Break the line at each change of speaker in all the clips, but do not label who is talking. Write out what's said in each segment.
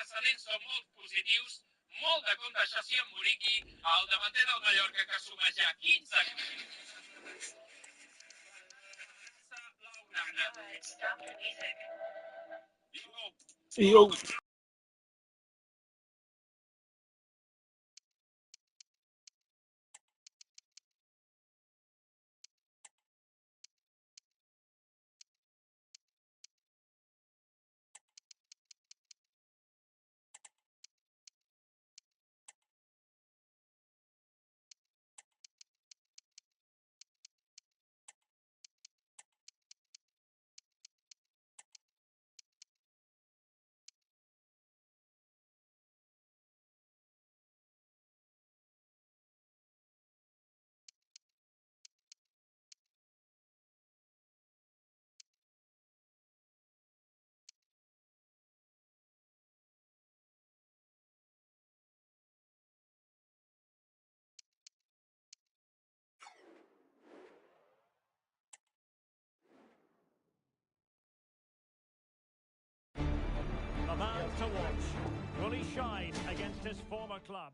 precedents són molt positius, molt de compte això sí amb Muriqui, el davanter del Mallorca que suma ja 15.
Yo.
A man to watch. Will he shine against his former club?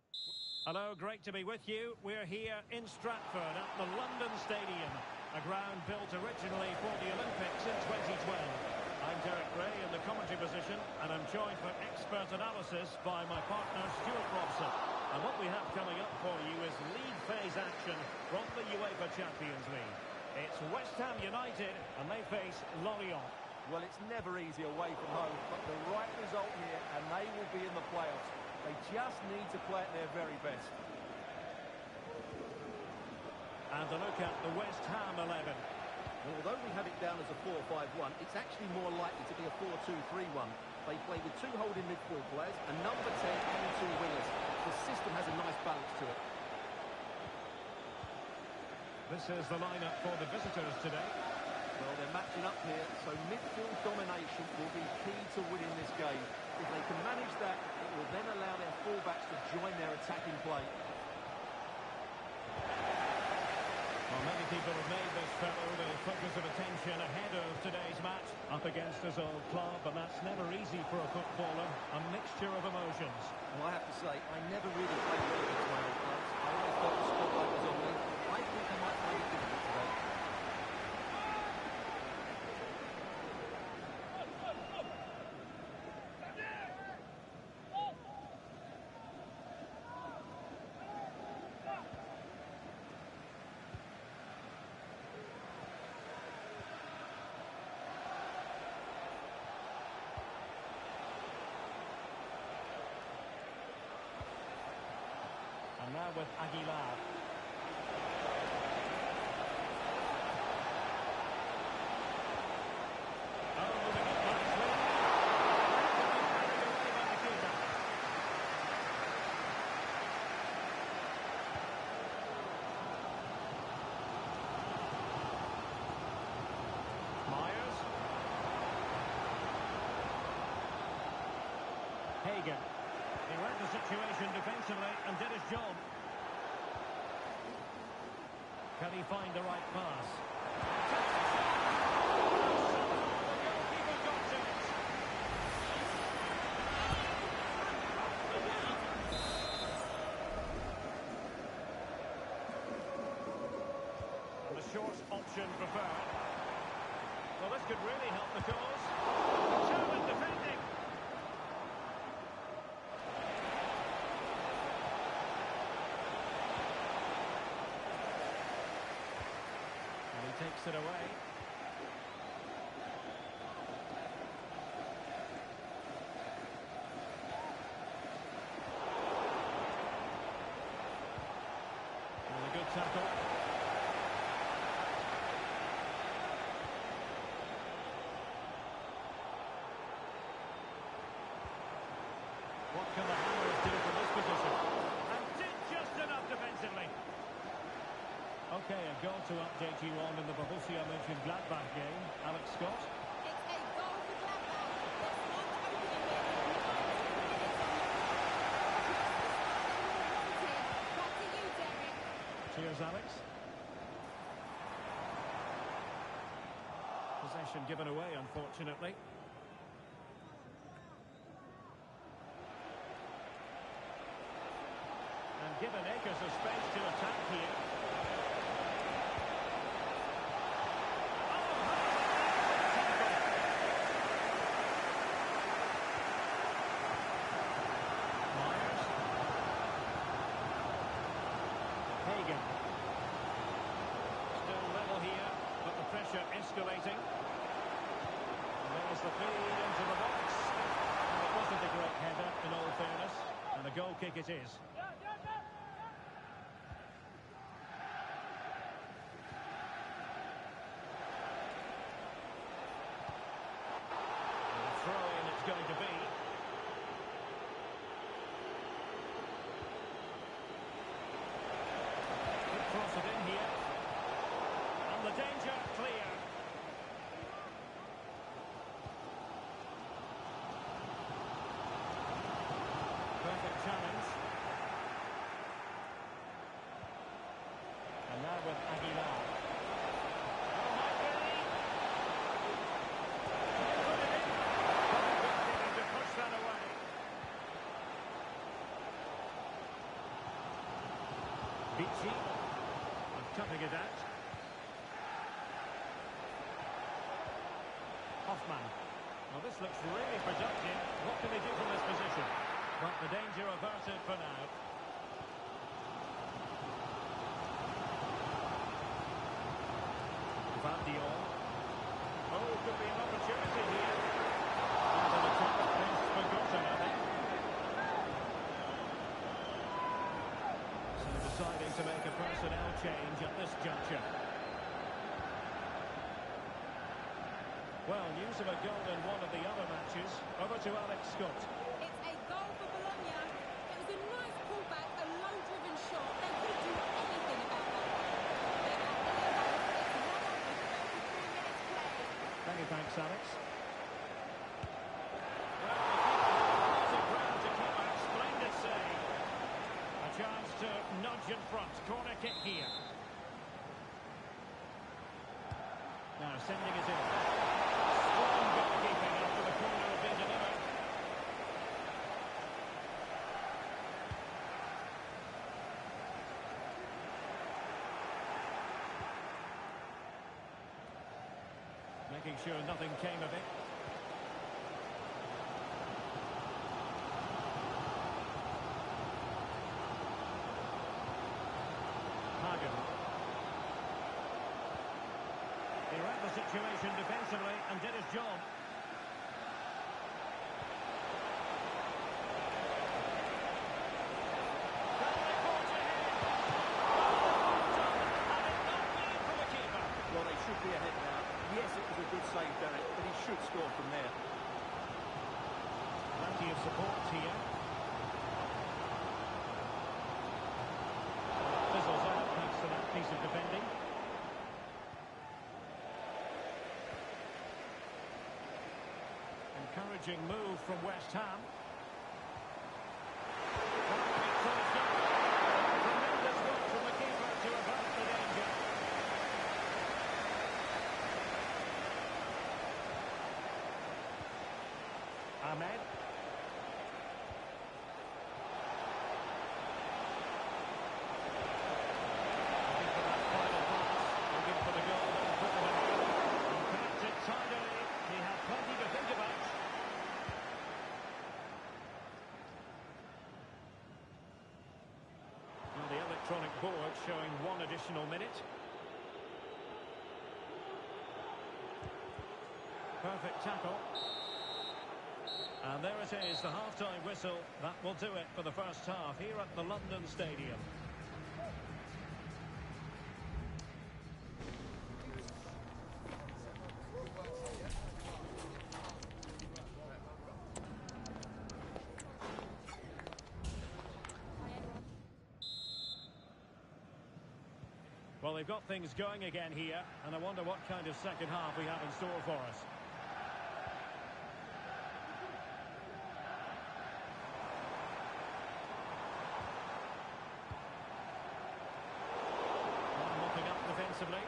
Hello, great to be with you. We're here in Stratford at the London Stadium, a ground built originally for the Olympics in 2012. I'm Derek Ray in the commentary position, and I'm joined for expert analysis by my partner Stuart Robson. And what we have coming up for you is league phase action from the UEFA Champions League. It's West Ham United, and they face Lorient.
Well, it's never easy away from home, but the right result here, and they will be in the playoffs. They just need to play at their very best.
And a look at the West Ham 11.
Well, although we have it down as a 4-5-1, it's actually more likely to be a 4-2-3-1. They play with two holding midfield players, a number 10 and two wingers. The system has a nice balance to it.
This is the lineup for the visitors today.
Well, they're matching up here, so midfield domination will be key to winning this game. If they can manage that, it will then allow their fullbacks to join their attacking play.
Well, many people have made this fellow the focus of attention ahead of today's match. Up against his old club, and that's never easy for a footballer. A mixture of emotions.
Well, I have to say, I never really played well against my old clubs. I always thought the spotlight was on me. I think I might find it difficult today.
And now with Aguilar. Oh, moving it nicely. By the keeper. Myers. Hagen. He read the situation defensively and did his job. Can he find the right pass? The goalkeeper got to it. And the short option preferred. Well, this could really help the cause. Determined defending. Takes it away. And a good tackle. What can the Hammers do from this position? And did just enough defensively. Okay, a goal to update you on in the Borussia Mönchengladbach game. Alex Scott.
It's a goal for Gladbach. It's not opening it. Back to you, Derek.
Cheers, Alex. Possession given away, unfortunately. given acres of space to attack here. Myers. Hagen. Still level here, but the pressure escalating. And there's the feed into the box. And it wasn't a great header, in all fairness. And a goal kick it is. Throw-in it's going to be. Could cross it in here. And the danger clear. Perfect challenge. And now with Aguilar. Oh, might be. To push that away. Vici. Cutting it out. Hoffman. Well, this looks really productive. What can they do from this position? But the danger averted for now. Van Dion. Oh, could be an opportunity here. And an attack best forgotten, I think. So deciding to make a personnel change at this juncture. Well, news of a goal in one of the other matches. Over to Alex Scott.
It's a goal for Bologna. It was a nice pullback, a low-driven shot. They couldn't do anything about that. They're at the level. It's 1-1 with 33 minutes played.
Many thanks, Alex. Well, the keeper ground to keep out. Splendid save. A chance to nudge in front. Corner kick here. Now sending it in. Strong goalkeeping after the corner had been delivered. Making sure nothing came of it. Hagen. He read the situation defensively and did his job.
Well, they should be ahead now. Yes, it was a good save, Derek, but he should score from there.
Plenty of support here. Fizzles out thanks to that piece of defending. Encouraging move from West Ham. Tremendous work from the keeper to avert the danger. Ahmed. Looking for that final pass. Looking for the goal that will put them ahead. And connects it tidily. He had plenty to think about. Well, the electronic board showing one additional minute. Perfect tackle. And there it is, the half-time whistle. That will do it for the first half here at the London Stadium. Well, they've got things going again here, and I wonder what kind of second half we have in store for us. Mopping up defensively.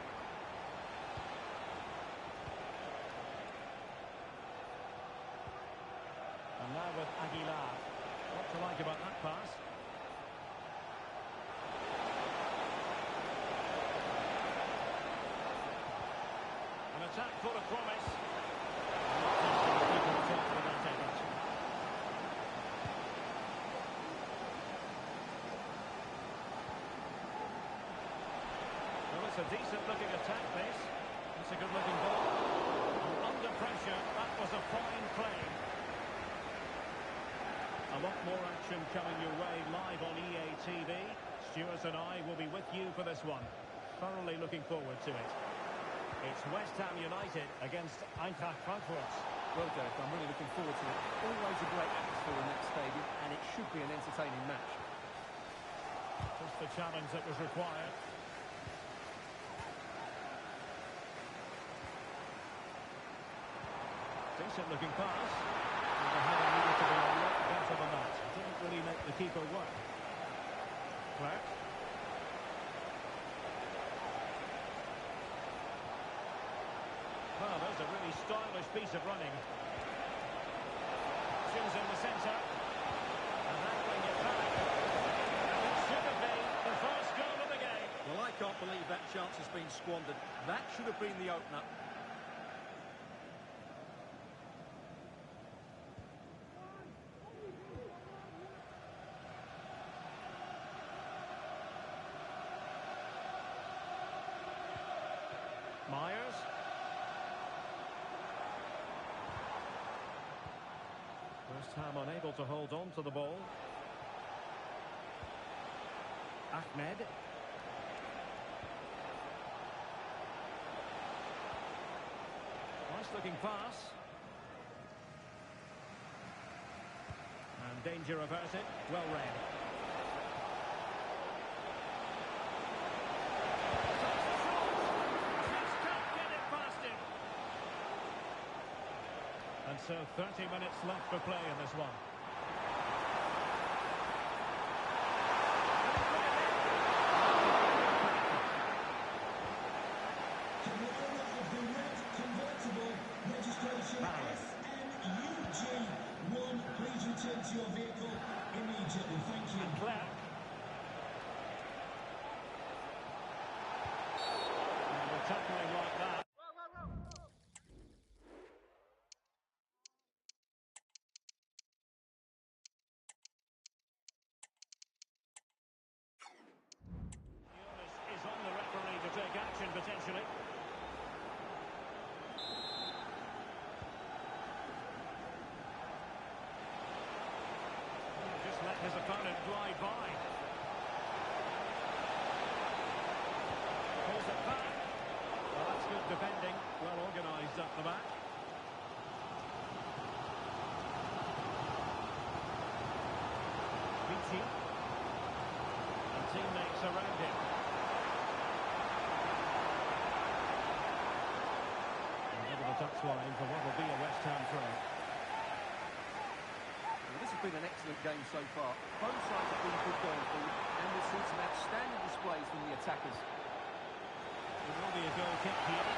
And now with Aguilar. What to like about that pass? attack full of promise. Keeper attempted that effort. Well, it's a decent-looking attack, this. It's a good-looking ball. Under pressure, that was a fine play. A lot more action coming your way live on EA TV. Stuart and I will be with you for this one. Thoroughly looking forward to it. It's West Ham United against Eintracht Frankfurt.
Well, Derek, I'm really looking forward to it. Always a great atmosphere in that stadium, and it should be an entertaining match.
Just the challenge that was required. Decent looking pass. And the header needed to be a lot better than that. Didn't really make the keeper work. Clark. Well, there's a really stylish piece of running. Options in the centre. And handling it back. And it should have been the first goal of the game.
Well, I can't believe that chance has been squandered. That should have been the opener.
Myers. West Ham unable to hold on to the ball. Ahmed. Nice looking pass. And danger averted. Well read. And so 30 minutes left for play in this one.
SNUG1, please return to your vehicle immediately. Thank you.
And Clark. And we're tackling like that. Is on the referee to take action potentially. Just let his opponent glide by. Pulls it back. Well, that's good defending. Well organised up the back. Vici. And teammates around him. Over the touchline for what will be a West Ham throw.
Well, this has been an excellent game so far. Both sides have been good going forward, and we've seen some outstanding displays from the attackers.
There will be a goal kick here.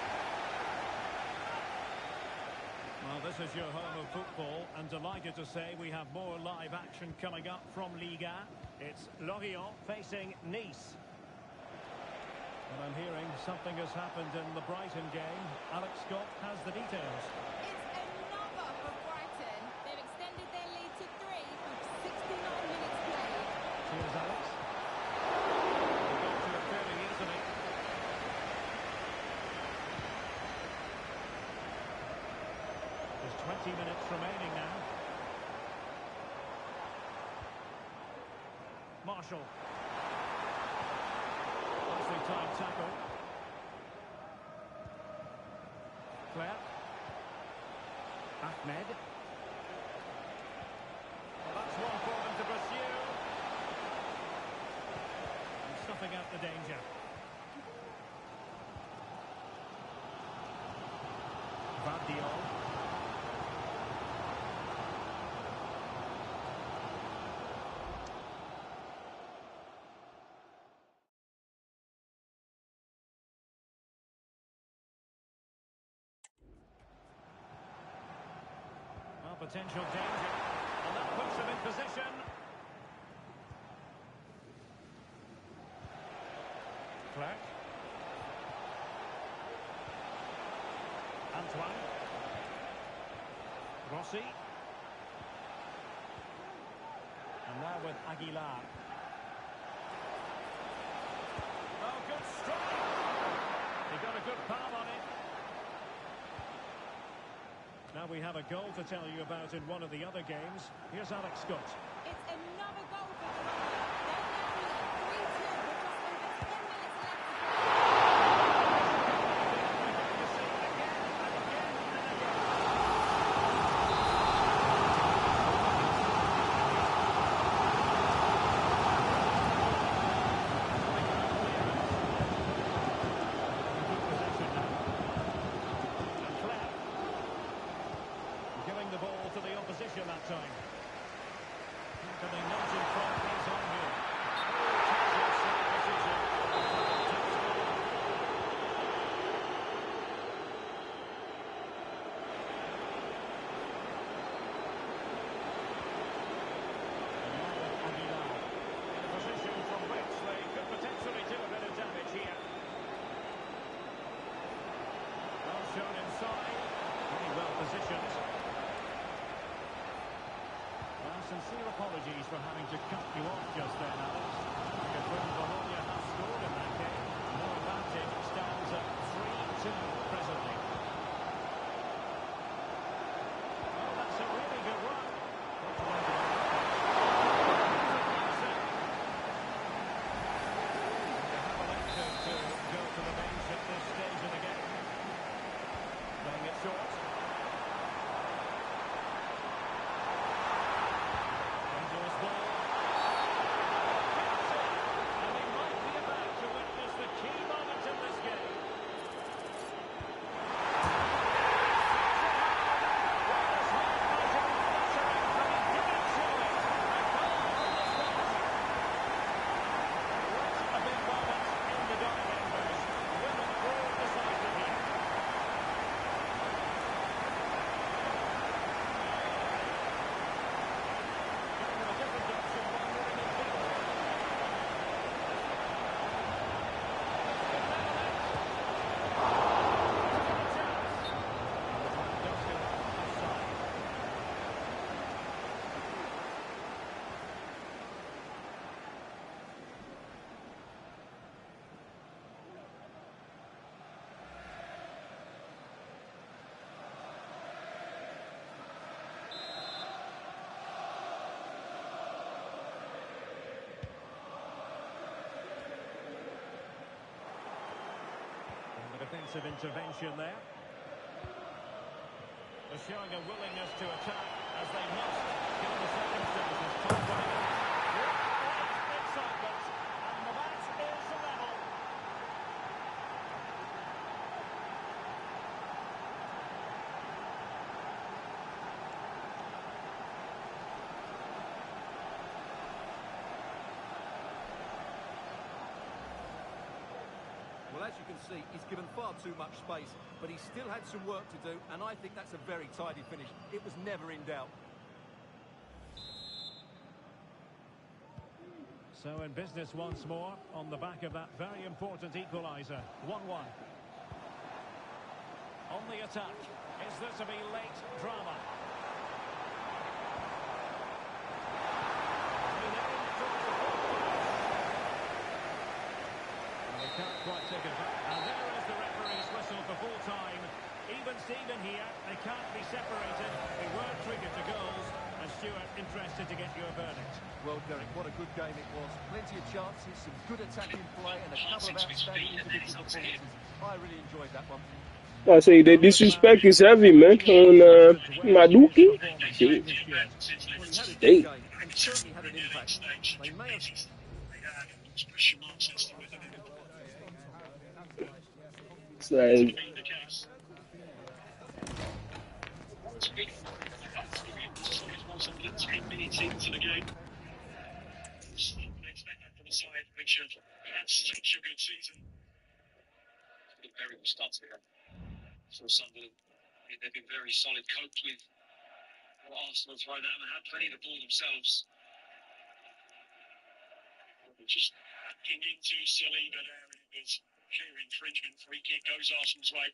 Well, this is your home of football, and delighted to say we have more live action coming up from Liga. It's Lorient facing Nice. And I'm hearing something has happened in the Brighton game. Alex Scott has the details.
It's another for Brighton. They've extended their lead to 3 with 69 minutes played.
Cheers, Alex. They got to it fairly easily. There's 20 minutes remaining now. Marshall. Nicely timed tackle. Clark. Ahmed. Well, that's one for them to pursue. And snuffing out the danger. Vardiol. Potential danger, and that puts him in position. Clark. Rossi. And now with Aguilar. Oh, good strike. He got a good palm on it. Now we have a goal to tell you about in one of the other games. Here's Alex Scott.
It's another goal for Bologna. They're now leading 3-2 with just over 10 minutes left to go.
The ball to the opposition that time. Can they not in front? He's on here. Aguilar in a position from which they could potentially do a bit of damage here. Well shown inside. Pretty well positioned. Sincere apologies for having to cut you off just then, Alex. I confirm Bologna has scored in that game. No advantage, stands at 3-2 presently. Oh, that's a really good run. They have elected to go to the bench at this stage of the game. Playing it short. Defensive intervention there. They're showing a willingness to attack as they must, given the circumstances. Top winning. Excitement, and the match is level.
Well, as you can see, he's given far too much space, but he still had some work to do, and I think that's a very tidy finish. It was never in doubt.
So in business once more, on the back of that very important equaliser. 1-1. On the attack. Is there to be late drama? Can't quite take it back. And there is the referee's whistle for full time. Even Steven here, they can't be separated. They weren't triggered to goals. And Stuart, interested to get your verdict.
Well, Derek, what a good game it was. Plenty of chances, some good attacking play, and a couple of outstanding individual performances. I really enjoyed that one.
I say the disrespect is heavy, man, on Maduki. Shit.
Well, he had a good game and certainly had an impact. They may have...
It's like...
Into the game. I would expect that from the side, which have had such a good season. A very good start to the game. For Sunderland, they've been very solid, coped with what Arsenal thrown at them and had plenty of the ball themselves. Just hacking into Saliba there, and it was clear infringement. Free kick goes Arsenal's way.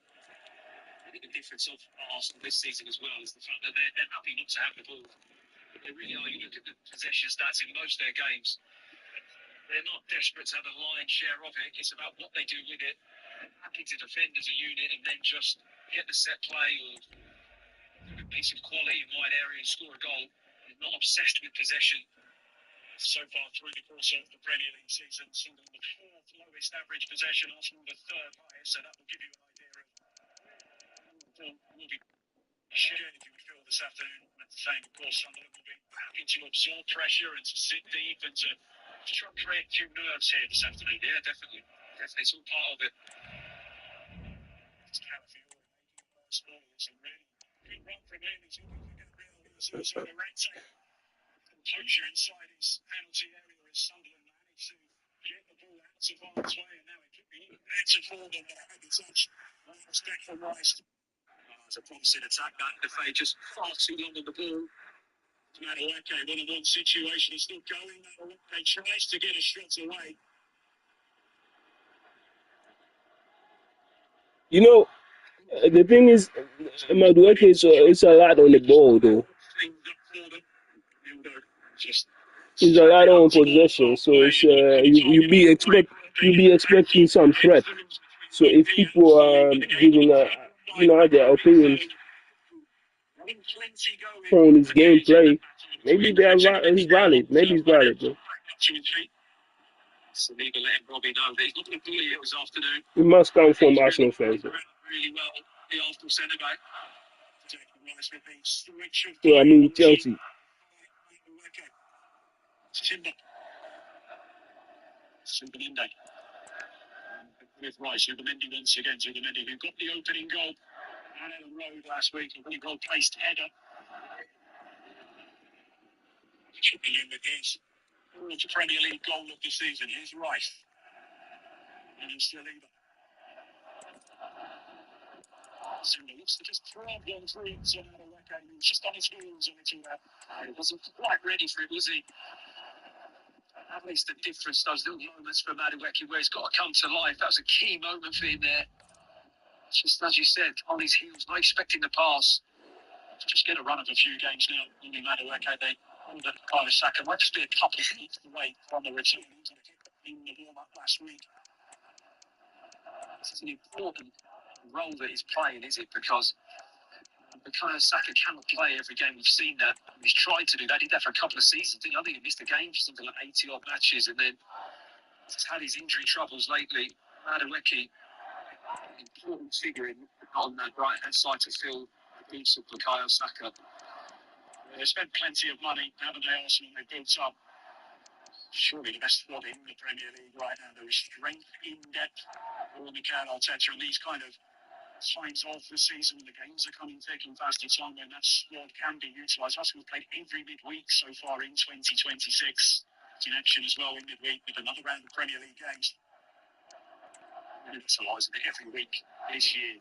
I think the difference of Arsenal this season as well is the fact that they're happy not to have the ball. They really are. You look at the possession stats in most of their games. They're not desperate to have a lion's share of it. It's about what they do with it. They're happy to defend as a unit and then just get the set play or a piece of quality in wide area and score a goal. They're not obsessed with possession. So far through the course of the Premier League season, Sunderland the fourth lowest average possession, Arsenal the third highest. So that will give you an idea of what will be shared if you would feel this afternoon. At the same, of course, Sunderland will be happy to absorb pressure and to sit deep and to try and create a few nerves here this afternoon. Yeah, definitely. Definitely, it's all part of it. It's Calafiori making the first ball. It's a really good run from him. He's looking for Gabriel. He's also the right side. Composure inside his penalty area as Sunderland managed to get the ball out of harm's way, and now it could be even better for them than it had the touch. Almost Declan Rice. It's a promising attack back to fade, just far too long on the ball. Madueke, one-on-one situation is still going. Madueke tries to get a shot away.
You know, the thing is, Madueke is a lot on the ball, though. He's a lot on possession, so it's you be expecting some threat. So if people are giving their opinions on his gameplay, maybe it's valid. Maybe it's valid. Though.
Saliba letting Robbie know that he's not going to bully it this afternoon.
It must come from Arsenal fans. Though.
Really well, the Arsenal centre back.
So I mean Chelsea.
Timber. Subamendi. With Rice, Subamendi once again. Subamendi, who got the opening goal out of the road last week. A really well placed header. Should be in with his fourth Premier League goal of the season. Here's Rice. And it's Saliba. Simba looks to just throw one through to Madueke. He was just on his heels on it all. He wasn't quite ready for it, was he? At least the difference, those little moments for Madueke where he's got to come to life. That was a key moment for him there. Just as you said, on his heels, not expecting the pass. Just get a run of a few games now. Only Madueke, they ordered kind of Saka. Might just be a couple of weeks away from the return in the warm-up last week. It's an important role that he's playing, is it? Because Saka cannot play every game. We've seen that. He's tried to do that. He did that for a couple of seasons. I think he missed a game for something like 80-odd matches, and then he's had his injury troubles lately. Madueke, important figure on that right-hand side to fill the boots of Bukayo Saka. They spent plenty of money, haven't they, Arsenal? They built up surely the best squad in the Premier League right now. There is strength in depth for Mikel Arteta, and these kind of signs of the season, the games are coming thick and fast. It's time when that squad can be utilised. Arsenal have played every midweek so far in 2026. It's in action as well in midweek with another round of Premier League games. And utilising it every week this year.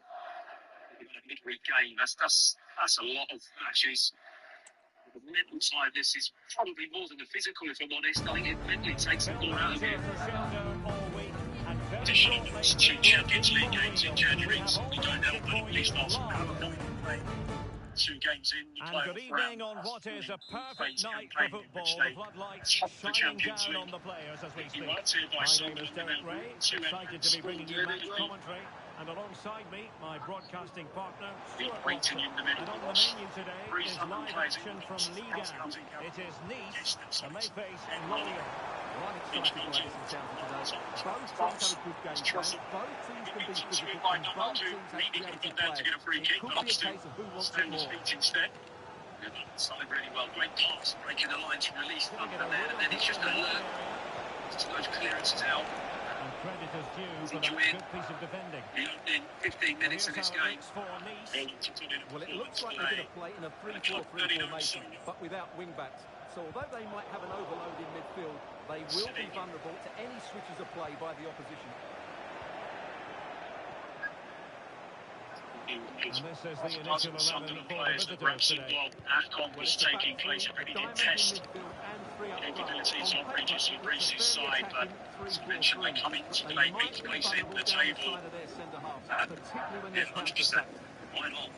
A midweek game, that's a lot of matches. The mental side of this is probably more than the physical, if I'm honest. I think it mentally takes it all out of you. Addition of those two Champions League games in January, we don't help, but at least Arsenal have a point to play. 2 games in the playoff round.
And good evening on what is a perfect night for football. The floodlights shining down on the players as we speak. My name is Derek Ray, excited to be bringing you match commentary. And alongside me, my broadcasting partner, Stuart Watson. And on the menu today is live action from Liga. It is Nice, and they face Lorient.
One exciting way to sound today. Both teams have a good game plan. Both teams can be physical, and both teams have creative players. It could be a case of who wants it more.
Instead. Started really well. Great pass, breaking the line to release under there, and then it's just alert. Just those clearances out.
And credit is due for that good piece of defending.
In 15 minutes of this game.
Well, it looks like they're going to play in a 3-4-3 formation, but without wing-backs. So although they might have an overload in midfield, they will be vulnerable to any switches of play by the opposition.
And this is the initial 11 for the visitors today.
AFCON was taking place, a really good test. Capabilities of Regis Fabrice's side, but as mentioned, they come into play, make place in the table. 100%. Why not?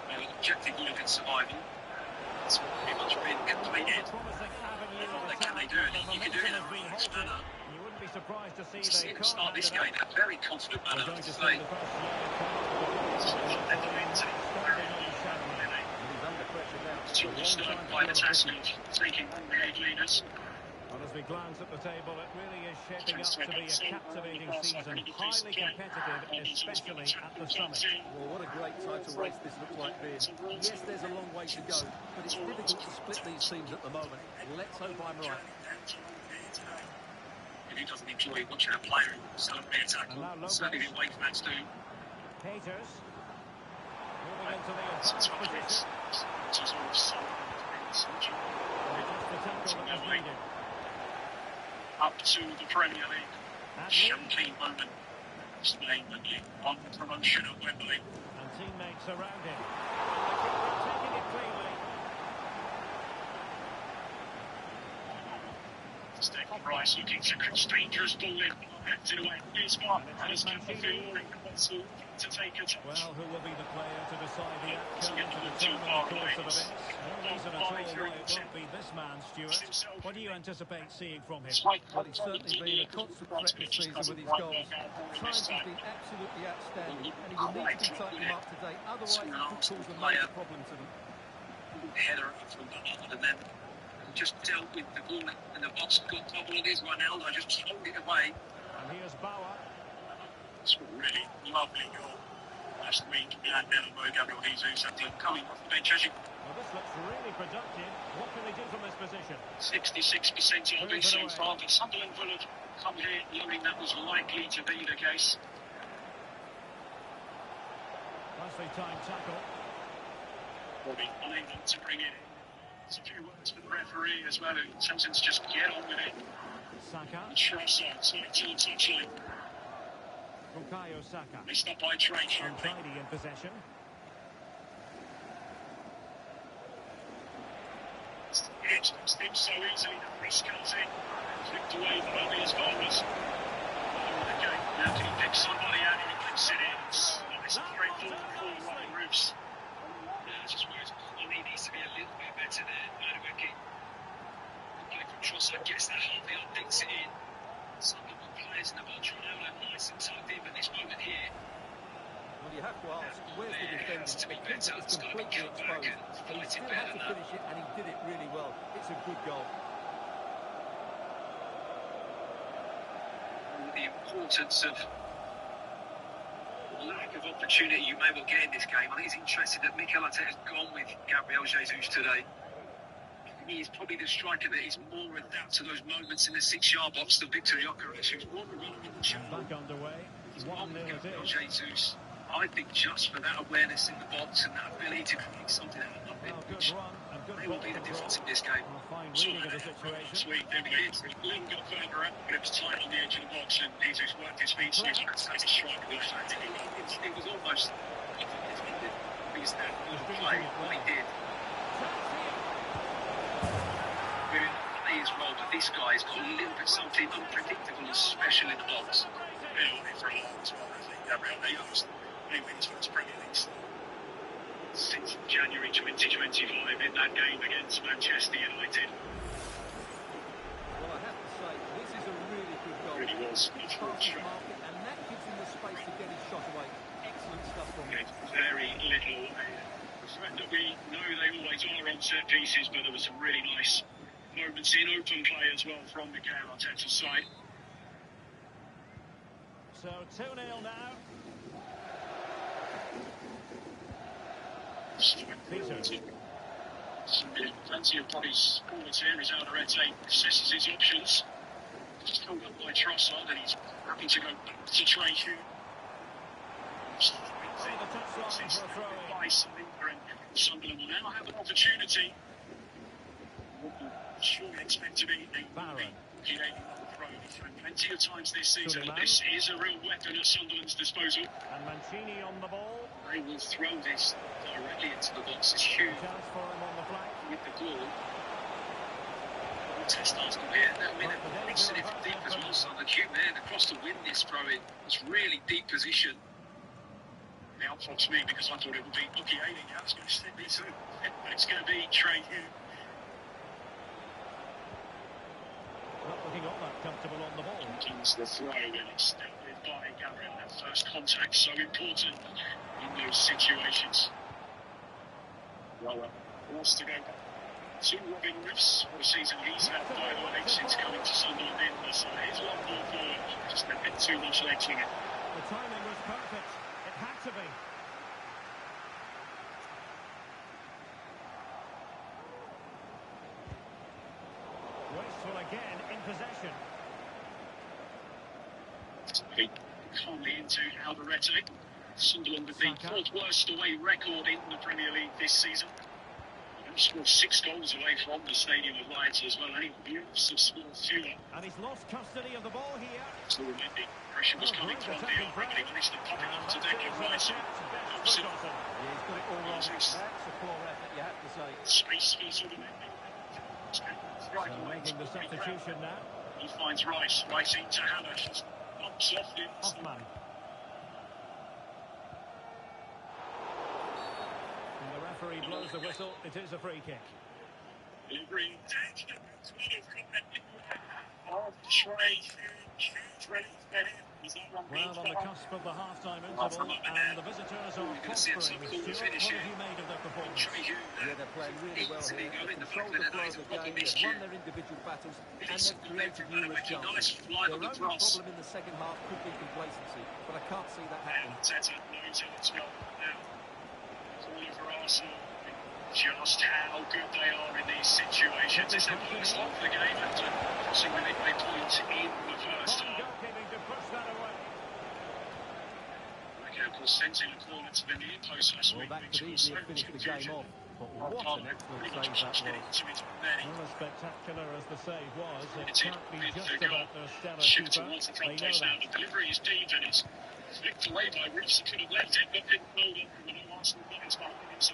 Their objective would have been survival. It's pretty much been completed. What can they do? You can do it in a relaxed manner.
You wouldn't be surprised to see
To see
they
them
can't
start this
hand
game
it
in a very confident manner, I have to say.
up.
They're doing it very well, really.
He's under pressure now.
It's disturbed by the task of taking on the head leaders.
Well, as we glance at the table, it really is shaping up to be a captivating season, highly competitive, especially at the summit.
Well, what a great title race this looks like being. Yes, there's a long way to go, but it's difficult to split these teams at the moment. Let's hope I'm right.
And who doesn't enjoy watching a player celebrate attack? Certainly the away fans do.
Haters moving into the
It's
advanced
what it
position.
is. It's sort of so
Just the tackle that was needed.
up to the Premier League.
And
Champagne moment. Spain on the promotion at Wembley.
teammates around him. And the keeper taking it cleanly.
Stephen Rice looking to cross dangerous ball in. Heads it away. Here's Mark. Has Campbell to take it.
Well, who will be the player to decide the
To
outcome
get
to
them
determine
too
the
far
course
away.
of events? No reason at all why it won't be this man, Stuart. What do you anticipate seeing from him?
Well, he's certainly been a constant threat this season with his goals. At times he's been absolutely outstanding, and he will need to be tightened up today. Otherwise, it could cause a major problem to them.
Header from behind and then just dealt with the ball in the box. Got double on his Ronaldo, just hold it away.
And here's Bauer.
It's a really lovely goal last week. And then Gabriel Jesus coming off the bench. As you
Well, this looks really productive. What can they do from this position?
66% of it so far, but Sunderland will have come here knowing that was likely to be the case.
Nicely timed tackle.
Bobby unable to bring it in. There's a few words for the referee as well, who tells him to just get on with it.
Saka.
Trossard, to the touchline.
Bukayo Saka.
Missed up by Trey.
Untidy in possession.
It seems so easily. The cross comes in. Flicked away by his bowlers. Okay, now can he pick somebody out and he clips it in? It's nice and straightforward ball right on roofs. Just where he needs to be a little bit better there. Madueke. The play from Trossard gets that halfway up, dinks it in. Some of the players in the box right now are nice and tucked in, but this moment here,
Well, you have to ask, where's the defender?
has to be
The
better.
keeper is
It's got to be
completely
cut back
exposed,
and
but he
fight it
still
better
had
than
to
that.
finish it, and he did it really well. It's a good goal.
The importance of lack of opportunity you may well get in this game. I think it's interesting that Mikel Arteta's gone with Gabriel Jesus today. He is probably the striker that is more adapt to those moments in the 6-yard box than Victor Gyökeres, who's more of a
Back underway. 1-0 it
Gabriel
is.
Jesus. I think just for that awareness in the box and that ability to create something out of nothing,
Well, good
which
run and good
may
ball
well be the
control.
difference in this game.
Well, fine
So
reading of the situation.
sweet, there we go. Lynn got further up, but it was tight on the edge of the box, and Jesus worked his feet. So it's a strike. It was almost because that was the play. What he did. We're in the play as well, but this guy's got a little bit something unpredictable and special in the box. Been on it for a long time, I think. Gabriel Jesus, he wins for his Premier League since January 2025 in that game against Manchester United.
Well, I have to say, this is a really good goal.
Really was.
It's past his market, and that gives him the space to get his shot away. Excellent stuff from him.
Very little. The fact that we know they always are on set pieces, but there were some really nice moments in open play as well from Mikel Arteta's side.
So 2-0 now.
Plenty of bodies forwards here as Alderete assesses his options. Just held up by Trossard and he's happy to go back to Trey Hugh. By Salinger and Sunderland will now have an opportunity. Surely expect to be a
Barron.
plenty of times this season, but this is a real weapon at Sunderland's disposal.
And Mancini on the ball.
They will throw this directly into the box. It's huge
Chance for him on the flank.
with the ball. Test Arsenal here. I mean, they're mixing it from deep as well, son. The cute man across to win this throw in. It's really deep position. the outfront to me because I thought it would be Bucky Ailing. I was going to step it through. But it's going to be Trey Hugh.
Not looking all that comfortable on the ball.
Comes the throw and it's dealt with by Gabriel. That first contact so important in those situations. Well, wants to go back to Robin Riffs. What a season he's had by the way since coming to Sunderland in the side. He's a lot more forward, just a bit too much legs in it.
The timing was perfect. It had to be. Wasteful again in possession.
Calmly into Alderete. Sunderland with the fourth worst away record in the Premier League this season. They've scored 6 goals away from the Stadium of Light as well. Any Wolves have scored fewer.
And he's lost custody of the ball here.
So the pressure was coming from the already managed to pop it up to Declan Rice. Helps it.
Yeah, he's got it all wrong. That's a poor effort, you have to say.
Space for Sunderland.
So making the substitution now.
He finds Rice. Rice into Hannah. She's bumps off him.
Hoffman. And the referee blows the whistle. It is a free kick.
Delivering Trey.
Well, on the cusp of the half-time interval, and the visitors are prospering. Stuart, what have you made of their performance?
Yeah, they're playing really well here. They control the flow of the game, they've won their individual battles, and they've created numerous chances. Their only problem in the second half could be complacency, but I can't see that happening.
Just how good they are in these situations. It's their first stop for the game after crossing the midway point in the first half.
To push that away.
Of course, sent in a corner to the near post last week.
Well, that could easily have finished the game off, but what an excellent save that was.
Well, as spectacular as the save was, it can't be just about their stellar
Shift
keeper.
towards the
They
front
know
post now.
that.
The delivery is deep and it's flicked away by Reeves. He could have left it, but didn't hold it. And the Arsenal players behind him, so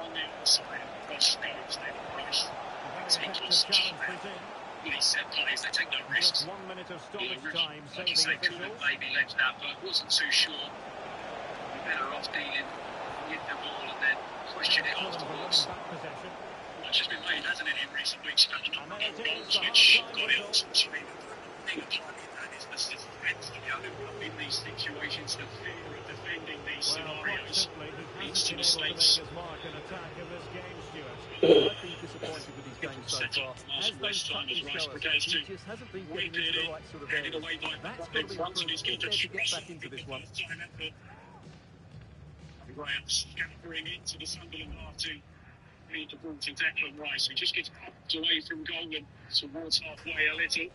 on the other side, Ross goes, David Rice.
Very effective challenge put in.
Really set plays, they take no risks.
Just 1 minute of stoppage time,
Like you
saving
say, could have
officials.
maybe left that, but wasn't too sure. Better off dealing with the ball and then question it
Excellent for winning
afterwards.
back possession.
Much has been made, hasn't it, in recent weeks about the number of
And there it is,
goals
the
which
half-time
got it
whistle.
ultimately. The thing applying that is the defence of the other club in these situations, the fear of defending these
Well, quite
scenarios.
simply, he
Leads to
hasn't been able to
mistakes.
make his mark in attack in this game, Stuart.
I've been disappointed with his game so
Set
far.
up
As
Marshall
those
West time as
touches
Rice
show us,
Brigades
he
to
just hasn't been
whip
getting into
it
the
in,
right sort of
headed
areas.
away by
That's got
in
to be
front of
improved
his
if
keeper.
they're to get back into this one.
Graham scampering into the Sunderland half to feed the ball to Declan Rice. He just gets popped away from goal and towards halfway a little.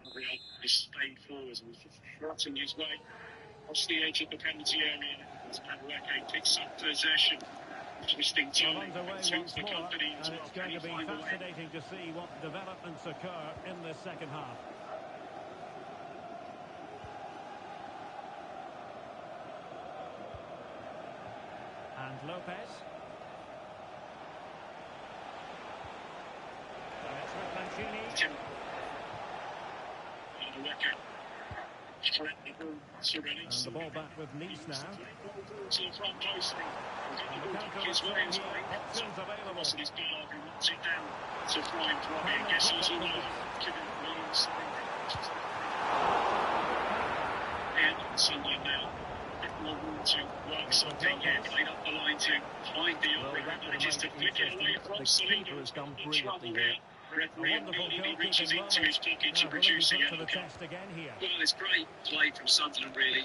Gabriel is stayed forward and he's trotting his way across the edge of the penalty area. As Madueke picks up possession. Twisting
Well,
timing
underway
suits
once
the
more,
company
and
as well.
it's
Can
going
he
to be
find a way?
fascinating to see what developments occur in this second half. And Lopez. And it's with Mancini.
Tim. Madueke. Threatening the ball to
And the ball back with Nice now.
to the front post.
And the counter
His way
return
is
here. Options available.
Lost his ball, who wants it down to find Robbie and Gessel's all over. Giving Williams and Sunderland now. A bit more room to work something here. Played up the line to find the
Well,
opening.
that would
Manages to
have made
flick it away
interesting,
from
but the keeper
Salido.
has done
In
brilliantly
trouble
there.
here. Referee
Wonderful
immediately reaches
goalkeeping
into his pocket to
Now,
produce a
will he put
yellow
to the
card.
test again here.
Well, it's great play from Sunderland, really.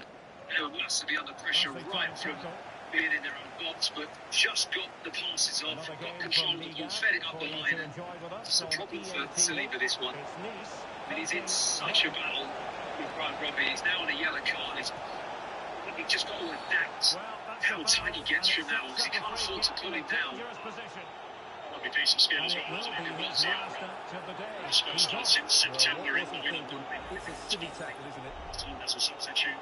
They were massively under pressure
Lovely
right
time
from
tackle.
being in their own box, but just got the passes off,
Another
got
game
control
from
of the
Liga
ball, fed it up
for
the
you
line.
to enjoy with us
It's a
on
problem for
EA
Saliba, this one.
It's Nice.
I mean, he's in such a battle with Brian Robbie. He's now on a yellow card. He's just got to adapt
Well, that's
how
the
tight he
foul,
gets
and
from
it
now, because he
sets up
can't
a free
afford to
kick
pull
in
him
a
down.
dangerous position.
Lovely piece of skill
And
as
it
well,
will
isn't
be
it? It
his
was,
last act of the day.
I suppose
He's
not
off.
since September
Well,
in the
wasn't
winning
thinking, it's a silly tackle, isn't it?
team as a substitute.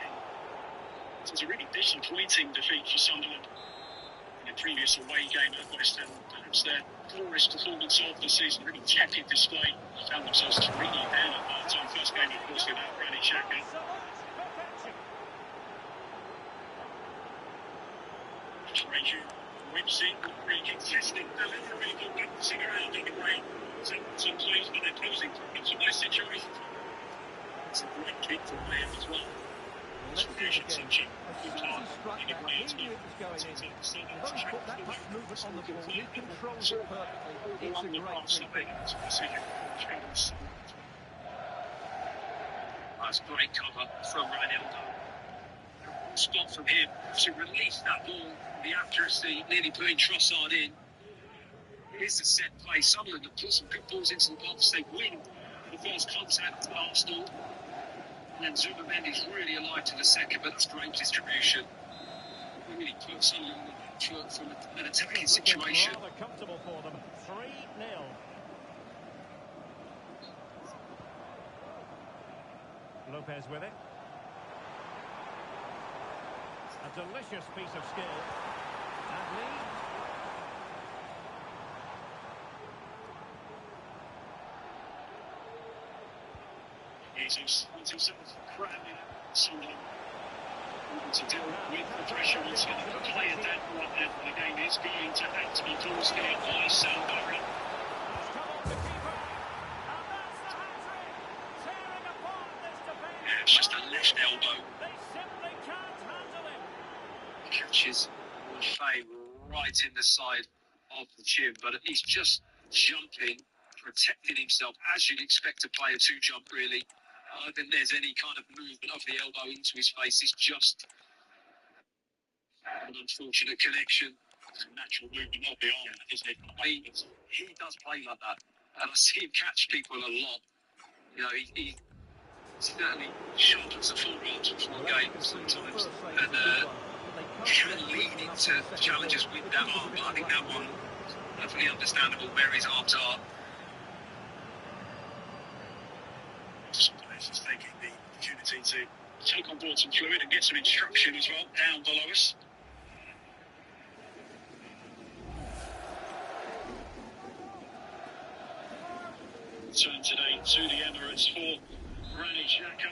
So it's a really disappointing defeat for Sunderland. in the previous away game at West Ham, perhaps their poorest performance of the season, really tepid display. Found themselves 3 down at half-time. First game, of course, without Granit Xhaka. Treasure whips in, really contesting delivery, but bouncing around in the rain. Some plays, but they're posing problems from those situations. It's a great kick from Liam as well.
Let's see it again. As soon as he struck that, he knew it was going in. Although he's put that much movement on the ball, he controls it perfectly. It's a great free kick.
That's great cover from Ronaldo. Spot from him to release that ball. The accuracy, nearly putting Trossard in. Here's the set play. Sunderland have put some good balls into the box. They win the first contact at Arsenal. And then Zuma Mendy's really alive to the second, but that's great distribution. Really put Sunderland on the back foot from an attacking situation.
Rather comfortable for them. 3-0. Lopez with it. A delicious piece of skill. And lead.
Jesus finds himself cramming Sunderland. To deal with the pressure that's going to play it down right now. The game is going to have to be forced here by Soundberry. It's just a left elbow. Catches Fay right in the side of the chin, but he's just jumping, protecting himself as you'd expect a player to jump, really. I don't think there's any kind of movement of the elbow into his face. It's just an unfortunate connection. It's a natural movement of the arm, isn't it? He does play like that, and I see him catch people a lot. You know, he certainly sharpens the full guard before games sometimes, and can lead into challenges with that arm. But I think that one perfectly understandable where his arms are. He's taking the opportunity to take on board some fluid and get some instruction as well down below us. Turn today to the Emirates for Granit Xhaka.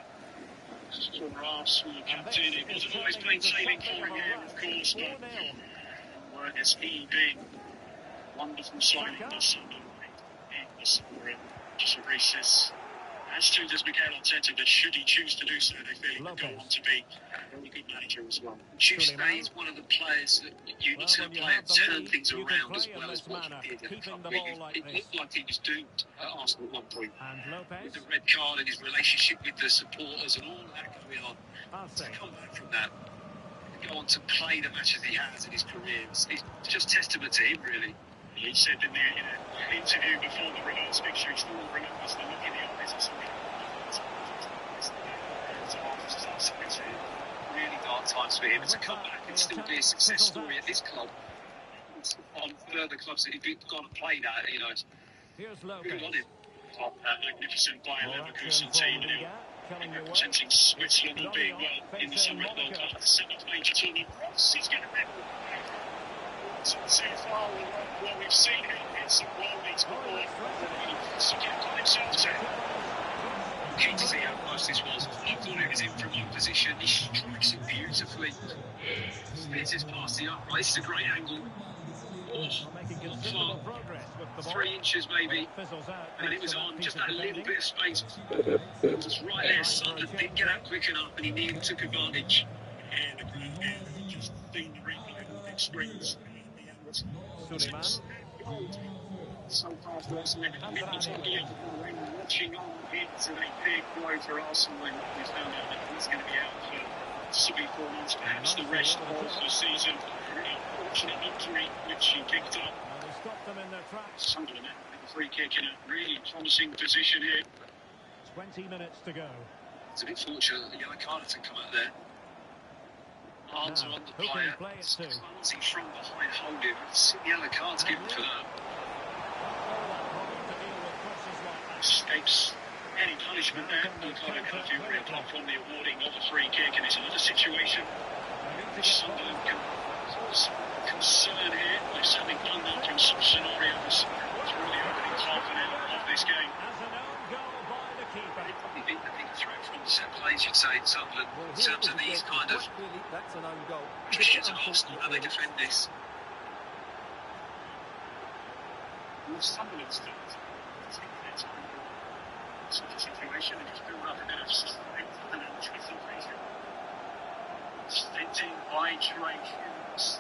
For Arsenal captain, it wasn't always plain sailing for him here, of course, but where has he been? Wonderful signing this summer in the summer. Just a recess. As to does Mikel Arteta, that should he choose to do so, they feel he could go on to be a very good manager as well. Tuesday is one of the players that you need to play and turn things around as well as what he did at the club. It looked like he was doomed at Arsenal at one point. With the red card and his relationship with the supporters and all that going on. To come back from that and go on to play the matches he has in his career, it's just testament to him, really. He said in the interview before the reverse fixture, he still remembers the look in the eyes of something. It's really dark times for him to come back and still be a success story at this club. On further clubs that he's gone and played at, you know. Really on him. That magnificent Bayer Leverkusen team now representing Switzerland and being well in the summer at World Cup. The seventh major tournament. He's going to so far, what we've seen him in some worldies before, he's got himself to. Keen to see how close this was. I thought it was in from one position. He strikes it beautifully. Spins it past the upright. This is a great angle. Oh, 3 inches maybe, and it was on just that little bit of space. Just right there. Sunderland didn't get out quick enough, and he nearly took advantage. And just seen the replay on the big screens. So far for us, watching on it's a big blow for Arsenal, and we found out that he's going to be out for 3-4 months, perhaps the rest of the season. Unfortunate injury which he picked up. Sunderland with a free kick in a really promising position here.
20 minutes to go.
It's a bit fortunate that the yellow card had to come out there. Arms are on the player. Closing from behind, hold him. Yellow cards given for that. Escapes any punishment there. No kind of curfew apart from the awarding of a free kick, and it's another situation which Sunderland can some concern here. They've certainly done that in some scenarios through the opening half an hour of this game.
As an own goal by the keeper.
They probably beat the big threat from the set plays, you'd say, in Sunderland,
Well,
in
here
terms
it
of
was
these
again,
kind of
quite clearly that's an own goal.
traditions of Arsenal, how they defend this. Well, Sunderland's done it. Take their time in such a situation and just build up a bit of strength and concentration. Stinting by Trey Hughes.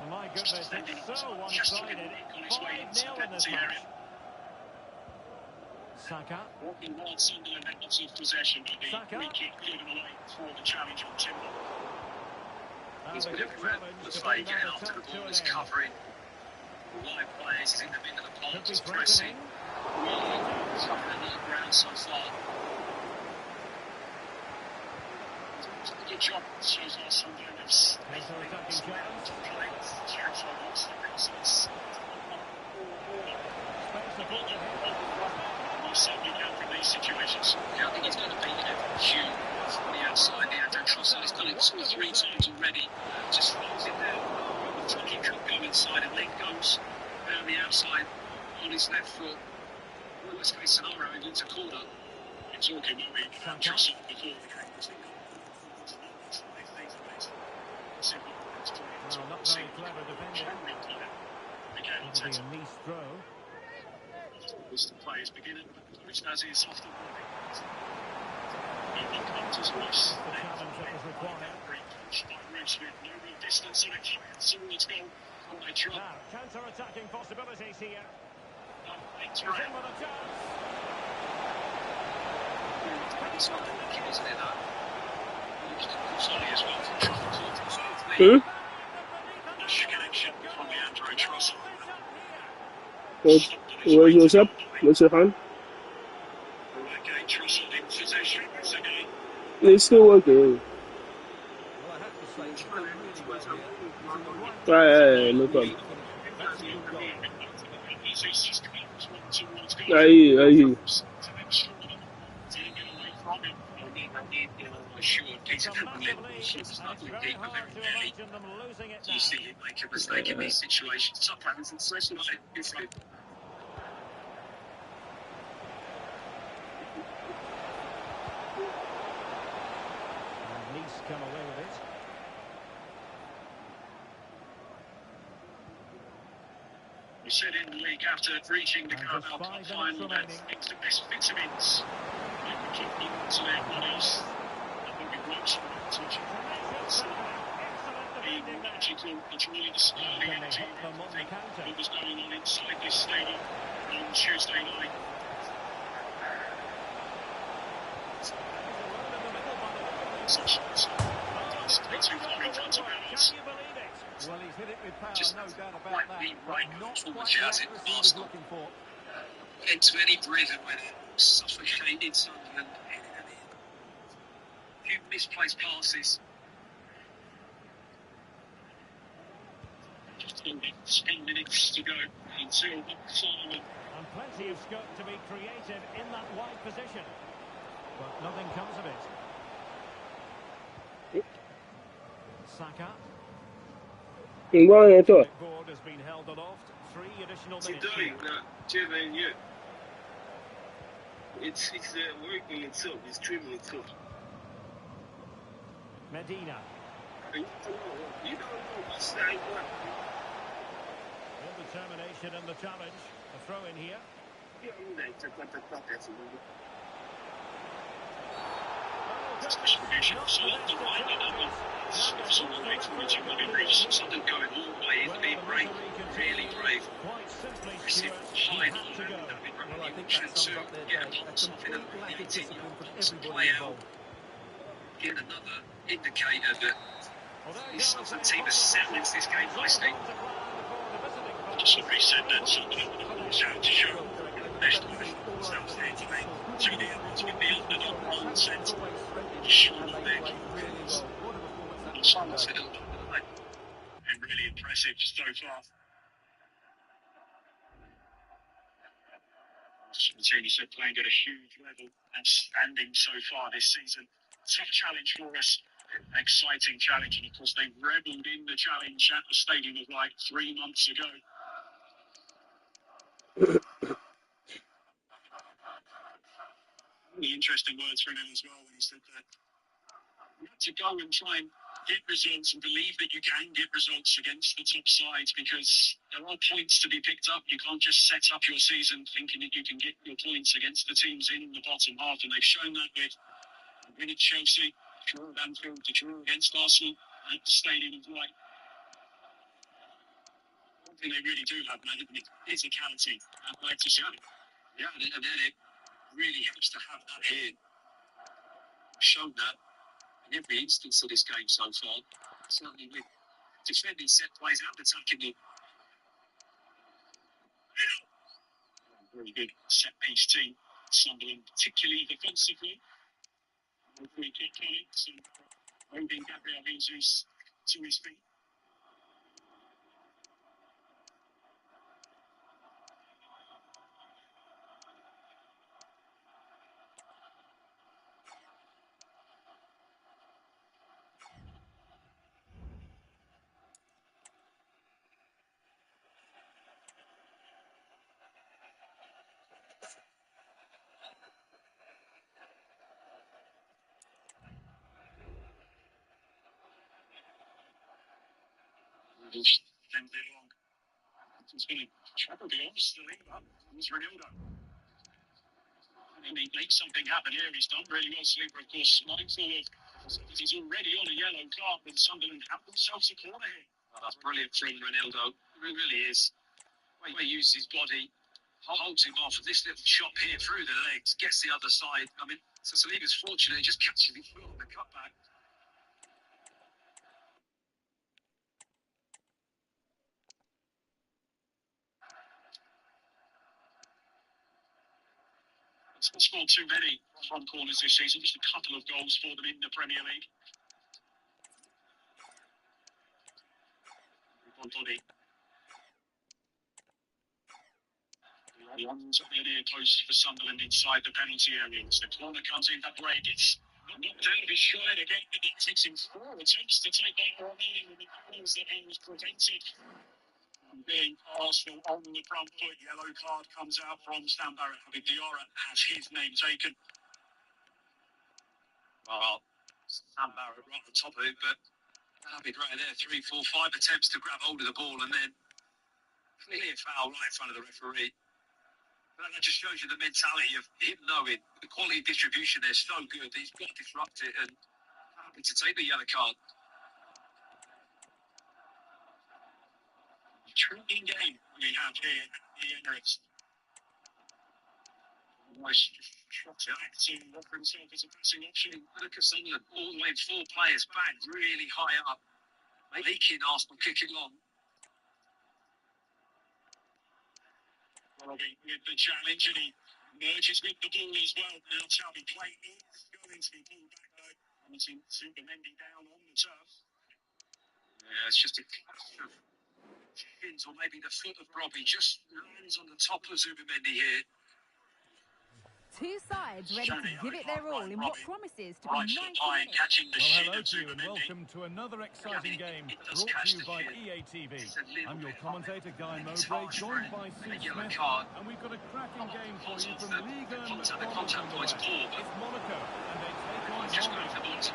Oh, my goodness, it's so one-sided. 5-0 in this match. Saka.
Walking hard, Sunderland had lots of possession, but the
Saka.
free kick cleared them away for the challenge on Timber.
He's
Been everywhere. Looks like getting after the ball, he's covering live players, he's in the middle of the park, he's pressing. He's covering a lot of ground so far. He's done a good job. Shows us Sunderland have certainly can from these situations. Yeah, I think he's going to be Hugh from the outside. The Andrew Trossard has done it 3 times already. Just throws it there. He could go inside and then goes down the outside on his left foot. Worst case scenario, he wins a corner. We're talking, won't we? Trossard before the game.
Well, not very clever defending.
Again,
It'll be a nice throw.
The players beginning, which as is often he comes as Ross.
The challenge that was required.
Great punch by Roach with no real distance on it. So let's go. They try.
Now, counter-attacking possibilities here.
They
He's
try.
in with a chance.
It's not looking, isn't it, that? Sorry as well from Trossard.
Who?
Nice connection from the Andrew Trossard.
What's up? What's up, man?
Okay, Trossard in possession once again.
It's still working.
Well, I have to say, he's done really well here. He's in the right
Right, no problem.
That's a good goal.
I hear you.
It's a massive lead, and it's very hard to imagine them losing it now.
You see him make a mistake in these situations. Sometimes it's less like it's like
And Nice come away with it.
we said in the league after reaching the
And
Carabao
just 5
Cup
minutes
final that
remaining.
it's the best vitamins. They can keep them to their bodies. I think it works for them. Being logical, it's really displaying energy. I think what was going on inside this stadium on Tuesday night. Such way too far in front of ours.
Well, he's hit it with power,
Just
no doubt about
like
that.
the
But
right
not
forward
quite
shouts
the
in
accuracy he was
Arsenal.
looking for.
Into any rhythm when it suffocated Sunderland. A few misplaced passes. Just 10 minutes to go until Simon.
And plenty of scope to be creative in that wide position. But nothing comes of it. Saka.
Well, I thought.
The board has been held aloft. 3 additional
What's he
minutes
doing?
here.
Dribbling you. It's working itself. It's dribbling itself.
Medina.
You don't know what's that work.
All determination in the challenge. A throw in here.
You don't know that.
Distribution so the right number. It's on the way towards you when it reaches something going all the way. It's being brave, really brave.
Quite simply,
Aggressive,
Stuart,
high
he had to go.
Well, I think that sums up their day. A complete lack of discipline from everybody involved.
Get another indicator that
Well, there
this
goes
Southern
the
team has settled into this game nicely. Just what we said then, Sunderland with a horse out to show the best of it. So that was there to make to the underdog mindset. Sure that they're and really impressive so far. Continue to playing at a huge level and standing so far this season. tough challenge for us. Exciting challenge, and of course they revelled in the challenge at the stadium of like 3 months ago. Really interesting words from him as well when he said that you have to go and try and get results and believe that you can get results against the top sides, because there are points to be picked up. You can't just set up your season thinking that you can get your points against the teams in the bottom half, and they've shown that with a win at Chelsea, draw at Anfield, the draw against Arsenal at the Stadium of Light. One thing they really do have, man, is physicality. I'd like to see it. Yeah, and then it really helps to have that here. Shown that in every instance of this game so far. Certainly with defending set plays and attacking the very good set piece team. Sunderland, particularly defensively. Free kick coming, so holding Gabriel Jesus to his feet. Then long. It's going to trouble the odds to leave up. It's Ronaldo. And he makes something happen here. He's done really well. Sleeper, of course, mindful of he's already on a yellow card, but Sunderland have themselves a corner here. Oh, that's brilliant from Ronaldo. It really is. The way he uses his body, holds him off. This little chop here through the legs, gets the other side. I mean, Saliba's fortunate, he just catches his foot on the cutback. He's not scored too many front corners this season, just a couple of goals for them in the Premier League. Body. The ones at the near post for Sunderland inside the penalty area. As the corner comes in, that break, it's not down to his stride again, but it takes him 4 attempts to take that one in, and it feels that he was prevented from being Arsenal on the front foot. Yellow card comes out from Stan Barrett. I mean, Diarra has his name taken. Well, Stan Barrett right on top of it, but that'll be great there. 3, 4, 5 attempts to grab hold of the ball, and then clear foul right in front of the referee. But that just shows you the mentality of him knowing the quality of distribution there is so good. He's got to disrupt it and happy to take the yellow card. Intriguing game we have here at the Emirates. Nice shot back to offer himself as a passing option. Look at Sunderland, all the way 4 players back, really high up, making Arsenal kick it long. Robbie with the challenge, and he merges with the ball as well. Now Chubby play is going to be pulled back though. Wanting Zubimendi down on the turf. Yeah, it's just a clash of shins, or maybe the foot of Robbie just lands on the top of Zubimendi here.
Two sides ready to give it their all in what promises to be 90 minutes.
Well, hello to you and welcome to another exciting game brought to you by EA TV. I'm your commentator, Guy Mowbray, joined by Sue Smith, and we've got a cracking game for you from Ligue 1. It's Monaco, and they take on Norwich.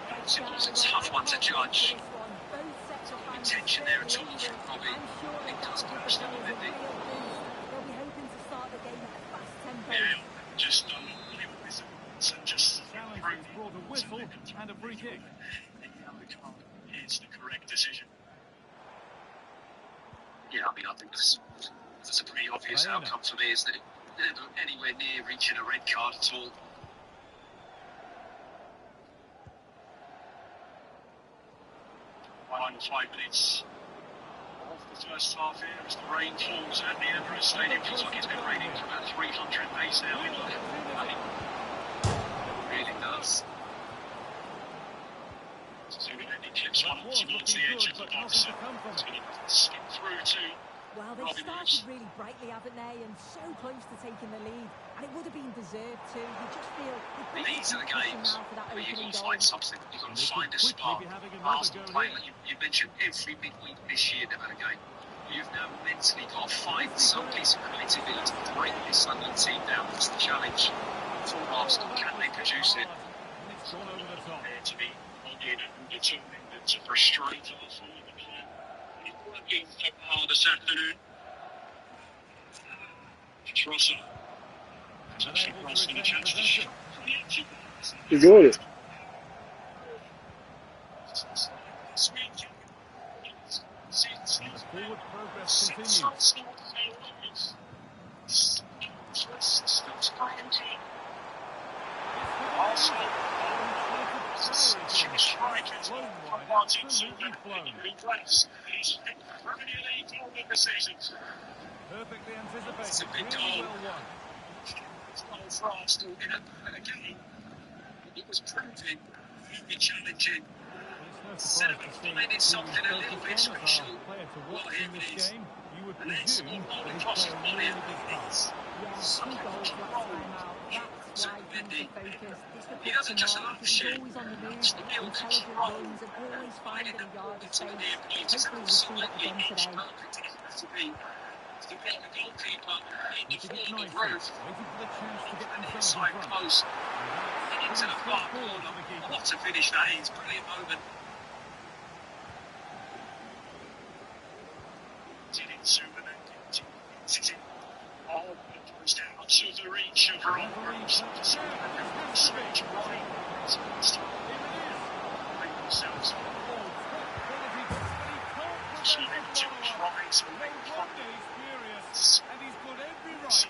It's a tough one to judge. Intention there at all from Robbie. It does catch them a bit.
They'll be hoping to start the game at a fast tempo.
Yeah, just just
Challenge has brought a whistle and a free kick.
It's the correct decision. Yeah, I mean, I think that's a pretty obvious outcome for me, isn't it? They're not anywhere near reaching a red card at all. Final 5 minutes of the first half here as the rain falls at the Emirates Stadium. Feels like it's been raining for about 300 days now. It really does. Zubimendi clips one towards the edge of the box. It's going to skip through to
Well, they've started really brightly, haven't they? And so close to taking the lead. And it would have been deserved too. You just feel
These are the games where you've got to find something. You've got to find a
Quickly
spark.
be having another
Arsenal
go
playing,
here.
you mentioned every midweek this year they've had a game. You've now mentally got to find some piece of creativity to break this Sunderland team down. That's the challenge for Arsenal. Can they produce it?
And it's gone over the top.
There to be rugged and determined and to frustrate Arsenal. He's working so hard this afternoon. Trossard. It's actually crossed and a chance to shoot.
He's doing it.
And the forward progress continues. Perfectly anticipated.
It's a big
Really
goal.
well won.
It's not for Arsenal in a game. It was proving, really challenging.
Well, it's
Instead
no
of
surprise to see
finding
who
something
was
a little bit
focused on as
special,
our player to
well,
watch
here
in
it
this
is.
game. You would
And it's
presume
all
that he's
across the
playing
body.
really big part.
Yeah, two goals last time out. That's why he's the focus.
He doesn't just
Mark,
love
because he's
shit.
always on the move,
Loves to build
intelligent
control.
runs, and always finding a yard of
Into the
space.
near post. It's
Hopefully we'll see that
absolutely
again
pitch
today.
perfect. It has to be. To be the goalkeeper in the
Keeping it
form of
nicely,
Ruth.
waiting for the chance to get
And
themselves in
inside
front.
close.
And
Into
that's
the
pretty
far
straightforward
corner.
for the keeper.
What a finish that is. Brilliant moment. Did it soon and then it in. Oh, it goes down to the reach of Ron. Themselves.
And he's got every right to ask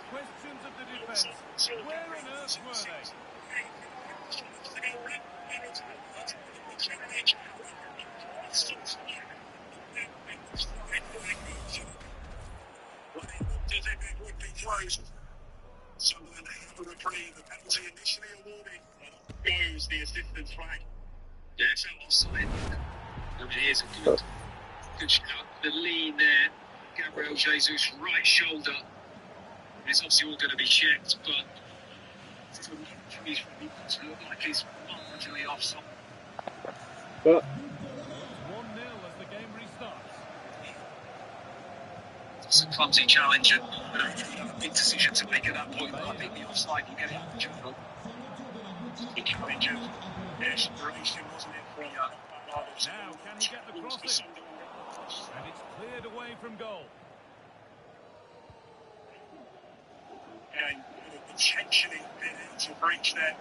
questions of the defence. Where on earth were they?
Sunderland have a reprieve. The penalty initially awarded. Goes the assistant's flag. Yeah, it's offside. I mean, here's a good shout. The lean there. Gabriel Jesus, right shoulder. It's obviously all going to be checked, but from injuries, it look like he's marginally offside.
But
1-0 as the game restarts.
It's a clumsy challenge and a big decision to make at that point. But I think the offside will get it in general. The challenge of desperation, wasn't it? For
Now, can he get the cross in? And it's cleared away from goal.
Again, intentionally to breach there.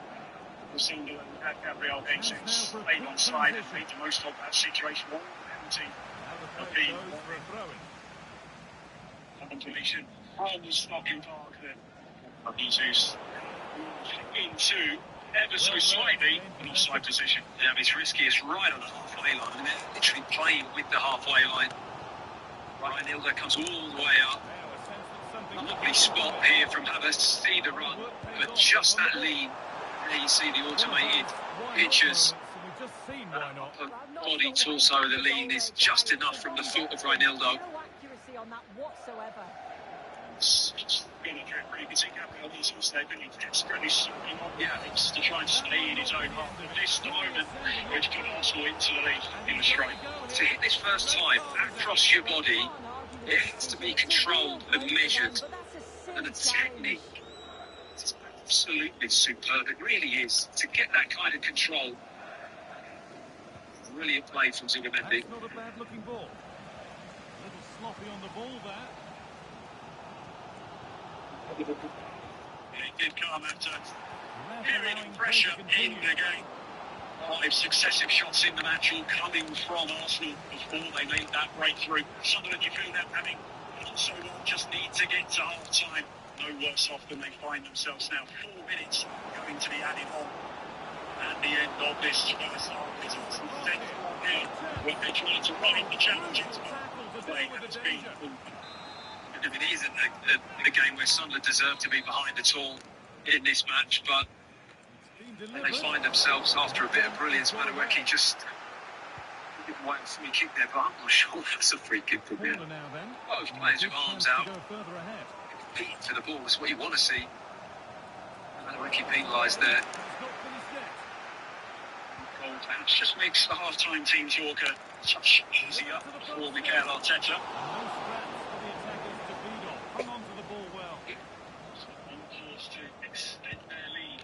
For Sunderland had Gabriel Jesus laid on side and made the most of that situation. One penalty.
Now the play goes for a throw-in.
Completion from Stocking Park then. Jesus into ever so slightly an offside position. Yeah, it's risky. It's right on the halfway line. I mean, they're literally playing with the halfway line. Ryan Hilder comes all the way up. Lovely spot here from Havertz to see the run, but just that lean. There you see the automated pictures. Body torso, the lean is just enough from the foot of Reinildo.
No accuracy on that whatsoever.
To try and stay in his own half. This the moment which put Arsenal into the lead in the strike. To hit this first time across your body, it has to be controlled and measured. And the technique is absolutely superb. It really is. To get that kind of control. Brilliant play from Zugamendi.
That's not a bad looking ball. A little sloppy on the ball there.
It did come after period of pressure in the game. 5 successive shots in the match, all coming from Arsenal before they made that breakthrough. Sunderland, you feel them having not so long, just need to get to half time. No worse off than they find themselves now. 4 minutes going to be added on at the end of this first half. It's what they're trying to ride the challenges, but they have been. And it isn't a game where Sunderland deserve to be behind at all in this match, but they find themselves after a bit of brilliance. Madueke just Didn't wait for me kick there, but I'm not sure if that's a free kick from here.
Corner now then.
Both players with arms out,
Go further ahead.
competing for the ball. That's what you want to see. I don't know if he penalised there.
It's not finished yet.
Goal bounce just makes the half-time team talk a touch easier for Mikel Arteta.
No scraps for the attackers to feed on. Hung on to the ball well.
On course to extend their lead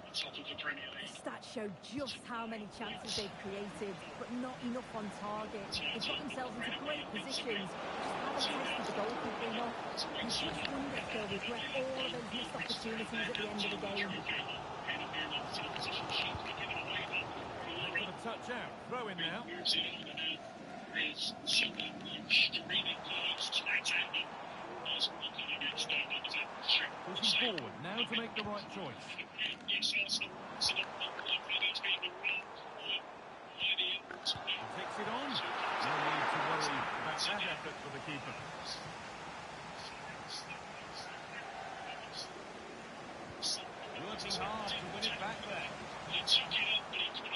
on top of the Premier League.
Stats show just how many chances they've created, but not enough on target. They've got themselves into great positions, just haven't tested the goalkeeper enough. You just wonder if they'll regret all of those missed opportunities at the end of the game.
With a touch out. Throw in now. Pushing forward now to make the right choice. Takes it on. No need to worry about that effort for the keeper. Working hard to win it back there.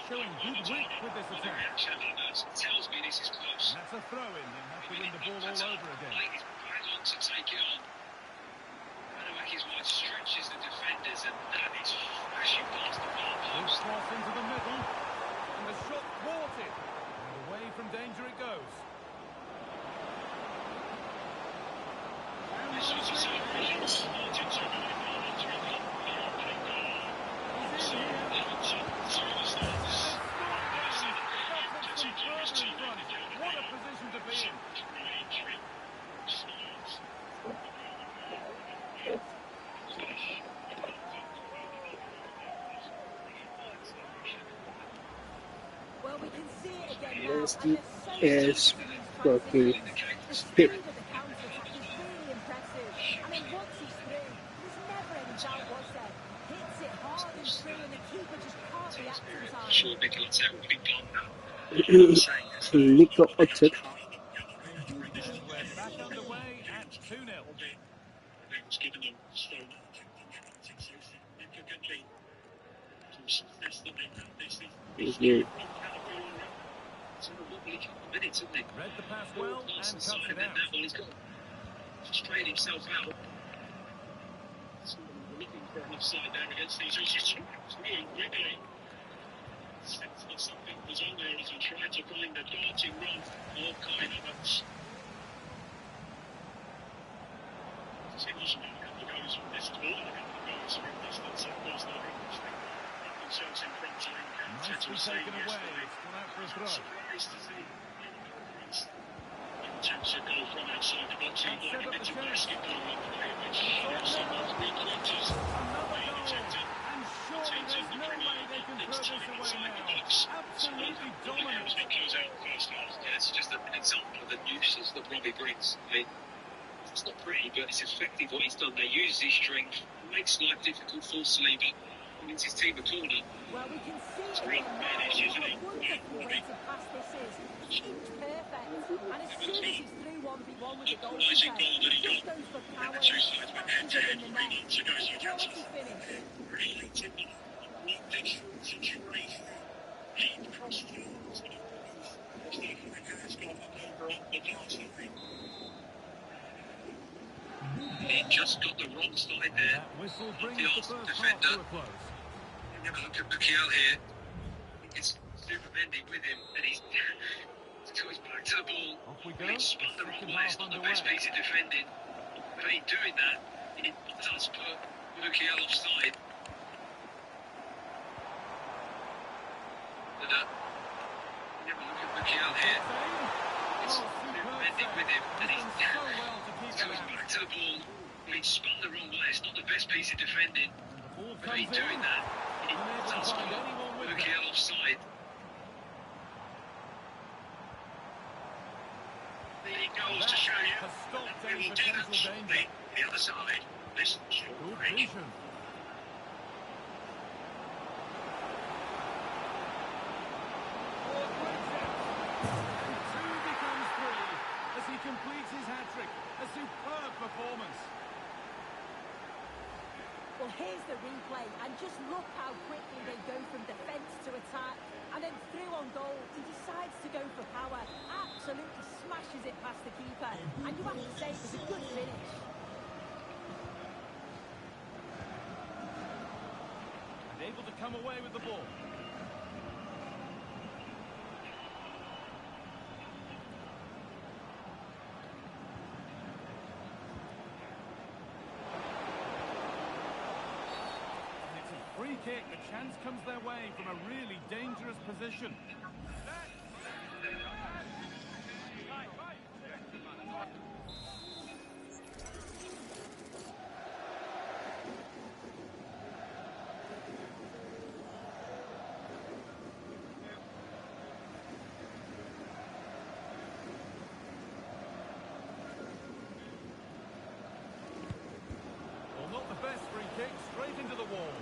Showing good wit with this attack.
Tells me this is close.
And that's a throw-in. They'll have to win the ball all over again.
To take it on. His wide stretches the defenders, and that is flashing past the goal
Good
post.
cross into the middle. And the shot thwarted. And away from danger it goes.
This was a celebrations.
What a position to be in.
Well, we can see it again now.
Yes,
And they're so
yes,
easy to use
okay.
transitions. The speed of the counter-attack is really impressive. I mean, once he's through, there's never any doubt, was there? Hits it hard and through, and the keeper just can't react in time.
Sure, Mikel Arteta will be gone now.
Little upset.
And we're back underway at 2-0.
It's given them so significantly to success that they've had this season.
Okay.
It's a lovely couple of minutes, isn't it?
Read the pass well and cuts it
And then
out.
that one, he's got to straighten himself out. So we're looking for an offside there against these issues. Really quickly. Sense that something was on there as he tried to find a darting run of Kai Havertz. Continues now, a couple of goals from this ball, a couple of goals from distance, of course, the concerns in front of him.
Nicely taken away. It's gone out for a throw.
Surprised to see attempts a goal from outside the box. He like a bit of basketball on the play, which sometimes weak-footers protected.
And surely there's no way they can throw this away now. Absolutely dominant.
It goes out first half. Yeah, it's just an example of the nuisance that Robbie brings. I mean, it's not pretty, but it's effective what he's done. They use his strength, makes life difficult for Saliba, and wins his team a corner.
Well, we can see
It's
it
a real
now.
manage, isn't it?
What a wonderful way to pass this is. It's perfect. And as soon as he's through 1v1 with the goalkeeper,
Equalising goal that he
he just
got.
goes for
And
power.
the two sides went head-to-head
Smashes it in
3
the net.
months ago, so
Quality
Janssen
finish.
related not this situation. He crossed the field. Has got over on the pass, I think. He just got the wrong side there.
That whistle brings
The
the
Arsenal
first half
defender.
to a close.
Have a look at Mukiel here. It's Supermendi with him, and he's his back to the ball.
Off we go.
He's spun the wrong
Second
way. It's
half
not the
underway.
best piece of defending. But in doing that, it does put Mukiel offside. But, have a look at Mukiel here. It's Supermendi with him, and he's
So well to keep
his
it out.
back to the ball. He's spun the wrong way. It's not the best piece of defending.
And the ball
But in
comes
doing
in.
that, it
Unable to
does
find
put
anyone with that.
Mukiel offside. There he goes to show you.
Has stopped
We
any
will do that
potential
shortly.
danger.
The other side. This short
Good
break.
vision. As he completes his hat-trick. A superb performance.
Well, here's the replay, and just look how quickly they go from defence to attack, and then through on goal, he decides to go smashes it past the keeper. And you have to say it was a good finish.
And able to come away with the ball. Free kick, the chance comes their way from a really dangerous position. Well, not the best free kick, straight into the wall.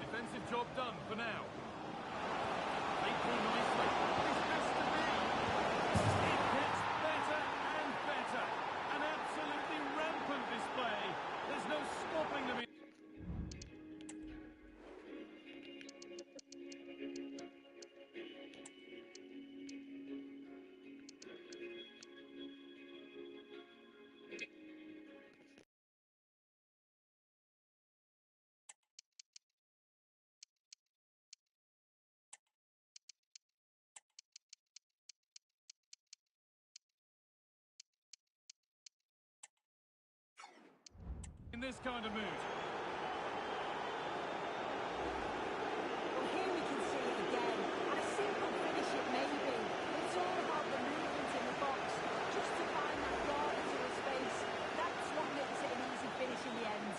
Defensive job done for now. They pull nicely. This has to be. It gets better and better. An absolutely rampant display. There's no stopping them. In this kind of mood.
Well, here we can see it again. And a simple finish it may be. It's all about the movement in the box. Just to find that yard into the space. That's what makes it an easy finish in the end.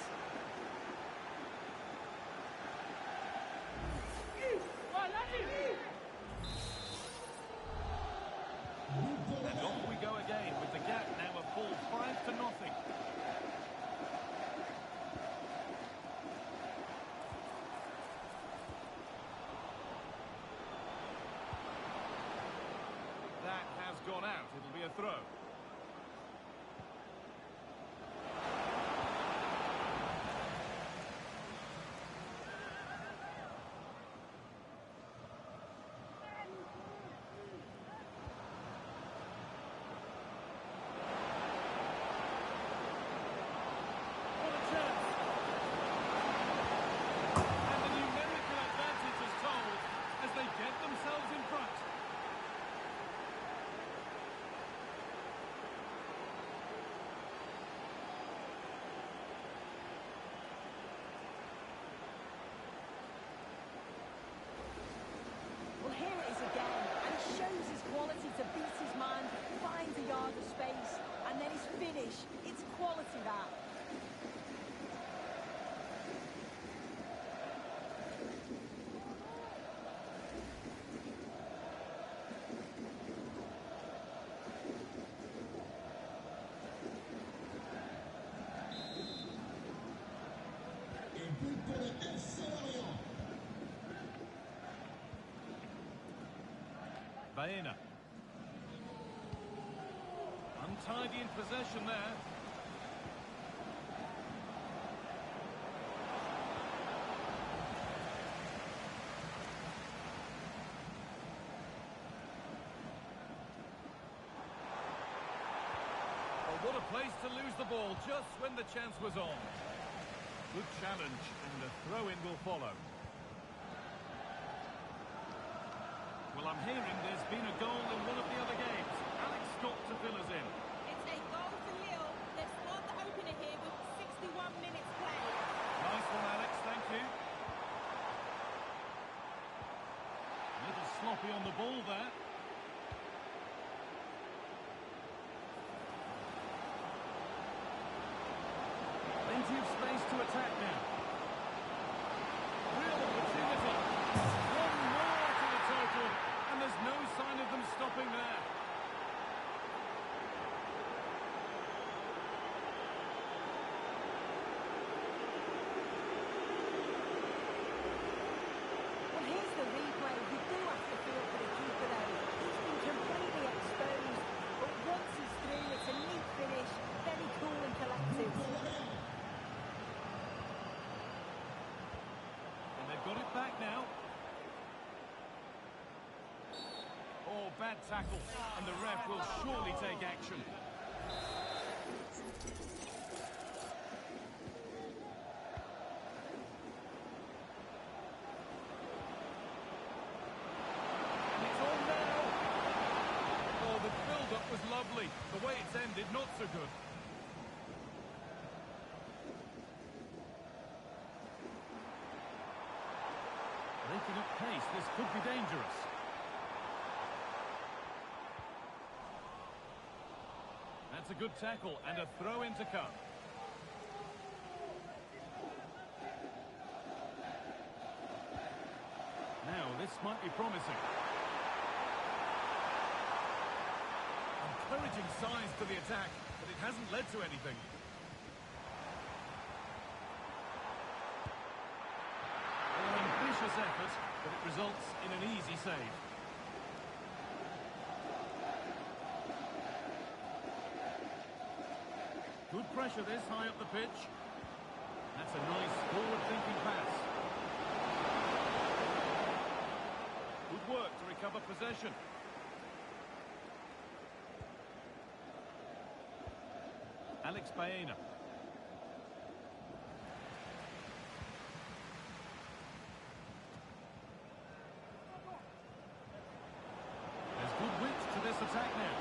And off we go again with the gap now a full 5-0. That has gone out. It'll be a throw. What a chance. And the numerical advantage is told as they get themselves in front.
Well, here it is again, and it shows his quality to beat his man, find a yard of space, and then his finish. It's quality, that.
Et but pour le FC Lorient.
Baena. Untidy in possession there. Oh, what a place to lose the ball just when the chance was on. Good challenge, and a throw-in will follow. Well, I'm hearing there's been a goal in one of the other games. Alex Scott to fill us in.
It's a goal for Lille. They've scored the opener here with 61 minutes played.
Nice one, Alex, thank you. A little sloppy on the ball there. Plenty of space to attack now. Real opportunity. One more to the total, and there's no sign
bad tackle, and the ref will surely take action. And it's on now! Oh, the build-up was lovely. The way it's ended, not so good. Breaking up pace, this could be dangerous. That's a good tackle and a throw-in to come. Now, this might be promising. Encouraging signs to the attack, but it hasn't led to anything. Ambitious effort, but it results in an easy save. Good pressure this high up the pitch. That's a nice forward-thinking pass. Good work to recover possession. Alex Baena. Attack now.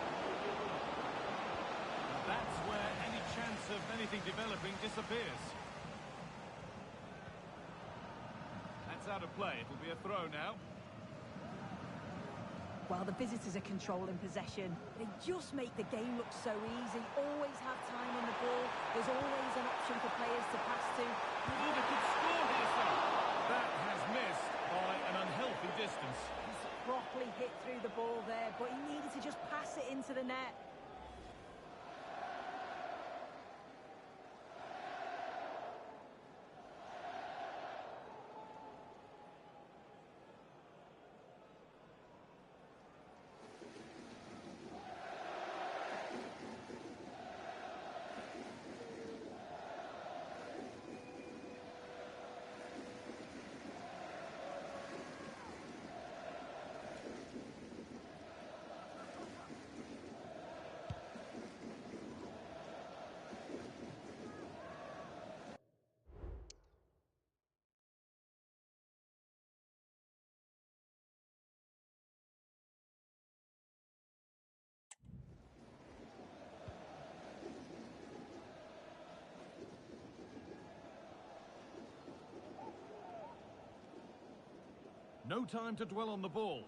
And that's where any chance of anything developing disappears. That's out of play. It'll be a throw now.
Well, the visitors are controlling possession. They just make the game look so easy. Always have time on the ball. There's always an option for players to pass to.
Oh, they could score here, sir. That has missed by an unhealthy distance.
Properly hit through the ball there, but he needed to just pass it into the net.
No time to dwell on the ball.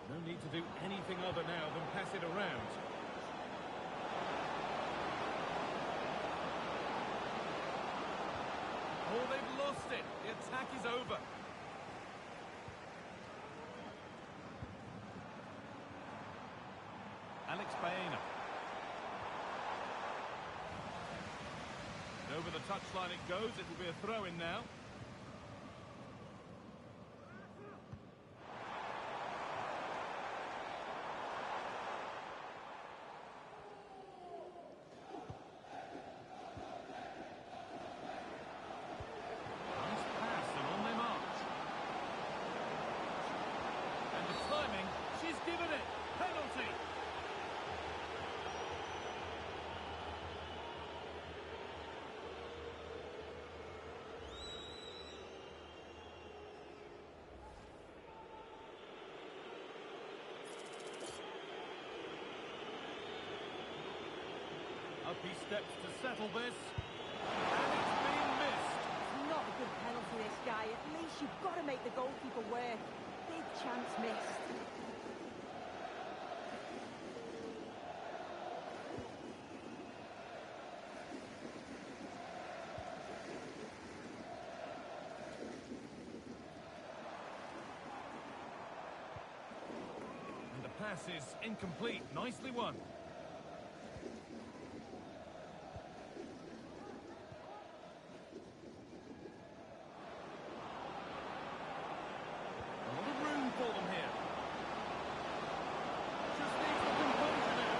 No need to do anything other now than pass it around. Oh, they've lost it. The attack is over. Alex Baena. Over the touchline it goes. It will be a throw-in now. Nice pass, and on they march. And the timing, she's given it. Penalty. Up he steps to settle this, and it's been missed.
It's not a good penalty, this guy. At least you've got to make the goalkeeper work. Big chance missed.
And the pass is incomplete. Nicely won. For them here. Just needs the composure now.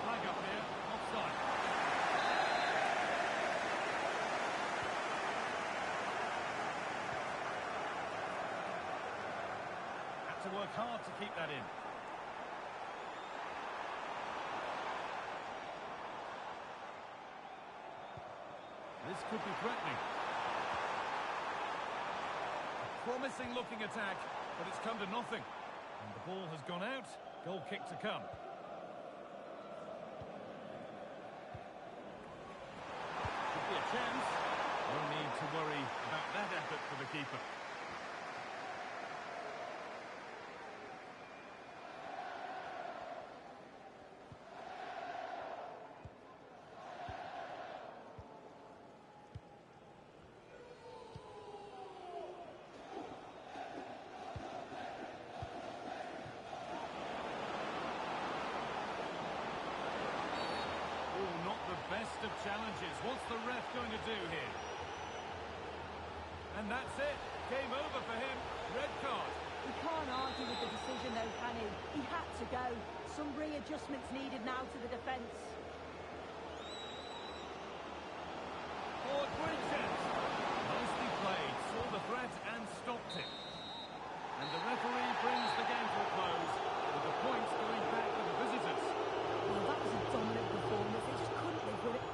Flag up here, offside. to work hard to keep that in. This could be threatening. A promising looking attack, but it's come to nothing. And the ball has gone out. Goal kick to come. Could be a chance. No need to worry about that effort for the keeper. Oh, not the best of challenges. What's the ref going to do here? And that's it. Game over for him. Red card.
He can't argue with the decision though, can he? He had to go. Some readjustments needed now to the defence.
Forward great chance. Nicely played. Saw the threat and stopped it. And the referee brings the game to a close, with the points going back to the visitors.
Well, that was a dominant performance. They just couldn't live with it.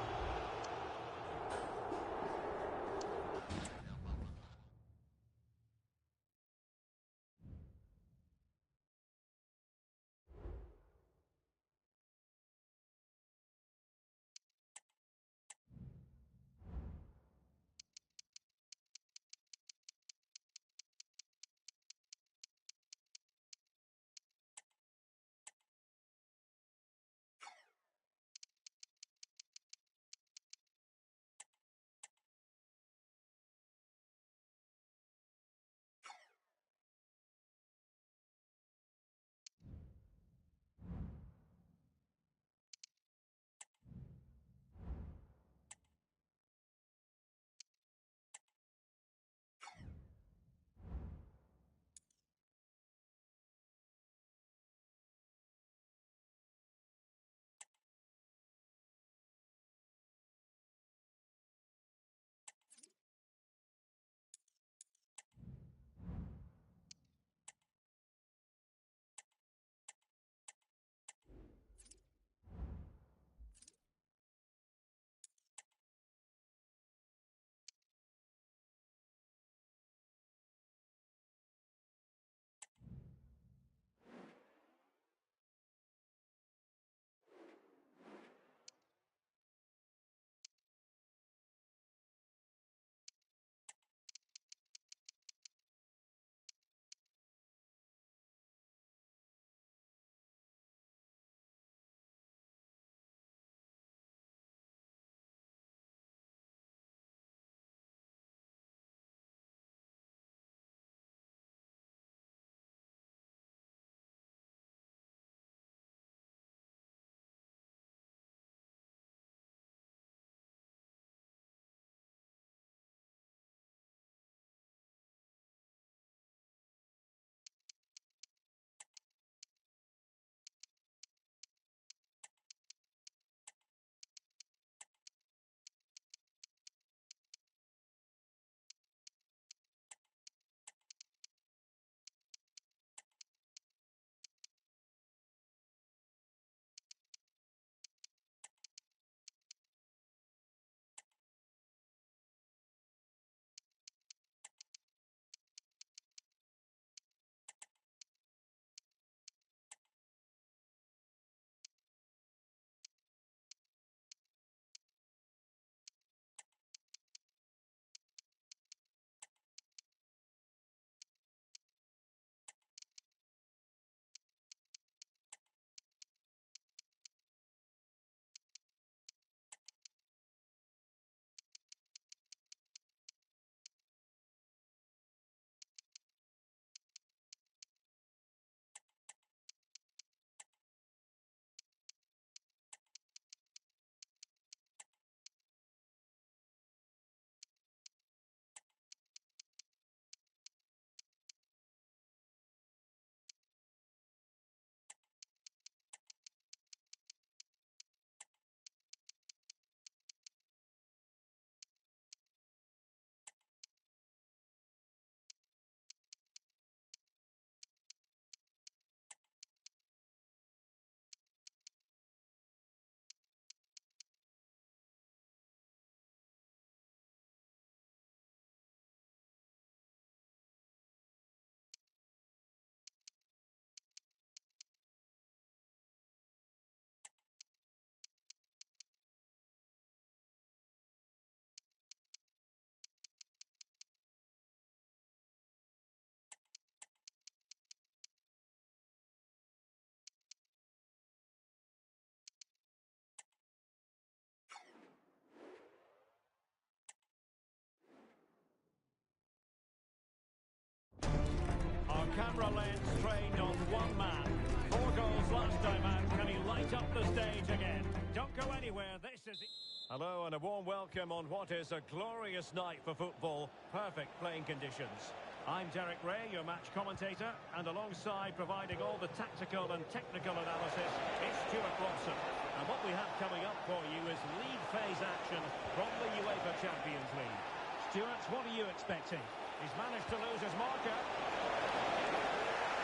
right up the stage again. Don't go anywhere. This is it. Hello and a warm welcome on what is a glorious night for football. Perfect playing conditions. I'm Derek Ray, your match commentator, and alongside providing all the tactical and technical analysis, it's Stuart Robson. And what we have coming up for you is league phase action from the UEFA Champions League. Stuart, what are you expecting? He's managed to lose his marker.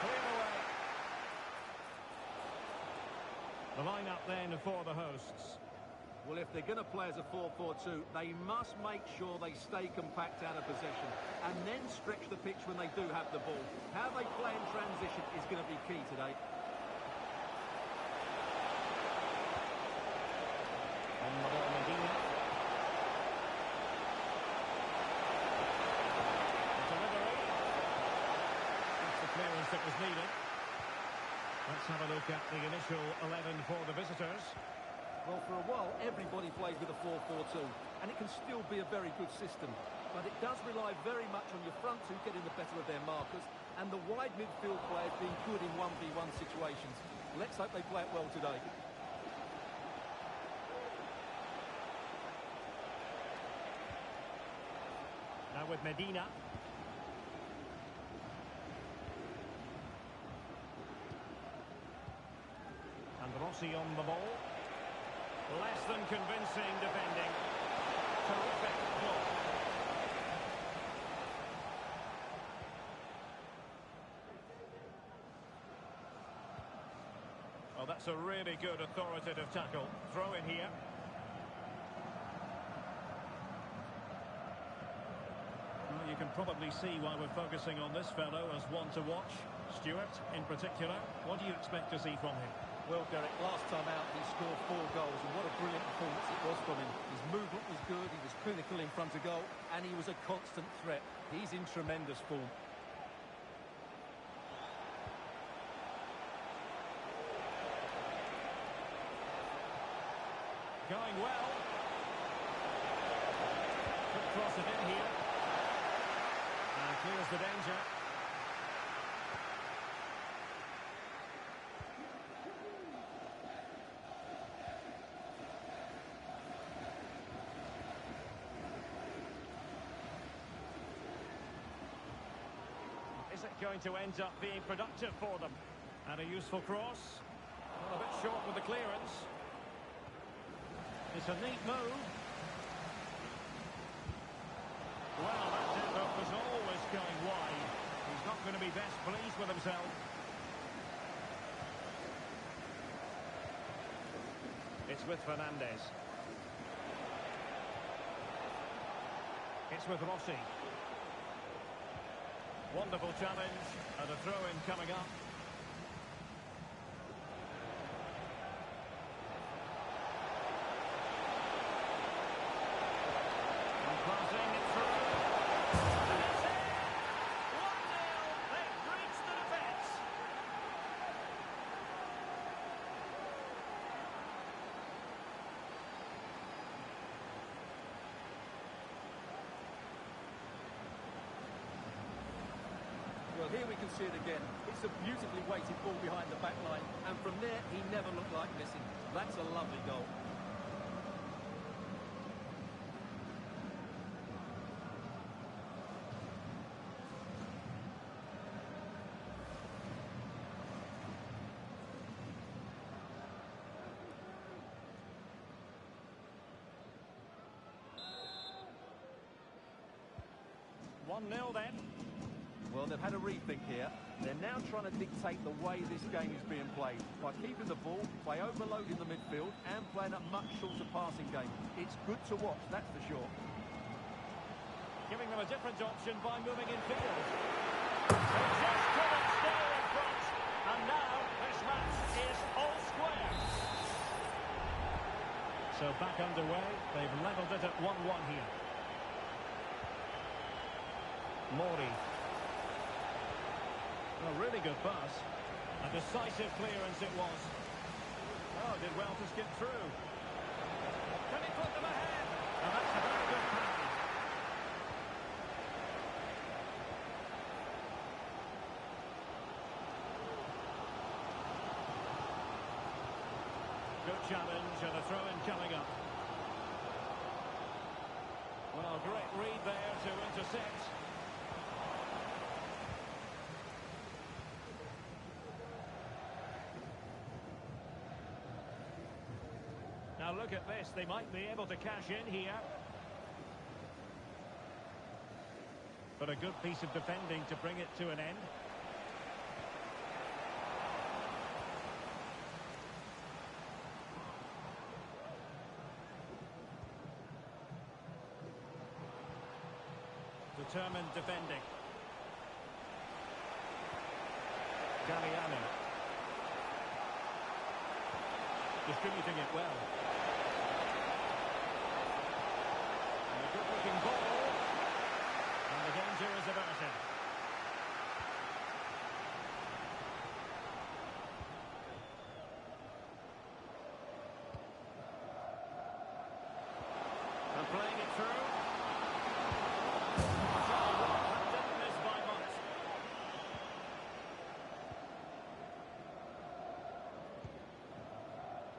Clear away. The lineup then for the hosts.
Well, if they're going to play as a 4-4-2, they must make sure they stay compact out of possession and then stretch the pitch when they do have the ball. How they play in transition is going to be key today.
On the ball, Medina. The delivery. That's the clearance that was needed. Let's have a look at the initial 11 for the visitors.
Well, for a while, everybody plays with a 4-4-2, and it can still be a very good system. But it does rely very much on your front two getting the better of their markers, and the wide midfield players being good in 1v1 situations. Let's hope they play it well today.
Now with Medina. And Rossi on the ball. Less than convincing defending. Terrific block. Oh, that's a really good authoritative tackle. Throw in here. Well, you can probably see why we're focusing on this fellow as one to watch. Stuart, in particular, what do you expect to see from him?
Well, Derek, last time out he scored 4 goals, and what a brilliant performance it was from him. His movement was good, he was clinical in front of goal, and he was a constant threat. He's in tremendous form.
Going well. Could cross it in here. And clears the danger. Is it going to end up being productive for them? And a useful cross. Well, a bit short with the clearance. It's a neat move. Well, that effort was always going wide. He's not going to be best pleased with himself. It's with Fernandez. It's with Rossi. Wonderful challenge, and a throw-in coming up. And crossing it through. And it's in! 1-0, they've breached the defence.
Well, here we can see it again. It's a beautifully weighted ball behind the back line, and from there, he never looked like missing. That's a lovely goal.
One 1-0 then.
Well, they've had a rethink here. They're now trying to dictate the way this game is being played by keeping the ball, by overloading the midfield and playing a much shorter passing game. It's good to watch, that's for sure.
Giving them a different option by moving in field. They just couldn't stay in front. And now this match is all square. So back underway. They've levelled it at 1-1 here. Mori. A really good pass. A decisive clearance it was. Oh, did well to skip through. Can he put them ahead? And that's a very good pass. challenge and a throw-in coming up. Well, great read there to intercept. Now look at this, they might be able to cash in here. But a good piece of defending to bring it to an end. Determined defending. Galliano. Distributing it well. And a good-looking ball. And the danger is averted. And playing it through. That didn't miss by much.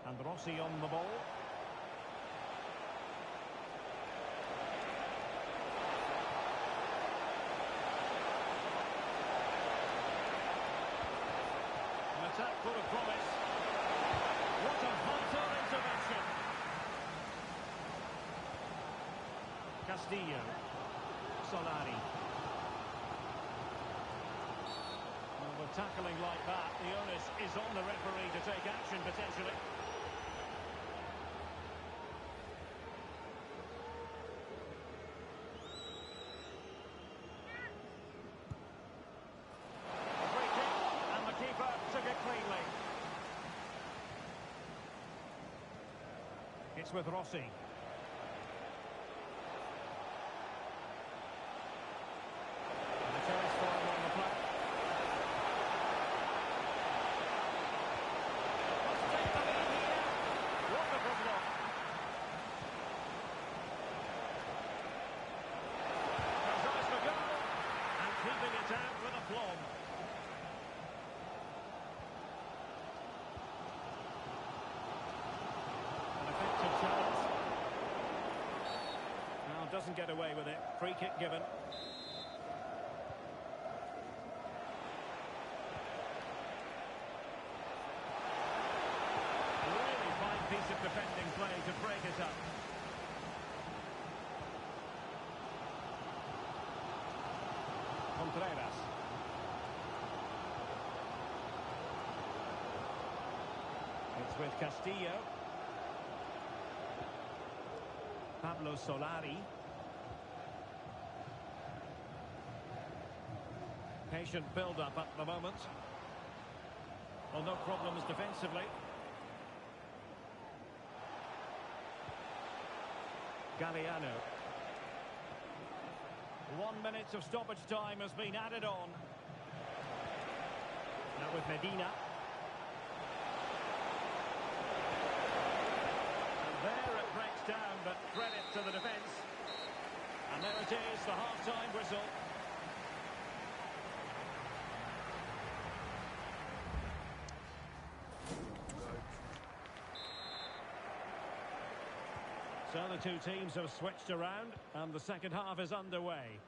And Rossi on the ball. An attack full of promise. What a vital intervention. Castillo. Solari. Well, with tackling like that, the onus is on the referee to take action potentially. A free kick, and the keeper took it cleanly. It's with Rossi. Doesn't get away with it. Free kick given. Really fine piece of defending play to break it up. Contreras. It's with Castillo. Pablo Solari. Patient build-up at the moment. Well, no problems defensively. Galliano. 1 minute of stoppage time has been added on. Now with Medina. And there it breaks down, but credit to the defence. And there it is, the half-time whistle. So the two teams have switched around and the second half is underway.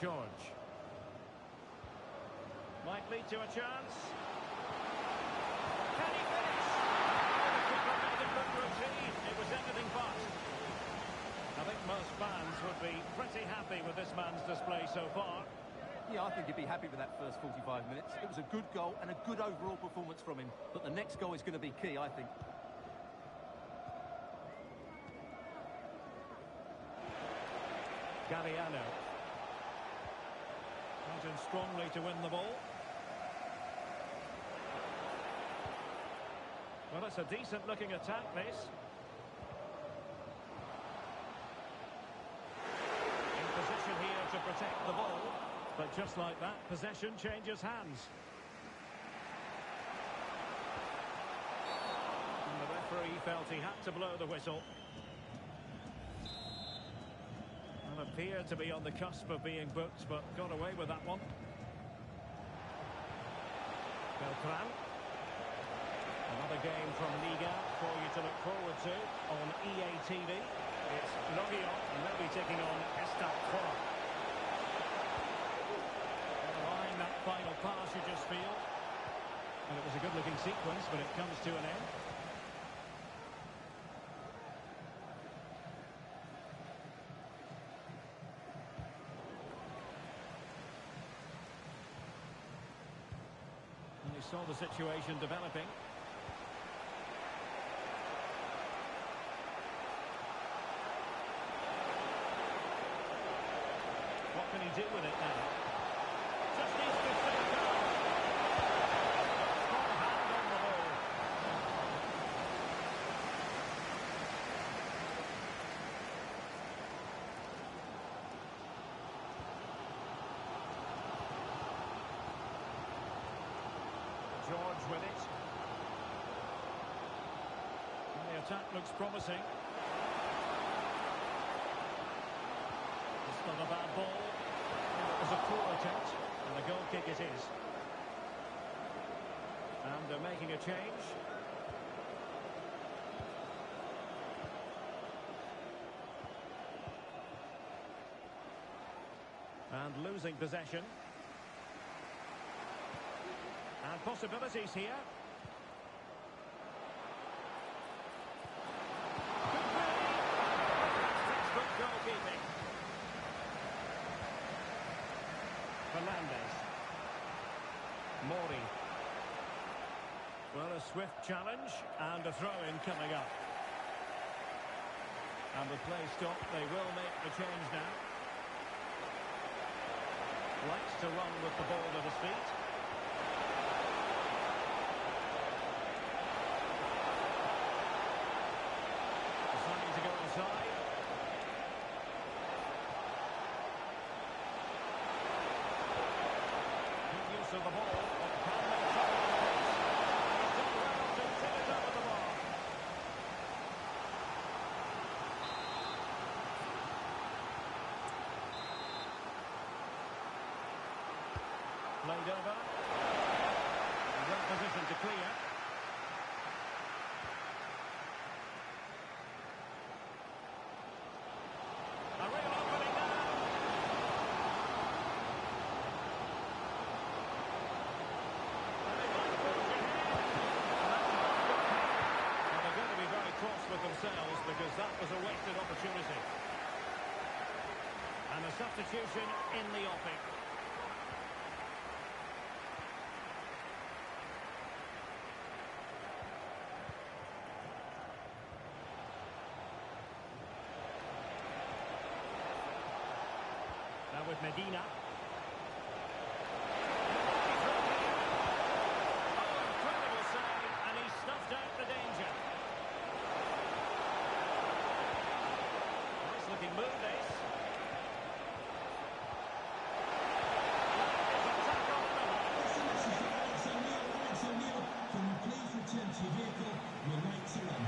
George. Might lead to a chance. Can he finish? Oh, the keeper made a good routine. It was anything but. I think most fans would be pretty happy with this man's display so far.
Yeah, I think he'd be happy with that first 45 minutes. It was a good goal and a good overall performance from him. But the next goal is going to be key, I think.
Galliano. Went in strongly to win the ball. Well, it's a decent-looking attack, this. In position here to protect the ball. But just like that, possession changes hands. And the referee felt he had to blow the whistle. And appeared to be on the cusp of being booked, but got away with that one. Beltran. Another game from Liga for you to look forward to on EA TV. It's Lorient, and they'll be taking on FC25. Line that final pass, you just feel. And it was a good-looking sequence, but it comes to an end. And he saw the situation developing. What can he do with it now? Just needs to set it up. Strong hand on the ball. George with it. And the attack looks promising. It's not a bad ball. It was a poor attempt, and the goal kick it is. And they're making a change. And losing possession. And possibilities here. Good play. Textbook goalkeeping. Fernandez. Mori. Well, a swift challenge and a throw-in coming up. And the play stop, they will make the change now. Likes to run with the ball at his feet. Deciding to go inside. Of the ball, can they cover the pace? He's done well to fit it over the bar. Played over. Well positioned to clear. A real opening now. Cross with themselves because that was a wasted opportunity. And a substitution in the offing. Now with Medina. Oh, incredible save, and he snuffed out the danger. Looking move, this.
Alex O'Neill, can you please return to your vehicle? You're right to run.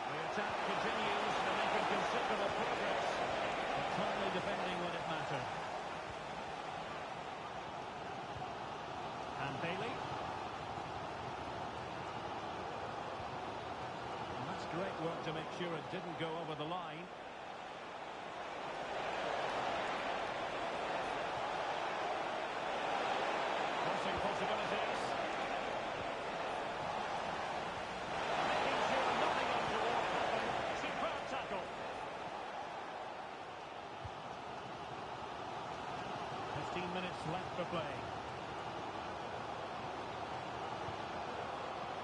The attack continues, they're making considerable progress, but finally defending when it mattered. And Bailey. Great work to make sure it didn't go over the line. Crossing possibilities. Making sure nothing untoward happened. Superb tackle. 15 minutes left for play.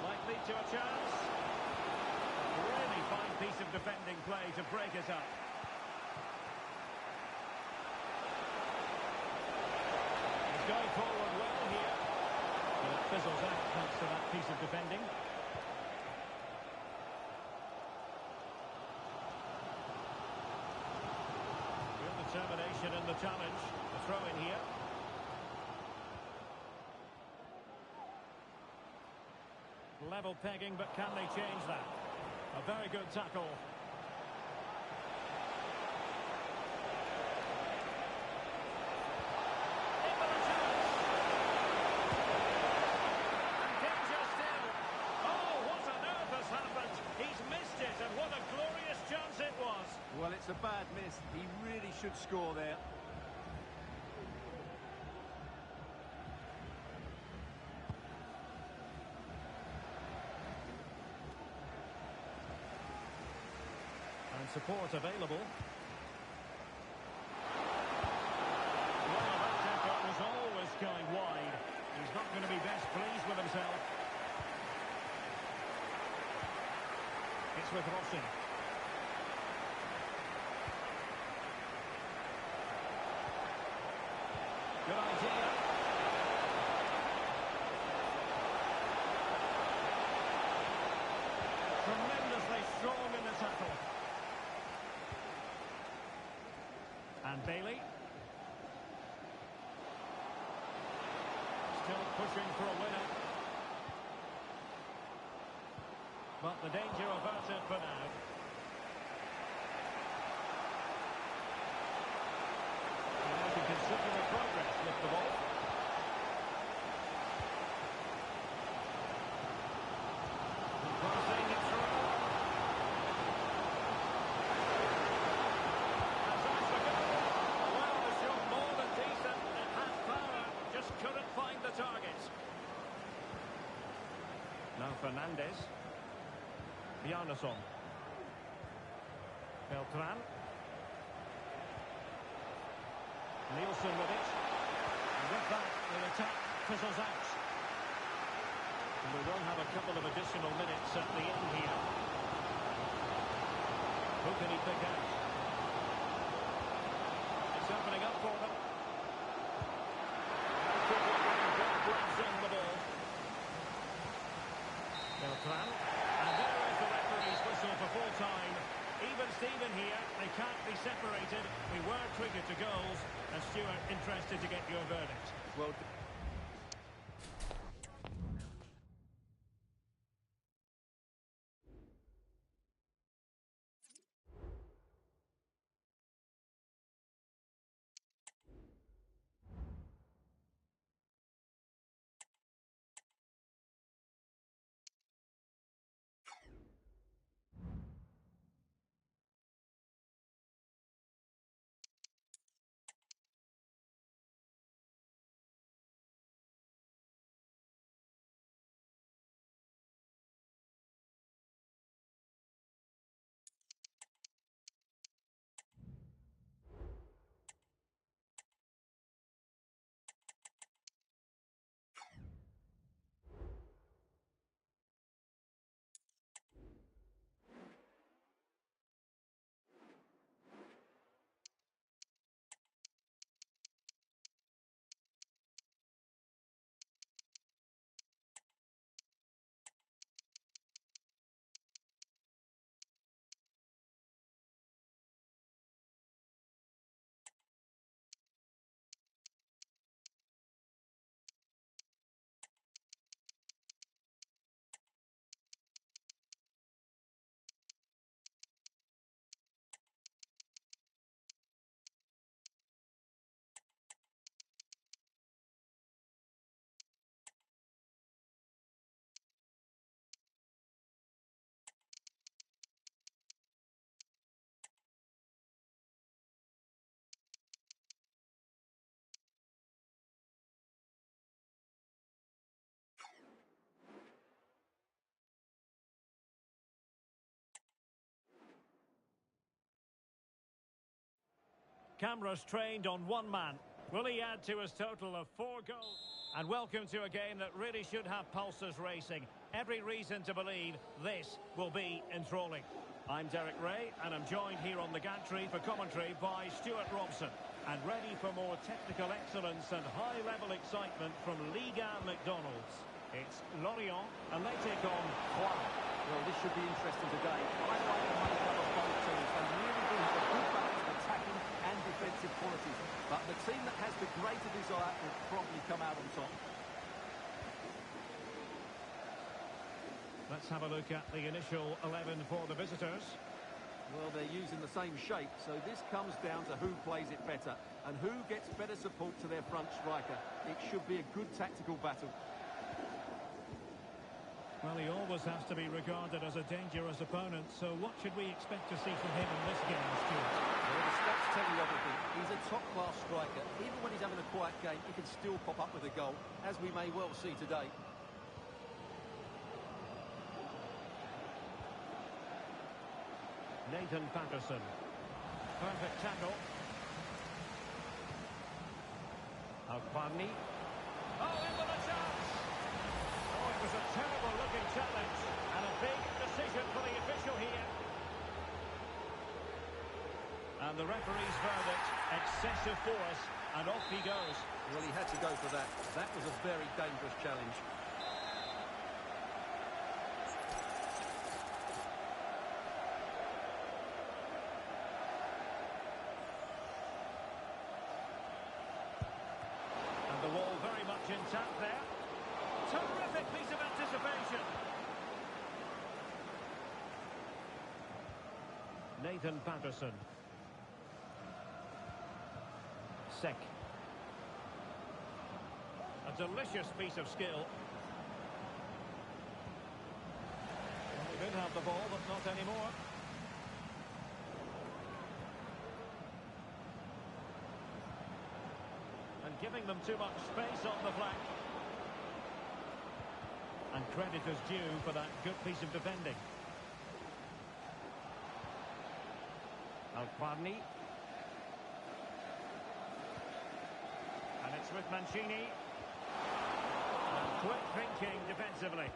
Likely to a chance. Really fine piece of defending play to break it up. He's going forward well here. But it fizzles out thanks to that piece of defending. Real determination in the challenge. The throw in here. Level pegging, but can they change that? A very good tackle. In with a chance.
Well, it's a bad miss. He really should score there.
And support available. Well, that effort was always going wide. He's not going to be best pleased with himself. It's with Rossi. Good idea. Tremendously strong in the tackle. And Bailey. Still pushing for a winner. But the danger averted for now. They're making considerable progress with the ball. And crossing it through. And that's the goal. Well, the shot more than decent. It had power, just couldn't find the target. Now Fernandez. Bjarnason. Beltran. Nielsen with it. And with that, the attack fizzles out. And we will have a couple of additional minutes at the end here. Who can he pick out? It's opening up for them. Brings in the ball. Beltran. And there is the referee's whistle for full time. Even Steven here, they can't be separated. We were triggered to goals. And Stuart, interested to get your verdict.
Well,
Cameras trained on one man. Will he add to his total of 4 goals? And welcome to a game that really should have pulses racing. Every reason to believe this will be enthralling. I'm Derek Ray, and I'm joined here on the gantry for commentary by Stuart Robson. And ready for more technical excellence and high-level excitement from Liga McDonald's. It's Lorient, and they take on Troyes.
well, this should be interesting today. I like the makeup of both teams. They really do have a good balance of attacking and defensive qualities. But the team that has the greater desire will probably come out on top.
Let's have a look at the initial 11 for the visitors.
Well, they're using the same shape, so this comes down to who plays it better and who gets better support to their front striker. It should be a good tactical battle.
Well, he always has to be regarded as a dangerous opponent, so what should we expect to see from him in this game, Stuart?
Well, the stats tell you everything. He's a top-class striker. Even when he's having a quiet game, he can still pop up with a goal, as we may well see today.
Nathan Patterson. Perfect tackle. Alparni. Oh, in with a chance! Oh, it was a terrible-looking challenge, and a big decision for the official here. And the referee's verdict, excessive force, and off he goes.
Well, he had to go for that. That was a very dangerous challenge.
And the wall very much intact there. Terrific piece of anticipation. Nathan Patterson. Sek. A delicious piece of skill. Well, we did have the ball, but not anymore. And giving them too much space on the flank. And credit is due for that good piece of defending. Alparni. And it's with Mancini. And quick thinking defensively.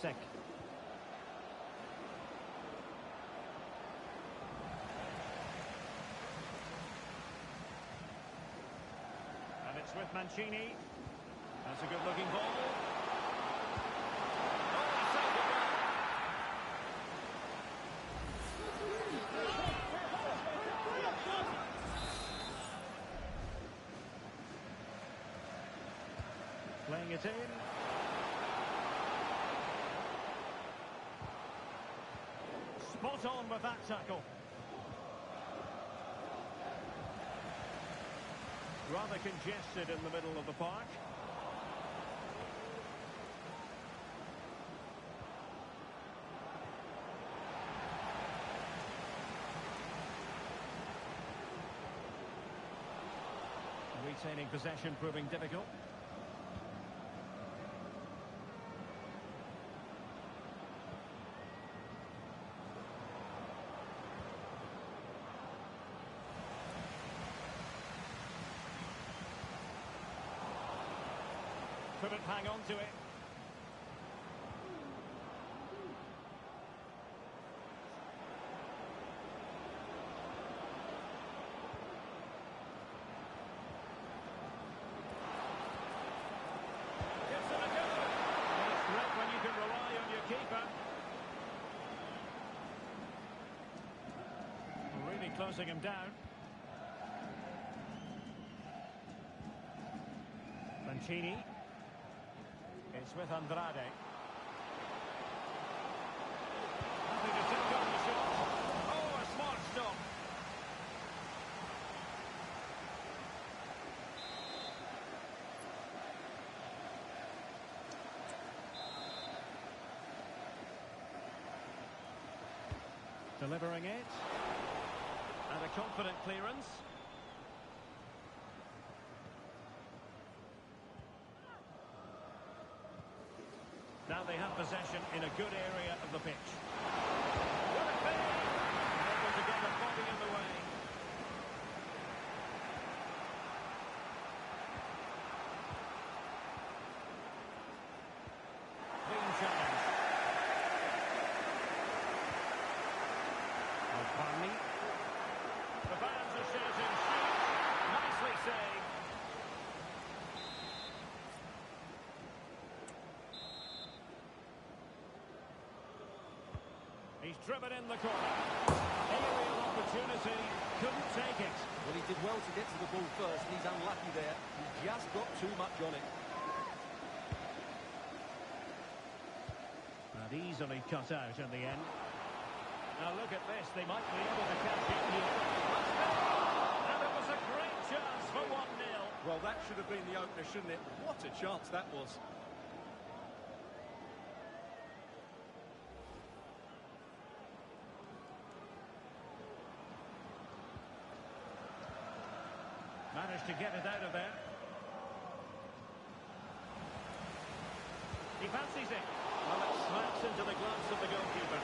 Sek. And it's with Mancini. That's a good-looking ball. Playing it in. Spot on with that tackle. Rather congested in the middle of the park. Retaining possession proving difficult. Couldn't hang on to it. Gives it a go. It's great when you can rely on your keeper. Really closing him down. Mancini. It's with Andrade. Nothing to take on the shot. Oh, a smart stop. Delivering it. And a confident clearance. Now they have possession in a good area of the pitch. Will it be? Able to get the body in the way. Clean challenge. Alparni. The fans are shouting, shoot! Nicely saved. He's driven in the corner. Aerial opportunity, couldn't take it.
Well, he did well to get to the ball first, and he's unlucky there. He just got too much on it.
And easily cut out in the end. Now look at this, they might be able to catch it here. Must be! And it was a great chance for 1-0.
Well, that should have been the opener, shouldn't it? What a chance that was.
Managed to get it out of there. He fancies it. Well, it slaps into the gloves of the goalkeeper.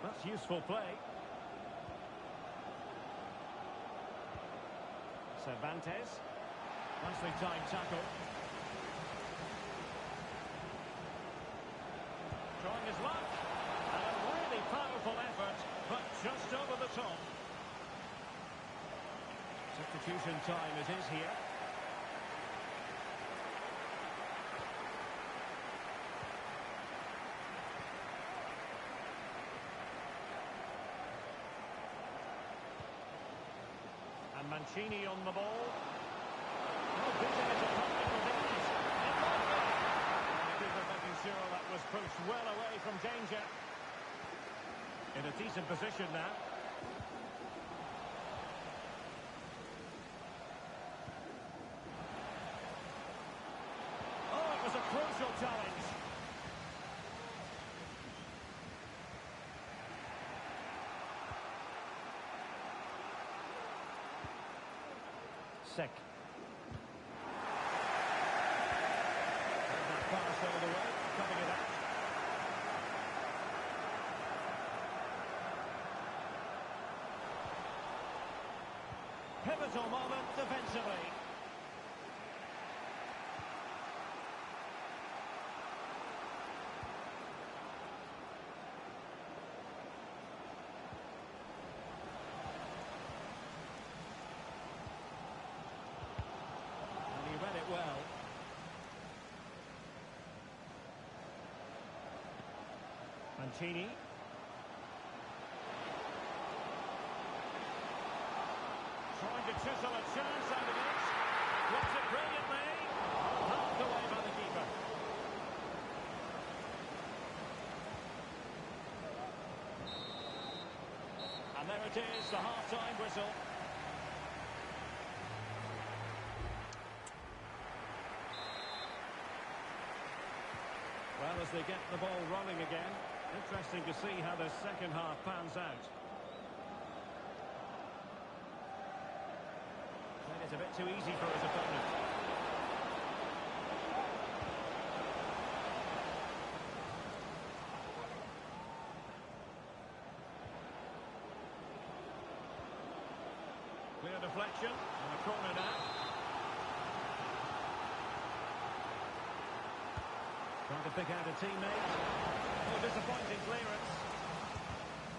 That's useful play. Cervantes. Nicely timed tackle. Trying his luck. And a really powerful effort, but just over the top. Substitution time it is here. And Mancini on the ball. Oh, beating his opponent with ease. It might be. And the keeper making sure that was pushed well away from danger. In a decent position now. Oh, it was a crucial challenge. Sek. That pass over the way, cutting it out. Pivotal moment defensively. Read it well. Mancini. Trying to chisel a chance out of it. Blocks it brilliantly. Knocked away by the keeper. And there it is, the half-time whistle. Well, as they get the ball rolling again, interesting to see how the second half pans out. Played it a bit too easy for his opponent. Clear deflection, and a corner now. Trying to pick out a teammate. Oh, disappointing clearance.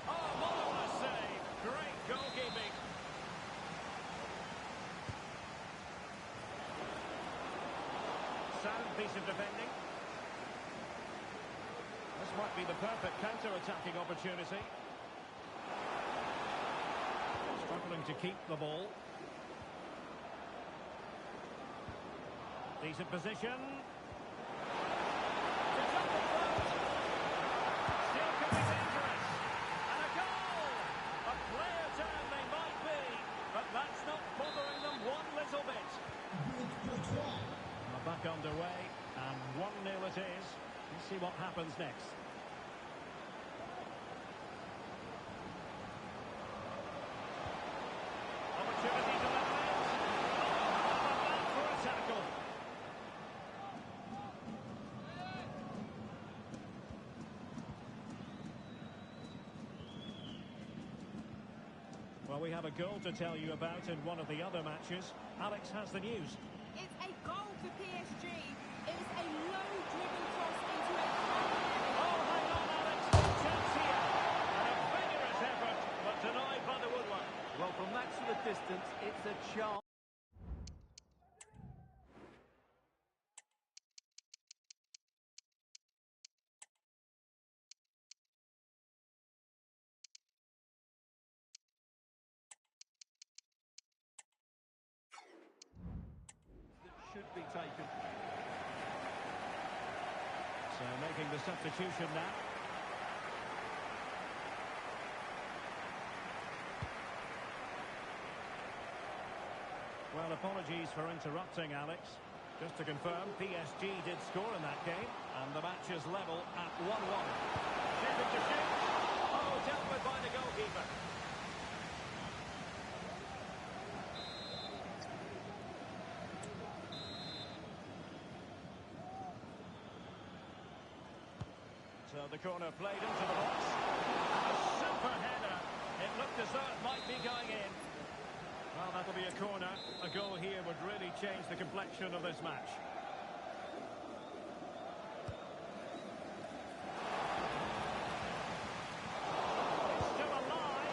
Oh, marvellous save. Great goalkeeping. Sound piece of defending. This might be the perfect counter-attacking opportunity. Struggling to keep the ball. Decent position. Back underway, and 1-0 it is. Let's see what happens next. Opportunity to left it. Oh, for a tackle. Well, we have a goal to tell you about in one of the other matches. Alex has the news.
It's a goal for PSG. It was a low-driven cross into a...
Oh, hang on, Alex. Chance here. And a vigorous effort, but denied by the woodwork.
Well, from that sort of distance, it's a chance.
So making the substitution now. Well, apologies for interrupting, Alex. Just to confirm, PSG did score in that game, and the match is level at 1-1. Shooting to shoot. Oh, dealt with by the goalkeeper. So the corner played into the box. A super header. It looked as though it might be going in. Well, that'll be a corner. A goal here would really change the complexion of this match. It's still alive.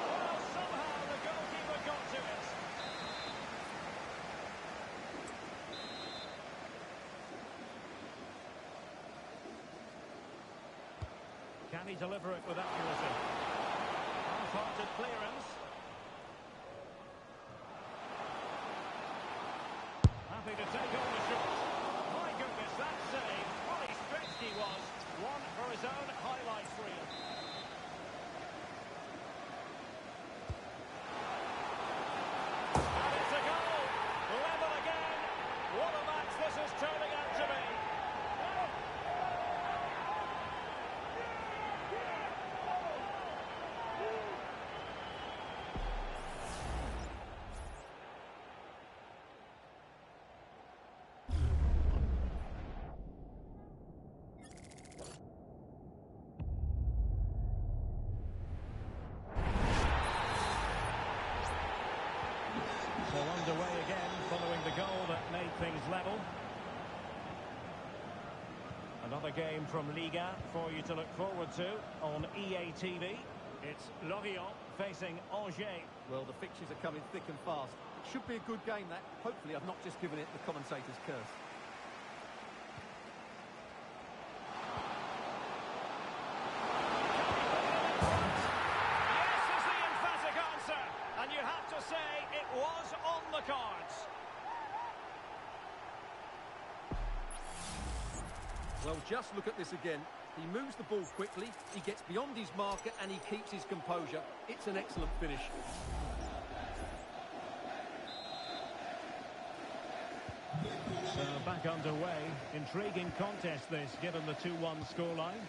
Well, somehow the goalkeeper got to it. Can he deliver it with accuracy? Half-hearted clearance. Happy to take on the shot. My goodness, that save. Well, he stretched he was. One for his own highlights reel. And it's a goal. Level again. What a match this is turning out to be. So underway again, following the goal that made things level. Another game from Liga for you to look forward to on EA TV. It's Lorient facing Angers.
Well, the fixtures are coming thick and fast. It should be a good game, that. Hopefully I've not just given it the commentator's curse.
Yes is the emphatic answer, and you have to say it was on the cards.
Well, just look at this again. He moves the ball quickly, he gets beyond his marker, and he keeps his composure. It's an excellent finish.
So back underway. Intriguing contest this, given the 2-1 scoreline.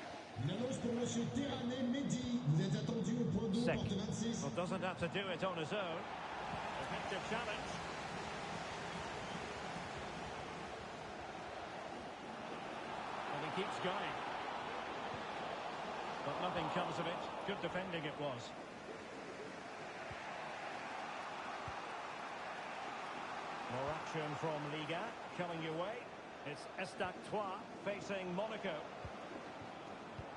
Une annonce pour Monsieur Terranet Mehdi. Vous êtes attendu au point d'eau,
Sec.
porte 26.
Well, doesn't have to do it on his own. Effective challenge. And he keeps going. But nothing comes of it. Good defending it was. More action from Liga coming your way. It's Estac 3 facing Monaco.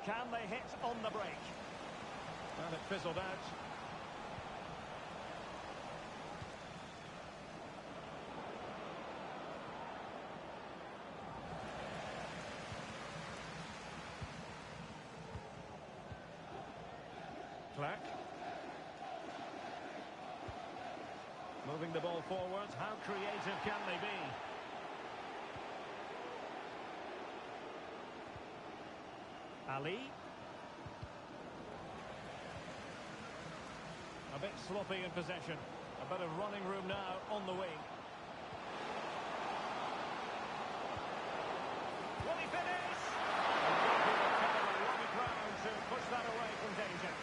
Can they hit on the break? And it fizzled out. Clark. Moving the ball forwards. How creative can they be? Ali. A bit sloppy in possession. A bit of running room now on the wing. Will he finish? He will cover a lot of ground to push that away from danger.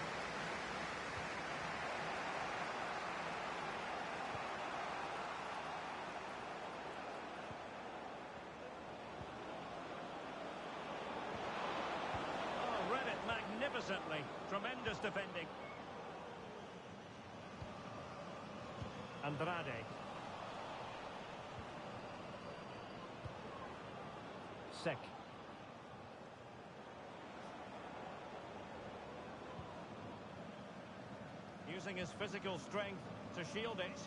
Oh, read it magnificently. Tremendous defending. Andrade. Sec. Using his physical strength to shield it.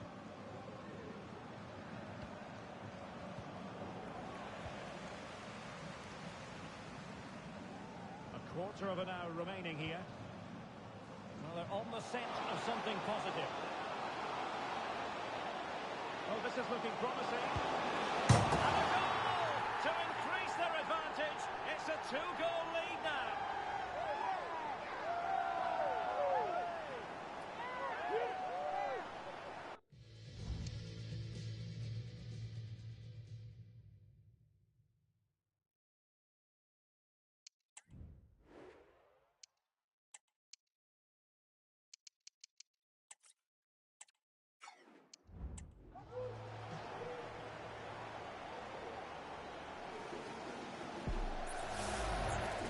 A quarter of an hour remaining here. Well, they're on the scent of something positive. Oh, this is looking promising. And a goal to increase their advantage. It's a two-goal lead now.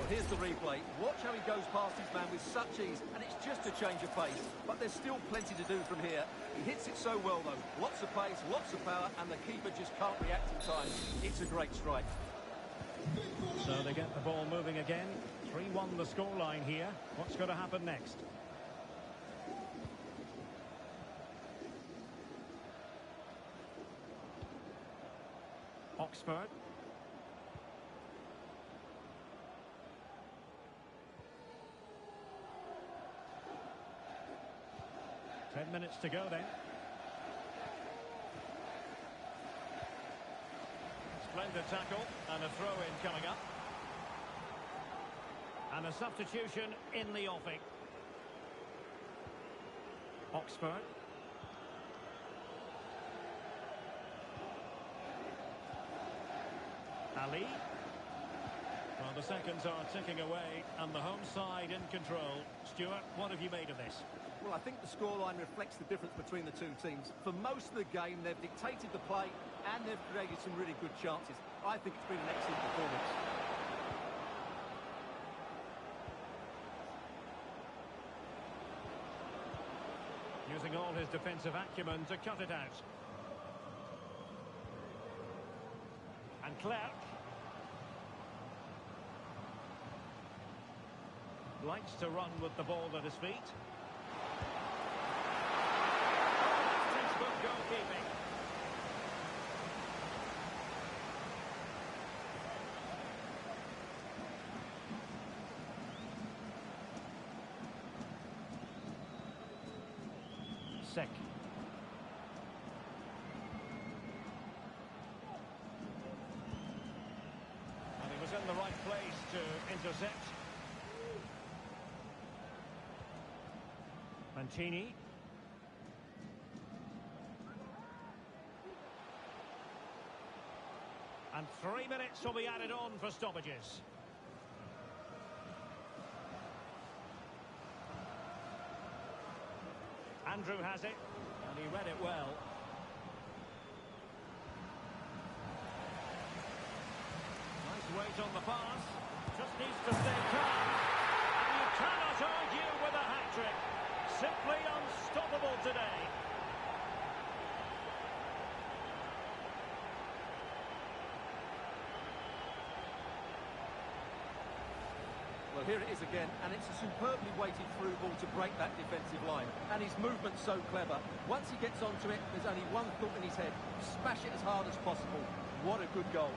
Here's the replay. Watch how he goes past his man with such ease, and it's just a change of pace. But there's still plenty to do from here. He hits it so well, though. Lots of pace, lots of power, and the keeper just can't react in time. It's a great strike.
So they get the ball moving again. 3-1 the scoreline here. What's going to happen next? Oxford. Ten minutes to go then. Splendid tackle and a throw-in coming up. And a substitution in the offing. Oxford. Ali. Well, the seconds are ticking away and the home side in control. Stuart, what have you made of this?
Well, I think the scoreline reflects the difference between the two teams. For most of the game, they've dictated the play and they've created some really good chances. I think it's been an excellent performance.
Using all his defensive acumen to cut it out. And Clark. Likes to run with the ball at his feet. Textbook goalkeeping. Sek. And he was in the right place to intercept. Mancini. And 3 minutes will be added on for stoppages. Andrew has it, and he read it well. Nice weight on the pass. Just needs to stay calm. And you cannot argue with a hat-trick. Simply unstoppable today.
Well, here it is again, and it's a superbly weighted through ball to break that defensive line. And his movement's so clever. Once he gets onto it, there's only one thought in his head. Smash it as hard as possible. What a good goal.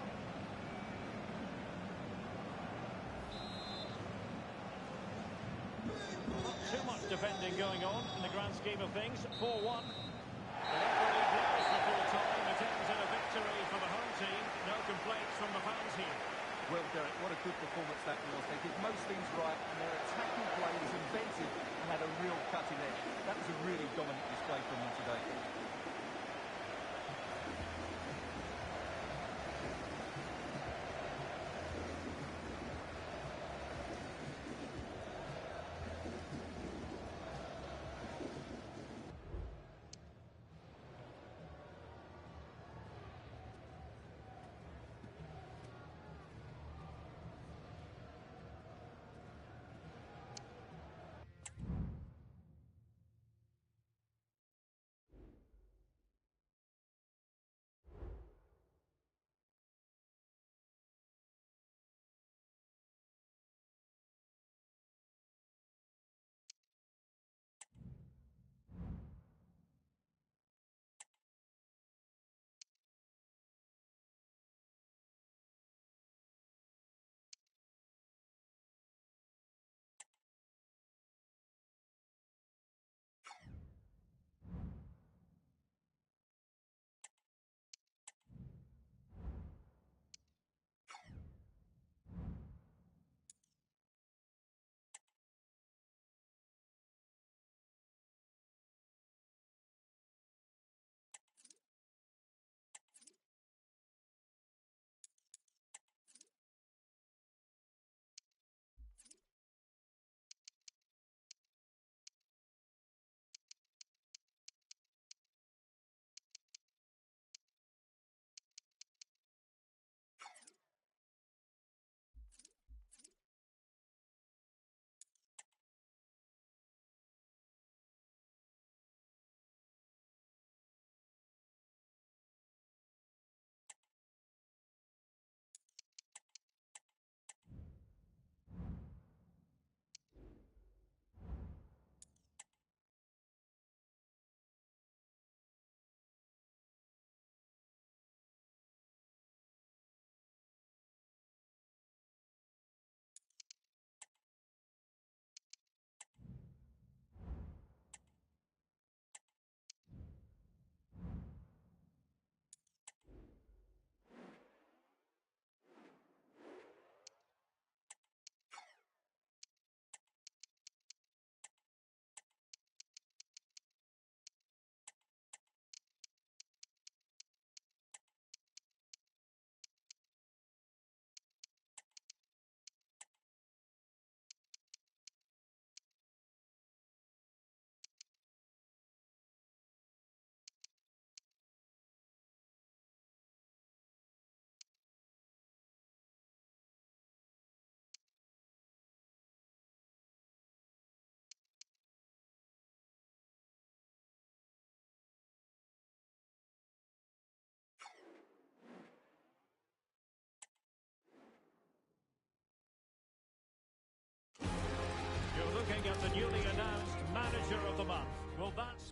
Not too much defending going on in the grand scheme of things. 4-1. The referee blows for full time. It ends in a victory for the home team. No complaints from the fans here.
Well, Derek, what a good performance that was. They did most things right, and their attacking play was inventive and had a real cutting edge. That was a really dominant display from them today.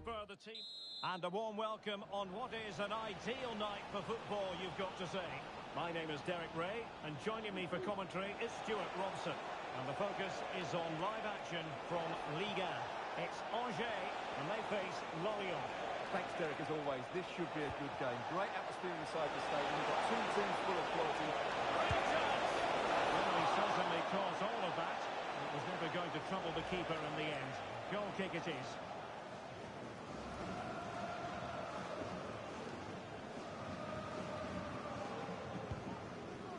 spur the team. And a warm welcome on what is an ideal night for football, you've got to say. My name is Derek Ray, and joining me for commentary is Stuart Robson. And the focus is on live action from Liga. It's Angers, and they face Lorient.
Thanks, Derek, as always. This should be a good game. Great atmosphere inside the stadium. We've got two teams full of quality.
Great chance! Well, he certainly caused all of that. It was never going to trouble the keeper in the end. Goal kick it is.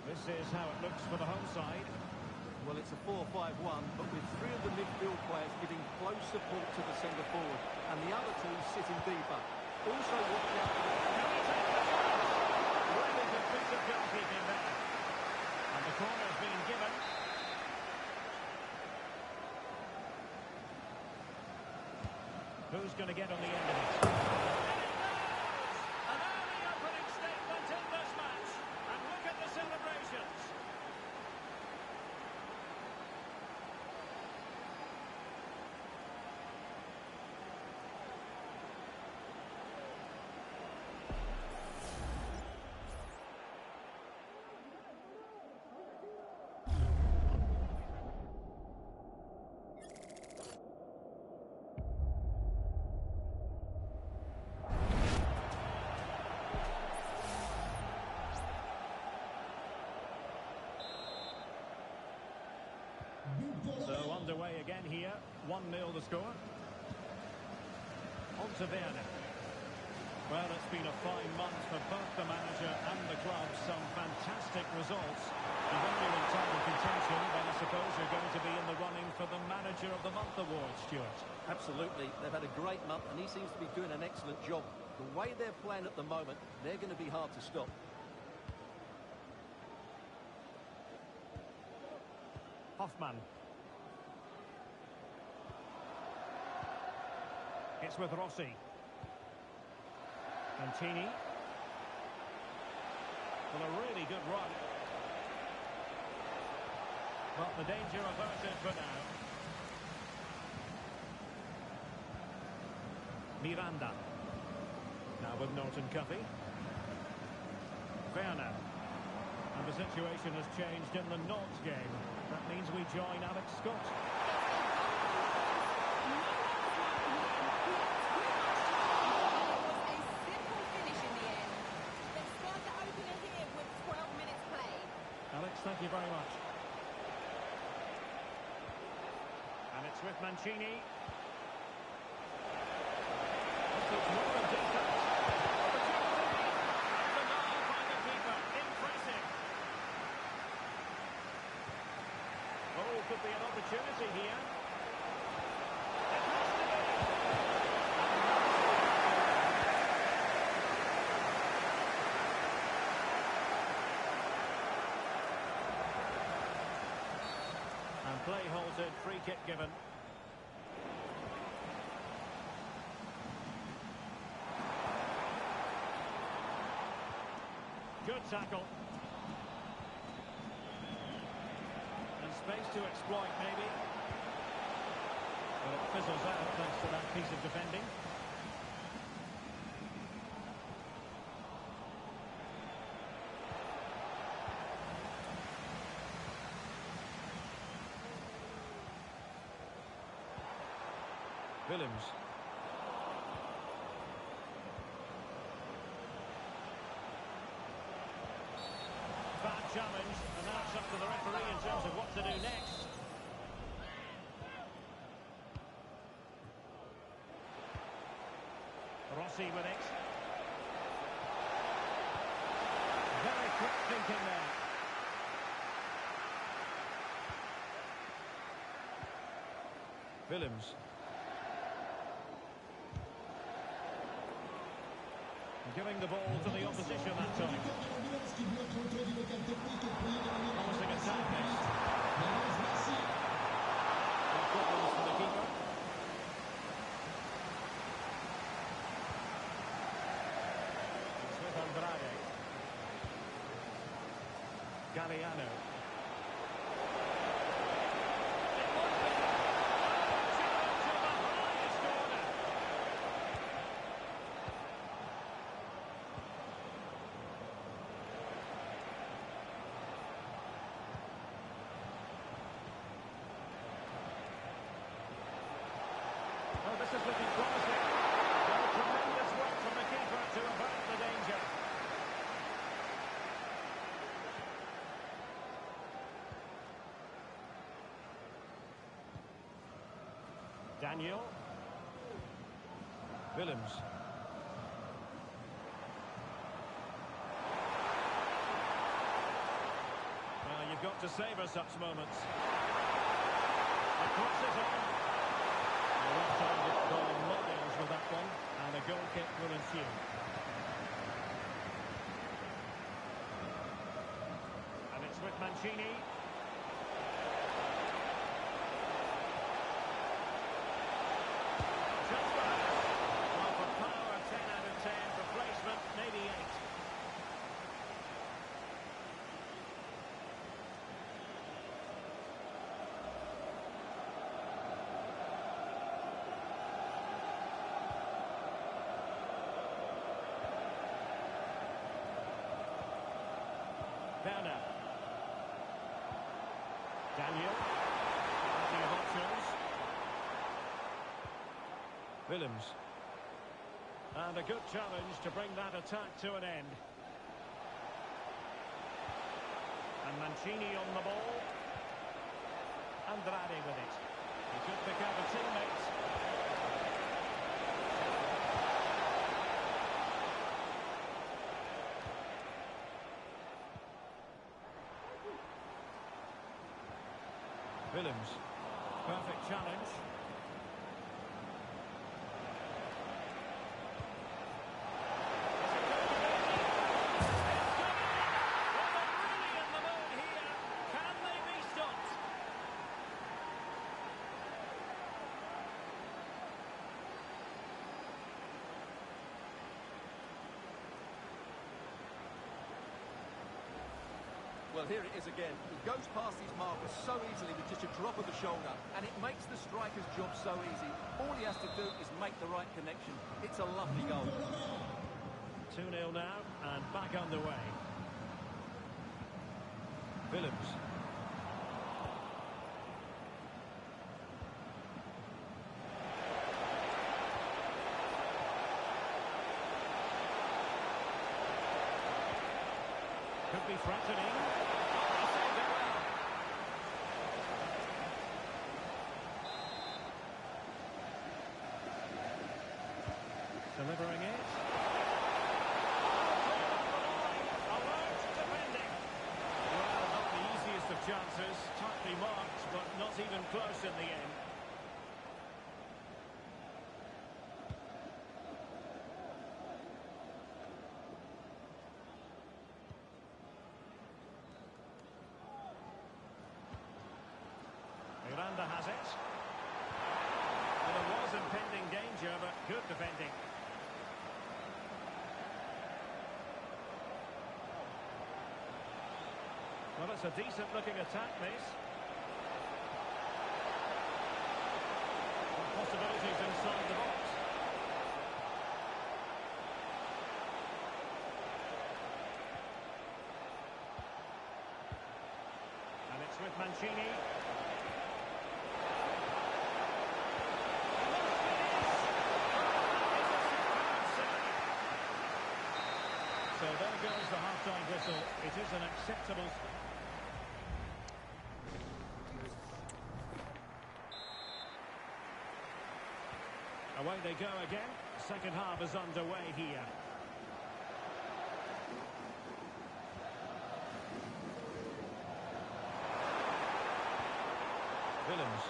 This is how it looks for the home side.
Well, it's a 4-5-1, but with three of the midfield players giving close support to the centre forward, and the other two sitting deeper. Also, watch out for
really good piece of goalkeeping there. And the corner's been given. Who's going to get on the end of it? An early opening statement in this match. And look at the celebrations. So underway again here, 1-0 the score. On to Werner. Well, it's been a fine month for both the manager and the club. Some fantastic results. You've only in title contention, but I suppose you're going to be in the running for the Manager of the Month award, Stuart.
Absolutely. They've had a great month, and he seems to be doing an excellent job. The way they're playing at the moment, they're going to be hard to stop.
Hoffman. It's with Rossi. Mancini. Well, a really good run. But the danger averted for now. Miranda. Now with Norton Cuffy. Werner. And the situation has changed in the Nantes game. That means we join Alex Scott. Alex, thank you very much. And it's with Mancini. It's more than decent. Opportunity. The goal by the keeper. Impressive. Oh, could be an opportunity here. It has to be. And play halted, free kick given. Good tackle. And space to exploit, maybe. But it fizzles out thanks to that piece of defending. Willems. Bad challenge, and now it's up to the referee in terms of what to do next. Rossi with it. Very quick thinking there. Willems. Giving the ball to the opposition that time. Promising attack next. No problems for the keeper. It's with Andrade. Galliano. Oh, this is looking promising. Well, tremendous work from the keeper to avert the danger. Daniel. Willems. Well, you've got to savour such moments. The cross is on. The left side going miles with that one, and a goal kick will ensue. And it's with Mancini. Just perhaps. Well, for power, 10 out of 10. For placement, maybe 8. Werner. Daniel. Plenty of options. Willems. And a good challenge to bring that attack to an end. And Mancini on the ball. Andrade with it. He could pick out a teammate. Willems. Perfect challenge.
Well, here it is again. He goes past his marker so easily with just a drop of the shoulder, and it makes the striker's job so easy. All he has to do is make the right connection. It's a lovely goal.
2-0 now, and back underway. Willems. Could be threatening. Delivering it. Alert defending. Well, not the easiest of chances. Tightly marked, but not even close in the end. Miranda has it. Well, there was impending danger, but good defending. Well, it's a decent-looking attack, this. Possibilities inside the box. And it's with Mancini. So there goes the half-time whistle. It is an acceptable... Away they go again. Second half is underway here. Willems.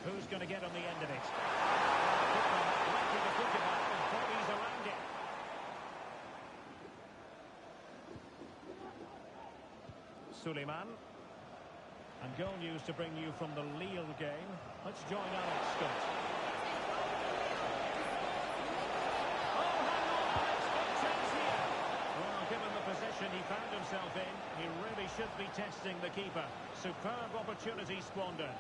Who's going to get on the end of it? Lucky to think about it, bodies around it. Suleiman. And goal news to bring you from the Lille game. Let's join Alex Scott. Oh, hang on! It's got chance here. Well, given the position he found himself in, he really should be testing the keeper. Superb opportunity squandered.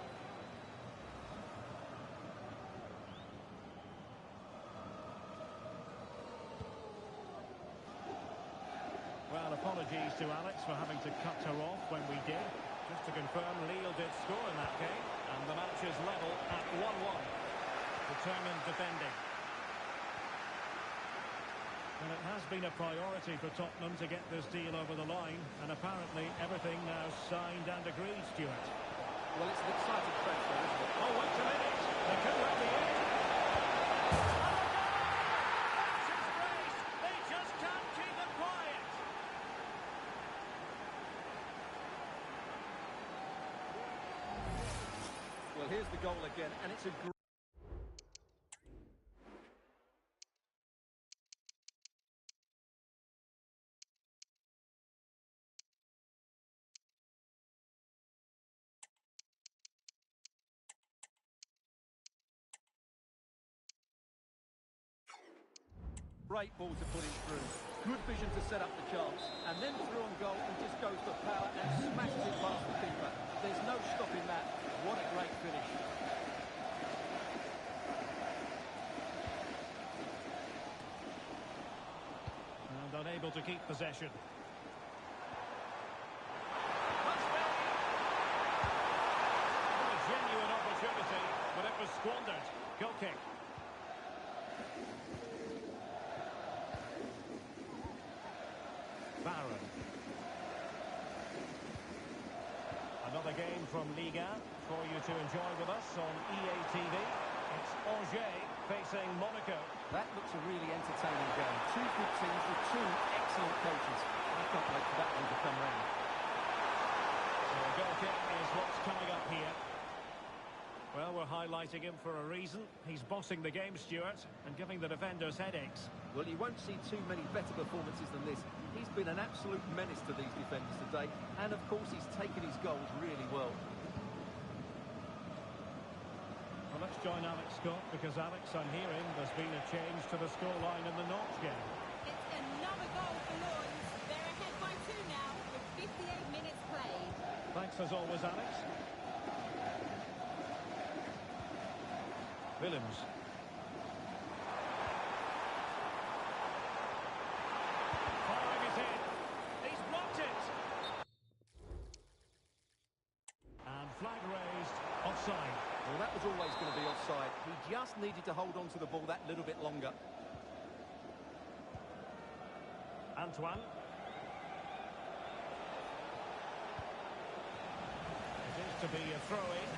to Alex for having to cut her off when we did. Just to confirm, Lille did score in that game, and the match is level at 1-1. Determined defending. Well, it has been a priority for Tottenham to get this deal over the line, and apparently everything now signed and agreed, Stuart.
Well, it's an exciting transfer, isn't it?
Oh, wait a minute. They could well be in. They just can't keep it quiet.
Well, here's the goal again, and it's a great... Great ball to put him through. Good vision to set up the chance. And then through on goal and just goes for power and smashes it past the keeper. There's no stopping that. What a great finish.
And unable to keep possession. A genuine opportunity, but it was squandered. Goal kick. Baron. Another game from Liga for you to enjoy with us on EA TV. It's Angers facing Monaco.
That looks a really entertaining game. Two good teams with two excellent coaches. I can't wait for that one to come round.
So a goal kick is what's coming up here. Well, we're highlighting him for a reason. He's bossing the game, Stuart, and giving the defenders headaches.
Well, you won't see too many better performances than this. He's been an absolute menace to these defenders today. And, of course, he's taken his goals really well.
Well, let's join Alex Scott, because, Alex, I'm hearing there's been a change to the scoreline in the Norwich game.
It's another goal for Lawrence. They're ahead by 2 now with 58 minutes played.
Thanks as always, Alex. Willems. Firing it in. He's blocked it. And flag raised. Offside.
Well, that was always going to be offside. He just needed to hold on to the ball that little bit longer.
Antoine. It is to be a throw-in.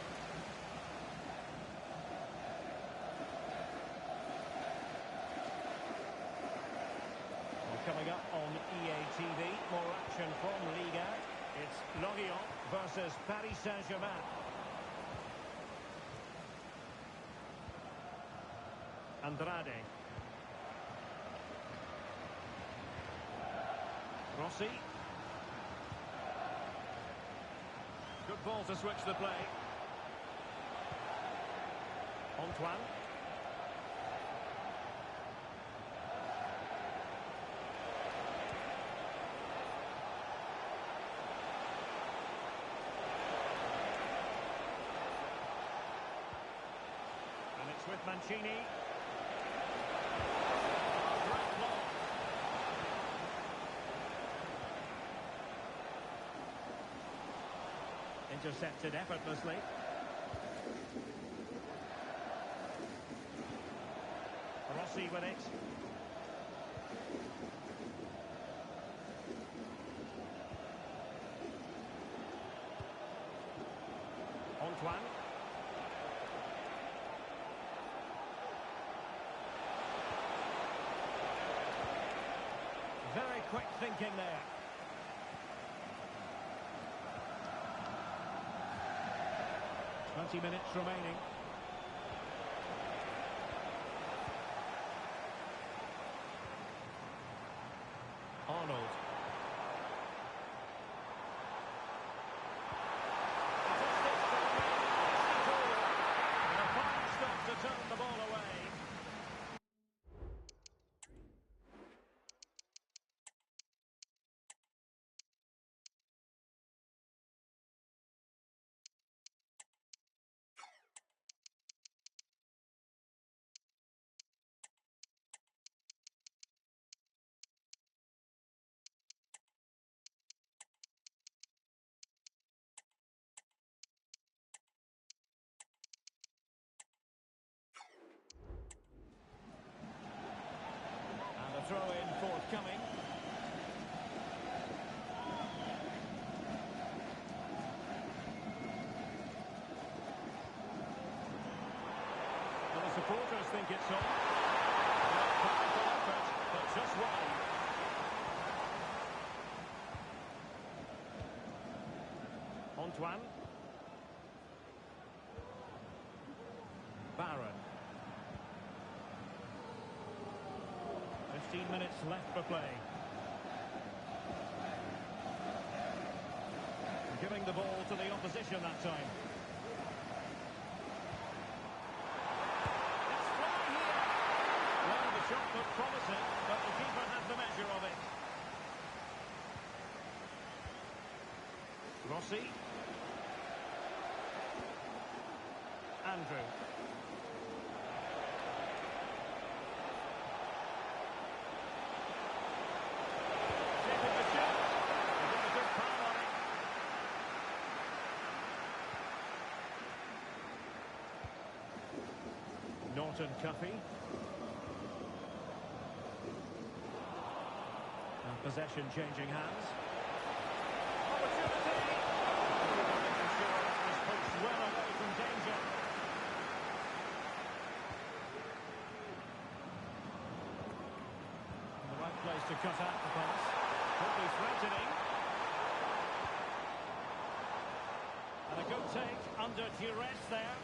Coming up on EA TV, more action from Liga. It's Lorient versus Paris Saint-Germain. Andrade. Rossi. Good ball to switch the play. Antoine. With Mancini. Great ball. Intercepted effortlessly. Rossi with it. Antoine. Very quick thinking there. Minutes remaining. Arnold. And a fine stop to turn the ball away. supporters think it's on. Well, powerful effort, but just wide. Antoine. Barron. 15 minutes left for play. Giving the ball to the opposition that time. It's fly here. Well, the shot looked promising, but the keeper had the measure of it. Rossi. Andrew. Taking the shot. He got a good palm on it. Norton Cuffy. And possession changing hands. Opportunity! Making sure that was pushed well away from danger. The right place to cut out the pass. Could be threatening. And a good take under duress there.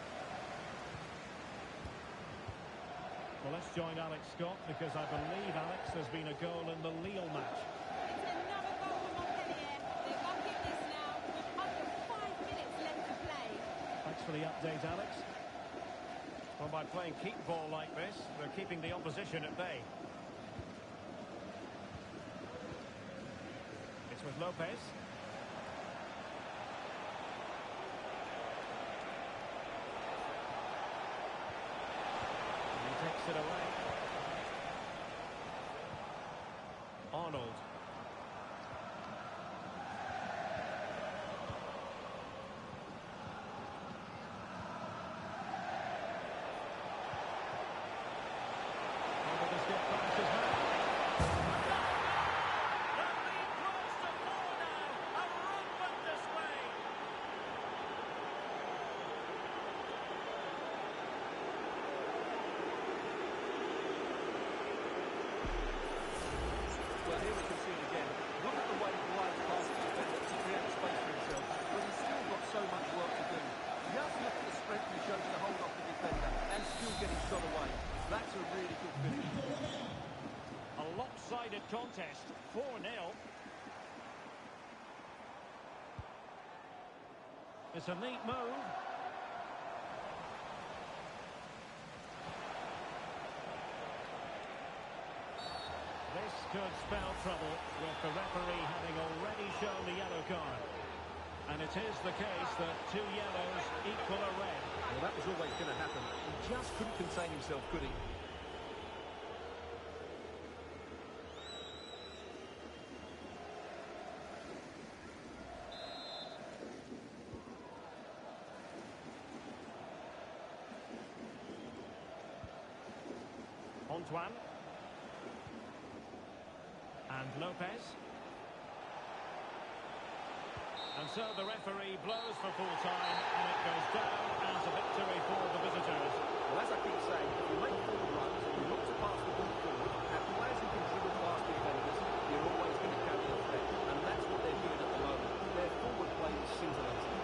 Well, let's join Alex Scott because I believe, Alex, there's been a goal in the Lille match.
It's another goal for Montpellier. They're up in this now with under 5 minutes left to play.
Thanks for the update, Alex. Well, by playing keep ball like this, they're keeping the opposition at bay. It's with Lopez. Takes it away. Arnold. Over the skip past his man. The lead grows to 4 now. A rampant display.
Well, here we can see it again. Look at the way he glides past the defender to create space for himself, but he's still got so much work to do. Just look at the strength he shows to hold off the defender and still get his shot away. That's a really good finish.
A lopsided contest. 4-0. It's a neat move. This could spell trouble with the referee having already shown the yellow card. And it is the case that 2 yellows equal a red.
Well, that was always going to happen. He just couldn't contain himself, could he?
Antoine. And Lopez. And so the referee blows for full time, and it goes down as a victory for the visitors.
Well, as I keep saying, if you make forward runs, you look to pass the ball forward, have players who can dribble past defenders, you're always going to carry the threat. And that's what they're doing at the moment. Their forward play is scintillating.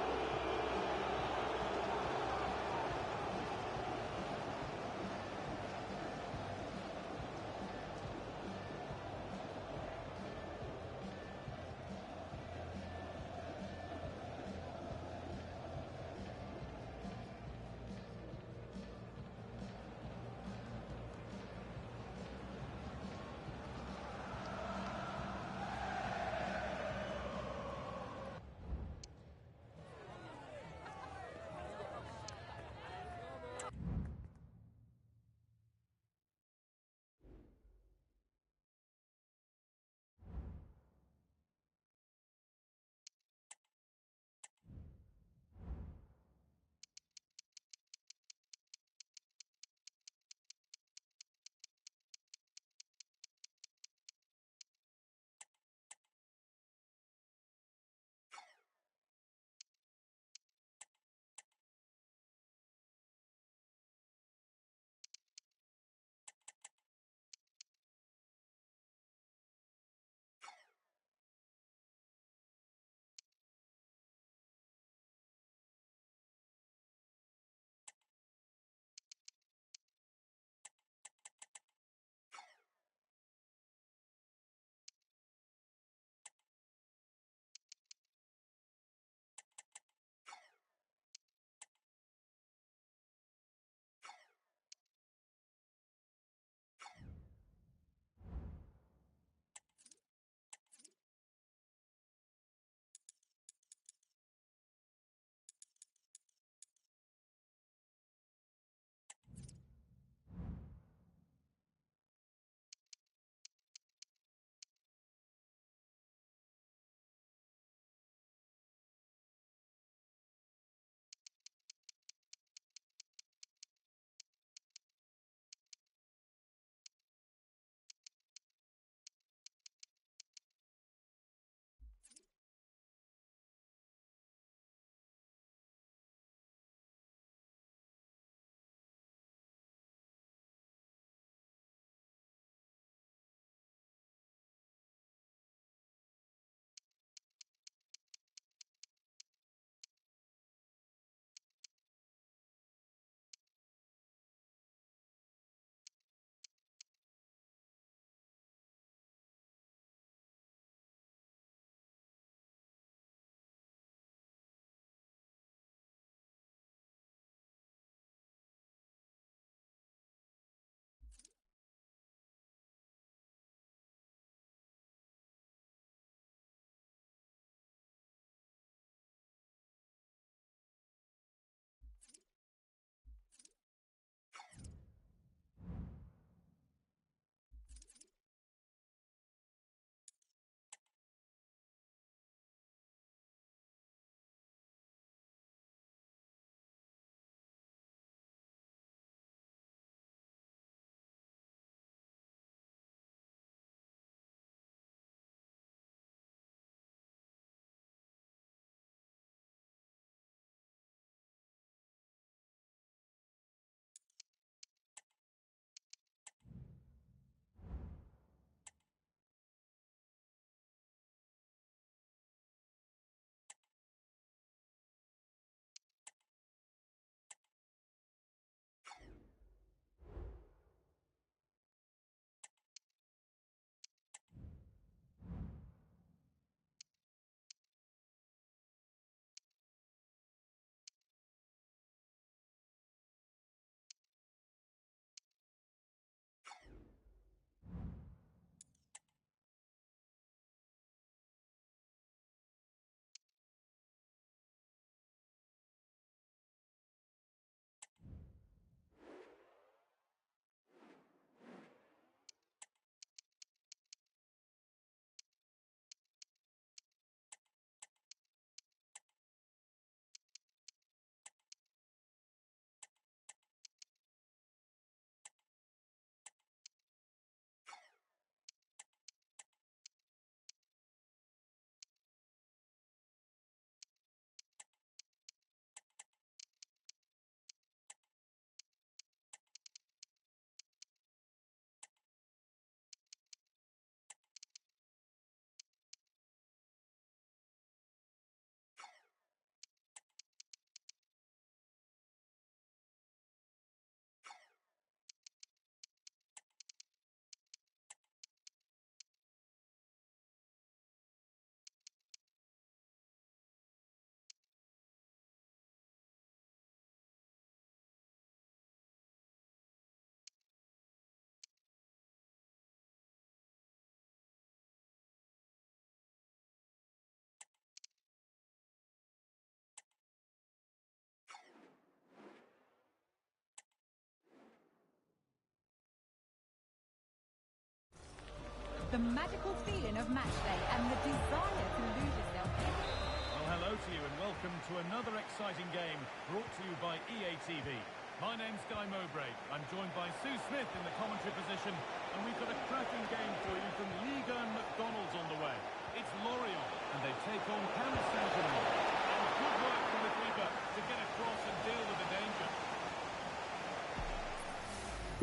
The magical feeling of match day and the desire to lose yourself.
Well, hello to you and welcome to another exciting game brought to you by EA TV. My name's Guy Mowbray. I'm joined by Sue Smith in the commentary position, and we've got a cracking game for you from Liga and McDonald's on the way. It's Lorient, and they take on Paris Saint-Germain. And good work from the keeper to get across and deal with the danger.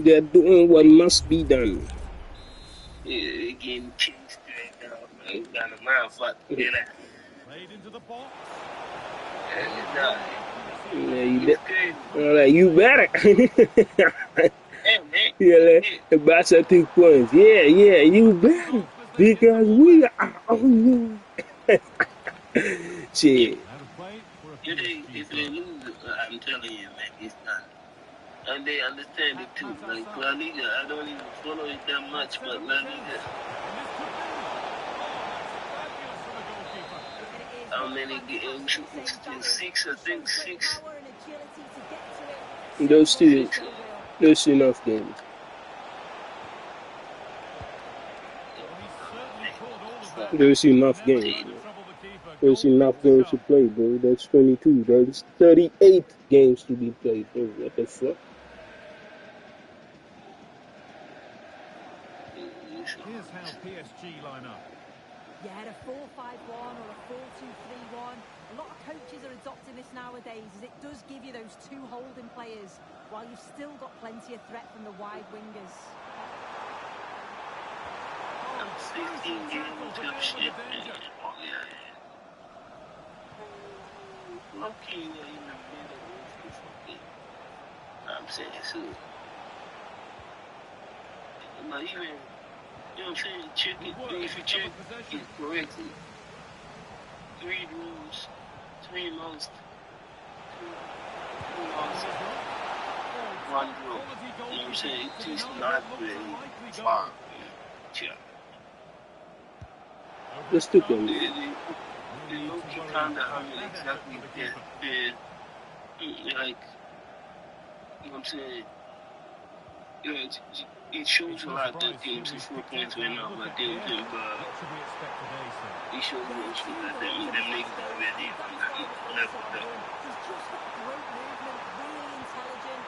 They're doing what must be done.
Yeah, getting chased right now. Man, got a mind fuck. Yeah,
Played into the box.
Yeah, you
he's
bet.
good.
All right, you better.
Hey, man.
Yeah, the Barca 2 points. Yeah, you better. Because we are on you. Shit.
Out of play for a
If they
PSG
lose, I'm telling you, man, it's done. And they understand it too. Like La Liga, I don't even follow it that much, but La Liga, how many games? Six, I think, six.
Those two enough games. There's enough games. There's enough games to play, bro. That's 22. There's 38 games to be played, bro. What the fuck?
Here's how PSG line up.
Yeah, a 4-5-1 or a 4-2-3-1. A lot of coaches are adopting this nowadays, as it does give you those two holding players, while you've still got plenty of threat from the wide wingers.
16 games of shit, man. Yeah. Okay, in the middle of this fucking. I'm saying, so. Like, even, you know what I'm saying? Check it. If you check it correctly, 3 rules, 3 lost, 2 lost, 1 draw. You know what I'm saying? It's just not very far. Yeah.
Let's do them.
The low-key kind of how many exactly they're like, you know what I'm saying? You know, it shows a lot that teams is 4 points right now, but they it shows also that them niggas already on that level though.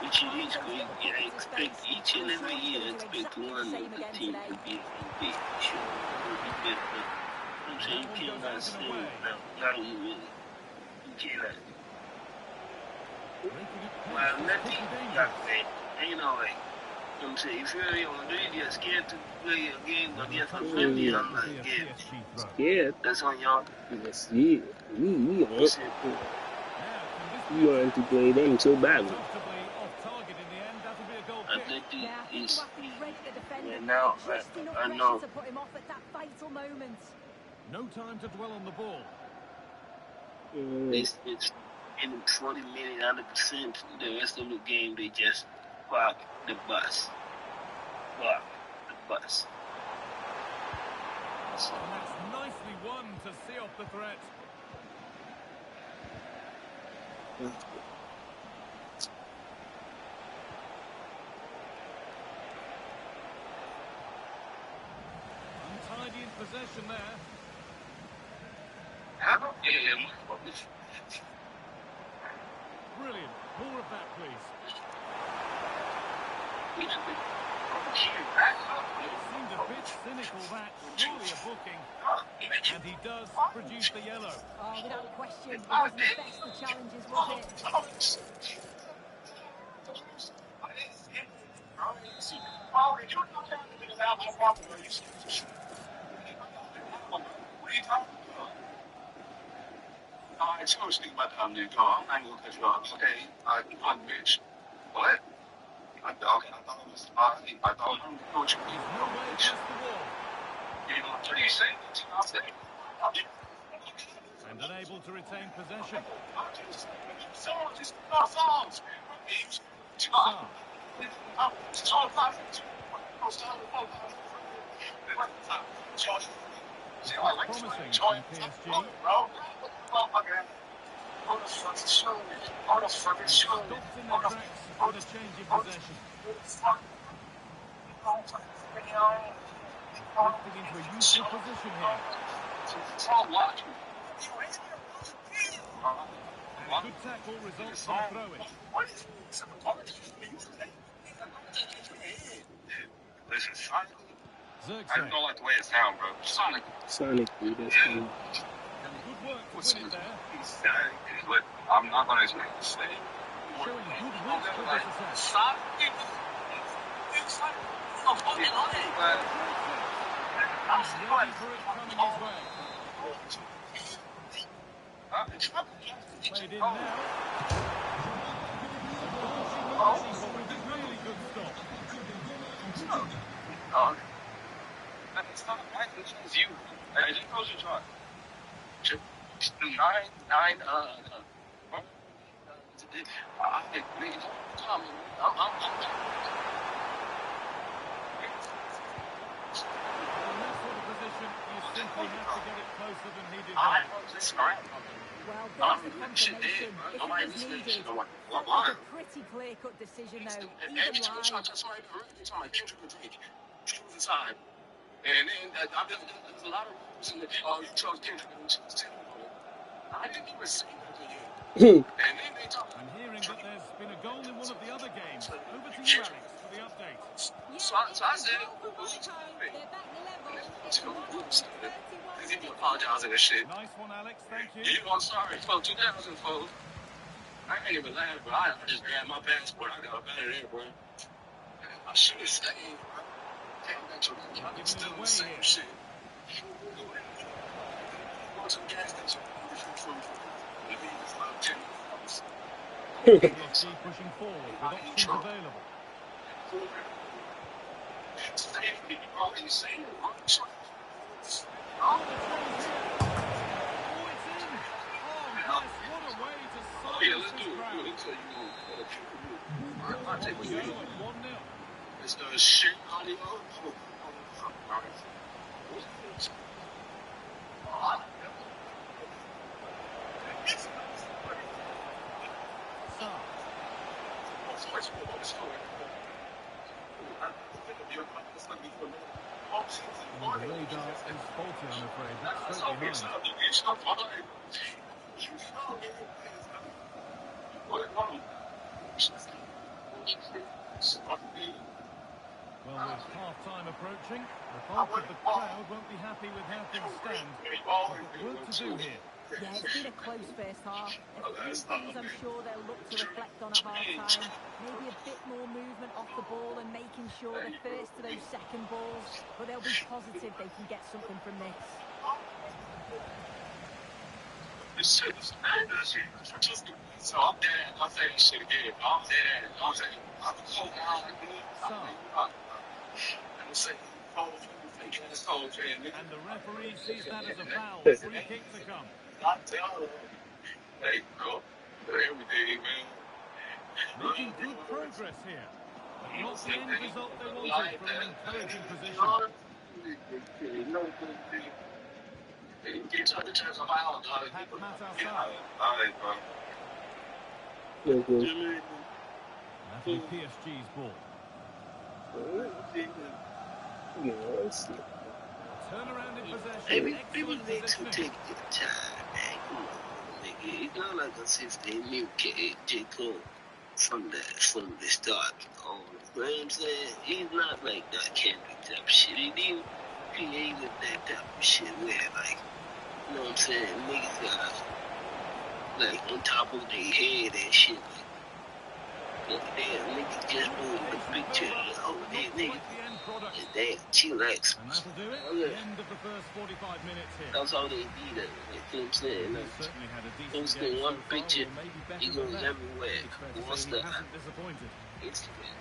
Which is great. Yeah, I expect each and every year I expect one of the team to be MVP. Sure, it will be better. I'm saying you cannot say now you really. You cannot. Well, nothing not bad. You know, like, I'm saying, if you're on radio scared to play a game against a friendly, I'm not scared.
Scared?
That's on y'all.
Yes, yeah. We want to play them so badly.
I think it's now I know.
No time to dwell on the ball.
It's in 40 minutes, 100%. The rest of the game, they just park the bus. Park the bus. So,
And that's nicely won to see off the threat. Untidy in possession there. Brilliant. More of that, please. It seemed a bit cynical, that. Surely a booking. And he does produce the yellow.
Oh, without question, it wasn't the best of challenges, was it?
It's going to speak about the car. I'm going to go, okay, I'm bitch. What? I thought it was, I thought I'm coaching.
There's no way past the wall.
You know, what do you say? I said,
And unable to retain possession. Promising from PSG. Stopped in their tracks with a change in possession. Drifting into a useful position here. And a good tackle results in a throw-in.
Listen, sonically, I
Zirkzee.
don't like the way it sounds, bro. Sonically.
Sonically, that's fine.
Done good work to win it there.
But I'm not going to expect to say.
Showing good risk with this attack.
Sonically, it's like, oh, fucking honey.
He's ready for it coming his way. Played in now. Really good stop.
It's not like it's you. I just close your jaw.
In that sort of position, you simply have to get it closer than he did.
Well, there's the confirmation. If it was needed. It was a pretty clear-cut decision, though.
Every
Even
time I try
live.
to touch somebody, every time I Kendrick or Drake, choose a side. And then there's a lot of rules in the, oh, you chose Kendrick and you chose Timberlake. I didn't even say that to you. And then they talk.
I'm hearing that there's been a goal in one of the other games. Over to you, Alex, for the update.
Yeah,
So I said,
it's a goal for Monaco. They're back level. It's
Two
1
groups.
31
Because he be apologizing and shit.
Nice one, Alex. Thank you.
You know, I'm sorry, folks. 2000, folks. I can't even laugh, bro. I just grabbed my passport. I got better there, bro. I should have stayed, bro. Came back to the still the same shit. Go to the gas station.
PSG pushing forward with options available.
Safety, bro. You say it, bro.
Oh, it's in. Oh, yes, what a way to
Oh, yeah, let's
silence
do
this
it.
crowd.
Let's tell you. I'll take
We
you.
go at 1-0.
It's the shit audio.
The radar is faulty, I'm afraid. That's straight behind. Well, with half-time approaching, the bulk of the crowd won't be happy with how things stand. They've got work to do here.
Yeah, it's been a close first half. A few things I'm sure they'll look to reflect on at half-time. Maybe a bit more movement off the ball and making sure they're first to those second balls. But they'll be positive they can get something from this.
So I'm dead. I'll say this shit again. I'm dead. I'm saying, I'm so down. I'm saying,
And the referee sees that as a foul. Free kick to come.
I'm telling you. Hey, bro. Everything, man.
Making good progress here. But not the end result they wanted from an encouraging position. Pat Matassar.
Okay.
That'll be PSG's ball.
Yeah, let's see.
Turnaround in possession.
Maybe
Excellent
they could
positioning.
take your time, man. Come on, nigga. It's not like a 16 J. Cole from the start. You know what I'm saying? He's not like that Kendrick type shit. He ain't with that type of shit where, like, you know what I'm saying? Niggas got, like, on top of their head and shit. Like, damn, niggas just moving the picture. Oh, damn, nigga. Damn, chillax.
And that'll do it. The end of the first 45 minutes here.
That's all they need. You know what I'm saying?
He's certainly had a decent
Post
game
in one
so far,
picture,
or maybe better
he
than
goes
that.
everywhere.
It's fair to
What's
say
the
he hasn't disappointed.
Instagram?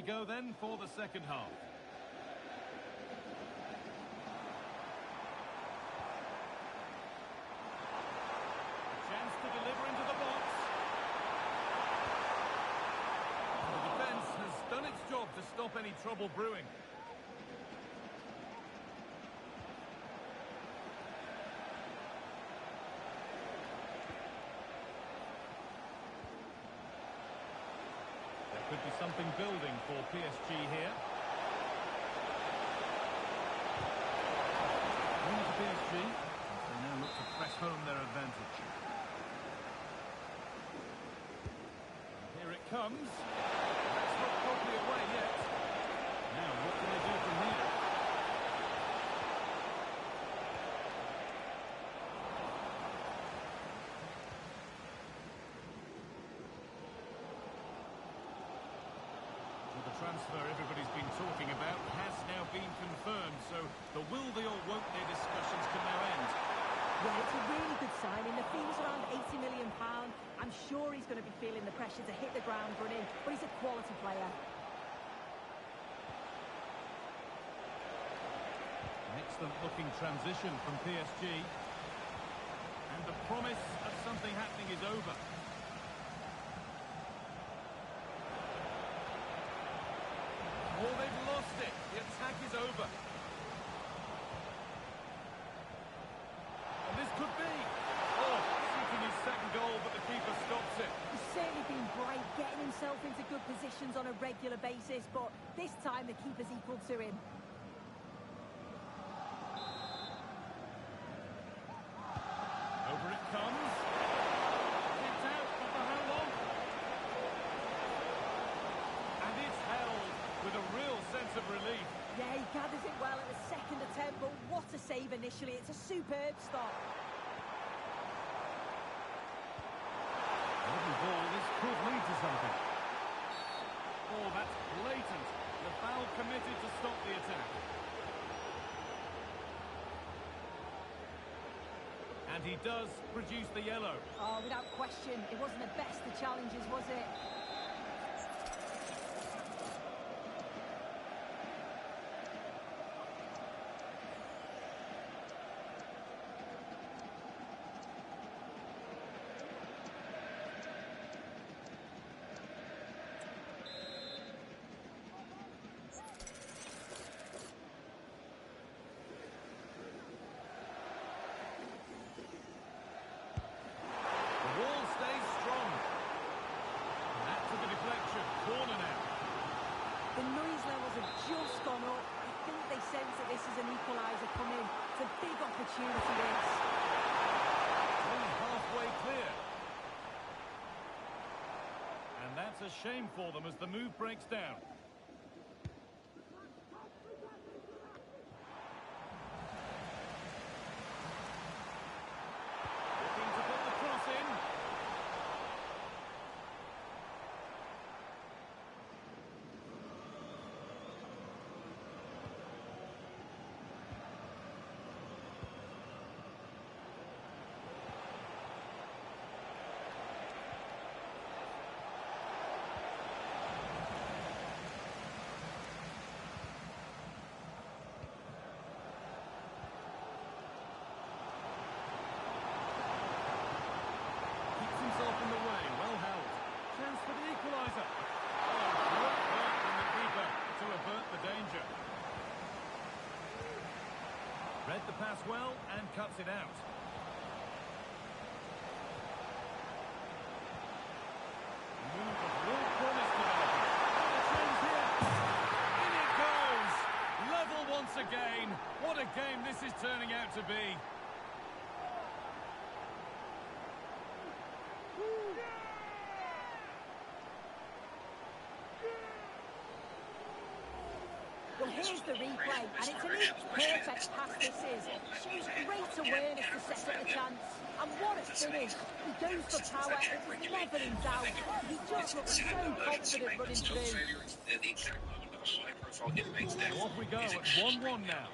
we go then for the second half. Chance to deliver into the box. The defence has done its job to stop any trouble brewing. There could be something building for PSG here. Going to PSG, as they now look to press home their advantage. Here it comes. That's not totally away yet. Now, what can they do from here? Well, the transfer everybody's been talking about has now been confirmed, so the will they or won't they discussions can now end.
Yeah, it's a really good signing. The fee's around £80 million. I'm sure he's going to be feeling the pressure to hit the ground running, but he's a quality player.
An excellent looking transition from PSG. And the promise of something happening is over. Oh, they've lost it. The attack is over. And this could be. Oh, seeking his second goal, but the keeper stops it.
He's certainly been bright, getting himself into good positions on a regular basis, but this time the keeper's equal to him.
Over it comes. Kicked out, but for how long? And it's held with a real sense of relief.
Yeah, he gathers it well at the second attempt, but what a save initially. It's a superb stop.
Every ball, this could lead to something. Oh, that's blatant. The foul committed to stop the attack. And he does produce the yellow.
Oh, without question, it wasn't the best of challenges, was it? The noise levels have just gone up. I think they sense that this is an equaliser coming. It's a big opportunity, this.
Only halfway clear. And that's a shame for them as the move breaks down. Looking to put the cross in. In the way, well held. Chance for the equaliser. Oh, great work from the keeper to avert the danger. Read the pass well and cuts it out. Move of real promise developing. And a chance here. In it goes. Level once again. What a game this is turning out to be.
Well, here's the replay, and it's an inch-perfect pass this is. Shows great awareness to set up the chance. And what a finish. He goes for power, it was never in doubt. He just looks so confident running through.
Off we go at 1-1 now.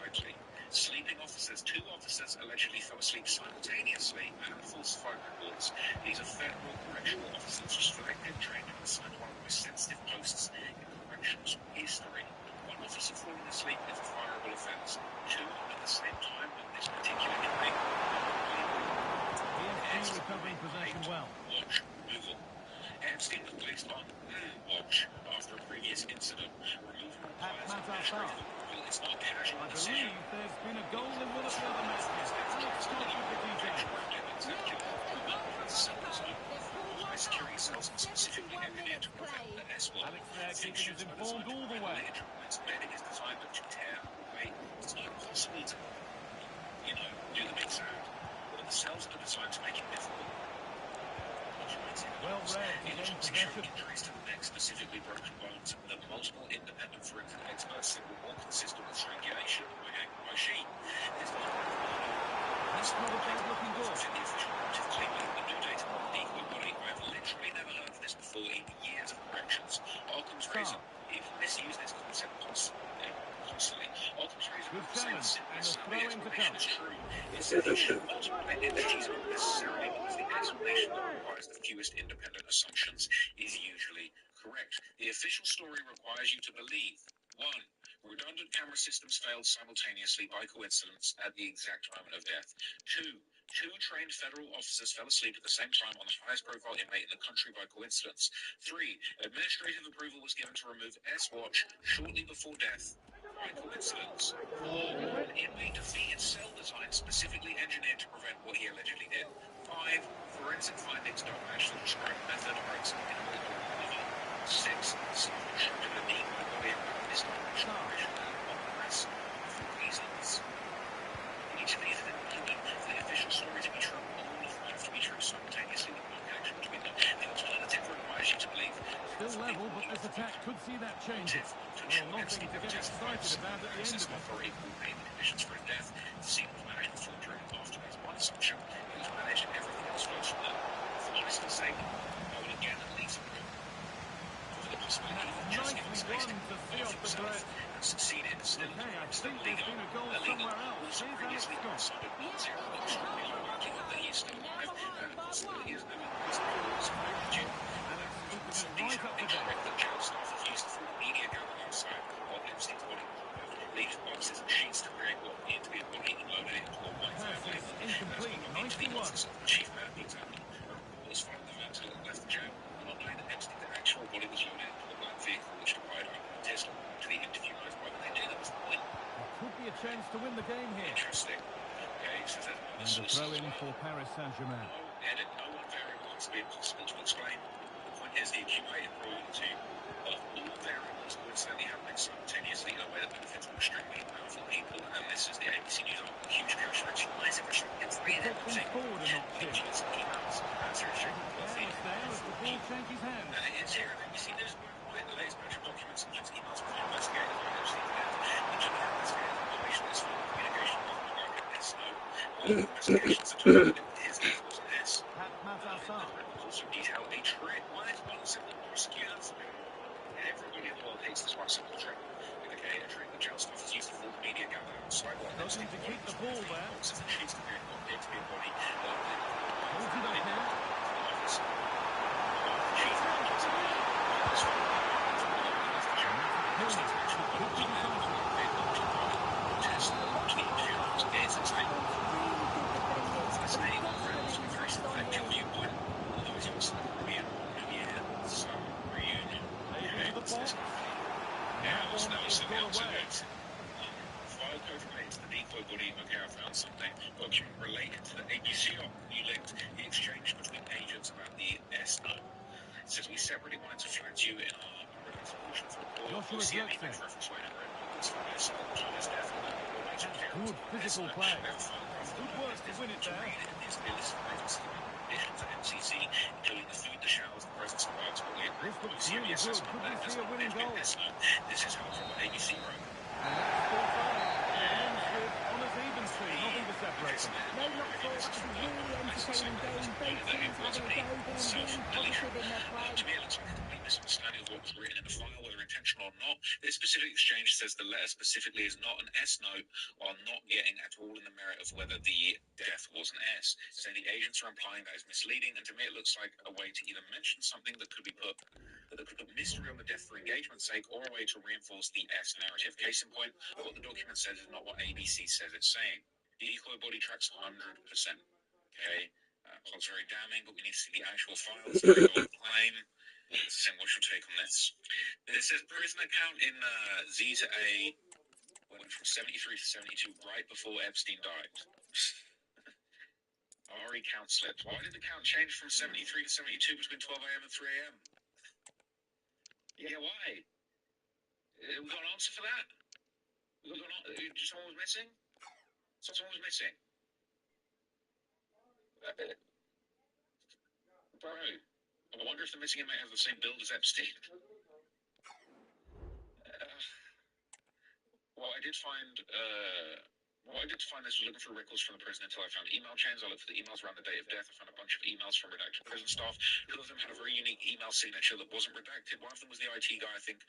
Sleeping officers, two officers allegedly fell asleep simultaneously and falsified reports. These are federal correctional officers selected, trained, and assigned to one of the most sensitive posts in corrections history. One officer falling asleep is a fireable offence. Two at the same time on this particular inmate.
PSG recovering possession well.
Watch removal. Epstein was placed on watch after a previous incident. Removal requires administrative approval. It's not a casual
I
decision.
believe there's been a goal in one of the other matches. Let's start with the details.
High security cells are specifically engineered to prevent the S1.
Alex there keeping us informed all the way.
Bedding is designed to tear away. It's not possible to, do the big sound. But the cells are designed to make it difficult.
Well read to gain possession.
Injuries to the neck, specifically broken bones, that multiple independent forensic experts said were more consistent with strangulation by hanging by sheet.
That's not a bad looking goal.
The official motive claiming the new data on the decoy body. I have literally never heard of this before in years of corrections. Occam's razor, even misuse this concept constantly. Occam's razor
Good
represents
challenge, and
this
the throw in to come.
is true. It's that multiple entities aren't necessarily because the explanation that requires the fewest independent assumptions is usually correct. The official story requires you to believe 1. Redundant camera systems failed simultaneously by coincidence at the exact moment of death. 2. Two trained federal officers fell asleep at the same time on the highest profile inmate in the country by coincidence. 3. Administrative approval was given to remove S-Watch shortly before death by coincidence. 4. An inmate defeated cell design specifically engineered to prevent what he allegedly did. 5. Forensic findings don't match the described method or examine or recover. 6. Staff constructed a deep body around this direction and press for reasons. Each of these is independent for the official story to be true. All of them have to be true simultaneously with no connection between them. The alternative requires you to believe.
Still level, but this attack could see that changing. Well, nothing to get excited about at the end of it.
Authority coordinated the conditions for his death. The scene was managed before, during, and after. That's one assumption. It was managed and everything else flows from there. For honest's sake, I will again at least prove for the possibility of just getting spaced and succeeded still.
Okay, I think there's been a goal somewhere else. Here's Alex Scott.
That he is still alive, and the possibility is never
Right up to date.
the jail staff have used for the media gathering outside of Epstein's body. These boxes and sheets to create what appeared to be a body and loaded it into a white
Pass is incomplete. Nicely won.
the chief medical examiner. A report was found that until it left the jail, and not knowing that Epstein's actual body was loaded into a black vehicle which departed under test to the interviewers. Why would they do that? Was the point?
There could be a chance to win the game here.
Interesting. Okay, so there's
And the throw in for Paris Saint-Germain.
edit, no one variable has been possible to explain. The point is the accumulated probability of all variables coincidentally happening simultaneously in a way that benefits extremely powerful people. And this is the ABC News article, huge cash rich, nice infrastructure, it's
Take things forward a notch here.
pictures, emails, answers,
There was there as the ball changes hands.
and it is here at ABC News. The latest batch of documents includes emails from investigators by Epstein's death. Each of the investigators' information is full of communication with the market. Yes, no. All the investigations are targeted with his death was this.
Pat Mazassa.
Also detail a trick. Why is one simple prosecutors? Everybody in the world hates this one simple trick. Okay, a trick the jail staff is used to fool the media gathering on sidewalk.
Looking to keep the ball there.
Boxes and sheets to create what appeared to be a body.
Holds it up now.
Related to the ABC you linked the exchange between agents about the SO. It says we separately wanted to flag you in our resolution for
Joshua Zirkzee. Good physical play. Good work to win it there.
MCC, including the food, the showers, the presence of works, but we agree
This looks really good. Could we see a winning goal?
This is how from ABC wrote.
And that's still fine. It ends with honours even speed. Nothing to separate them.
No, not at all. That was a really entertaining game. Both teams having a go, being really positive in their play.
To me, it looks like a complete misunderstanding of what was written in the file, whether intentional or not. This specific exchange says the letter specifically is not an S note, while not getting at all in the merit of whether the death was an S. Saying the agents are implying that is misleading, and to me it looks like a way to either mention something that could put mystery on the death for engagement's sake, or a way to reinforce the S narrative. Case in point, what the document says is not what ABC says it's saying. The decoy body tracks 100%. Okay, it's very damning, but we need to see the actual files. Very bold claim. Sam, what's your take on this? It says prison account in Z to A went from 73 to 72 right before Epstein died. RE count slipped. Why did the count change from 73 to 72 between 12 a.m. and 3 a.m.? Yeah, why? We got an answer for that? Someone was missing? Someone was missing. Bro, I wonder if the missing inmate has the same build as Epstein. What I did find this was looking for records from the prison until I found email chains. I looked for the emails around the date of death. I found a bunch of emails from redacted prison staff. Two of them had a very unique email signature that wasn't redacted. One of them was the IT guy, I think,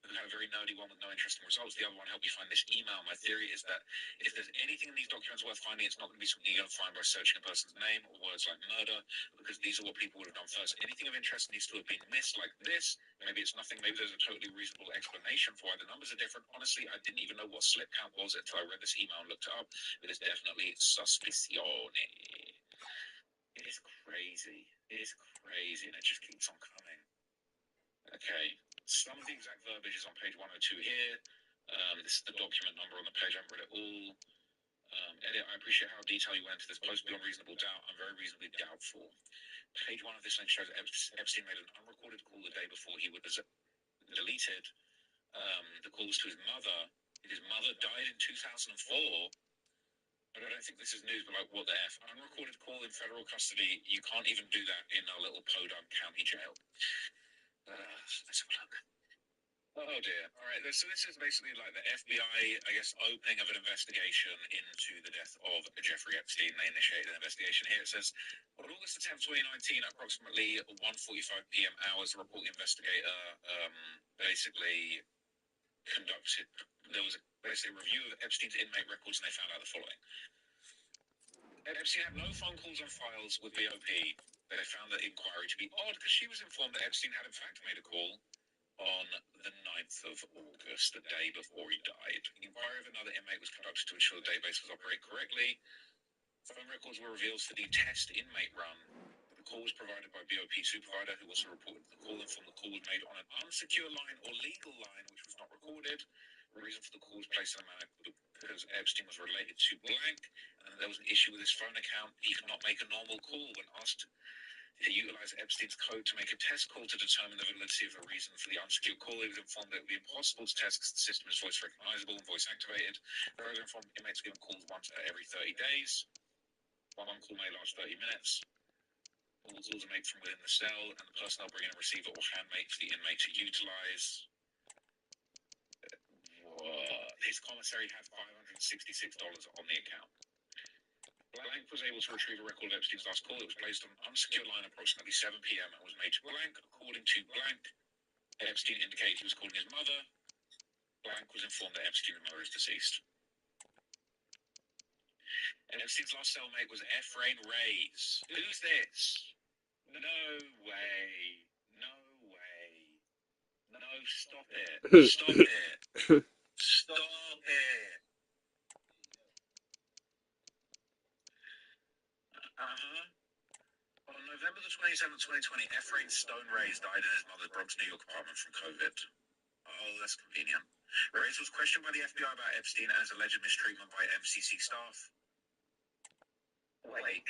who had a very nerdy one with no interesting results. The other one helped me find this email. My theory is that if there's anything in these documents worth finding, it's not going to be something you're going to find by searching a person's name or words like murder, because these are what people would have done first. Anything of interest needs to have been missed, like this. Maybe it's nothing. Maybe there's a totally reasonable explanation for why the numbers are different. Honestly, I didn't even know what slip count was until I read this email and looked it up. It is definitely suspicione. It is crazy. It is crazy, and it just keeps on coming. Okay, some of the exact verbiage is on page 102 here. This is the document number on the page. I haven't read it all. Edit, I appreciate how detailed you went into this post beyond reasonable doubt. I'm very reasonably doubtful. Page 1 of this link shows Epstein made an unrecorded call the day before he was deleted. The calls to his mother. His mother died in 2004. I don't think this is news, but like, what the F? Unrecorded call in federal custody. You can't even do that in a little podunk county jail. Let's have a look. Oh dear. All right. So this is basically like the FBI, I guess, opening of an investigation into the death of Jeffrey Epstein. They initiated an investigation here. It says, on August 10, 2019, at approximately 1:45 p.m. hours, the report investigator basically conducted. There was basically a review of Epstein's inmate records, and they found out the following. Epstein had no phone calls on files with BOP. They found the inquiry to be odd because she was informed that Epstein had in fact made a call on the 9th of August, the day before he died. The inquiry of another inmate was conducted to ensure the database was operating correctly. Phone records were revealed for the test inmate run. The call was provided by BOP supervisor, who also reported the call informed the call was made on an unsecure line or legal line, which was not recorded. The reason for the call was placed in a manner because Epstein was related to blank, and there was an issue with his phone account. He could not make a normal call. When asked to utilize Epstein's code to make a test call to determine the validity of a reason for the unsecure call, he was informed that it would be impossible to test because the system is voice recognizable and voice activated. Further informed inmates given calls once every 30 days. One call may last 30 minutes. All calls are made from within the cell, and the personnel bring in a receiver or handmate for the inmate to utilize. His commissary had $566 on the account. Blank was able to retrieve a record of Epstein's last call. It was placed on an unsecure line approximately 7 p.m. and was made to blank. According to blank, Epstein indicated he was calling his mother. Blank was informed that Epstein's mother is deceased. And Epstein's last cellmate was Ephraim Reyes. Who's this? No way. No way. No, stop it. Stop it. Stop it. On November the 27th, 2020, Ephraim Stone Reyes died in his mother's Bronx, New York apartment from COVID. Oh, that's convenient. Reyes was questioned by the FBI about Epstein and his alleged mistreatment by MCC staff. Wait.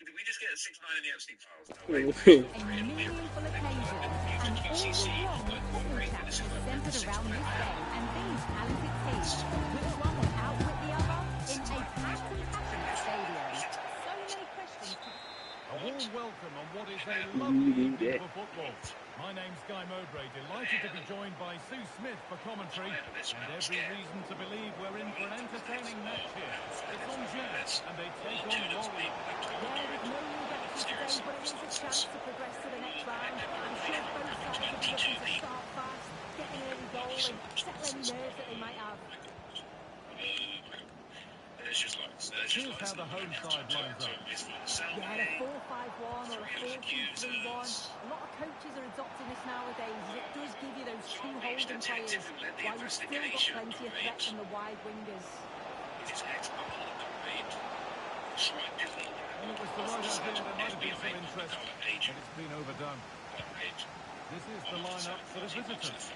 Did we just get a 6-9 in the Epstein files? No, wait.
A meaningful occasion, and all was wrong with football chapters centred around this day and these talented teams. Which one will outwit the other in a packed and passionate stadium? So many questions.
A warm welcome on what is a lovely evening for football. My name's Guy Mowbray, delighted to be joined by Sue Smith for commentary, and every reason to believe we're in for an entertaining match here. It's on Jazz, and they take on Warrior.
Yeah, there's no new action today, but it is a chance to progress to the next round. I'm sure both sides will be looking to start fast, get an early goal and settle any nerves that they might have.
Here's how the home side lines up.
Yeah, a 4-5-1 or a 4-2-3-1. A lot of coaches are adopting this nowadays, as it does give you those two holding players, while you've still got plenty of threat from the wide wingers.
Well, it was the right idea. There might have been some interest, but it's been overdone. This is the lineup for the visitors.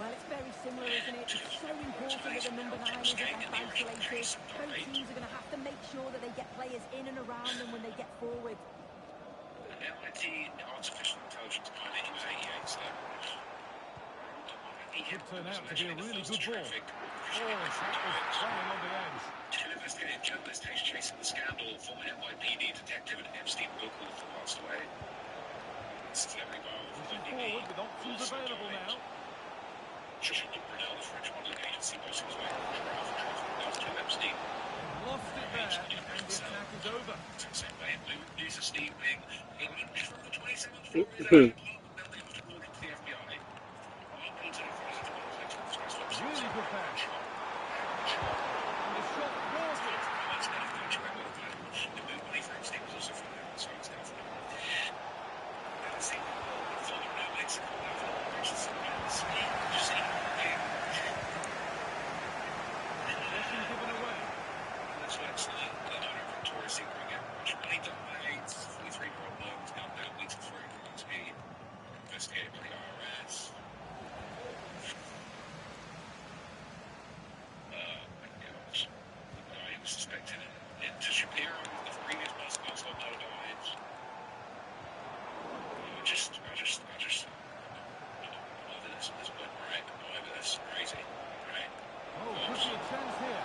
Well, it's very similar, isn't it? It's so important that the number 9 isn't left isolated. Both teams are going to have to make sure that they get players in and around them when they get forward.
Artificial intelligence kind of, he was 88, so...
Could turn out to be a really good ball. Oh, that was playing on the edge.
An investigative journalist chasing the scandal. Former NYPD detective and Epstein Bookle passed away.
Pushing forward with options available now.
Jean-Luc Brunel, the French modeling agency, posting his way after Epstein.
Lost it there, and the attack is over.
Same way in Blue News, Steve Wing. England from the 27th floor of their apartment building after calling to the FBI.
Really good pass. And the shot was it.
The move money for Epstein was also from there, so it's definitely.
Possession given away.
That's excellent. Victoria Secret again. Which really dominates 43-year-old Logan's gone down weeks before he comes to be investigated by the IRS. The guy who was suspected into Shapiro, the previous basketball club, no died. Over this point, right? Over this, crazy, right?
Oh, could be a chance here.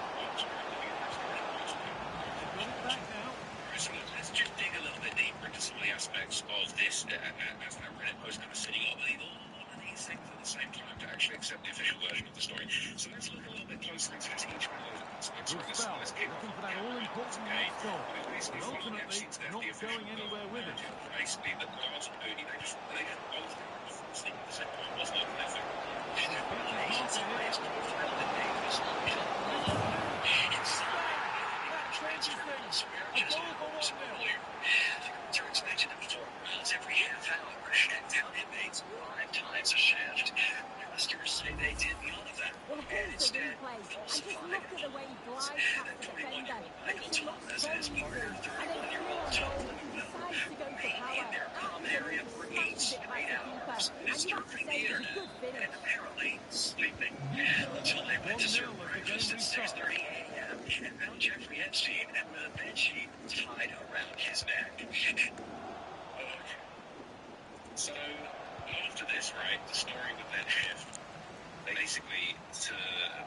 Got it back now.
So let's just dig a little bit deeper into some of the aspects of this as that Reddit post kind of sitting up all of these things at the same time to actually accept the official version of the story. So let's look a little bit closer into each one of those aspects.
Good spell, looking for that all-important last goal. But ultimately, not going anywhere with it.
Basically, the guards and Moody, they just both sleep at the same time. Wasn't it? Every half hour, down inmates 5 times a shift. Customers say they did none of that.
Well, here's the replay. And just look at the way he glides past the defender. Makes him look so easy. And then through on goal, he decides to go for power.
Area for 8 straight hours.
And you have to say it was a good finish.
And apparently sleeping until they went to serve breakfast at 6:30 a.m. and found Jeffrey Epstein and the bedsheet tied around his neck. So after this, right, the story would then shift basically to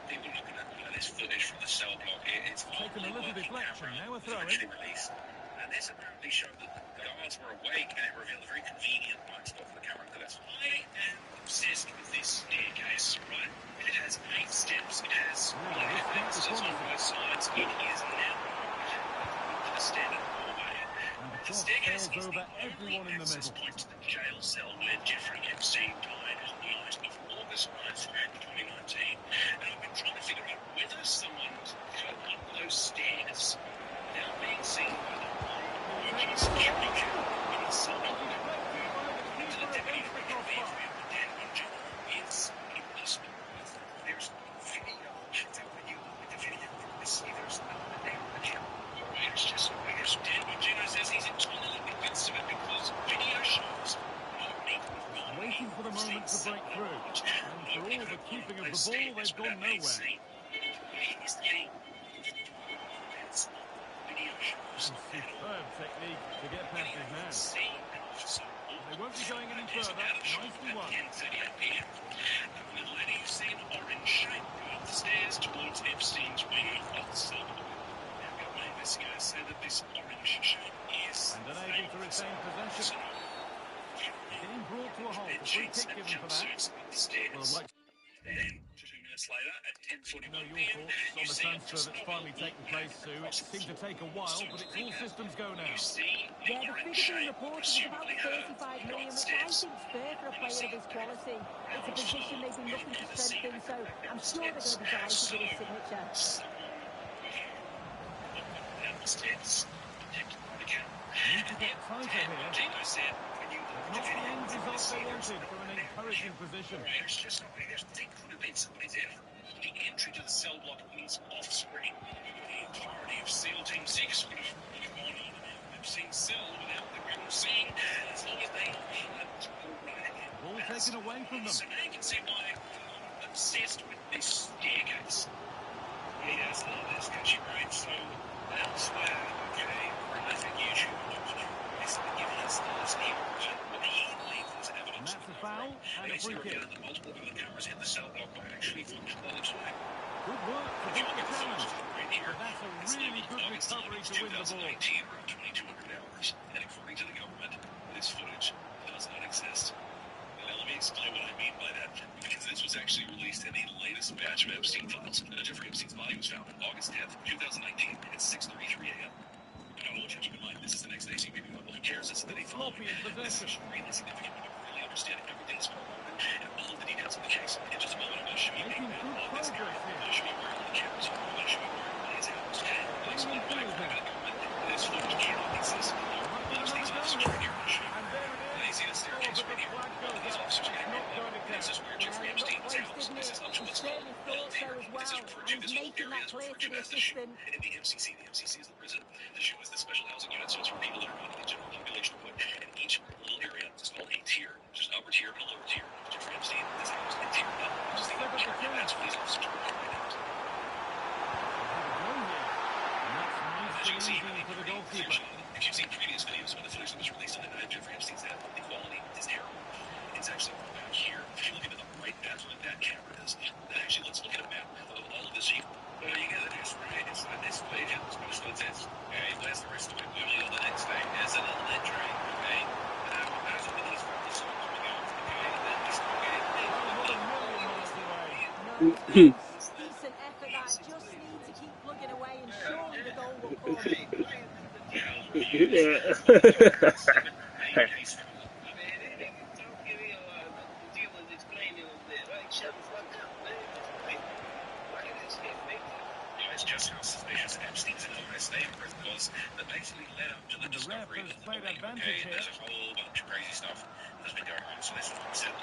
people looking at this footage from the cell block. It's
taken a little deflection. Now a throw in.
Released. And this apparently showed that the guards were awake, and it revealed a very convenient blind spot for the camera. Because I am obsessed with this staircase, right? It has 8 steps. It has entrances on both sides. It is now to the standard hallway. The staircase is the only access point to the jail cell where Jeffrey Epstein died on the night of August 9th, 2019. And I've been trying to figure out whether someone cut up those stairs without being seen by the working security camera in the cell block. To the deputy for the FBI, Dan Winchell, is impossible. There's no video. When you look at the video, you see there's no video. It's just Dan Winchell says he's entirely convinced of it because video shows
waiting for the moment to break through. And for all the keeping of the ball, they've gone nowhere. Superb technique to get past his man. They won't be going any further. Nicely won.
You've seen orange shape go up the stairs towards Epstein's wing of the cell. Government investigators say that this orange shape is
and unable to retain possession. Getting brought to a halt. A free kick given for that. Well, like
minutes later at 10:41
Know your
p.m.
thoughts on
you
the
see
transfer that's finally taken place, Sue. It seemed to take a while, but it's all systems go now.
You see
Yeah, the
orange
figure being
shape,
reported is about
presumably her,
35
got
million, which I
steps.
think's fair for a
And you
player
see
of his quality. It's a
power
position
forward
they've been looking to
and the seat
strengthen, so I'm sure they're going to be delighted with his signature.
Down the steps, protected by the camera.
Need to get tighter here.
Tino said, when you
But not the end result they wanted from an encouraging position.
It's just not really. There could have been somebody there. The entry to the cell block is off screen. The entirety of SEAL Team 6 would have gone on and seen Cell without the group seeing, as long as they aren't right.
Ball taken away from them.
So now you can see why I'm obsessed with this staircase. He has this catchy brain, so elsewhere, okay, I think YouTube is giving us this here. What he believes is
And
evidence.
that's a foul and a free kick.
The multiple other cameras in the cell block were actually functional at the time.
Good work to beat the challenge. But that's a really good recovery to win the ball.
2019, around 2,200 hours. And according to the government, this footage does not exist. Now, let me explain what I mean by that, because this was actually released in the latest batch of Epstein files. Jeffrey Epstein's body was found on August 10th, 2019, at 6:33 a.m. Now, I want you to keep in mind, this is the next day, so maybe who cares? This is the day following.
Sloppy in possession.
This is really significant. We don't really understand everything that's going on and all of the details of the case. In just a moment, I'm going to show you
Making good
August 10th.
progress
I'm
here.
going to show you where all the cameras are. I'm going to show you where it is housed. And explain why we're going to government. This footage cannot exist. Most of these officers right here, I'm going to show you.
And there it
Now, you
is.
see the staircase right here. All of these officers are getting
Not
ready.
going to
This is
count.
where
Well,
Jeffrey
it
Epstein
looked
is
close,
housed.
didn't
This
it?
is also
He
what's called
certainly
an
thought so
elevator.
as
This is
well,
referred
and
to,
he's
this whole
making
area
that
is
clear
referred
to
to
the
as the SHU.
assistant.
In the MCC is the prison. The SHU is the special housing unit, so it's for people that are not in the general population of Hood. And each little area is called a tier. There's an upper tier and a lower tier. Jeffrey Epstein is housed in tier 1, which is the upper tier. That's what these officers are right now.
And that's nice and easy for the goalkeeper.
If you've seen previous videos when the footage that was released on the night of Jeffrey Epstein's death, the quality is terrible. It's actually back here. If you look at the right, that's what that camera is. And actually, let's look at a map of all of this. Well, you get this, right? It's on this page, and it's supposed to exist. Okay, where's the rest of it? Usually on the next day, there's a little entry, okay? As with these families are coming out, okay? Then we start getting
Not a million miles away.
No, it's decent effort that. Just need to keep plugging away, and surely the goal will come.
It's just how suspicious Epstein's enormous stay in prison was that basically led up to the discovery of the
played
link.
advantage
Okay,
here.
there's a whole bunch of crazy stuff that's been going on, so this is what we said.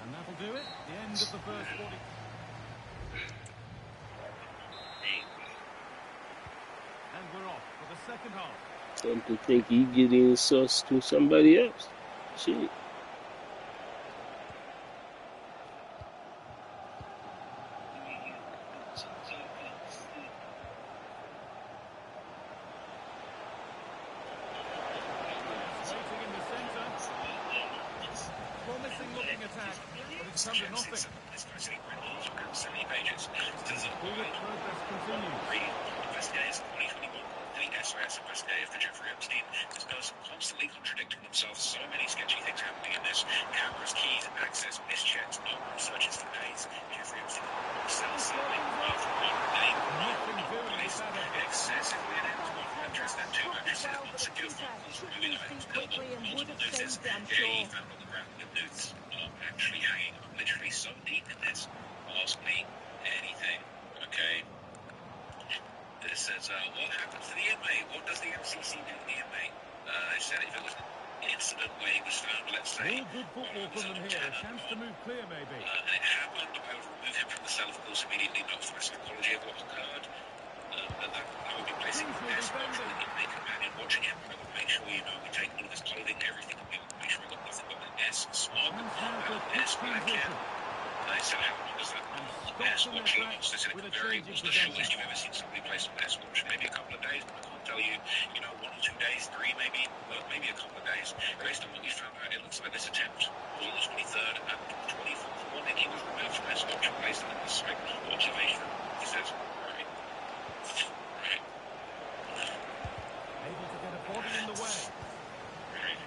And that'll do it. The end of the first 40. And we're off for the second half.
Come to think he getting sus to somebody else. Shit.
Waiting in the centre. Promising looking attack, but it's come to nothing.
This guy's sitting right on around 70 pages. This is a
Forward progress continues.
Investigators 2021, the SOS investigator for Jeffrey Epstein. This person constantly contradicting themselves. So many sketchy things happening in this. Cameras, keys, access, mischecks, no room searches for days. Jeffrey Epstein cell something after one day.
Nothing doing with that effort.
Excessively inept one mattress, then two mattresses,
Well,
one
the
secure
defender
phone calls,
took
removing
these
items,
feet quickly and would
multiple
have
nooses.
saved it, I'm
He
sure.
found on the ground with notes actually hanging. I'm literally so deep in this. Ask me anything, okay? This says, what happened to the inmate? What does the MCC do to the inmate? They said if it was an incident where he was found, let's say...
All good football from them here. A chance to move clear, maybe.
and it happened, I would remove him from the cell, of course, immediately, notify psychology of what occurred. And that would be basically the best option. The inmate companion watching him. I would make sure, we take all of his clothing, everything, and we would make sure we got nothing but an S swab,
Chance now for a quick
S bag
transition.
They said, how long does that S watch last? They said it could vary. What's the shortest you've ever seen somebody place an S watch? Maybe a couple of days. I can't tell you, 1 or 2 days, 3 maybe, but maybe a couple of days. Based on what we found out, it looks like this attempt was on the 23rd and 24th morning. He was removed from S watch and placed in the site observation room. He says, right.
Able to get a body in the way.
Right.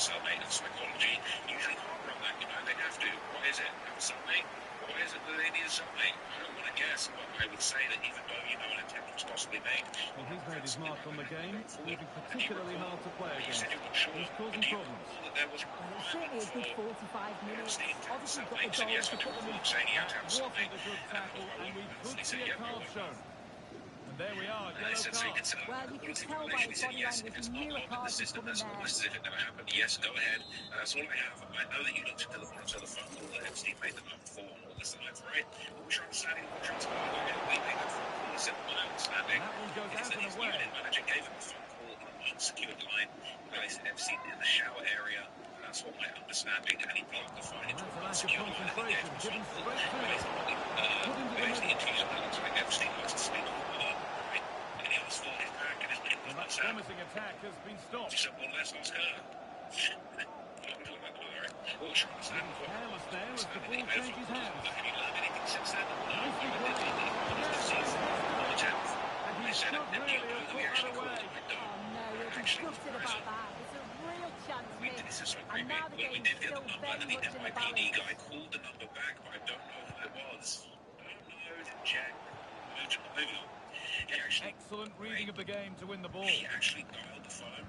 cellmate and psychology usually can't run that, you know, they have to. Why is it? Have a cellmate? Why is it that they need a cellmate? I don't want to guess, but I would say that even though, you know, an attempt was possibly made,
Well, he's made his mark on the game, proving particularly hard to play
you
against.
said you're not sure,
He's
but
causing
do you
problems.
recall that there was a
Well, it's
requirement
certainly a good
for
45 minutes.
Epstein to have a
Obviously got
cellmate?
the
He said,
goal
yes,
to
I do
put them in.
recall him saying he had to
That
have a
wasn't
cellmate.
a good tackle, and we could
He said,
see a
yeah, well,
card shown. And there we are,
and I
yellow
said, so you
card.
did set up
Well,
a
you could
quality
tell by
violation. He
his
said,
body
yes, if
language,
it's
he
not
knew a
logged in
card
the
was
system,
coming
that's
there.
almost as if it never happened. Yes, go ahead. That's all I have. I know that you looked into the monitor, the phone call that Epstein made the night before on all this live, right? What was your understanding of what transpired? Okay, we made that phone call. He said, my understanding
And that one goes
is
out
that
and
his
away.
unit manager gave him a phone call on an unsecured line. Guys, Epstein in the shower area. That's what my understanding. And he plugged the phone into
That's
an
a lack of
unsecured line and he gave
concentration,
him a
given
phone call.
straight to
Guys,
it. Put him to the
guys, the
middle.
interviews on that looks like Epstein likes to sleep on the mother, right? And he asked for his back and his name was
Well,
not
that
Sam.
promising attack has been
He
stopped.
said, well, let's ask her. What was your understanding of what
Careless there as the
understanding
ball
that you made a
changes
phone call?
hands.
Have you learned anything since then?
Nicely played.
On the 10th.
And he
I said,
should
do you
really
know
have
that we
put that
actually called
away.
it? I
Oh
don't.
no, he'll be
Actually,
gutted about that. It's a real chance
this is so
missed. And
creepy.
now the
We
game's
did get the
still
number,
very
and the
much in the
NYPD
balance.
guy called the number back, but I don't know who it was. Don't know, didn't check. Moving on. He actually,
Excellent reading of the game to win the ball.
he actually dialed the phone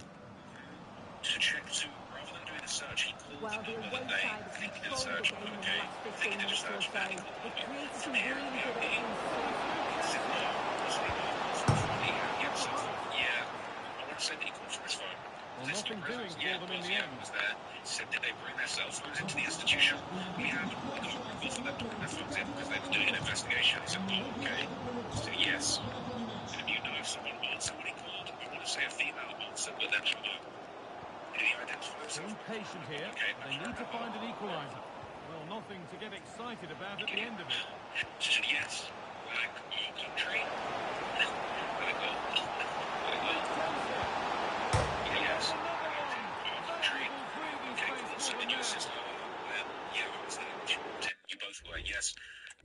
to check to, rather than doing a search, he called
Well,
the
the
number
away
that they
side have
think he did a
controlled the
search on,
game in the
okay?
last
Think
15
he did a
minutes or
search,
so.
and he called the
They've
number
created
from
some
here,
really good
he
openings.
said, no, honestly, no, he had cell phone. Yeah, I want to say that he called from his phone.
Well,
There's
nothing
no
doing
presence.
for
Yeah,
them
it
in
was,
the
yeah,
end.
it was there. Said, did they bring their cell phones into the institution? We haven't. We got approval for them to bring their phones in because they were doing an investigation. He said, oh, okay. So, yes. And you know if someone answered when he called? I want to say a female answered, but then hung up. Did he identify himself?
Being patient here.
Okay, I
They
can't
need to
remember.
find an equaliser. Well, nothing to get excited about at the end of it.
She said, yes. Black, our country. Black, yes. Our country. Okay, cool. So did you assist her? Yeah, I was there when she walked in. You both were, yes.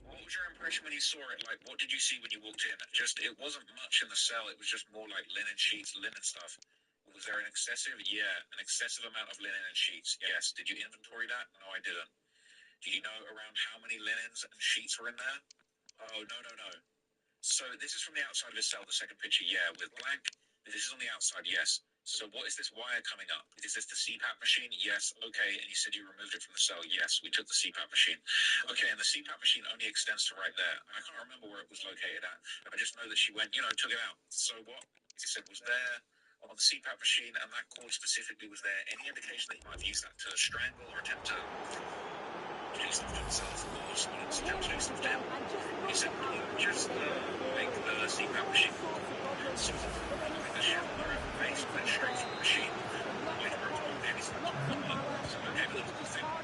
What was your impression when you saw it? Like, what did you see when you walked in? Just, it wasn't much in the cell. It was just more like linen sheets, linen stuff. Was there an excessive? Yeah, an excessive amount of linen and sheets. Yes. Did you inventory that? No, I didn't. Do you know around how many linens and sheets were in there? Oh, no, no, no. So this is from the outside of his cell, the second picture, yeah, with blank. This is on the outside, yes. So what is this wire coming up? Is this the CPAP machine? Yes. Okay. And you said you removed it from the cell? Yes. We took the CPAP machine. Okay. And the CPAP machine only extends to right there. I can't remember where it was located at. I just know that she went, you know, took it out. So what? He said was there on the CPAP machine, and that cord specifically was there. Any indication that he might have used that to strangle or attempt to do stuff to himself, or someone else attempt to do stuff to him? He said, no, just like the CPAP machine. So the shower face went straight from the machine. Like where it was broken, he said, so okay, but there was nothing.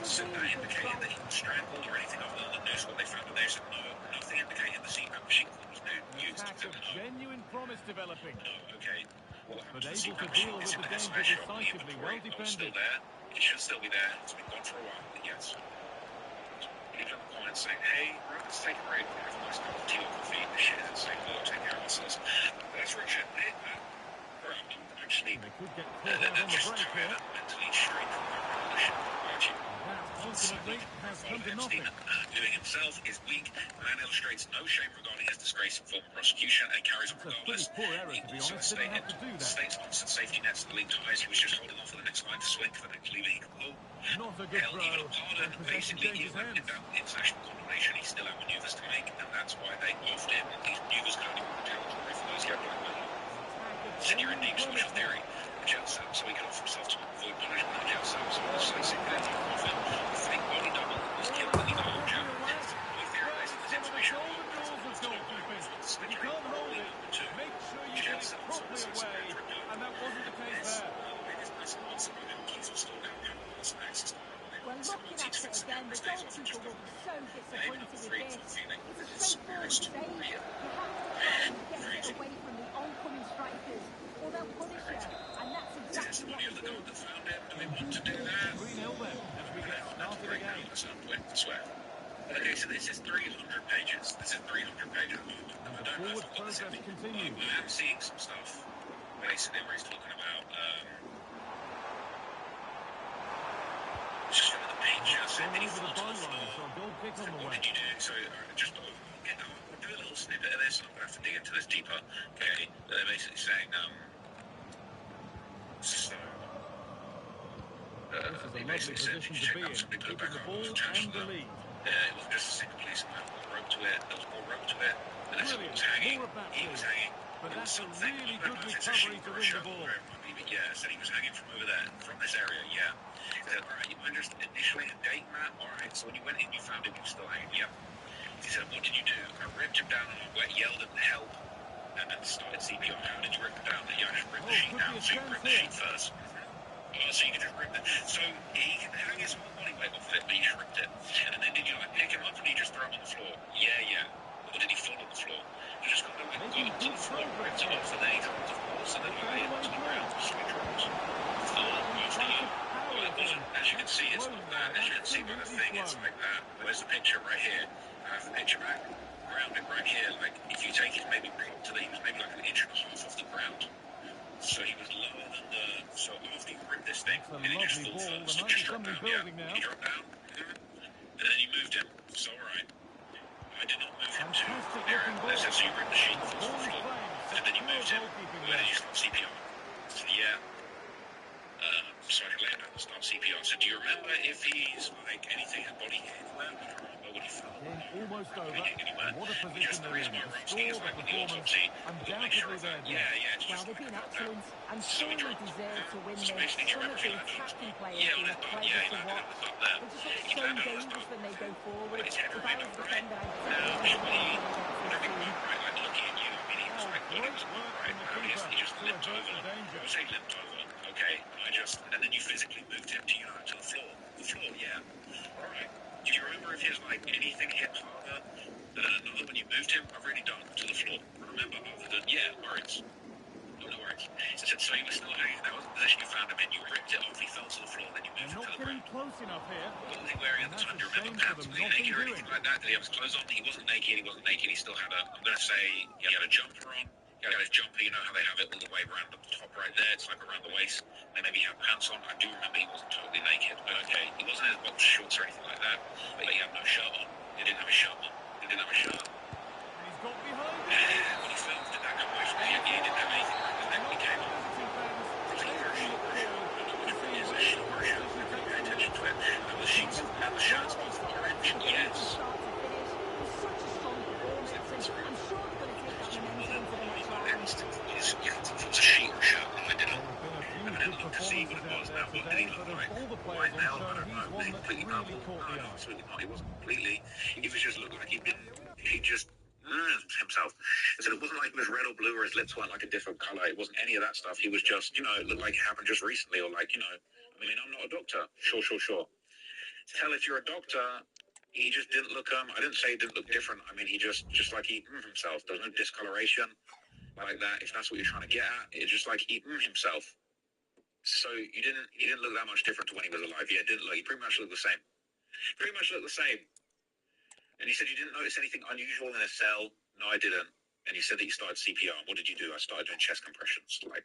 So that indicated that he was strangled or anything other than the noose, what they found in there. He said, no, nothing indicating the CPAP machine cord was
An
used.
attack
He
of
said, no.
genuine promise developing.
No, okay. What happened
But
to the
able
CPAP
to
machine?
deal
It's
with
in
the
the
danger
SMS shop, the
decisively.
inventory.
Well
Oh, it's still
defended.
there. It should still be there. It's been gone for a while, but yes. Leave it in the comments saying, hey, let's take a break. Have a nice cup of tea or coffee. The shit isn't safe. We'll take care of ourselves. That's Richard. Hey, I'm actually
They could get caught out on the
just
break
tired
here.
and mentally strained from covering the shit.
That ultimately has come to nothing.
Doing himself is weak. Man illustrates no shame regarding his disgrace in former prosecution and carries on
It's a pretty
regardless.
poor error,
He
to be
also
honest. Didn't have to do that.
states answered safety nets and league ties. He was just holding on for the next line to swing for the next lever he could pull.
Not a good
Hell, even a
throw.
pardon.
And possession
Basically,
changes
even
hands.
without international condemnation, he still had maneuvers to make, and that's why they offed him. These maneuvers could only be retaliatory for those who had black belt. Said you're in deep social theory. The jail cell, so he could offer himself to avoid punishment in the jail cell. So all slicing could enter off him. The fake body double was killed in the old jail. We theorize that this information will
Golden rules of goalkeeping. If you can't hold it, make sure you get it properly away. And that wasn't the case there.
Well, looking at it again, the goalkeeper will be so disappointed with this. It's a straightforward save. You have to try and get it away from the oncoming strikers, or they'll punish you. And that's exactly what they do.
Do we want to do that?
3-0 then, as we get started again.
Okay, so this is 300 pages. This is 300 pages.
And the forward progress continues.
I am seeing some stuff, basically, where he's talking about
over the byline, so a goal kick on the
What
way.
did you do? So just I'll do a little snippet of this. I'm going to have to dig into this deeper. Okay, they're basically saying so.
This is a lovely position to be in, keeping the ball and the lead.
It wasn't just a single policeman, there was more rope to it, and this
Brilliant,
was hanging,
more of that,
he was
please.
hanging.
But
It was
that's a
something,
really
I
good
don't know if it's a sheep
recovery to
or a
win the
shell
ball.
or where it might be, but yeah, said he was hanging from over there, from this area, yeah. He said, alright, you mind just initially dating that? Alright, so when you went in, you found him, he was still hanging, yeah. He said, what did you do? I ripped him down and I yelled at help and then started CPR. How did you rip him down? Yeah, I just ripped the sheet
could
down,
be a
so you
chance
ripped the
here.
sheet first. Oh, so you can just rip it. So he can hang his whole body weight off it, but you just ripped it. And then did you like pick him up and you just throw him on the floor? Yeah, yeah. Or did he fall on the floor? You just kind of like got him to the floor, ripped it off, and then he dropped the force, and then you laid him to the ground for switch rolls. Well, it wasn't. As you can see, it's not that. As you can see by the thing, it's like that. Where's the picture? Right here. I have the picture back. Ground it right here. Like, if you take it maybe up to the, he was maybe like an inch and a half off the ground. So he was lower than the. So after you rip this thing,
That's a
and he just
lovely
fall
ball.
first.
There
It
might be
just dropped
something
down. Yeah.
building now.
He dropped down, and then you moved him. So alright. I did not move him to
Fantastic
the area.
looking ball.
So you ripped the sheet off the
Ball is
floor,
playing.
and then you moved him.
Goalkeeping
Where did
there.
you start CPR? So yeah. So I can lay him down and start CPR. So do you remember if he's like anything, his body hit anywhere? I can't remember what he felt.
Game almost over.
Anywhere.
And what a
He
position
just, the
they're in.
reason why
The
Ropsky is
score, the
like with the
performance,
autopsy, we've got to make sure
undoubtedly
of
there,
that.
Jeff.
Yeah, it's
Well,
just
they've
like
been
about that.
excellent and
So he
surely
dropped.
deserve to win
So
this.
basically, do you
Some
remember
of
if he
the
landed on
attacking
top?
players
Yeah, on
been
his
a
butt.
pleasure
Yeah, he
to
landed on
watch.
his butt there.
They just look
He
so
landed on his
dangerous
butt.
when they go forward.
His head
If I
remained
was a
upright.
defender, I'd particularly
Should
be
he?
against this
Everything
team.
upright, like looking at you. I mean, he was
Oh,
like, God, he
great
was
work
upright.
from the
I guess
keeper
he just
to
limped
avert
over.
the danger.
I would say limped over. Okay, and then you physically moved him to, to the floor. The floor, yeah. All right. Do you remember if his like anything hit harder than another when you moved him? I really don't. To the floor. Remember, other than worries. No worries. So he was still hanging. That was the position you found him in. You ripped it off. He fell to the floor. Then you
They're
moved him
not
to the
getting
ground.
close enough here.
What was he wearing at
And
the
that's
time?
a
Do you remember?
shame for
Pants?
them
Was he
not in
naked or
doing.
anything like that? Did he have his clothes on? He wasn't naked. He wasn't naked. He still had a. I'm going to say he had a jumper on. He had his jumper. You know how they have it all the way around the top right there. It's like around the waist. They maybe have pants on. I do remember he wasn't totally naked. But okay, he wasn't in his box shorts or anything like that. But he had no shirt on. He didn't have a shirt on. He didn't have a shirt.
And he's got behind it.
When he fell, did that come away from him? Yeah, he didn't have anything around his neck when he came up.
Visiting fans,
Was he
they
wearing a
can
sheet
look
or a shirt?
forward
I don't know
to
which one
seeing
it is. A
where
sheet
the
or a shirt.
competition
Never really
takes
pay
them
attention to
next.
it. And the sheets
There's
and the
no
shirts
doubt they
both
took them
orange.
to the game from
Yes.
start to finish. It was such a strong performance, and I'm sure they're going to take that momentum into the next round.
You can tell if it was a sheet or a shirt. No, I didn't.
There have been a few
I didn't
good
look to see what
performances
it
out
was.
there
Now, what did he
today,
look
but of
like?
all the players
White
on
male?
show,
I don't
he's
know.
one that
Completely
really
purple?
caught
No,
the
no,
eye.
absolutely not. He wasn't completely. He was just looked like he just himself. So it wasn't like he was red or blue or his lips weren't like a different color. It wasn't any of that stuff. He was just, it looked like it happened just recently or like, I mean, I'm not a doctor. Sure. Tell if you're a doctor, he just didn't look, I didn't say he didn't look different. I mean, he just like he himself. There's no discoloration like that. If that's what you're trying to get at, it's just like he himself. So he didn't look that much different to when he was alive. Yeah, it didn't look. He pretty much looked the same. And he said you didn't notice anything unusual in his cell. No, I didn't. And he said that you started CPR. What did you do? I started doing chest compressions, like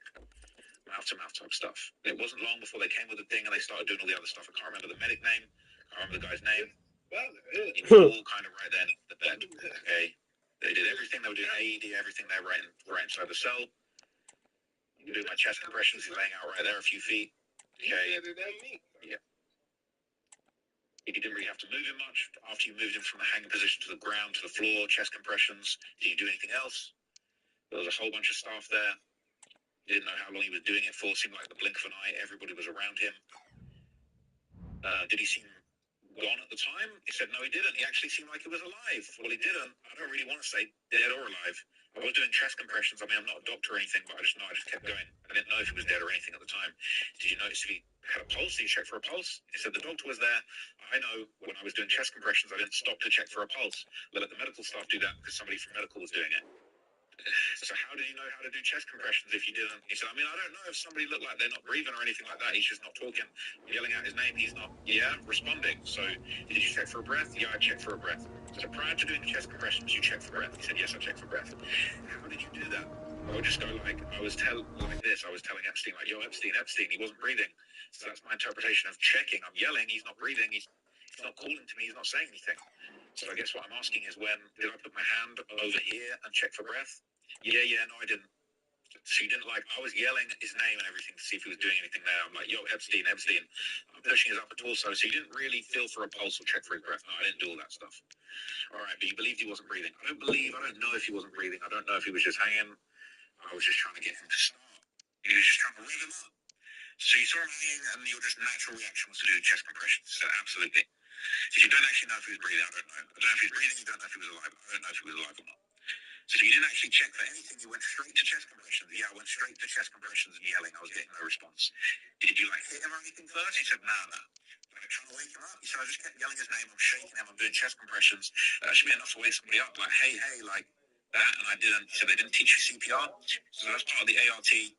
mouth-to-mouth type stuff. It wasn't long before they came with the thing and they started doing all the other stuff. I can't remember the medic name. I can't remember the guy's name. It was all kind of right then at the bed. Okay. They did everything. They were doing AED, everything there right inside the cell. I'm doing my chest compressions. He's laying out right there a few feet. Okay. Yeah. You didn't really have to move him much. After you moved him from the hanging position to the ground, to the floor, chest compressions, did you do anything else? There was a whole bunch of staff there. You didn't know how long he was doing it for. It seemed like the blink of an eye. Everybody was around him. Did he seem gone at the time? He said, no, he didn't. He actually seemed like he was alive. Well, he didn't. I don't really want to say dead or alive. I was doing chest compressions. I mean, I'm not a doctor or anything, but I just kept going. I didn't know if he was dead or anything at the time. Did you notice if he had a pulse? Did you check for a pulse? He said the doctor was there. I know when I was doing chest compressions, I didn't stop to check for a pulse. They let the medical staff do that because somebody from medical was doing it. So how did you know how to do chest compressions if you didn't? He said, I mean, I don't know if somebody looked like they're not breathing or anything like that. He's just not talking. I'm yelling out his name. He's not, responding. So did you check for a breath? Yeah, I checked for a breath. So prior to doing the chest compressions, you checked for breath? He said, yes, I checked for breath. How did you do that? I would just go like this. I was telling Epstein, like, yo, Epstein, he wasn't breathing. So that's my interpretation of checking. I'm yelling, he's not breathing. He's he's not calling to me, he's not saying anything. So I guess what I'm asking is, when did I put my hand over here and check for breath? Yeah, no, I didn't. So you didn't I was yelling his name and everything to see if he was doing anything there. I'm like, yo, Epstein. I'm pushing his upper torso. So you didn't really feel for a pulse or check for his breath. No, I didn't do all that stuff. All right, but you believed he wasn't breathing. I don't know if he wasn't breathing. I don't know if he was just hanging. I was just trying to get him to start. He was just trying to rev him up. So you saw him hanging, and your just natural reaction was to do chest compressions. So absolutely. So you don't actually know if he was breathing. I don't know. I don't know if he was breathing. You don't know if he was alive. I don't know if he was alive or not. So you didn't actually check for anything. You went straight to chest compressions. Yeah, I went straight to chest compressions and yelling. I was getting no response. Did you hit him or anything first? He said, nah. Trying to wake him up. He said, I just kept yelling his name. I'm shaking him. I'm doing chest compressions. That should be enough to wake somebody up. Like, hey, like that. And I didn't. He said, they didn't teach you CPR. So that's part of the ART. Did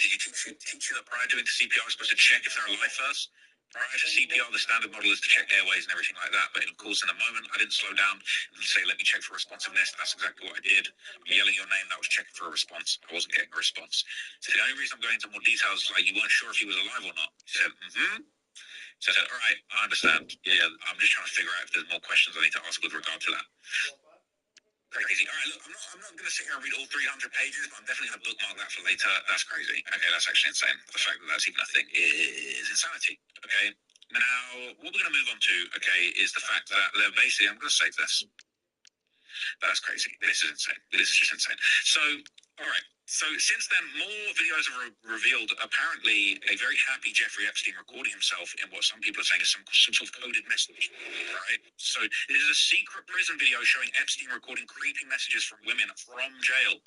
you teach you that prior to doing CPR, you're supposed to check if they're alive first? Prior to CPR, the standard model is to check airways and everything like that. But of course, in the moment, I didn't slow down and say, let me check for responsiveness. That's exactly what I did. I'm yelling your name. That was checking for a response. I wasn't getting a response. So the only reason I'm going into more details is you weren't sure if he was alive or not. He said, So I said, all right, I understand. Yeah, I'm just trying to figure out if there's more questions I need to ask with regard to that. Crazy. All right, look, I'm not going to sit here and read all 300 pages, but I'm definitely going to bookmark that for later. That's crazy. Okay, that's actually insane. The fact that that's even a thing is insanity. Okay. Now, what we're going to move on to, okay, is the fact that they're basically, I'm going to save this. That's crazy. This is insane. This is just insane. So, all right. So since then, more videos have revealed apparently a very happy Jeffrey Epstein recording himself in what some people are saying is some sort of coded message, right? So this is a secret prison video showing Epstein recording creepy messages from women from jail.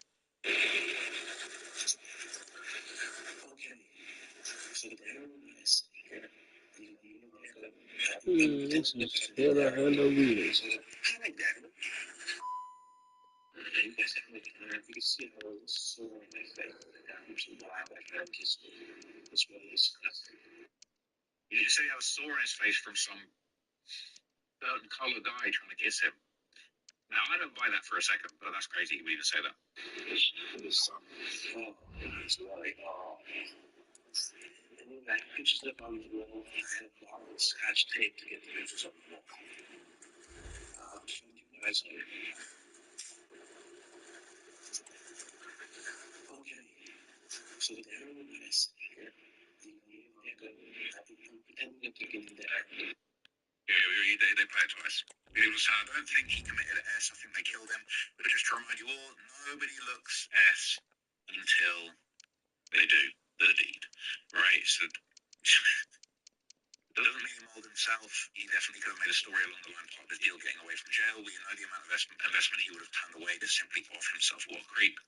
This is hella weird.
You just say he had a sore on his face from some certain color guy trying to kiss him. Now, I don't buy that for a second, but that's crazy you would even say that. Pictures up on the wall. I had a bottle of Scotch tape to get the pictures up on the wall. Okay. So the heroin that I see here, pretending to get in there. Yeah, they play it twice. He was saying, I don't think he committed S. I think they killed him. But just to remind you all, nobody looks S until they do the deed, right? So that doesn't mean he mauled himself. He definitely could have made a story along the line part of his deal getting away from jail. We know the amount of investment he would have turned away to simply off himself. What a creep.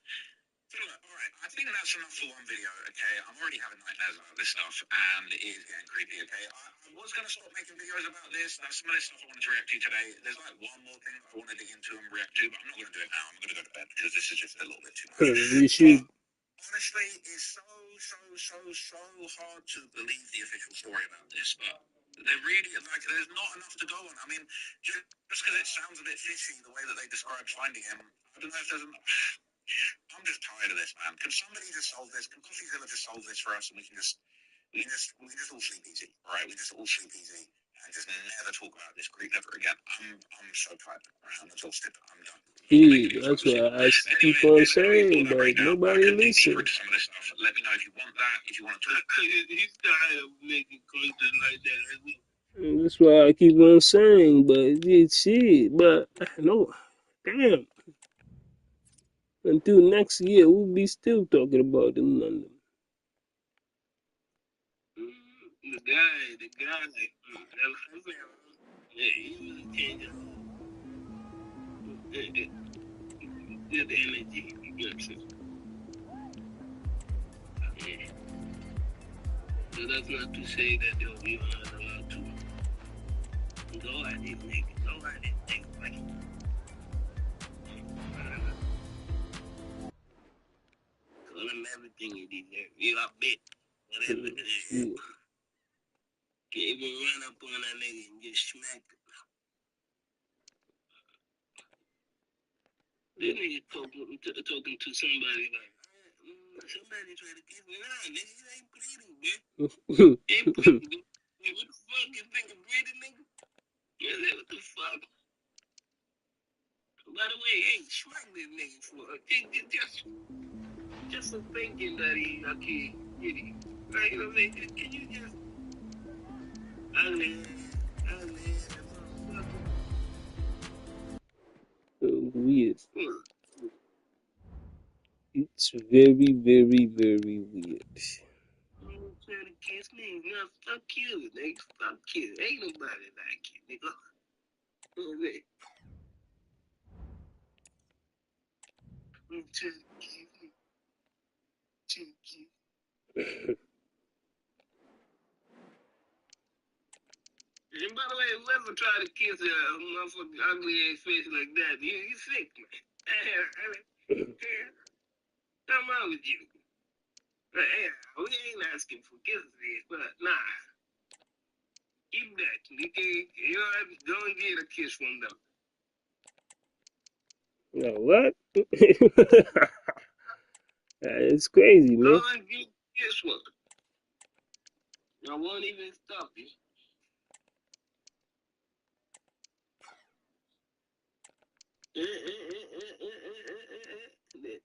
So look, all right, I think that's enough for one video, okay? I'm already having nightmares about this stuff, and it is getting creepy, okay? I was going to start making videos about this. That's some of the stuff I wanted to react to today. There's one more thing I want to dig into and react to, but I'm not going to do it now. I'm going to go to bed because this is just a little bit too much.
You should.
Honestly, it's so hard to believe the official story about this, but they really, there's not enough to go on. I mean, just because it sounds a bit fishy, the way that they describe finding him, I don't know if there's enough. I'm just tired of this, man. Can somebody just solve this? Can CoffeeZilla just solve this for us, and we can just all sleep easy, all right? We just all sleep easy and just never talk about this creep ever again. I'm so tired. I'm exhausted. I'm done.
That's what I keep on saying, but nobody listens.
Let me know if you want that. If you want to talk. He's tired of making content like that.
That's why I keep on saying, but it's shit. But no, damn. Until next year, we'll be still talking about it in London.
The guy, yeah, he was a change. The energy he gets it. Yeah. So that's not to say that we were not allowed to go at it, nigga. Go at it, nigga. Like, call him everything he deserves. You a bit. Whatever it is. Can't even run up on that nigga and get smacked. This nigga talking to somebody like, somebody try to kiss me. Nah, nigga, you ain't bleeding, bitch. Ain't bleeding. What the fuck you think of breathing, nigga?
What the fuck? By the way, hey, smack this nigga for just for thinking that he okay, get it. Right, you know what I'm saying? Can you just ugly, motherfucker?
Weird. It's very, very, very weird.
You trying to kiss me? No, fuck you, nigga. Fuck you. Ain't nobody like you, nigga. You know what I'm saying? You trying to kiss me? Trying to kiss. And by the way, whoever tried to kiss a motherfucking ugly ass face like that, you sick, man. Come on with you. Hey, we ain't asking for kisses, but nah. Keep that. You know, don't get a kiss from them.
No, what? It's crazy, man.
Don't get a kiss one. I won't even stop you.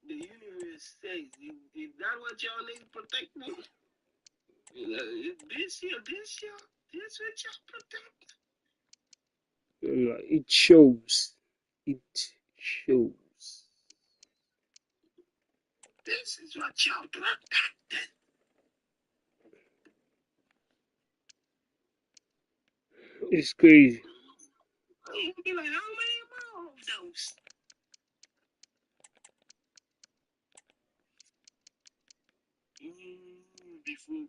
The universe says, is that what y'all need to protect me? This what y'all protect?
No, it shows. It shows.
This is what y'all protected.
It's crazy.
I'm be like, how many more of those?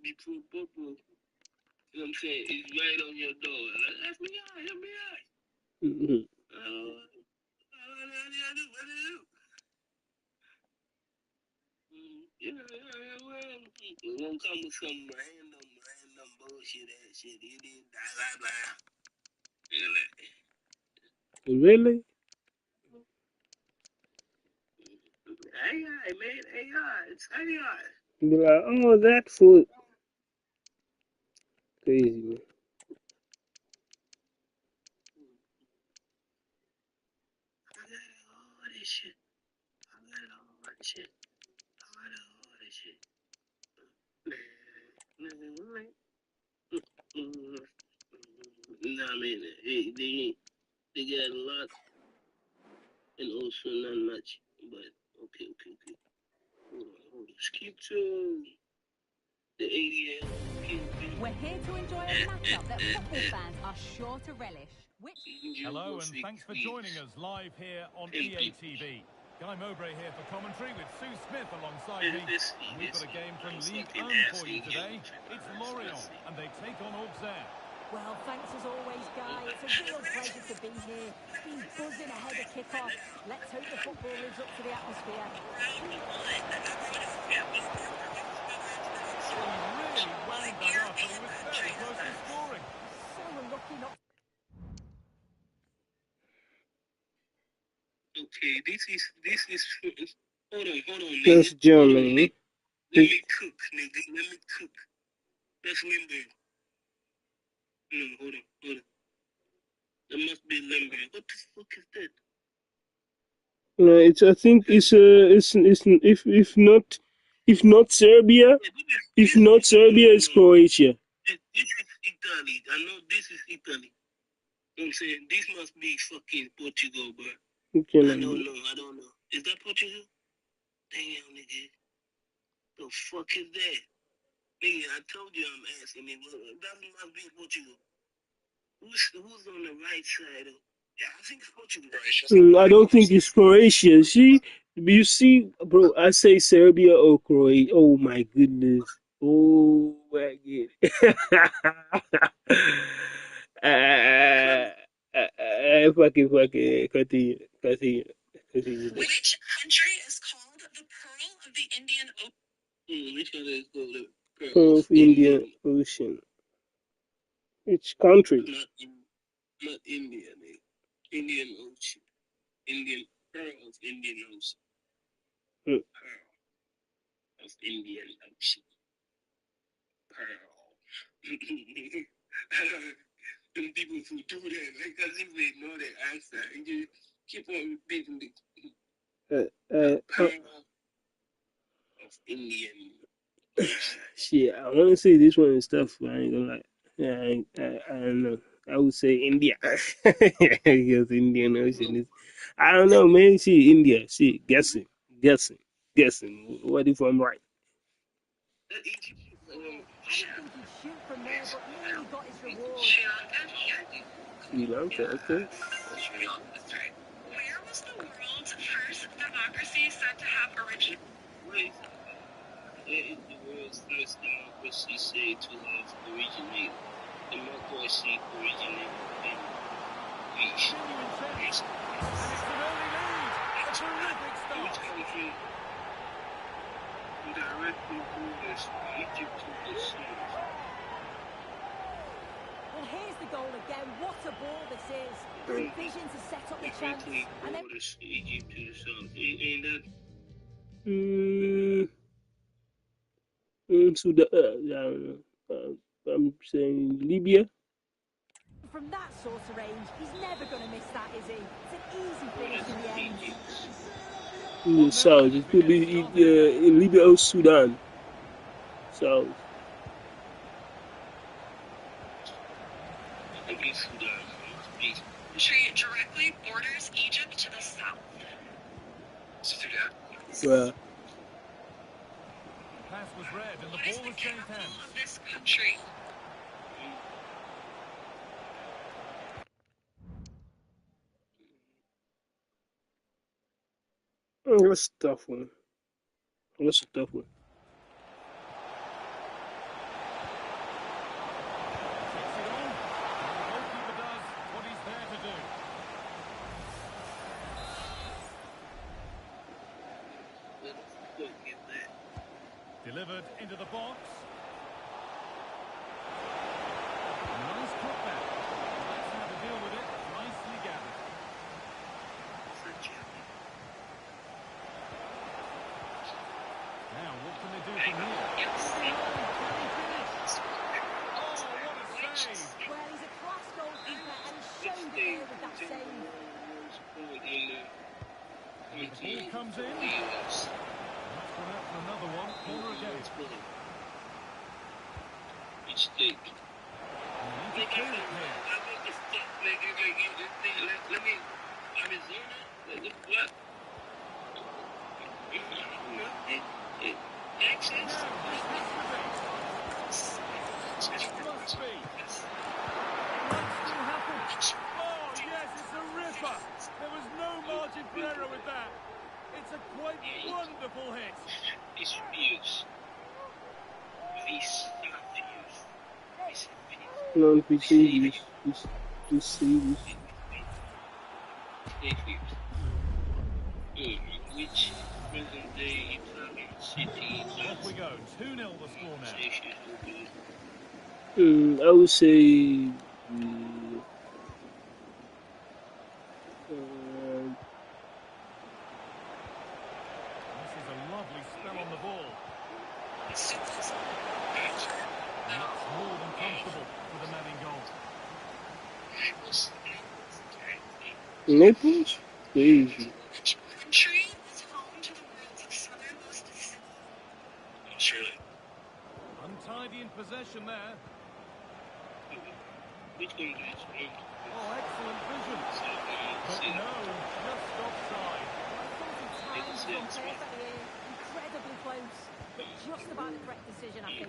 Before Popo, you know what I'm saying, is right on your door. Like, FBI, FBI.
Mm-hmm.
What do you do? Well, it won't come with some random bullshit ass shit. It is blah, blah, blah.
Really?
AI, man, AI. It's AI.
Be like, oh, that food. Crazy, man.
I got all this shit. I got all this shit. I got all this shit. Nah, man, they got a lot and also not much. But okay. Hold on. Skip to the ADL.
We're here to enjoy a matchup that football fans are sure to relish. Which
Hello and thanks for joining us live here on EA TV. Guy Mowbray here for commentary with Sue Smith alongside me. And we've got a game from League 1 for you today. It's Lorient and they take on Auxerre.
Well, thanks as always, Guy. It's a real pleasure to be here. It's been buzzing ahead of kick-off. Let's hope the football lives up to the atmosphere.
Well, he really wound that up, but he was very close to scoring.
So unlucky not.
Okay, this is hold on, nigga.
That's Germany.
Let me cook, nigga. Let me cook. That's Limburg. No, hold on. That must be Limburg. What the fuck is that?
No, it's. I think it's. If not Serbia, if not Serbia, it's Croatia.
This is Italy. I know this is Italy. You know what I'm saying? This must be fucking Portugal, bro. I don't know. Is that Portugal? Damn, nigga. The fuck is that? Nigga, I told you I'm asking, nigga. That must be Portugal. Who's on the right side of? Yeah, I think it's Portugal.
I don't think it's Croatia. You see, bro. I say Serbia or Croatia. Oh my goodness. Oh my god. Fucking, continue.
Which country is called the Pearl of the Indian Ocean?
Which country is called the
Pearl of Indian Ocean. Which country?
Not India, man. Indian Ocean. Pearl of Indian Ocean. Pearl of Indian Ocean. Pearl. And people who do that, like as if they know the answer, and you keep on repeating the power of Indian.
Shit, I want to say this one is tough, but I ain't gonna lie. Yeah, I don't know. I would say India. Because Indian Ocean is. I don't know, man. See, India. See, guessing. What if I'm right?
Egypt,
I didn't think he'd shoot from there, but nearly got his reward.
Sri Lanka, okay.
Where was the world's first democracy said to have originated?
where is the world's first democracy said to have originated? Democracy originated in Greece.
And it's an early lead. A terrific
Which
start.
country directly borders Egypt to the south?
Well, here's the goal again. What a ball this is. Good vision to set up the chance.
Directly
And then
borders Egypt to the south. Ain't that
Sudan, I don't know. I'm saying Libya.
from that sort of range, he's never going to miss that, is he? It's an easy finish in the end.
Egypt?
In the south. It could be in Libya or Sudan. South.
I think it's Sudan. It's
Country directly borders Egypt to the south. Sudan.
Well,
Pass was read and the
What is
ball
the
has changed
capital
hands.
of this country?
that's a tough one. That's a tough one.
Takes it on. And the goalkeeper does what he's there to do.
Look at that.
Delivered into the box. Nice putback. That's how to deal with it. Nicely gathered. Now, what can they do from here?
Yes.
Can he finish? Oh, what a save!
Well, he's a class goalkeeper and he showed it there with that save.
The ball comes in.
Yes.
That's gone out for another one. Corner again.
Mistake.
And he needs to clear it here.
Let me Arizona. Look what? Access.
Now, this has to be. It must be. It might still happen. Oh, yes, it's a ripper. There was no margin for error with that. It's a quite wonderful hit.
This views. This views. This views.
No, we see this. We see this.
Which present day Italian city
Off we go. 2-0 the score now.
stations will be
I would say.
This is a lovely spell on the ball.
It's
And that's more than comfortable for the man in goal.
Naples? Crazy.
Which country is home to the world's southernmost city? Australia.
Untidy in possession there.
which country is home to
Oh, excellent vision. But no, just offside.
I thought he timed from perfectly here. Incredibly close. But just about the correct decision, I think.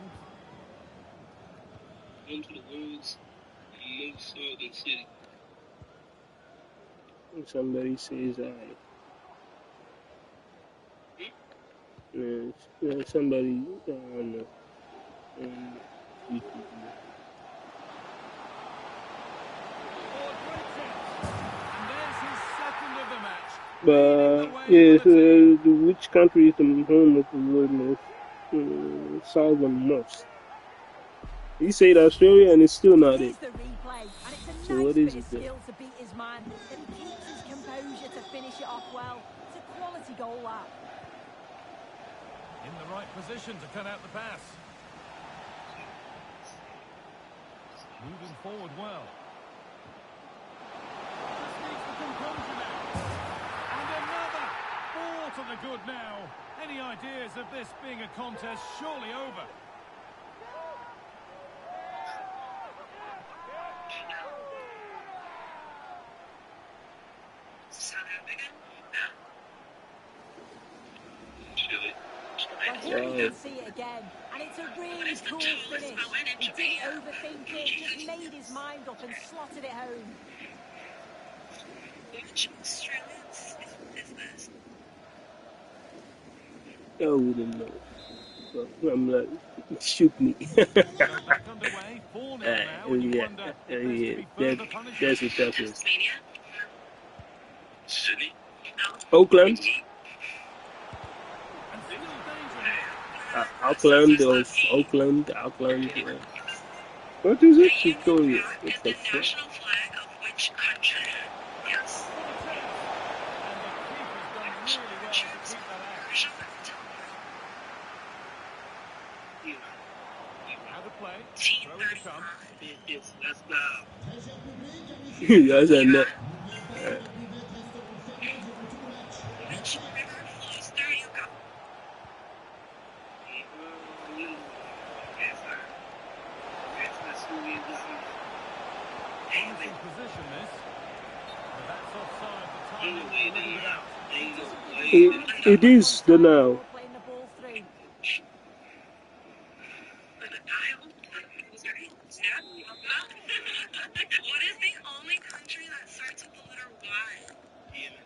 home to the world's most southern city.
Somebody says I. Somebody, I don't know. YouTube.
Oh, great hit. And there's his second of the match.
But yes, which country is the home of the world most southernmost? He said Australia, and it's still not it.
Here's the replay, and it's a
So
nice
what
bit
is
of
it then?
skill to beat his man. Then he keeps his composure to finish it off well. It's a quality goal, that.
In the right position to cut out the pass. Moving forward well. wasn't a good now. Any ideas of this being a contest surely over?
Well, here you can see it again, and it's a really cool finish. He didn't overthink it, just made his mind up and slotted it home.
Which Australians is this?
I wouldn't know. So I'm like, shoot me.
So back underway, 4-0 now, and you
Yeah,
wonder if there's to be further punishment.
that's the toughest.
Tasmania? Sydney?
Oakland?
And still danger here.
Auckland or Oakland, yeah. What is it? Victoria.
Is
What
the
the fuck?
national flag of which country? Yes.
And the keeper's done really well to keep that out. Out of play, throw it to come.
Yes, let's go.
That's a net.
Which river flows through Yukon?
Promising position this. But that's offside. The time is limited out.
It is the now.
Playing the ball through.
What is the only country that starts with the letter Y? Yemen.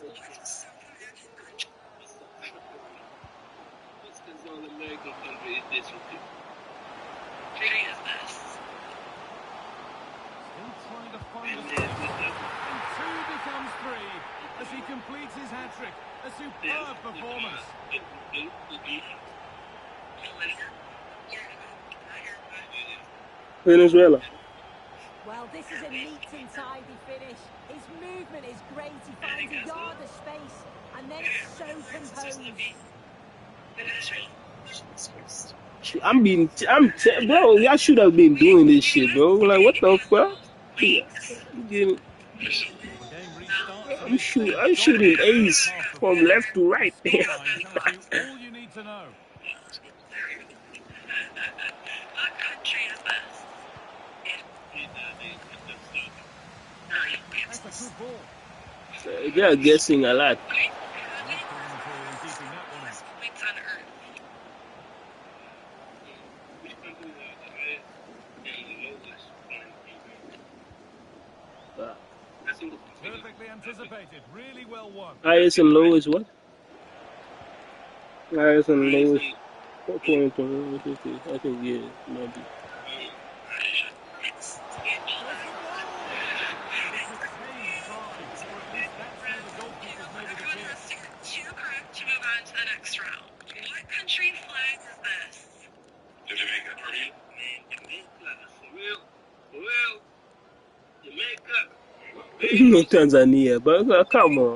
What South American country?
What's the South American country is this one?
Country is this?
Still trying to find the space. And 2 becomes 3 as he completes his hat-trick. A superb performance.
Venezuela.
Well, this is a neat and tidy finish. His movement is great. He finds a yard of space, and then it's so composed.
Bro, y'all should have been doing this shit, bro. Like, what the fuck? Yeah.
The game restarts.
I'm shooting A's from left to right.
Scoreline tells you all you need to know.
What country is this?
That's a good ball.
They are guessing a lot.
Keeping that one out.
Points on Earth.
Perfectly anticipated. Really well won.
Highest and lowest what? Highest and lowest. What point? I think, yeah, might be.
Two correct to move on to the next round. What country flag is this? Jamaica.
For real. Jamaica.
Tanzania, but come on.
No. What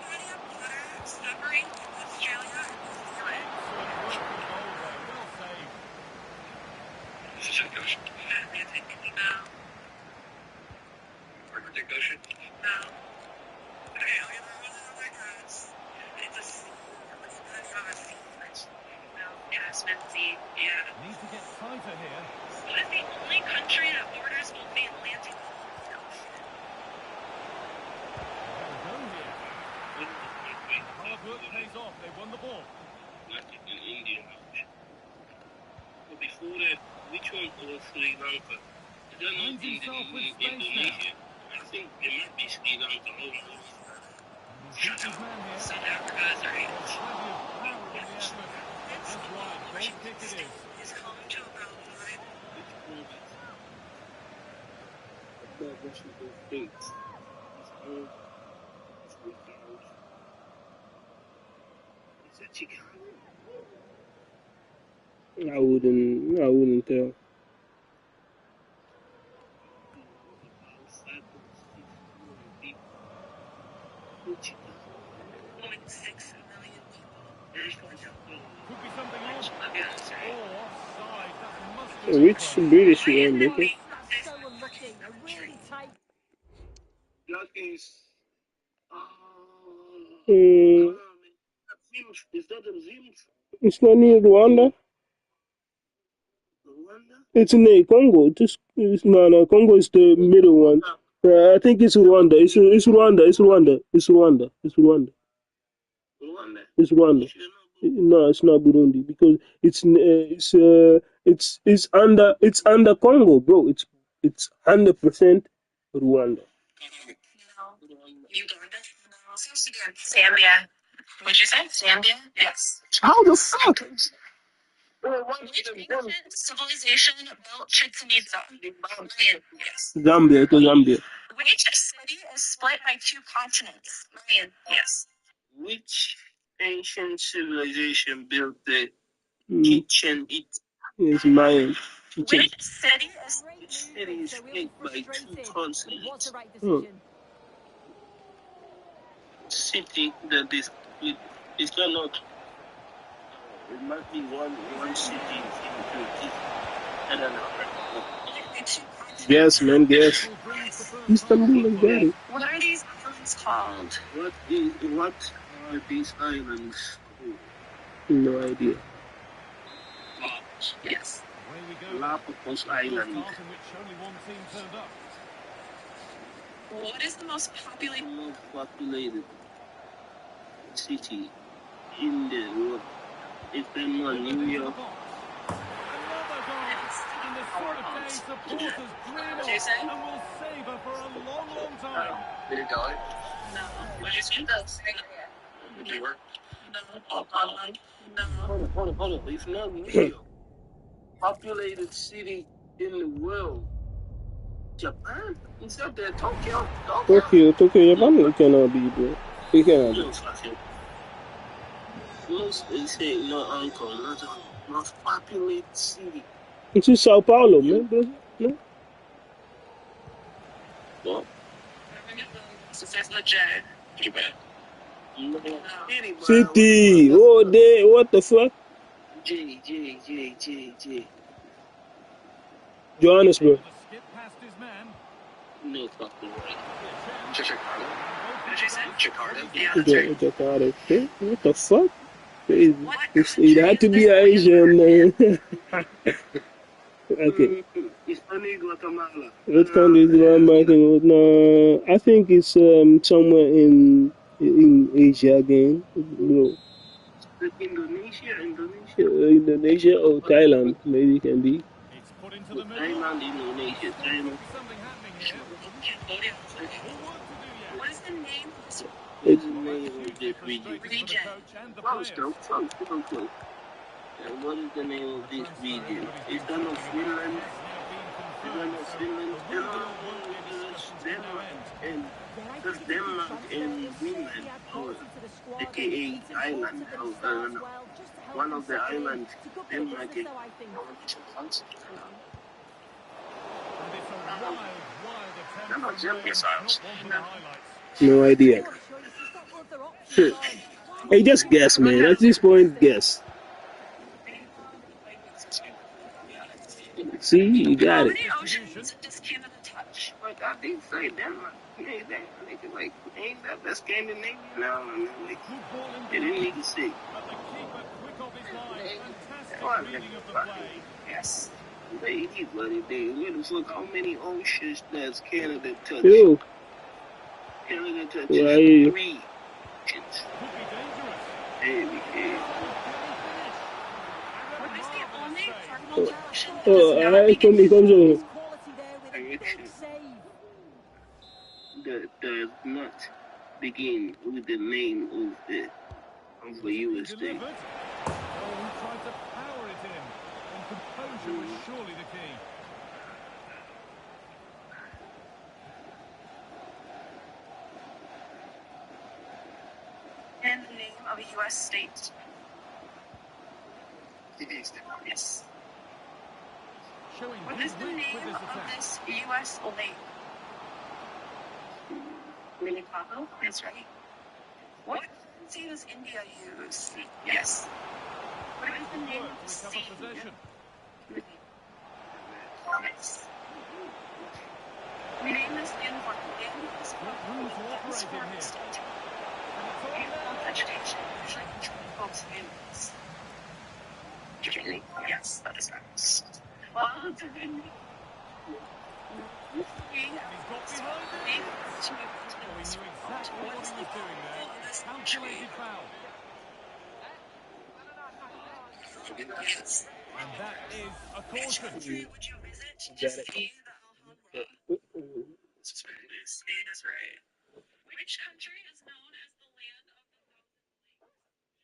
body of water separates Australia and New Zealand?
Well saved.
Pacific Ocean. Atlantic. No. Arctic Ocean. No. Okay, I'll give her one other guess. It's a sea. It's not a sea. No. Caspian Sea. Yeah.
Need to get tighter here.
What is the only country that borders both the Atlantic and the Ocean?
Have a go here. Hard work pays off. They won the ball.
Atlantic and Indian Ocean. But before that, which one was Sri Lanka? Is that not
Finds himself with space
Indonesia? I think it might be Sri Lanka.
He's beat his man here.
South Africa is right.
Plenty of power on the effort. That's right. Goal kick it is.
Is home to about 5.
Which one is it? I thought that should go States. It's home. It's with the ocean. Is that Chicago?
I wouldn't tell.
Outside of the state, people.
1.6 million people.
Could be something on. Or offside. That must be
Which British you
That's
Nicky?
so unlucky. A really
is. Is that a Zims?
It's not near Rwanda.
Rwanda?
It's in the Congo. No, Congo is the middle one. I think it's Rwanda. It's Rwanda. It's Rwanda. It's Rwanda. It's Rwanda.
Rwanda?
It's Rwanda. No, it's not Burundi because it's under Congo, bro. It's 100% Rwanda.
Uganda? South Sudan. Zambia. What'd you say? Zambia? Yes.
How the fuck?
Which ancient civilization built Chichen Itza? Mayan. Yes.
Zambia to Zambia.
Which city is split by two continents? Mayan. Yes.
Which ancient civilization built the
Mm,
Chichen Itza?
it's Mayan.
Which city is
Great
City
movement,
is
so he'll be
split by two
frustrated. But it was
continents.
the right
Oh.
decision.
City that is split. It's not. It must be one city in I don't know.
Yes, man, yes.
Brings the first
Istanbul is better.
What are these islands called?
What are these islands called?
No idea.
Yes.
Away we go.
Galapagos
First
Island.
half in which only one team turned up.
What is the most
The
populated?
most populated city in the world. It's been one New York.
Another goal. And the sort of day supporters dream of
Jason?
and will savour for a long, long time.
Did it go? No. What did you say? Did you work? No. No.
Hold on. It's not New York. Populated city in the world. Japan? Is that there? Tokyo?
Tokyo, Japan, it cannot be, bro. It cannot be.
Most they say no uncle, not the most populated city.
It's in Sao Paulo, man, bro. No?
Well,
So there's the J. You bet.
no.
City. Oh, they, what the fuck?
J.
Johannesburg.
The skip past his man.
No fucking way.
Jakarta. What did you say? Jakarta. Yeah, that's right.
Jakarta. Okay. What the fuck? It had to be Asian. Okay.
It's only Guatemala.
What country is run by? No, I think it's somewhere in Asia again, bro. Indonesia or Thailand, maybe it can be.
It's put into the middle.
Thailand, Indonesia, China.
Something happening here.
Cambodia.
More work to do yet.
What is the name of this
What's the name of this region?
Frustrating for the coach and the
Close,
players.
though. Close. And what is the name of this region? Is that not Finland? Is that not Finland? And does Denmark and Greenland, or aka Ireland, one of the islands, Denmark and
They're not jet missiles.
No idea. Hey, just guess, man. At this point, guess. See, you got
How
it.
many oceans does Canada touch?
like I did say Denmark. Ain't that the Scandinavian now? And like, they didn't need to see.
But the keeper quick off his line. Fantastic
Well,
reading of the play.
yes. They eat what it did. Where the fuck, how many oceans does Canada touch?
Ew.
Canada touches
Right.
3 oceans.
Could be dangerous.
Hey, we can.
What is the only cardinal ocean that
Oh,
does not begin
it comes over.
Quality there with a big save.
That does not begin with the name of the US state.
Delivered. Oh, he tried to power it in. And composure was surely the key.
and the name of a U.S. state. Yes.
Showing
What
good
is the
width
name
with this
of
attack.
this U.S. lake? Minnetonka. That's right. What currency does India use? Yes. What is the name of the
Recover
sea?
possession.
Yes. My name is in one name is
Room to operate in here.
vegetation. Folks names. Yes, that is right. Well, it's a good
He's got behind it. Well, he knew exactly what he was doing there. Calculated foul. And that is a caution.
Would you visit to
Got it.
see the Alhambra? Spain is right. Which country is known as the land of the thousand lakes?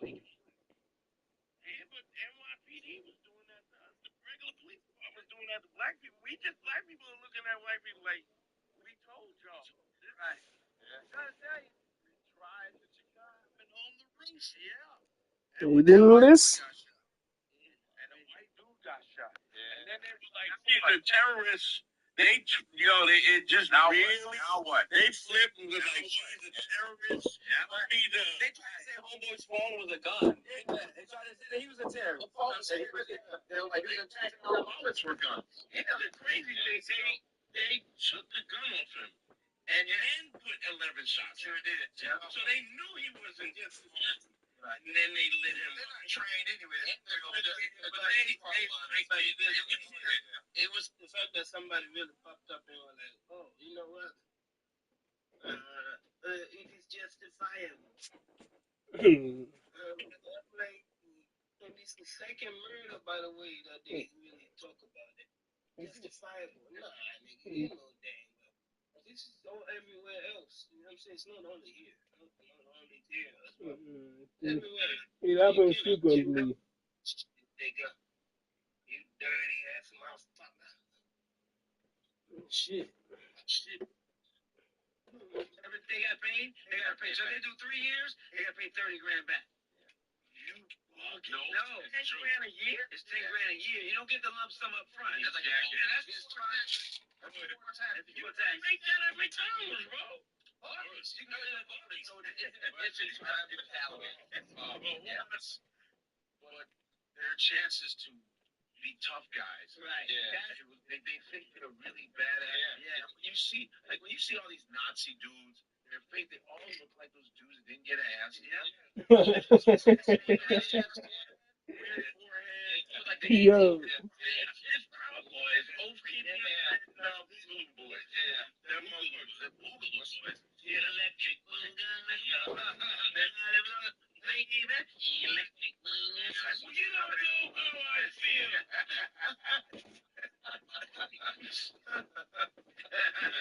Yeah, but NYPD was doing that to us. The regular police department was doing that to black people. We just black people are looking at white people like, we told y'all. Right. Yeah. I'm trying to tell you. We tried to happen on the roof. Yeah.
You didn't list?
And a white dude got shot. Yeah. And then they was like, the terrorists, it just now really. Now what? They flipped and was like, she's a terrorist. Yeah. They tried to say Homeboy's phone was a gun. Yeah. They tried to say that he was a terrorist. They were like, he was attacking our wallets were guns. Yeah, the crazy thing, they took the gun off him and then put 11 shots. Sure did. Yeah. So they knew he wasn't just. Right. And then they lit him. They're not trained anyway. It was the fact that somebody really popped up and was like, oh, you know what? It is justifiable. Like, and it's the second murder, by the way, that they really talk about it. Justifiable. Nah, nigga, you know dang well. This is all everywhere else. You know what I'm saying? It's not only here. Not only there. Everywhere.
It happens frequently.
Nigga, you dirty ass motherfucker. Shit. They got paid. They got paid. So they do 3 years. They got paid 30 grand back. You bugging? No, 10 grand a year. It's 10 grand a year. You don't get the lump sum up front. That's like that's just you make that every time, bro. You know that bonus. It's just but their chances to be tough guys. Right. Yeah. They think they're really badass. Yeah. When you see all these Nazi dudes, their face, they all look like those dudes that didn't get ass. Yeah. Weird forehead. Like
Yo.
It's Proud Boys, Oath Keepers, Boogaloo Boys. Yeah. They're motherfuckers. The Boogaloo Boys. Yeah, electric boogaloo. Electric boogaloo. You don't know how I feel.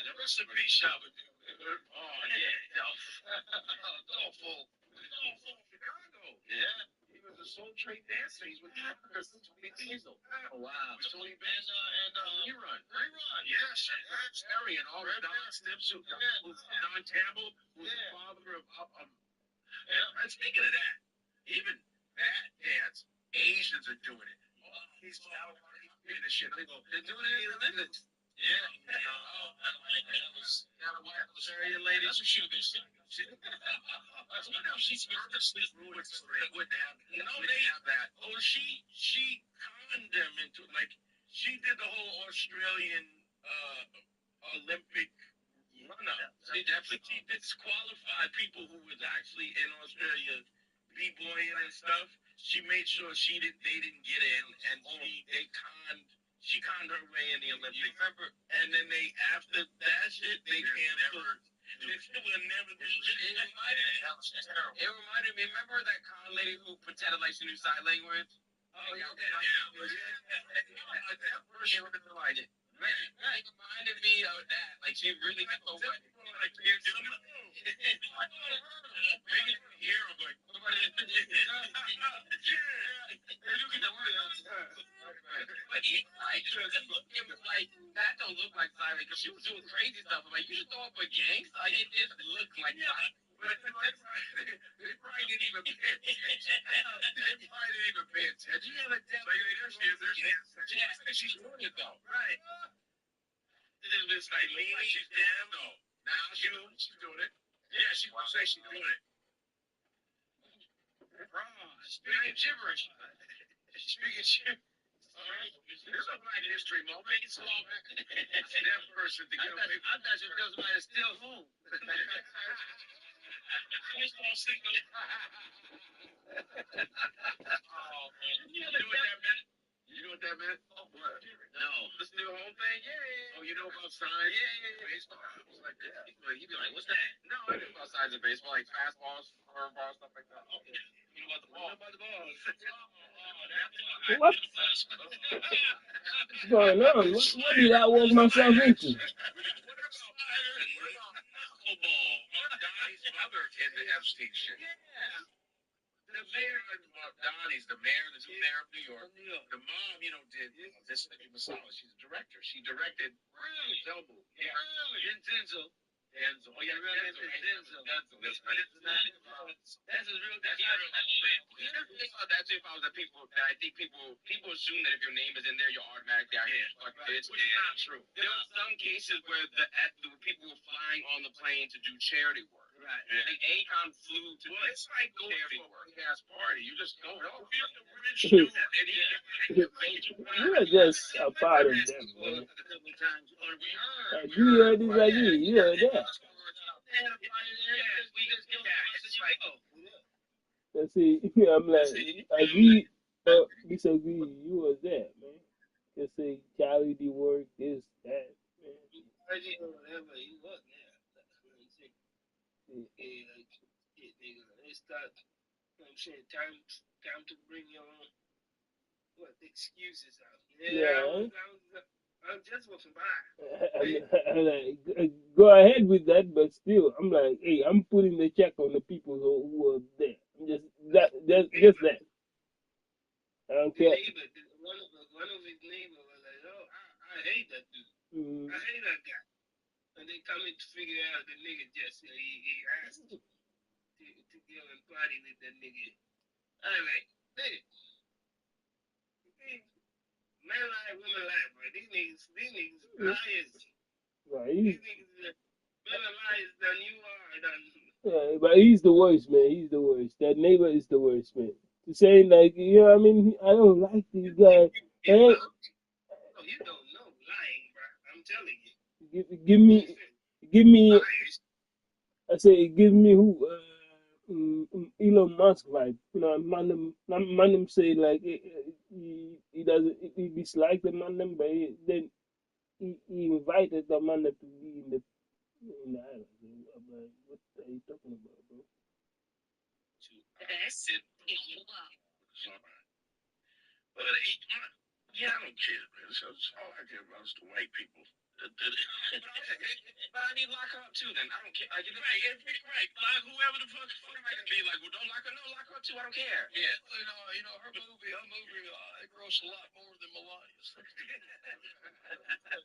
The recipe shop with you. Oh, yeah. Awful. Chicago. Yeah. Soul Train Dancing with Tony Diesel. Oh, wow. Tony Benz and Rerun. Yes. Terry and all Don Stips, Don Campbell, who's the father of and speaking of that, even that dance, Asians are doing it. Oh, he's doing this shit. They go, they're doing it in the Olympics. Yeah. That was Syrian lady. That's what she would have been. What else she's wouldn't have. You know, they have that. Oh, she conned them into, like, she did the whole Australian Olympic run-up. She disqualified people who was actually in Australia b-boying and stuff. She made sure they didn't get in, and she conned her way in the Olympics. You remember? And then after that shit, they canceled. It will never do it. It reminded me, remember that con lady who pretended like she knew sign language? Oh, yeah. That person really liked it. Right. It reminded me of that. Like, she really got so much. Like, you're doing it. Here, I'm like, but even like, it was like, that don't look like Silent, because she was doing crazy stuff. I'm like, you should throw up a gang sign. It just looked like Silent. But they probably didn't even pay attention. Yeah, but there she is. She's doing it, though. Right. It's like leaning, she's down, though. Now she's doing it. Yeah, she will say she's doing it. Speaking gibberish. Speaking gibberish. This is a Black History moment. It's all that person to get away. I thought you were somebody that's still home. Baseball signal. Oh, man. You know what that meant? You know what that meant? Oh, what? No. This new whole thing? Yeah. Oh, you know about signs? Yeah. Baseball. I was like, yeah. He'd be like, what's that? No, I knew about signs in baseball, like fastballs, curveballs, stuff like that. Oh, yeah. You know about the ball?
What's going on? What did I walk myself into?
What about knuckleball? Donnie's mother in the Epstein shit. Yeah. The mayor of Donnie's, the mayor of New York. The mom, did this Masala. She's a director. She directed Zelbu. Yeah. Really? Denzel. Oh, yeah, Denzel. That's his real name. You never think about that too. If I was I think people assume that if your name is in there, you're automatically out here. It's not true. There are some cases where the people were flying on the plane to do charity work. Right. Like Akon flew to it's like going to a big-ass party. You just go,
You're just a part of them, man. You heard this again. You heard that. Let's see. I'm like, agree or disagree. You was there, man. Just say charity work, this, that, man.
It's not, I'm saying, time to bring your excuses out.
Yeah.
I'm just walking by.
I'm like, go ahead with that, but still, I'm like, hey, I'm putting the check on the people who are there. Just that. I don't care.
One of his neighbors was like, oh, I hate that dude. I hate that guy. And they coming to figure out the nigga just, he asked to go and party with that nigga. I'm like, nigga. Man lie, woman lie, bro. These niggas liars.
Right.
These niggas better liars than you are.
Yeah, but he's the worst, man. He's the worst. That neighbor is the worst, man. Saying like, I don't like these guys. Hey,
no, you don't know lying, bro. I'm telling you.
Give me. I say, give me who? Elon Musk vibe. Mandem say like he doesn't he dislike the Mandem, but then he invited the Mandem to be in the island. I'm like, what are you talking about, bro?
But
Yeah, I don't care, man. So all I care about is the white people. But I need lock her up too. Then I don't care. Right, like whoever the fuck I can be like, well, don't lock her. No, lock her up too. I don't care. Yeah, her movie, it grossed a lot more than Melania's.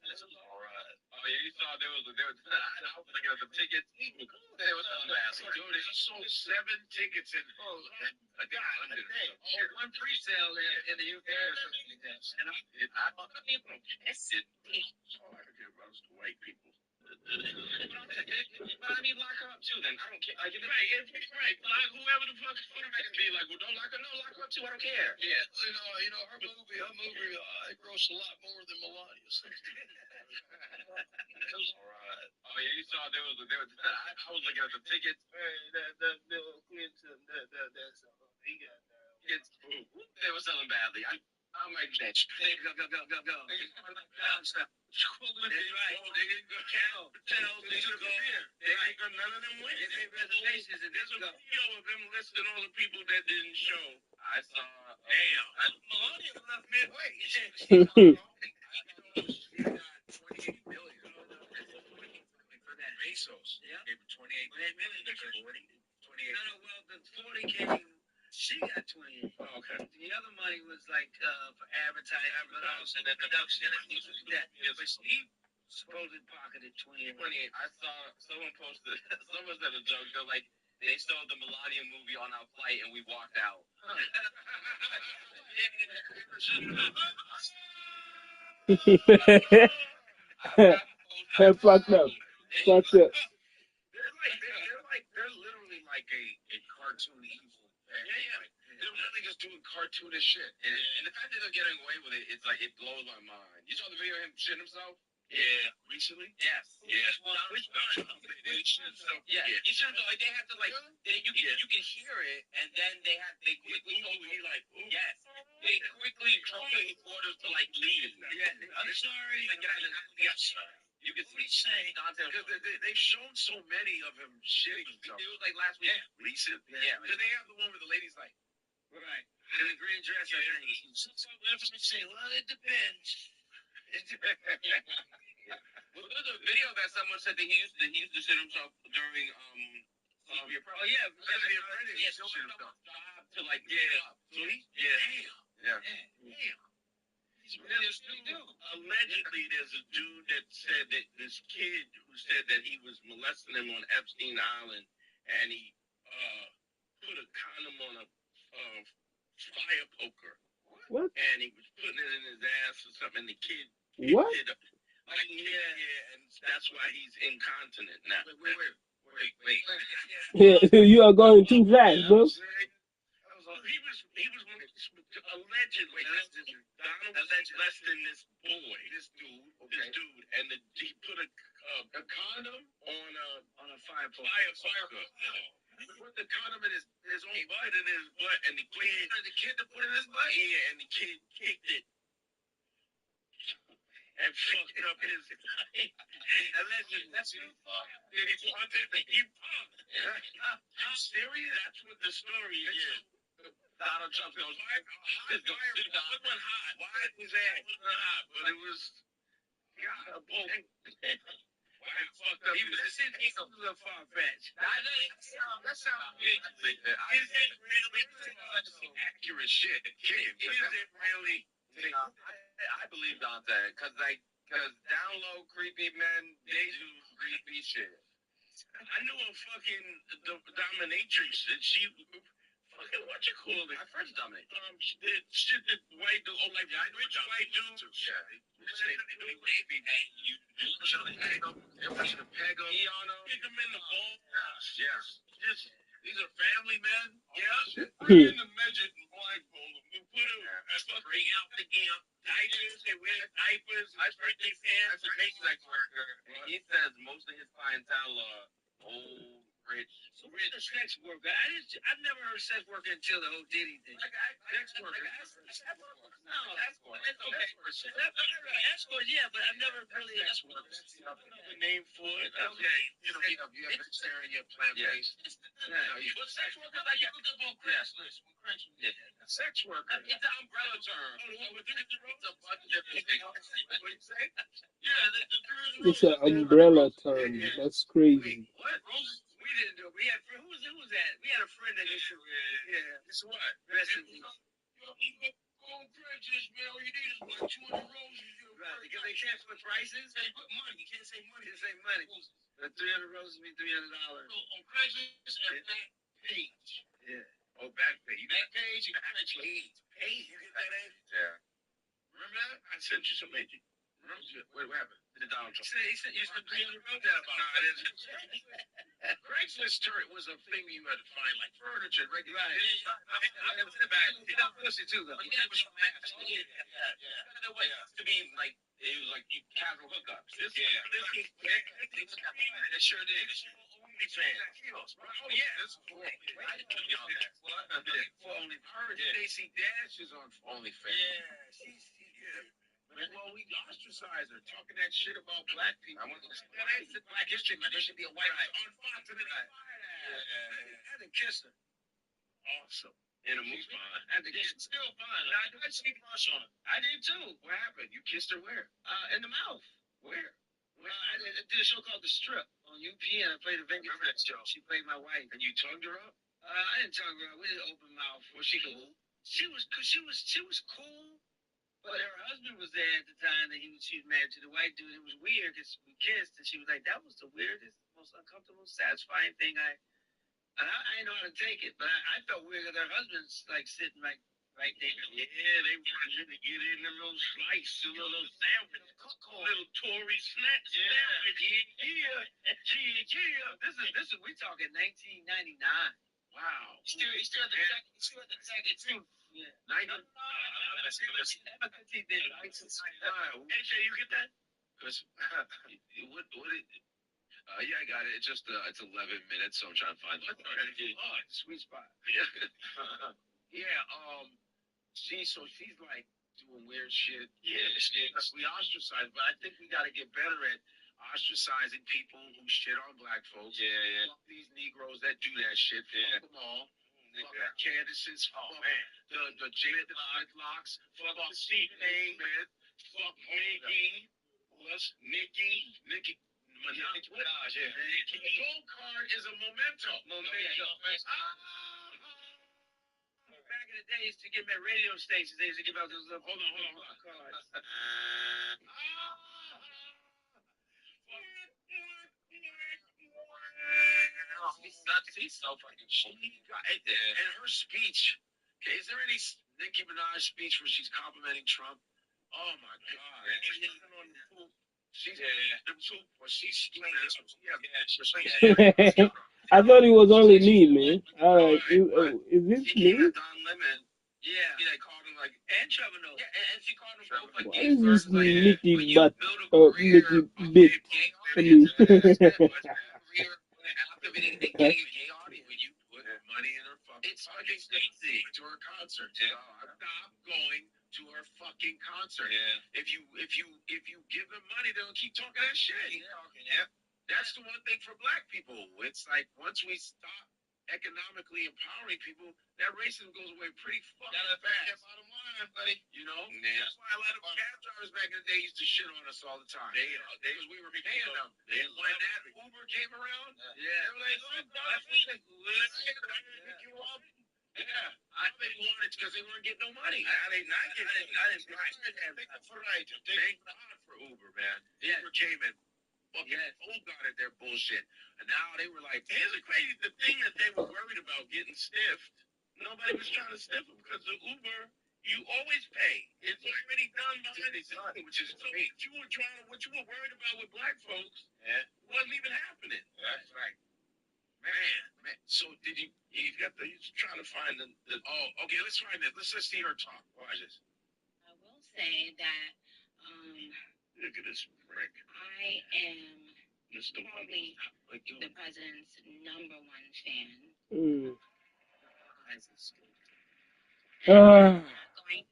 This is all right. Oh yeah, you saw there was. I was looking at the tickets. There was massive. Dude, he sold 7 tickets in. One pre-sale in the UK or something like that. And all I could care about is the white people. But I need lock her up too. Then I don't care. Like, like whoever the fuck I can be like, well, don't lock her. No, lock her up too. I don't care. Yeah, her movie, it grossed a lot more than Melania's. It was all right. Oh yeah, you saw there was. I was looking at the tickets. The Bill Clinton, he got tickets. They were selling badly. I'm like, bitch. Go. None of them went. They made reservations and there's a video of them listing all the people that didn't show. I saw. Damn. Melania left midway. She got 28 million. For that Bezos. Yeah. Gave her 28 million. 40. 28. No, well, the 40 came. She got 28. Oh, okay. The other money was like for advertising, and then production and things like that. Yeah, but Steve supposedly pocketed 28. I saw someone posted. Someone said a joke. They're like, they sold the Melania movie on our flight, and we walked out.
Fucked up. Fucked up.
They're literally like a cartoon evil. Yeah. They're really just doing cartoonish shit. And the fact that they're getting away with it, it's like, it blows my mind. You saw the video of him shitting himself? Yeah. Recently? Yes. Yeah. Well, which one? He shit himself. Yeah. He shit himself. Like, they have to, like, you can hear it, and then they quickly told him, yes. They quickly told him orders to, like, leave. Yeah. I'm sorry. Like, yes. You can say because they've shown so many of him shitting himself. It was like last week. Yeah. Recent. Yeah. Because they have the one where the lady's like, right, in a green dress. I think. Let me say, well, it depends. Well, there's a video that someone said that he used to shit himself during your pro. Oh yeah, yeah. So to like So he yeah. Allegedly, there's a dude that said that this kid who said that he was molesting him on Epstein Island, and he put a condom on a fire poker.
What?
And he was putting it in his ass or something. And the kid
What?
It up. Like, yeah, and that's why he's incontinent now. Wait.
Yeah, you are going too fast, bro.
He was allegedly Donald molesting this boy, this dude, and he put a condom on a fire poker. He put the condom in his own butt, and the kid to put it in his butt. Yeah, and the kid kicked it and fucked up his. Allegedly, that's too far. Did he wanted to keep up? You serious? That's what the story is. Donald Trump goes, it wasn't hot. Why was that? It wasn't hot, but it was. God, fucked up. He was a far-fetched. That sounds big. Is it really accurate shit? Is it really? I believe Dante, because down low creepy men, they do creepy shit. I knew a fucking dominatrix, and she fucking what you call it? My first dominatrix. Shit that white dude, like rich white dude. Yeah. You usually peg them. Kick them in the balls. Yes. These are family men. Yeah. Bring in the midget and blindfold them. And put them bring out the camp. Diapers. They wear diapers. I break their pants. That's a big sex worker. He says most of his clientele are old
great. So where's the sex worker? I've never heard sex worker until the whole Diddy thing. Sex worker. No, escort, yeah, but I've never really escort. That's the name for it. Okay. You have to stare in your plant base. But sex worker, like you look up on Craigslist. Sex worker. It's an umbrella term. It's a bunch of different things. What do you say? Yeah,
It's an umbrella term. That's crazy.
What? We didn't do it. We had who was that? We had a friend that used to. Yeah. This what? Rest in peace. On Craigslist, man, all you need is like 200 roses. Right, because they can't put prices. They put money. You can't say money. You can't say money. The 300 roses mean $300. So on Craigslist, and back page. Yeah. Oh, back page. Back page and Craigslist. Page. You get that, Andy? Yeah. Remember that? I sent you some Andy. What happened? The Donald Trump. He said you said 300 wrote that about. No, I didn't. Craigslist was a thing you had to find like furniture, regular. Right. I was in the back. He got pussy too, though. Yeah, it was It was to be like it was like you casual hookups. It sure did. Oh yeah, that's cool. I didn't know that. For only her, Stacey Dash is on OnlyFans. Yeah, she's well, we ostracized her, talking that shit about black people. That ain't Black History Month. There should be a white on Fox and I had to kiss her. Awesome. In a movie. I had to kiss her. Still fine. I see crush on her. I did too. What happened? You kissed her where? In the mouth. Where? I did a show called The Strip on UPN. I played a venue. Remember that show? She played my wife. And you tongued her up? I didn't tongue her up. We did open mouth. Was she cool? She was cool. But her husband was there at the time that she was married to the white dude. It was weird because we kissed, and she was like, "That was the weirdest, most uncomfortable, satisfying thing I didn't know how to take it, but I felt weird because her husband's like sitting right there. Yeah, they wanted you to get in them little slice, a little sandwich, little Tory snack sandwich. Yeah. This is we talking 1999. Wow. He still at the second too. Yeah. 90. Let's see this. 1999. AJ, you get that? Because what yeah, I got it. It's just it's 11 minutes, so I'm trying to find it. Sweet spot. Yeah. Yeah. She's like doing weird shit. Yeah. We ostracize, but I think we got to get better at ostracizing people who shit on black folks. Yeah. Fuck these Negroes that do that shit. Fuck them all. Fuck Candace's. Oh man. The Jada Locks. Fuck Steve man. Fuck Nikki. What's Nikki? Minaj, yeah. The gold card is a memento. Back in the day, used to give me at radio stations. They used to give out those little. Hold on. Cards. He's so fucking shit. And her speech. Okay, is there any Nicki Minaj speech where she's complimenting Trump? Oh my God.
I thought it was only me, man. All right, is this me?
Yeah, they called him like and Trevor Noah. Yeah, and she called him both like.
What is this Nicky butt? Nicky bit. I mean.
Money in her fucking fucking Stacy to her concert. Yeah. Stop going to her fucking concert. Yeah. If you give them money, they'll keep talking that shit. Yeah. That's the one thing for black people. It's like once we stop economically empowering people, that racism goes away pretty fucking fast. Bottom line, buddy. You know? Yeah. That's why a lot of cab drivers back in the day used to shit on us all the time. Because we were paying them. When that Uber came around, they were like, pick you up. Yeah, I think wanted because they weren't getting no money. I didn't Thank God for Uber, man. Yeah. Uber came in. Fucking old got at their bullshit. And now they were like, here's the crazy the thing that they were worried about getting stiffed. Nobody was trying to stiff them because the Uber, you always pay. It's already done behind the scene, which is great. What you were worried about with black folks wasn't even happening. That's right. Man. So did you trying to find the okay, let's find it. Let's see her talk. Watch this.
I will say that
look at this prick.
I am
It's the
Probably
like yo,
the president's #1 fan.
Mm.
eyes is good.
Ah,
Going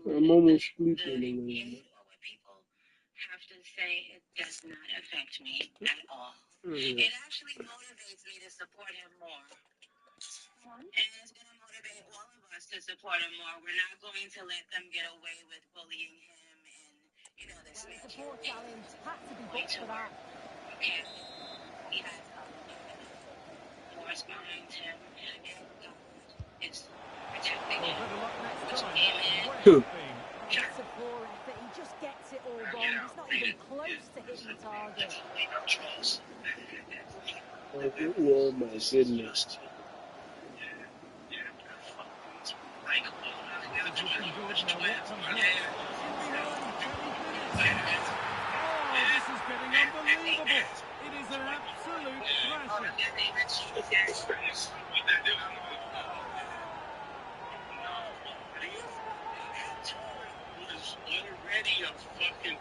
I'm almost
the
sleeping anyway.
usual what people have to say, it does not affect me at all.
Mm.
It actually motivates me to support him more. And it's going to motivate all of us to support him more. We're not going to let them get away with bullying him and, you know, this
Well, it's a poor challenge. Had to be booked for that.
Okay, he has a lot of force behind him, and God is protecting
Well,
him.
better luck next
Just
time.
came
That's
in.
the way
Huh.
it's been.
It's a poor effort. He just gets it all wrong. He's not even close to hitting the target.
Oh my goodness.
This is looking good. Now what comes next? In behind, can he finish? Oh, this is getting unbelievable. It is an absolute thrashing.
Already a fucking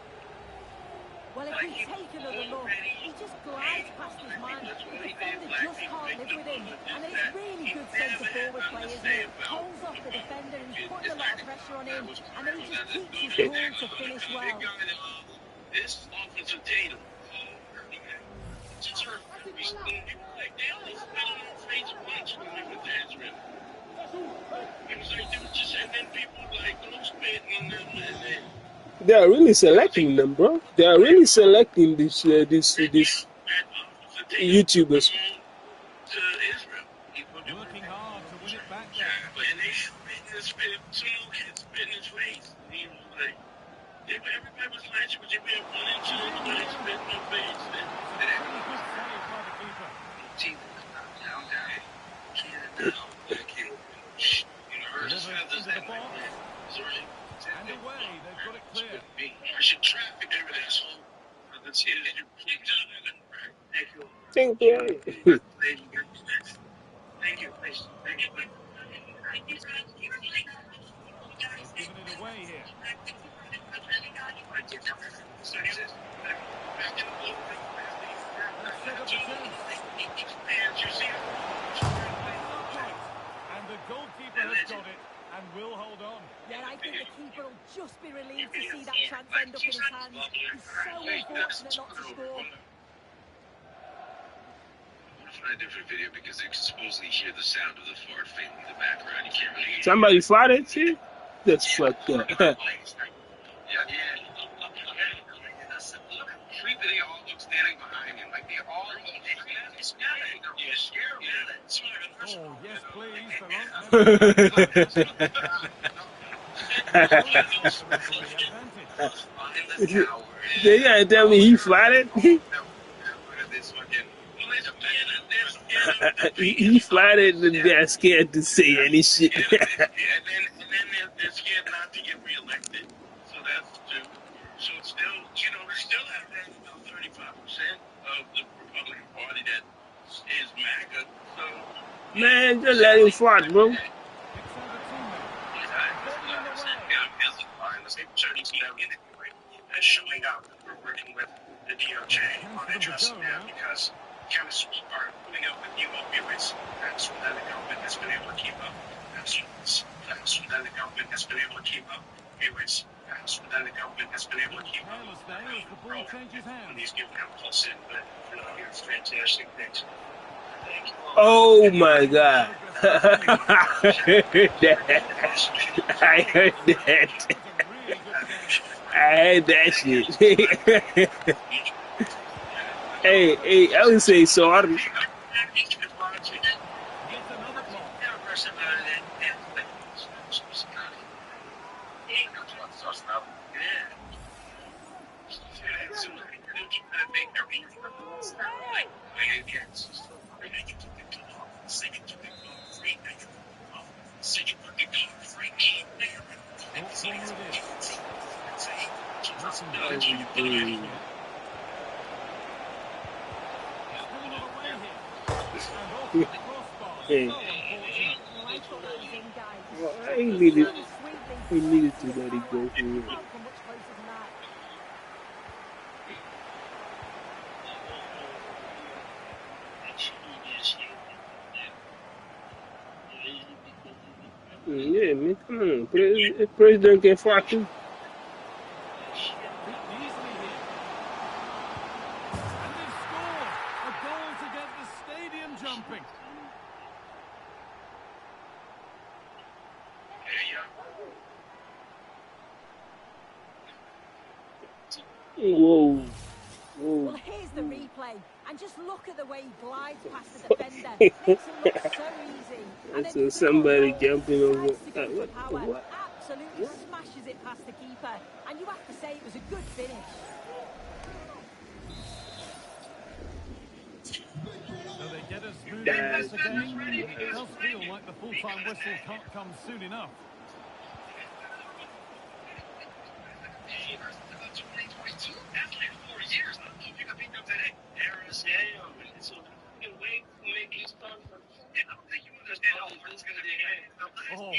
Well, if we take another look, he just glides past his man. The defender just can't live with him. And it's really good centre-forward play, isn't it? Holds off the defender and he's putting a lot of pressure on him. And then he just keeps his cool to finish well.
This offensive Tatum. Just her like they only spit on her face once when we went to Israel. It was like they was just and then people like don't spit on them and then
They are really selecting them, bro. They are really selecting this YouTubers.
to Israel.
Working hard to win it back there.
And they spit some little kid spit in his face. And he was like everybody was nice, but if we have one incident, somebody spit in my face, then
Pretty good save by the keeper. Delivers into the box. And away. They've got it clear.
I should traffic over that asshole. Let's see it.
Thank you.
Thank you.
They've given it away here. They've set up a chance. And the goalkeeper has got it and will hold on.
Yeah, I think the keeper will just be relieved to see that chance end up in his hands. He's so unfortunate not to score.
A different video because they can supposedly hear the sound of the fart faintly in the background. You can't really hear
Somebody farted too? That's fucked up.
Yeah. Creepy, they all look standing behind him. Like they all look
Oh, yes, please.
They gotta tell me he farted. He farted and they're scared to say any shit.
and then they're scared not to get reelected. So that's two. So it's still, they still have that 35% of the Republican Party that is MAGA. So
Man, just let him fart, bro.
That's showing up. We're working with the DOJ on addressing that because chemists are putting up with new opioids. That's that the government has been able to keep up. That's that the government has been able to keep up. Opioids. That's that the government has been able to keep up.
The ball changes hands.
And he's giving them pulse in, but it's fantastic things.
Oh my God. I heard that. I heard that. I heard that shit. Hey, I would say sorry. Hey. Well, I needed to let it go for real. mean, come on, president can fuck too.
Could easily hit. And they've scored. A goal to get the stadium jumping.
Whoa.
Well, here's the replay. And just look at the way he glides past the defender. Makes it look so easy. And
That's
then
somebody
Phil
jumping over.
decides to go to power.
What?
Absolutely smashes it past the keeper. And you have to say it was a good finish.
So they get us moving once again. It does feel like the full-time whistle can't come soon enough.
That's like 4 years. I don't know if you can pick up that RSA or so you can wait for making this time. I don't think you understand how hard it's going to be.
Oh,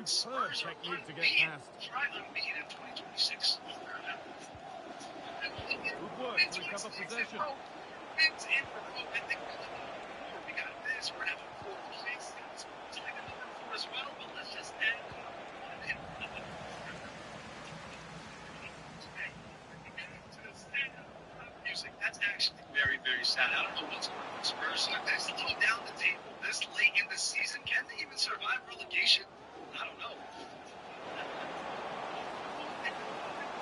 that's superb technique to get past.
Try unbeaten in 2026.
Good work to recover possession.
I think we got this. We're having 4 6. It's like another 4 as well, but let's just add music. That's actually very, very sad. I don't know what's going on with Spurs. They're still down the table this late in the season. Can they even survive relegation? I don't know.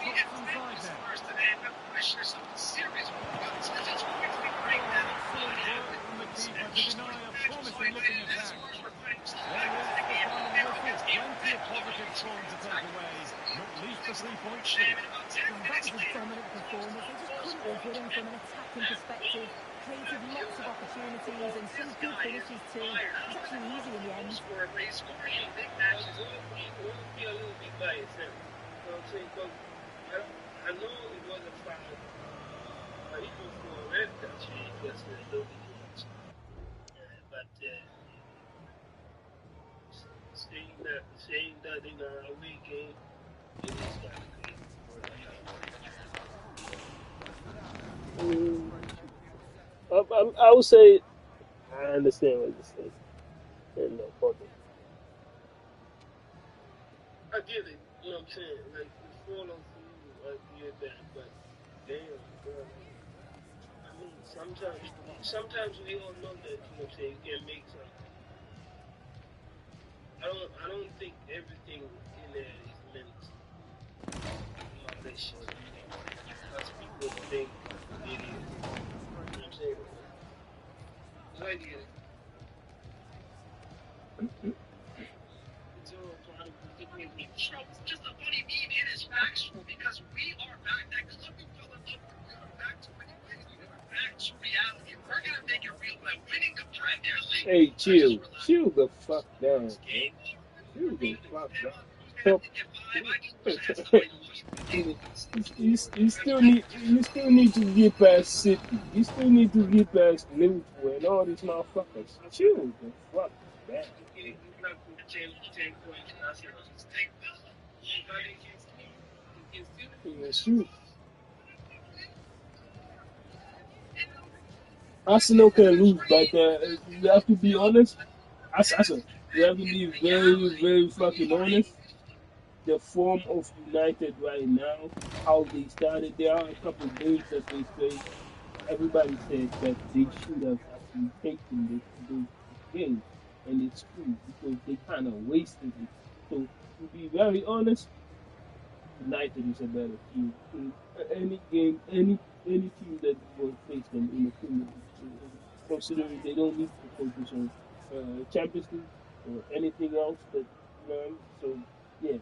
Spurs today. I'm pretty sure something serious will be good. It's quickly break down.
From the keeper to deny a promising looking attack. There is the final whistle. Plenty of positive form to take away. Not least the 3 points.
That was a dominant performance. They just couldn't have hit him from an attacking perspective. Created lots of opportunities and some good finishes too. It was actually easy in the end.
He's scoring in big matches. It won't be a little bit biased. You know what I'm saying? But I know it was a foul. But even for a red touch, it was a little bit too much. But saying that in a away game, it is kind of crazy.
I would say I understand what you're saying. And no problem.
I get it, you know what I'm saying? Like, the fall on you, I get that, but damn, bro. I mean, sometimes we all know that, you know what I'm saying, you can make some. I don't think everything in there is meant malicious. Because people think it is. You know what I'm saying? I get it.
It's just a funny meme. It is factual because we are back. That club we fell in love with. We are back to winning ways. We are back to reality. We're going to make it real by winning the Premier League.
Hey, chill the fuck down, man. Chill the fuck down. So, you still need to get past City. You still need to get past Liverpool and all these motherfuckers. Chill the fuck down.
You're not going to change 10 points. That's it.
Shoot. Arsenal can lose, but you have to be honest. You have to be very, very fucking honest. The form of United right now, how they started, there are a couple of games that they played. Everybody said that they should have actually taken those games, and it's true because they kind of wasted it. So to be very honest, United is a better team. In any game, any team that will face them in the Premier League, considering they don't need to focus on Champions League or anything else that you know. So yeah,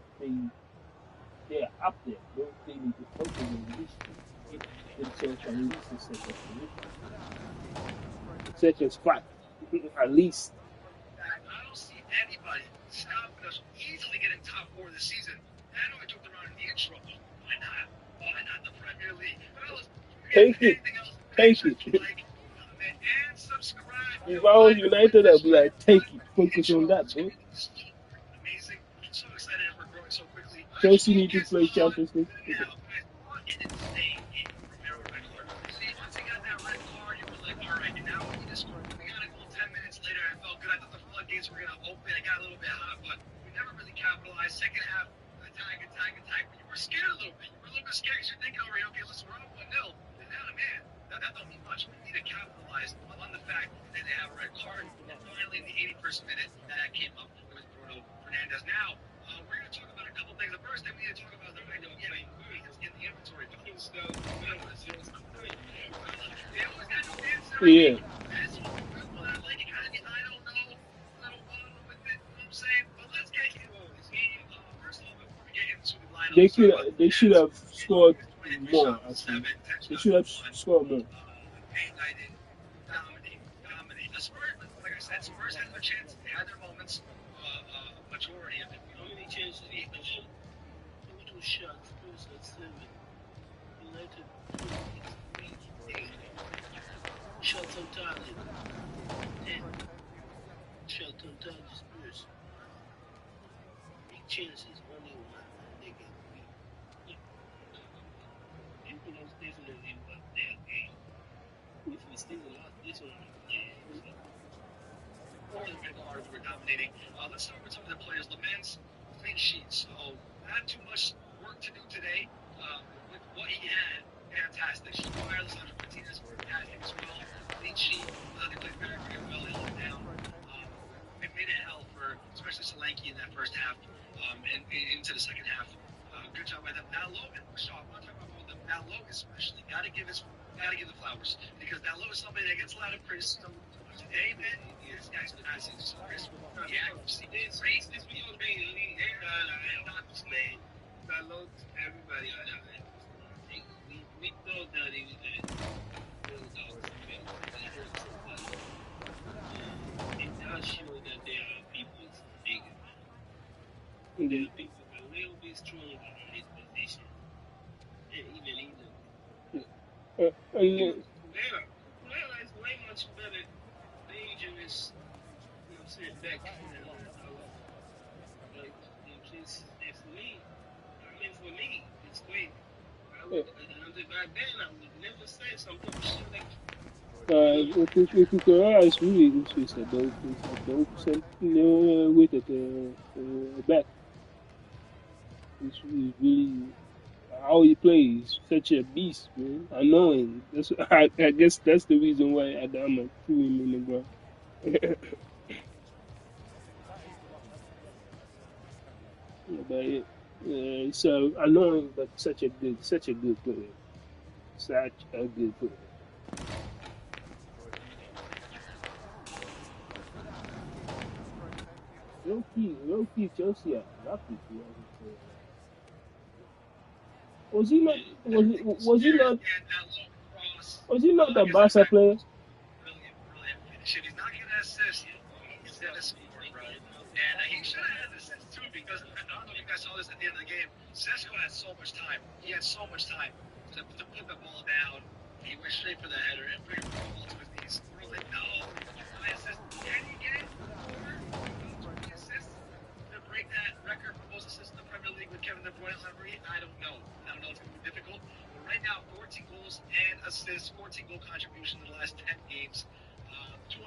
they're up there. They need to focus on this to get themselves at least a second position, second spot at least.
I don't see anybody stopping us easily getting top 4 this season. I know I joked around in the intro. Why not? Why not the Premier League? Fellas,
Thank you.
Like, comment, and subscribe.
If I was United, I'd be like, take it. Focus on that, bro.
Amazing. I'm so excited that we're growing so quickly.
Chelsea need to play Champions League.
Once you got that red card, you were like, all right, now we need to score. We got a goal 10 minutes later. I felt good. I thought the floodgates were going to open. It got a little bit hot, but we never really capitalized. by second half, attack. You were scared a little bit. You were a little bit scared because you're thinking, okay, listen, we're up 1-0. And now, man, that don't mean much. We need to capitalize on the fact that they have a red card. And finally, in the 81st minute, that came up with Bruno Fernandes. Now, we're going to talk about a couple things. But first, we need to talk about the right now. Yeah, in the inventory. They always got no answer.
Yeah.
That's what I like. It kind of, I don't know, a little bottom with it. You know what I'm saying? But let's get into it. First of all, before we get into the lineup,
They should have scored more. I think they should have scored more.
United dominate. The Spurs, like I said, Spurs had their chances. They had their moments. Majority of it.
How many chances did they shoot? Two shots, Spurs at 7. United 8. Shots on target. 10. Shots on target, Spurs. Big chances, only one. They get 3. Influence definitely was their game. If we still lost this one,
We're dominating. Let's start with some of the players. Lamens, clean sheet. So not too much work to do today. With what he had, fantastic. Alessandro Martinez were fantastic as well. Clean sheet. They played very, very well. They held it down. It made it hell for especially Solanke in that first half and into the second half. Good job by them. Now Logan, Shaw, I'm not talking about them. Now Logan especially. Gotta give the flowers because now Logan is somebody that gets a lot of criticism today, man. This guy's passing so crisp. Yeah, see this race, this video being not man. I love everybody on that. We thought that he was it does show that there are people bigger. There are people that are a little bit stronger in this position. And even England. Well, it's way much better. Dangerous, you know what I'm saying, back like for me, it's great. Back then, I would never say something shit like
Kukurea is really it's a dope with it back. It's really how he plays, such a beast, man. Annoying. That's I guess that's the reason why Adama threw him in the ground. But it's annoying, but such a good player. Such a good player. Low key, Chelsea are lucky to have him. Was he not the Barca player?
brilliant finish. If he's not getting that assist, he's got to score, right? And he should have had the assist too because I don't know if you guys saw this at the end of the game. Sesko had so much time. He had so much time to put the ball down. He went straight for the header and put the ball to his knees. We're like, no, my assist. Can he get 4 assists to break that record for most assists in the Premier League with Kevin De Bruyne and Henry? I don't know. It's going to be difficult. But right now, 14 goals and assists, 14 goal contribution in the last 10 games.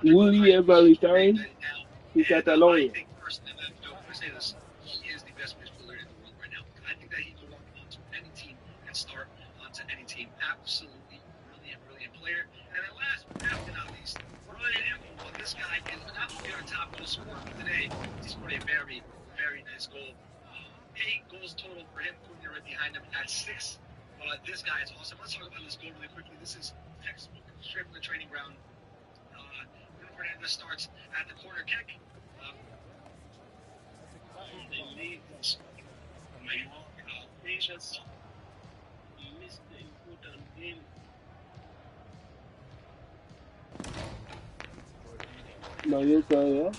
Will he ever retire to Catalonia?
I think personally, don't say this, he is the best midfielder in the world right now. I think that he can walk onto any team and start onto any team. Absolutely brilliant player. And then last but not least, Brian Embleton. This guy is not only our top goal scorer, but today he scored a very nice goal. 8 goals total for him, putting right behind him at 6. This guy is awesome. Let's talk about this goal really quickly. This is textbook, straight from the training ground. Bruno Fernandes starts at the corner kick. Patience. He missed the important game.
Mallorca,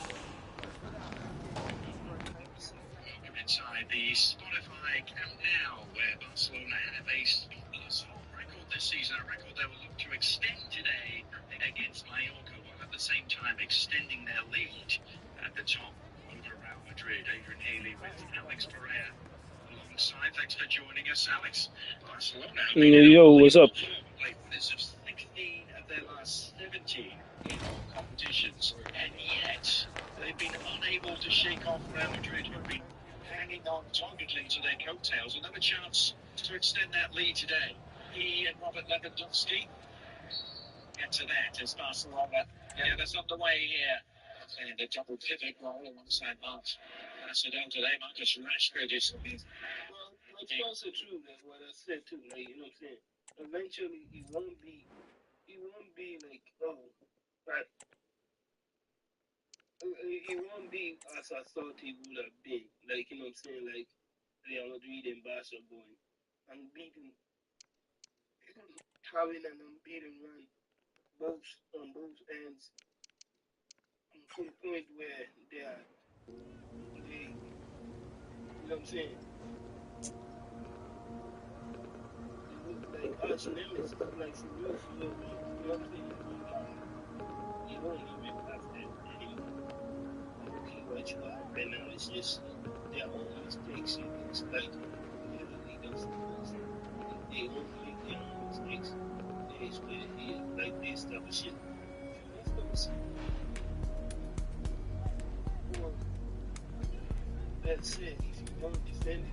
Inside the Spotify countdown, where Barcelona have a spotless record this season, a record they will look to extend today against Mallorca, while at the same time extending their lead at the top over Real Madrid. Adrian Healy with Alex Pereira alongside. Thanks for joining us, Alex. Barcelona.
yo, what's up?
Played winners of 16 of their last 17 in all competitions, and yet they've been unable to shake off Real Madrid, who've been hanging on doggedly to their coattails. Another chance to extend that lead today. He and Robert Lewandowski get to that as Barcelona. Yeah, that's underway here. And the double pivot role alongside March. Macedon today, Marcus Rashford is.
Well, it's also true that what I said too, like, you know what I'm saying? Eventually, it won't be like, oh, right. It won't be as I thought it would have been. Like, you know what I'm saying? Like, Real Madrid and Barca going unbeaten, having an unbeaten run both on both ends to the point where they, you know what I'm saying? They look like arch nemesis, like for real, like, you know what I'm saying? You don't even have that anymore. Okay, what you are right now is just their own mistakes. It looks like literally those fools, they only make their own mistakes. It's where like they establish it. If you miss those, well, that's it. If you don't defend it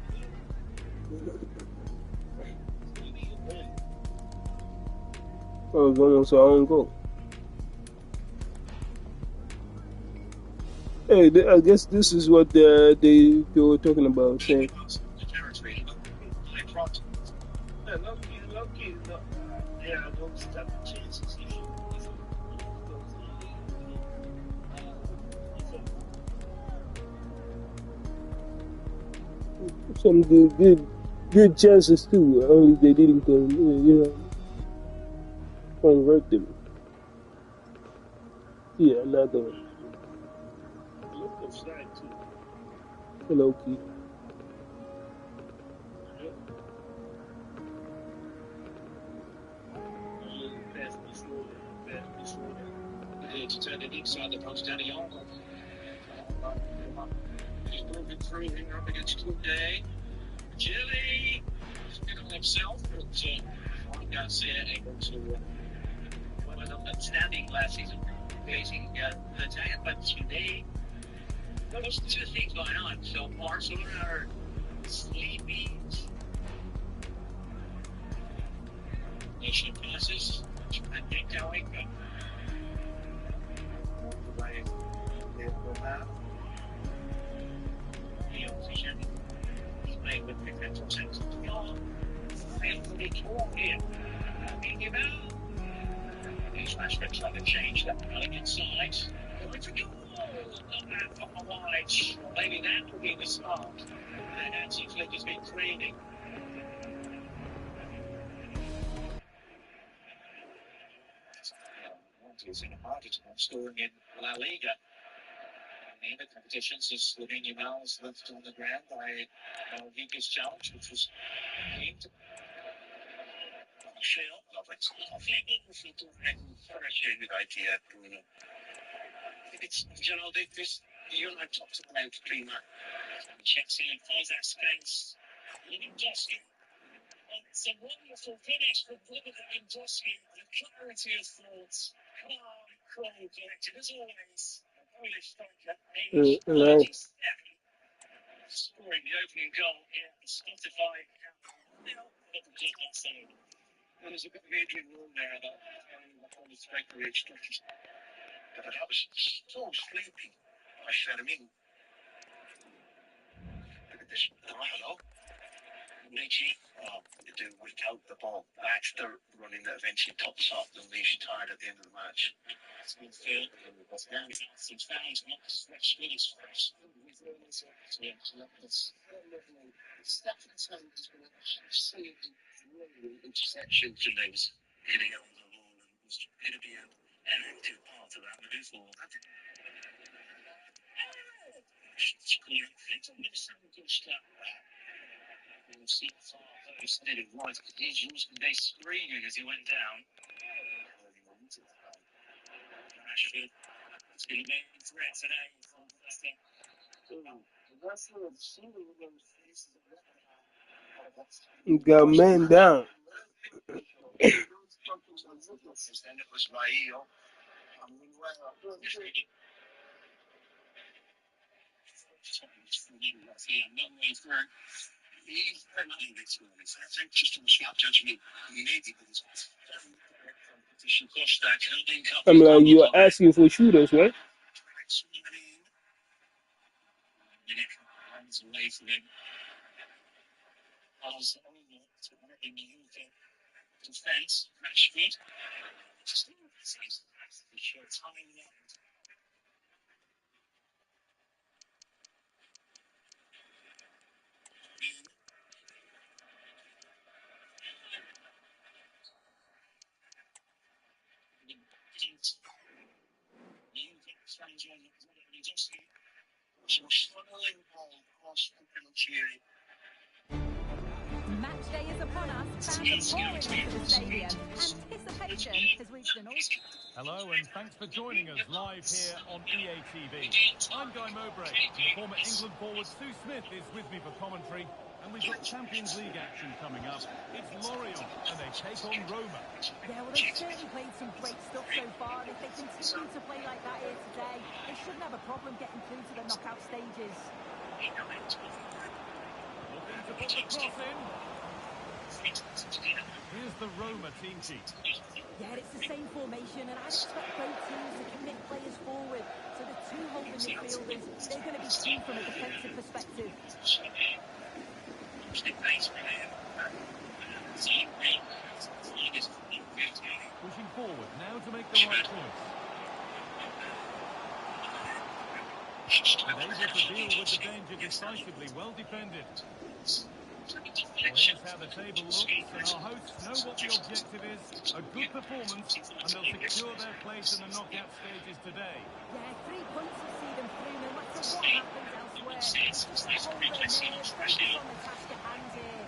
well, it's gonna be a win.
Oh, it's almost our own goal. Hey, I guess this is what they were talking about, saying.
Lucky, there are those type of chances if you lose those
Some good chances too. Only they didn't convert them. Yeah, another one.
look offside too.
Hello, Keith.
Pass before that.
To turn it inside the post, Danny Olmo. He's moving through here up against Kunde. Jilly has been on himself, but Juan Garcia able to was outstanding last season facing the Italian, but today there's two things going on. So Barcelona are sleepy. Nation passes, trying to get going, but the way they will have the opposition is playing with defensive sense of beyond. And pretty cool here. Thinking about these Rashford trying to change that running inside. Going for goal! Not bad from the wide. Well, maybe that will be the start. That anti-flick has been creating. Is in a harder time scoring in La Liga. In the other competitions, is Lamine Yamal is left on the ground by Vica's challenge, which was aimed. Very good idea, Bruno. It's, this, you and I talked about Prima. Chelsea and finds that space. Lewandowski. It's a wonderful finish for Lewandowski. The clarity of thoughts. Calm, cool, collected as always. Polish striker, age 37. Scoring the opening goal in Spotify. Now, but the did not say. There's a bit of Adrian Room there that the Polish striker age 37. But I was so sleepy. I said, look at this. Hello. Richie, to do without the ball. That's the running that eventually tops up and leaves you tired at the end of the match. It's been filled with some fans, not just fresh minutes fresh. Interception today was hitting over the wall and was going to be an active part of that move for We'll see far very steady right. He's used they screaming as he went down. Rashford. It's been a main threat today from Leicester.
Got man down. I'm like, you're asking for shooters, right?
Defense, Rashford.
Match day is upon us. Fans are pouring into the stadium. Anticipation has reached an all.
Hello and thanks for joining us live here on EA TV. I'm Guy Mowbray and the former England forward Sue Smith is with me for commentary. And we've got Champions League action coming up. It's Lorient and they take on Roma.
Yeah, well, they've certainly played some great stuff so far, and if they continue to play like that here today, they shouldn't have a problem getting through to the knockout stages.
Looking to put the cross in. Here's the Roma team sheet.
Yeah, it's the same formation, and I'd expect both teams to commit players forward. So the two holding midfielders, they're going to be key from a defensive perspective.
Pushing forward now to make the right choice. And able to deal with the danger decisively, well defended. Well, here's how the table looks, and our hosts know what the objective is. A good performance, and they'll secure their place in the knockout stages today.
Yeah, 3 points will see them through no matter what happens elsewhere. It's just to hold their nerve, focus on the task at hand here.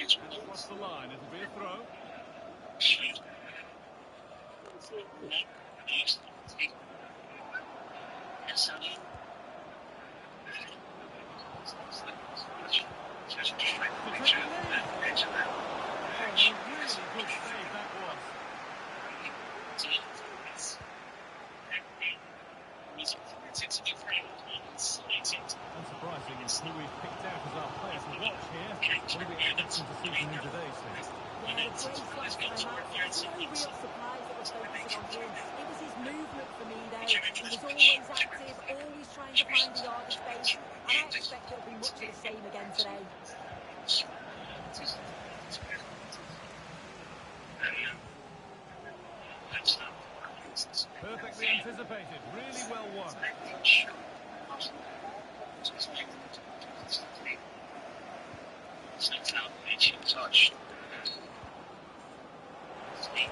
Across the line, it'll be a throw. Unsurprising is who we've picked out as our player to watch here. What are we expecting to see from him today, Steve?
Yeah, the brace last time out, it's no real surprise that we're focusing on him. It was his movement for me, though. He was always active, always trying to find the yard of space, and I expect it'll be much of the same again today.
Perfectly anticipated, really well won.
Touch.
And he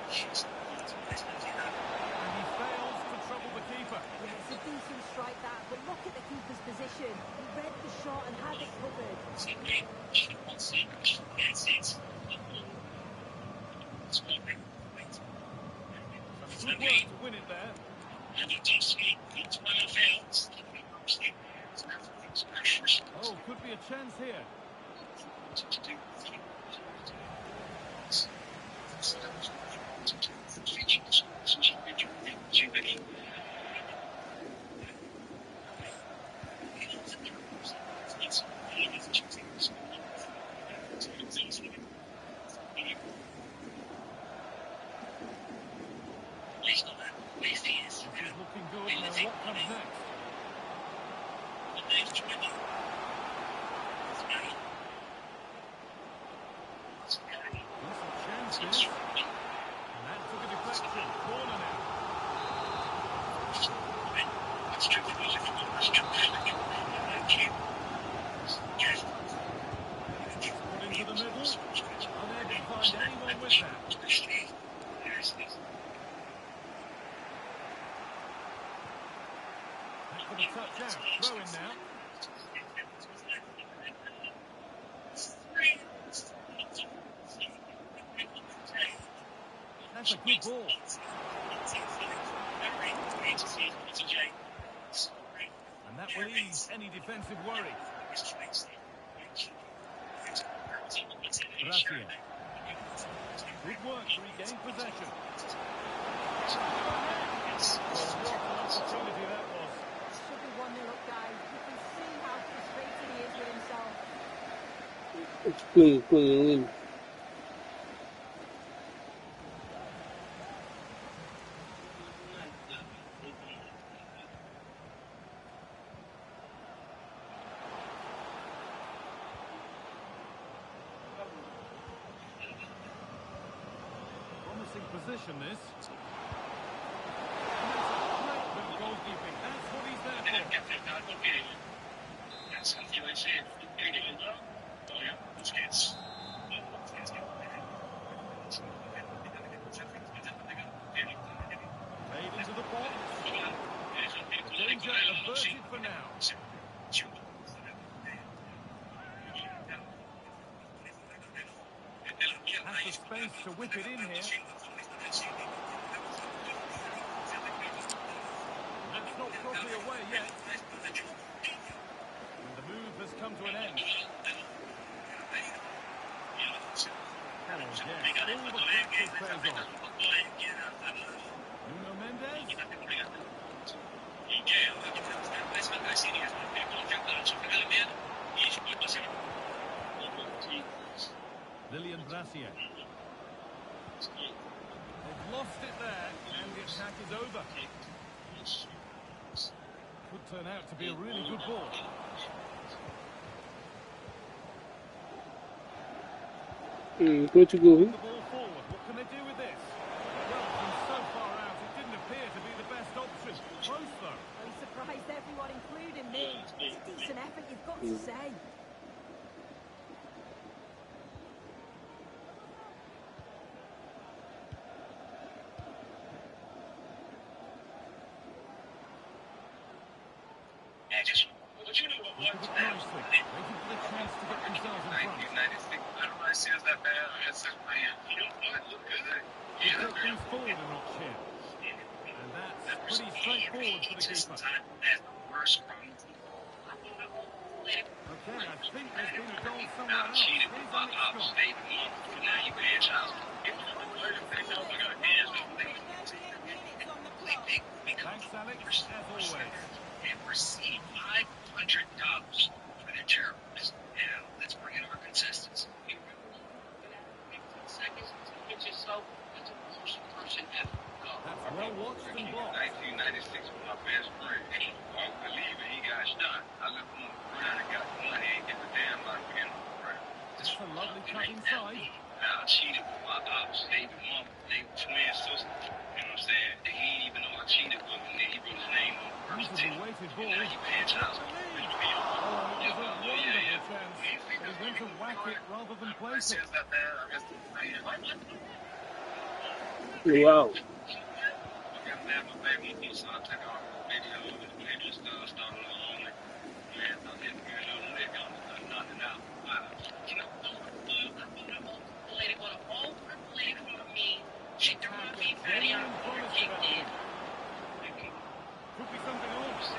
fails to trouble the keeper.
Yeah, it's a decent strike that, but look at the keeper's position. He read the shot and had it covered.
Some good work to win it there. Oh, could be a chance here. This is looking good. Now what comes next? Decent chance this. And that took a deflection. Corner now. Put into the middle. Unable to find anyone with that. Back for the touch out. Throw in now. That's a good ball.
And that will ease any defensive worry. Gracia. Good work to regain possession. Well, what an opportunity that was.
Should be 1-0 up, guys. You can see how frustrated he is with himself.
Win.
Promising position, this. And that's a great bit of goalkeeping. That's what he's there for. Played into the box. Danger averted for now. Has the space to whip it in here. That's not properly away yet. And the move has come to an end. Oh, yes, all the practice pays off. Nuno Mendes. Lilian Gracia. They've lost it there, and the attack is over. Could turn out to be a really good ball.
Portugal.
The ball forward. What can they do with this? Well, from so far out, it didn't appear to be the best option. Close, though.
He surprised everyone, including me. It's a decent effort, you've got to say.
Look at the nicely. Waiting for the chance to get themselves in front.
1996. I don't know, it seems that bad. It's just, man, you know what? Look good.
They take things forward a notch here. And that's pretty straightforward for the keeper. Okay, I think there's been a goal somewhere else. Here's Alex Scott. Thanks, Alex, as always.
And receive $500 for their terrorists. Now, let's bring in our contestants. You remember 15 seconds to get yourself as the worst person ever. Go.
That's well watched and blocked.
1996 was my best friend. I believe it, he got shot. I left him on the ground and got the money and get the damn out of him on the ground.
That's a lovely cut inside.
I cheated with my ops. They twin sisters. You know what I'm saying? He didn't even know I cheated with him. He wrote his name on the first
Beautifully
team.
weighted ball.
Now you paying child support.
Oh, it was a wonderful chance. But he went to whack it rather than place it.
Wow.
Could be something else.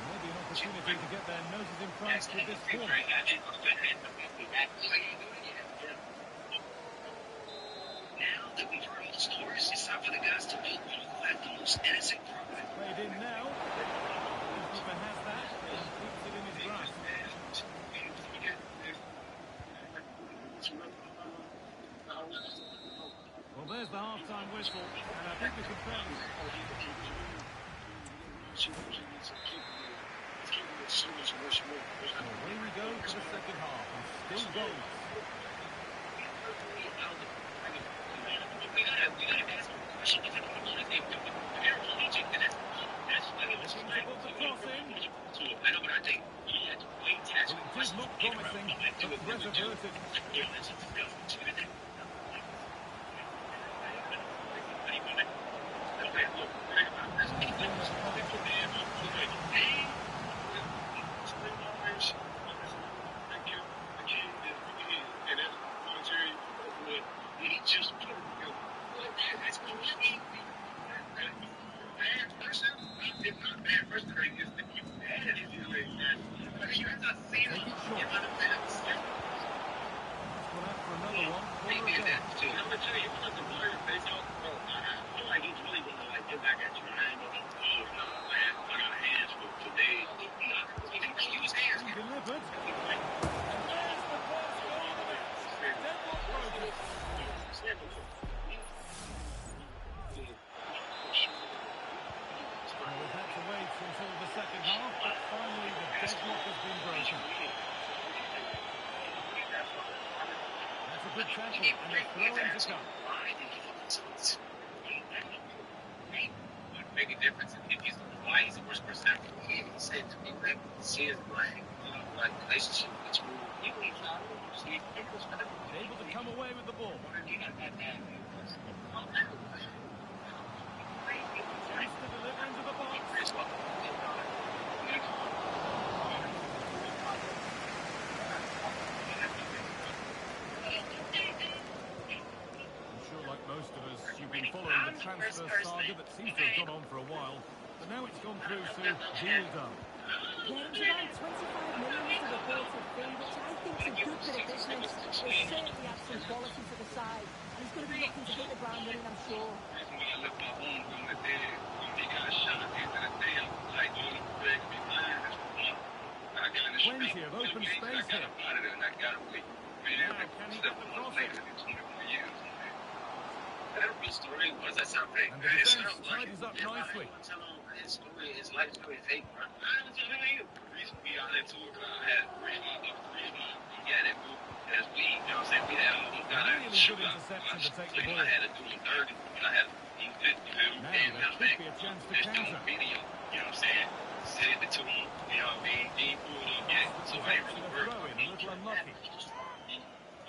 Maybe an opportunity to get their noses in front with this corner.
Now that we've heard all the stories, it's time for the guys to vote on who had the most innocent crime.
Played in now. The keeper has that and keeps it in his grasp. Well, there's the half-time whistle, and I think we can tell. Away we go to the second half, and still goals.
We gotta ask a question. If it was if they were paraplegic, then that's why he was trying
to cross in.
I know, but I think he had to wait to ask
Well, it did look promising, but threat averted.
He just put, what the heck is going
deadlock has been broken. That's a good tackle, and a throw in to come.
Would make a difference if he's why he's the worst person ever. He said to me, like, she is black. Like, relationship between you and
Able to come away with the ball. Chance to deliver into the box. I'm sure, like most of us, you've been following the transfer saga that seems to have gone on for a while, but now it's gone through to deal done.
Yeah, it was around 25 million was the reported fee, which I think is a good bit of business. He'll certainly add some quality to the side, and he's going to be looking to hit the ground running, I'm sure.
Plenty of open space here. Now, can he get the crossing? And the defence tidies up nicely.
His story, his life story is fake, bro. I'm telling you. The reason we got into it, I had that move. That's we, you know what I'm saying? We had almost got a shoot out. I had to do him 30. I had to do it.
Now there could be a chance to counter.
Video, you know what I'm saying? Send it to him, you know what I mean? He ain't pulled up yet, so I ain't really worried.
A little unlucky.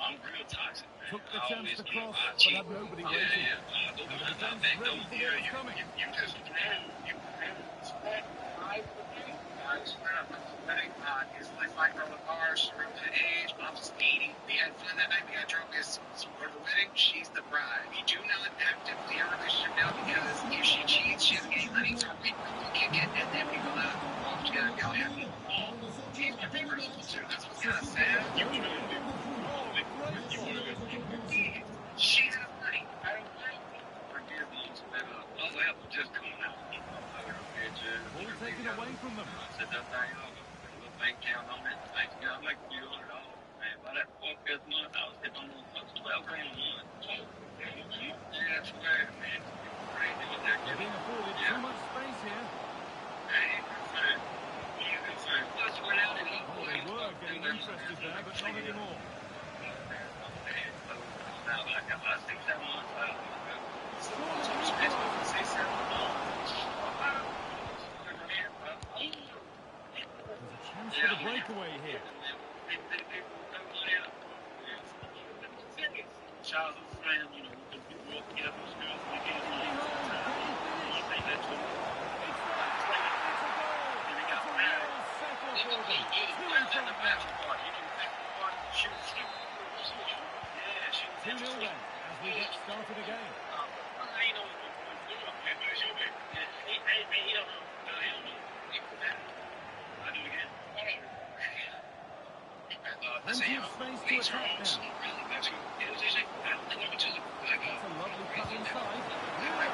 I'm real toxic, man.
Took the chance to cross, but had nobody waiting. And the defence ready for what was coming.
You just you it's like from the car, she rode to the age, I'm just 80. We had fun that night, we got drunk as for the wedding, she's the bride. We do not actively in a relationship now because if she cheats, she doesn't get any money, so we kick it, and then we go out off together, we all have all. He's my favorite too. That's what's kind of sad. She has money. I don't like it. Forgive me, just coming out.
Ball taken away from them.
Set that thing up. Bank account on it. Bank account. I'm like $300, man. By that $4 month, I was hitting almost $12 grand a month. Yeah, that's right, man.
They're being afforded too much space here. Oh, they were getting interested there, but not anymore. For the breakaway here.
Childhood friend, you know, we grew up together in school. We came to
as we get started again. Plenty of space to attack now. That's a lovely cut inside. And the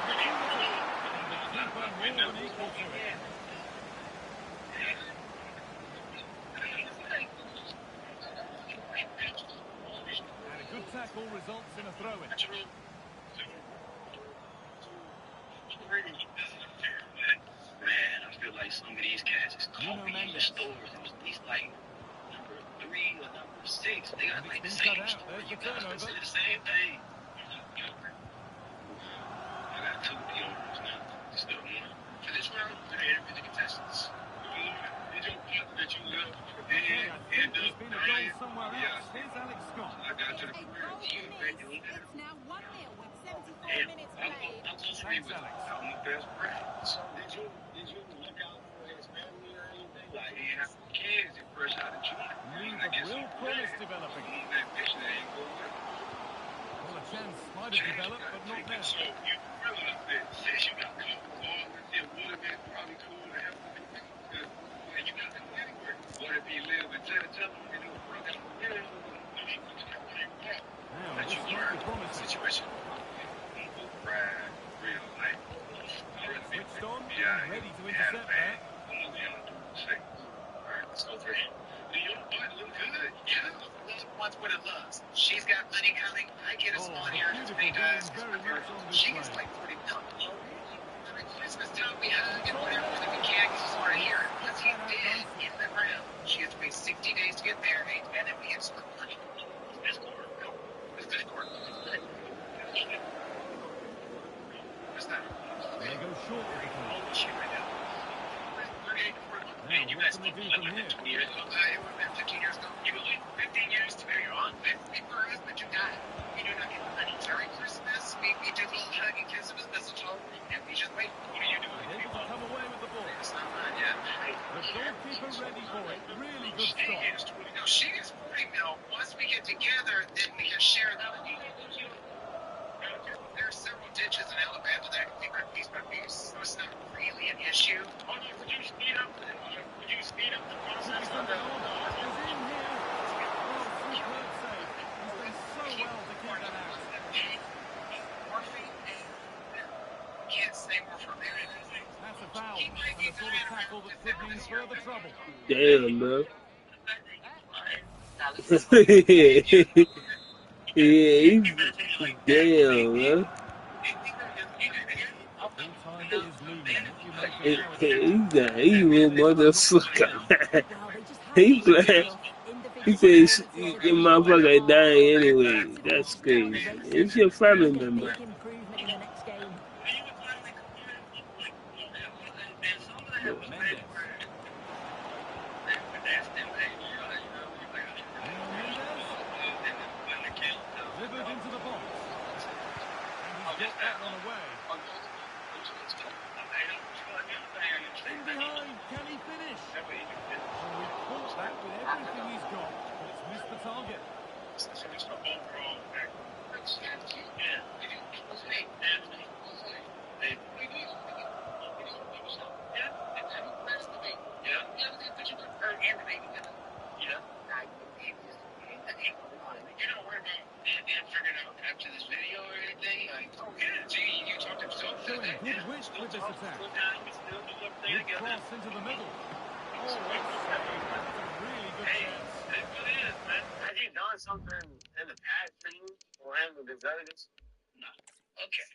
keeper more than equal to it. And a good tackle results in a throw-in.
Man, I feel like some of these cats is copying the stores. He's like number 3 or number 6. They got like the same store. You guys can say the same thing. I got 2 deodorants now instead of 1. For this round, we're here with the contestants. Did you that you love?
Okay, I think there's been a goal somewhere else. Here's Alex Scott.
I got to the
It's now 1-0 with 74 minutes played.
Thanks, Alex.
I'm the best friend. So did you look out for his family or anything? Like he has kids and fresh out of jail.
Real promise developing.
That picture that ain't good with.
Well, a chance might have developed, but not now.
So you realize that since you got comfortable, it would have been probably cool to have to do that. And you got to go anywhere. What if he lived and tell him, you know, broke out the middle,
Now,
that
this
you
might
learn
be promising.
situation. Right, real life.
Switched on, ready to intercept that.
Let's go for him. Your butt look good. Yeah. Wants what it loves. She's got money coming. I get a small inheritance because she gets like $40 million. Christmas time we hug and whatever that we can because she's already here. Once he's dead, in the ground. mean, you
what
guys
can they
look
do
like
from
within
here?
20 years. It would have been 15 years ago. You could wait 15 years to where you're on. People are us, but you die. You do not get the money. Merry Christmas. We do a little hug and kiss of his mistletoe, and we just wait. What are you doing?
Able to come away with the ball.
It's not mine yet.
The goalkeeper ready for it. Really good
She
stop.
is 20 mil. She is 40 mil. Once we get together, then we can share that. There are several ditches in Alabama that are piece by piece, so it's not really an issue.
Oh no, would you speed up the process
Could
of
be
the
something on. He's in here. Oh, superb save. He's done so well to keep that out.
Can't say more from there.
That's a foul. And the sort of tackle that could mean further trouble.
Damn, bro. Yeah, damn, man.
All time is looming. What do you make of
He's
how it's
an evil motherfucker, man.
Well, they just
He
haven't been
playing.
enough
He
individual
says
performances
your
to
motherfucker dying anyway. That's crazy. It's your family
make a
member.
big improvement in the next game.
Mendes. Delivered into the box. And he's got that one away. In behind, can he finish? Oh, he caught that with everything he's got, but it's missed the target.
After this video or anything, like, oh yeah, gee, you talked himself.
Showing good width with this attack. Good cross into the middle. Oh, that's a really good chance.
It really is, man. Has he done something in the past for you or him to deserve this? No. Okay.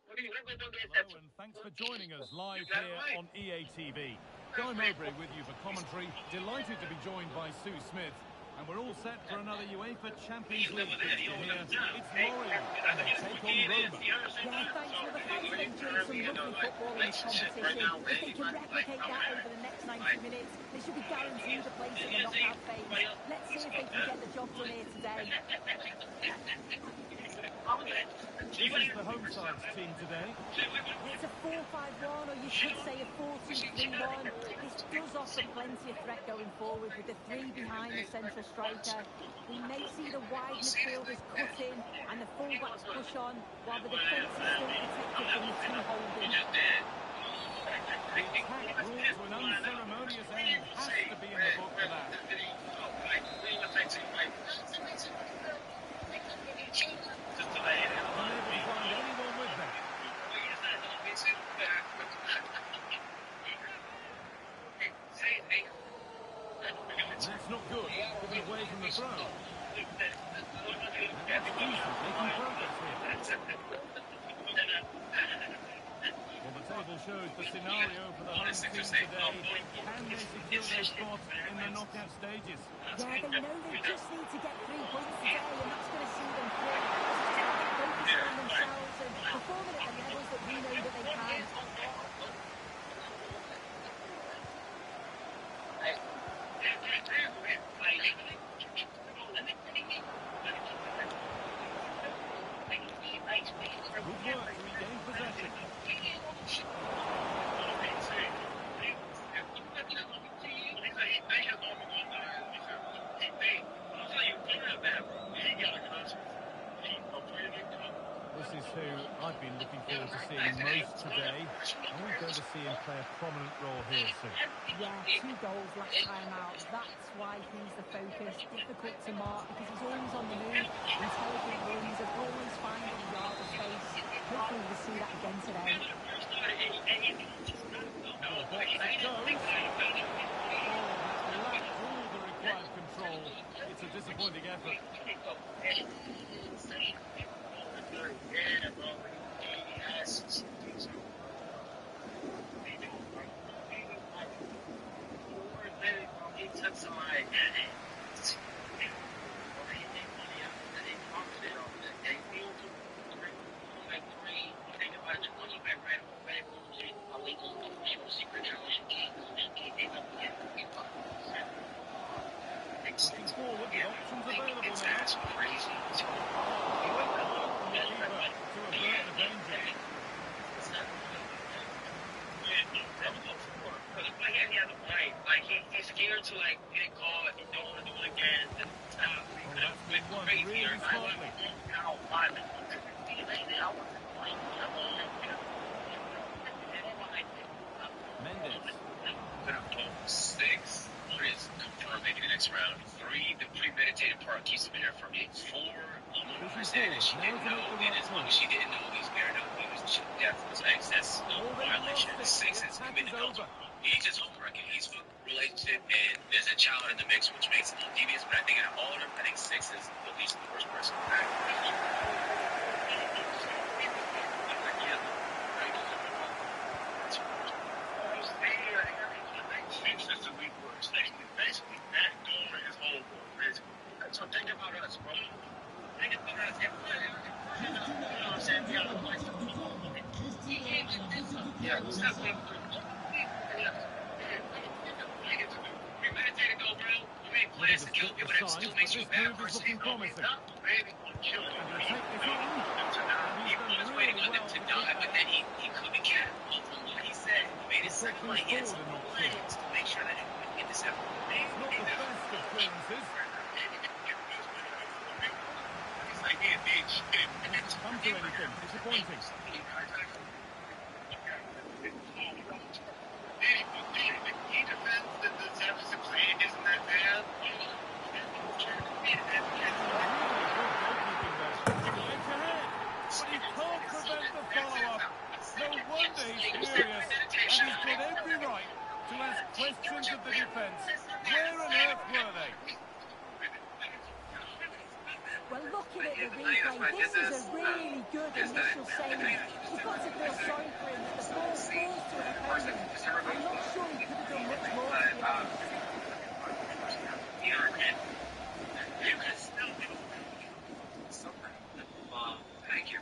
Hello and thanks for joining us live here on EA TV. Guy Mowbray with you for commentary. Delighted to be joined by Sue Smith. And we're all set for another UEFA Champions League fixture here. It's Lorient and they take on Roma.
Yeah, thanks for the fans that enjoyed some lovely football in this competition. If they can replicate that over the next 90 minutes, they should be guaranteed a place in the knockout phase. Let's see if they can get the job done here today.
This is the home side's team today.
It's a 4-5-1, or you should say a 4-2-3-1. This does offer plenty of threat going forward with the three behind the central striker. We may see the wide midfielders cut in and the fullbacks push on, while the defence is still protected from the two holding.
The attack brought to an unceremonious end has to be in the book for that. Unable to find anyone with that. That's not good. Moving away from the throw. That's decent, making progress here. Well, the table shows the scenario for the home team today. Can they secure their spot in the knockout stages?
Yeah, they know they just need to get 3 points today, and that's going to see them through. Just focusing on themselves and performing at the levels that we know that they can.
Good work to regain possession. This is who I've been looking forward to seeing most today. And we're going to see him play a prominent role here soon.
Yeah, 2 goals last time out. That's why he's the focus. Difficult to mark because he's always on the move. Intelligent runs and always finding a yard of space. Hopefully we'll see that again today.
Oh, back it goes. Oh, that lacked all the required control. It's a disappointing effort.
That's crazy. He has a point. Like he's scared to like get caught. He don't want to do it again. Then stop. He could have went crazy here. I want to out five.
Mendes.
Six is confirmed making the next round. 3, the premeditated part keeps him in there for me. 4, understand that she didn't know, and as long as she didn't know, he's fair enough. He was death was like that's violation. 6 is committed adultery. He's just homeworking. He's for relationship, and there's a child in the mix, which makes it a little devious. But I think out of all of them, I think 6 is at least the worst person.
Basically, that doing his whole board. So think about us, bro. Think about us. You know what I'm saying? We got a place to be. Yeah, step up. Premeditated though, bro. You made plans to kill people. That still makes you a bad person. He's always not planning on killing people. He was waiting on them to die, but then he could be killed. From what he said, he made his second play. He had some plans to make sure that it wouldn't get this ever.
Not the best of clearances.
He's like, yeah, bitch.
Come to anything. Disappointing.
He defends the Jefferson plan, isn't that bad?
But he can't prevent the follow-up. No wonder he's furious. And he's got every right to ask questions of the defence. Where on earth were they?
Well, looking at the replay, this is a really good initial save. You've got to feel sorry for him that the ball falls to an opponent. I'm not sure he could have done much more, to be honest.
You can still do thank you.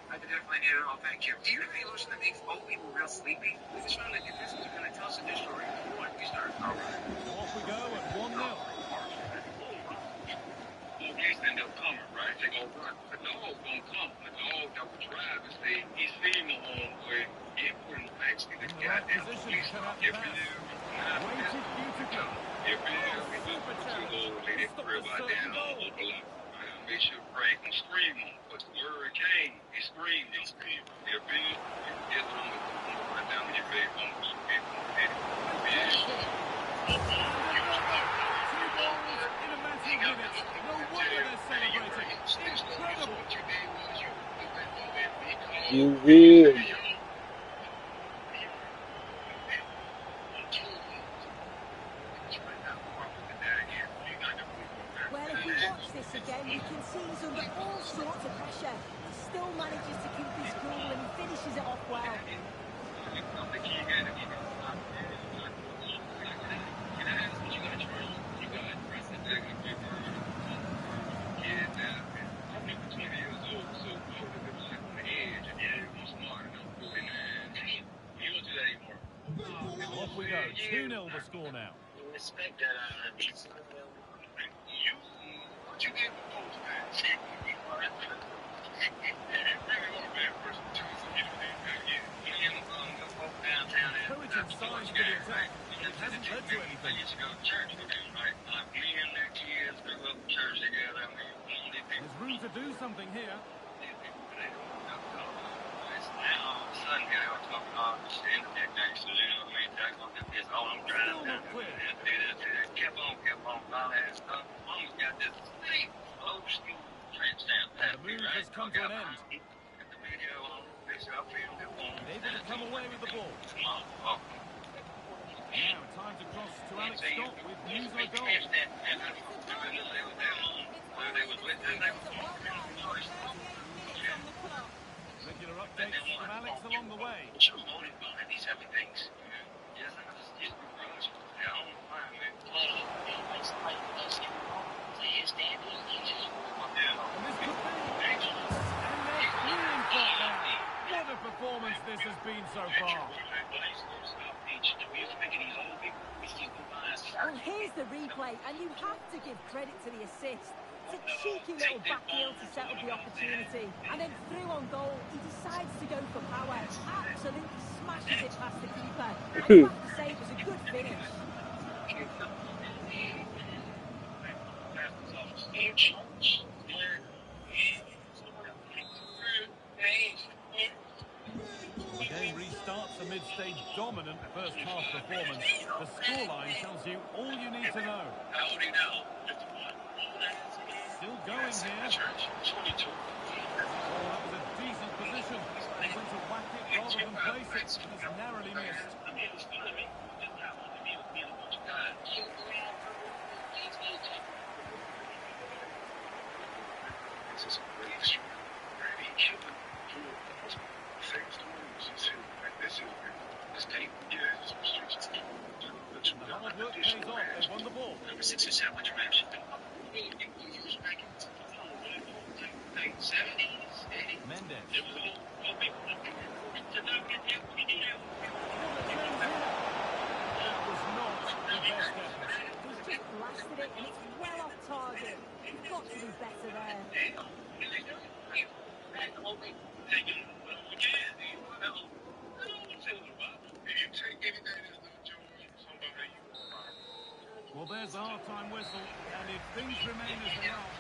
I definitely need it all. Thank you. Do you have any lotion that makes old people real sleepy? This is trying to get this is going to tell us a new story. We start. All right.
Off we go at 1-0.
And they'll come, right? They're going to run. The dog's going to come. The dog that will drive and say, he's feeding the homeboy. Get put in the back. See the goddamn police. If it is,
Waited beautifully.
if it is, we do put two little lady crib out there and all over like. Make sure Frank can scream on. But the word came, he screamed. He screamed. If it is, it's on the right down in your face. On the face.
You will.
Well, if we watch this again, we can see he's under all sorts of pressure. He still manages to keep his cool and he finishes it off well.
Off we go. 2-0 the score now.
Respect that what you did before that?
Encouraging signs for the attack. It hasn't led to anything.
Used to go to church together, right? Me and their kids grew up in church together.
There's room to do something here.
Now all of a sudden, they were talking all this internet thing, so you know what I mean? That's what this is. Oh, I'm driving down there. Kept on, all that stuff. Almost got this big old school trench down past
The
me,
move
right?
has come to an end.
Got the video on, I filmed it on.
Able to come away with the ball.
Oh.
Now time to cross to Alex Scott with news of a goal. Regular updates from Alex along the way.
These heavy things. Yes, I just get the rush. I don't mind, man.
And this could be. And they're clearing caught now. What a performance this has been so far.
Well, here's Here's the replay, and you have to give credit to the assist. It's a cheeky little back heel to set up the opportunity. And then through on goal, he decides to go for power. Absolutely smashes it past the keeper. And you have to say it was a good finish.
The game restarts amidst a dominant first half performance. The scoreline tells you all you need to know. Still going here. Oh, that was a decent position. He went to whack it rather than place it. He's narrowly missed. The hard work pays off. They've won the ball.
Number 6 or 7, which match? 70s, 80s.
Mendes.
It was all big.
That was not the best effort.
He's just blasted it, and it's well off target. You've got to do better there.
Well, there's the half-time whistle, and if things remain as they are...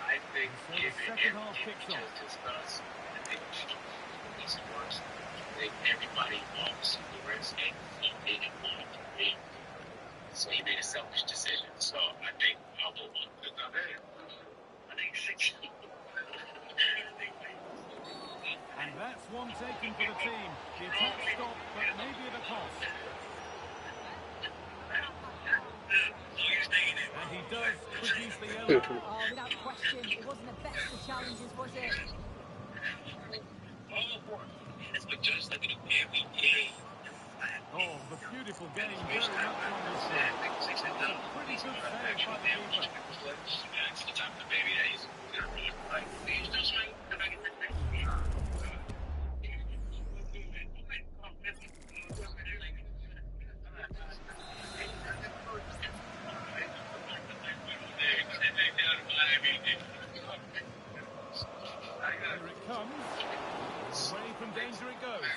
I think
So the second half kicks off.
Everybody wants the rest and he didn't want it to be. So he made a selfish decision. So I think I will want to go there. I think 6.
And that's one taken for the team. The attack stopped, but maybe at a cost. And he does produce the yellow.
Oh, without question, it wasn't the best of challenges, was it?
Oh, the beautiful game, very much on display. It's a pretty good save by the keeper. Here it comes. Away from danger it goes.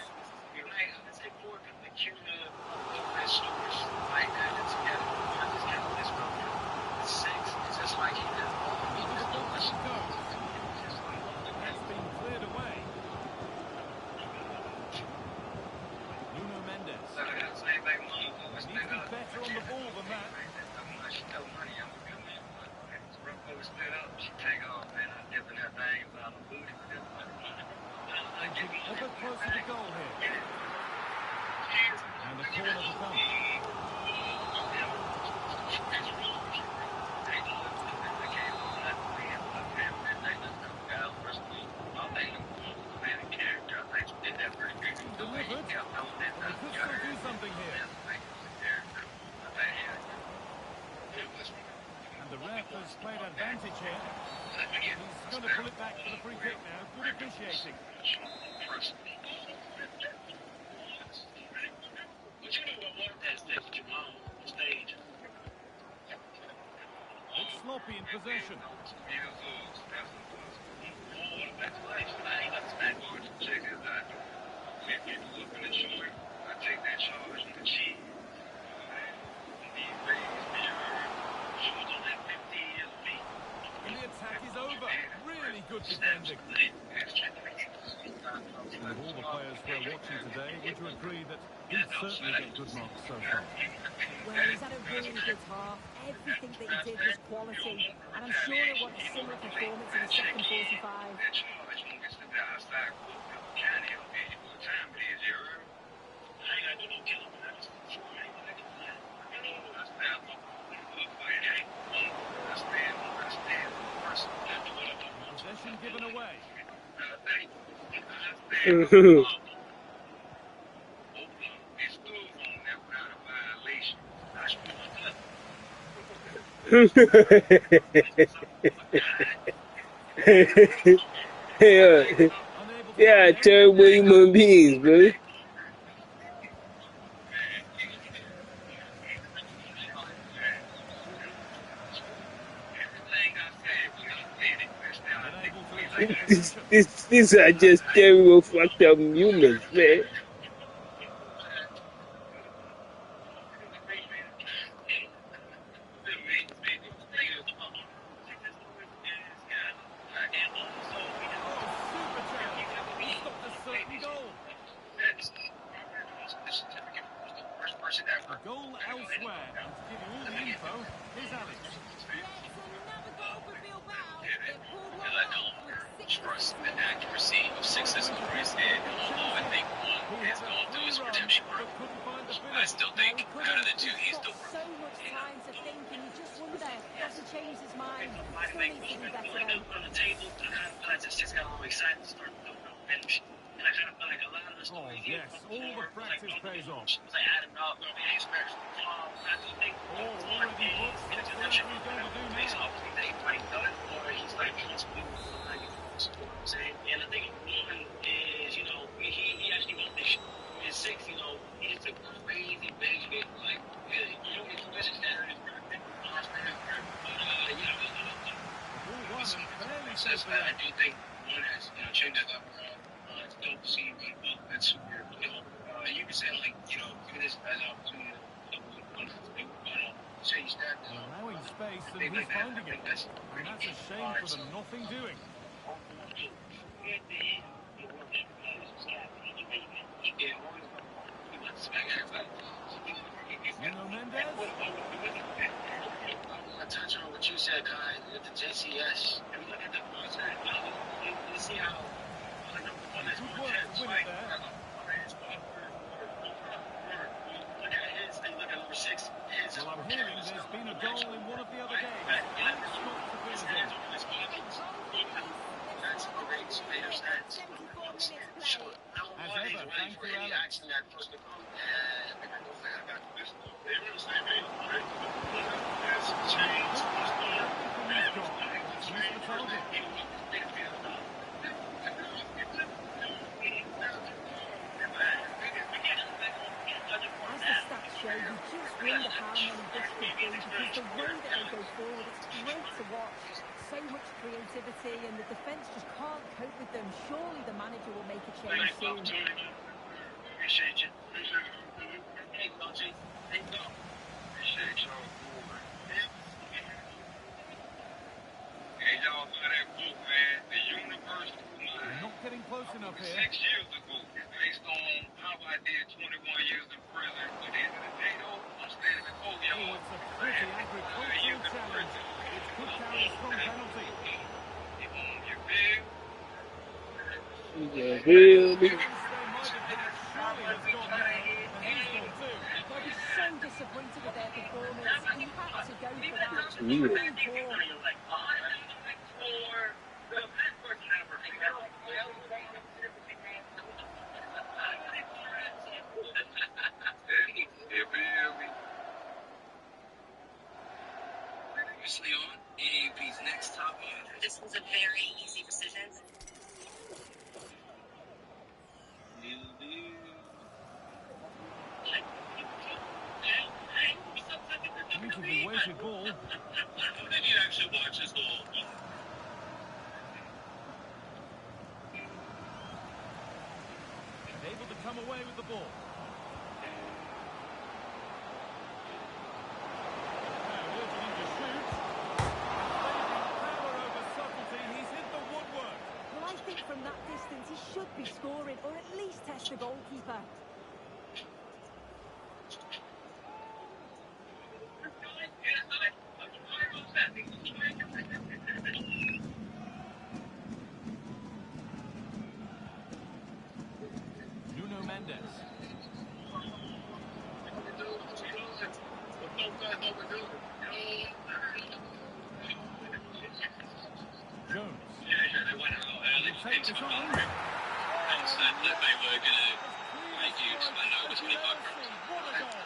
That's been cleared away. Nuno Mendes. Needs to be better on the ball than that. Inching ever closer to goal here. And the corner to come. Delivered. They could still do something here. And the ref has played advantage here. He's going to pull it back for the free kick now. Good officiating. It's sloppy in possession. And the attack is over. Really good defending. And of all the players we're watching today, would you agree that he'd certainly get good marks so far?
Well, he's had a really good half. Everything that he did was quality. And I'm sure he'll want a similar performance in the second 45.
Possession given away.
Yeah, terrible human beings, bro. These are just terrible fucked up humans, man.
Super chance. He stopped a certain goal. A goal elsewhere. And to give you all the info, here's Alex.
Yeah, it's another goal for Bilbao. They pulled one back with 6 assists.
The accuracy of 6 assists and although I think one is going through his redemption run, I still think out of the two, he's the
so much time to think, and you just wonder, has he changed his mind? Still needs to do better though.
on the table. I kind of feel like this just got a little excited to start building up finish. And I kind of feel like a lot of the
Oh,
stories
yes, all the practice pays off.
It's like Adam Dog, he's very calm. I do think
Already booked. What's the referee going to do now?
obviously they might done or he's like possibly like you know what I'm saying. And I think one is, you know, he actually won this in 6, you know, he just a crazy big game. Like you know his position standard is perfect. But I do think one has, you know, changed that up around. It's dope to see him up. That's super dope. You can say like, you know, give this as an opportunity to change that.
Allowing space and he's finding it. And that's a shame for the nothing doing. Nuno Mendes.
I touch on what you said, Kai, with the JCS. And we look at the you see how number 1 is more intense, right? Look at his, and look at number 6.
Well, I'm hearing there's been a goal in one of the other games. Let's stop the building.
That's a great spader stats.
As ever, thank you, Alex.
As the stats show, you just wonder how many this could be, because the way that they go forward, it's great to watch. So much creativity, and the defence just can't cope with them. Surely the manager will make a change soon.
Appreciate you. Hey, Coach. Hey, go. Appreciate y'all. Hey, y'all saw that book, man. The Universal Mind.
Not getting close enough here.
6 years ago, based on how I did 21 years in prison. At the end of the day, though, I'm standing before y'all.
Oh, it's a pretty agricultural challenge. It could carry a strong penalty.
You feel?
Yeah, really.
They'll be so disappointed with their performance. He had to go for that.
Yeah.
Really poor.
Previously on AAP's Next Top Manager.
This was a very easy decision.
Beautifully weighted ball.
How did you actually watch this goal?
Able to come away with the ball. Now urging him to shoot. Power over subtlety. He's hit the woodwork.
Well, I think from that distance he should be scoring, or at least test the goalkeeper.
Nuno Mendes. Jones. Will take this on.
They were going to make you spend over 25 grand.
What a goal.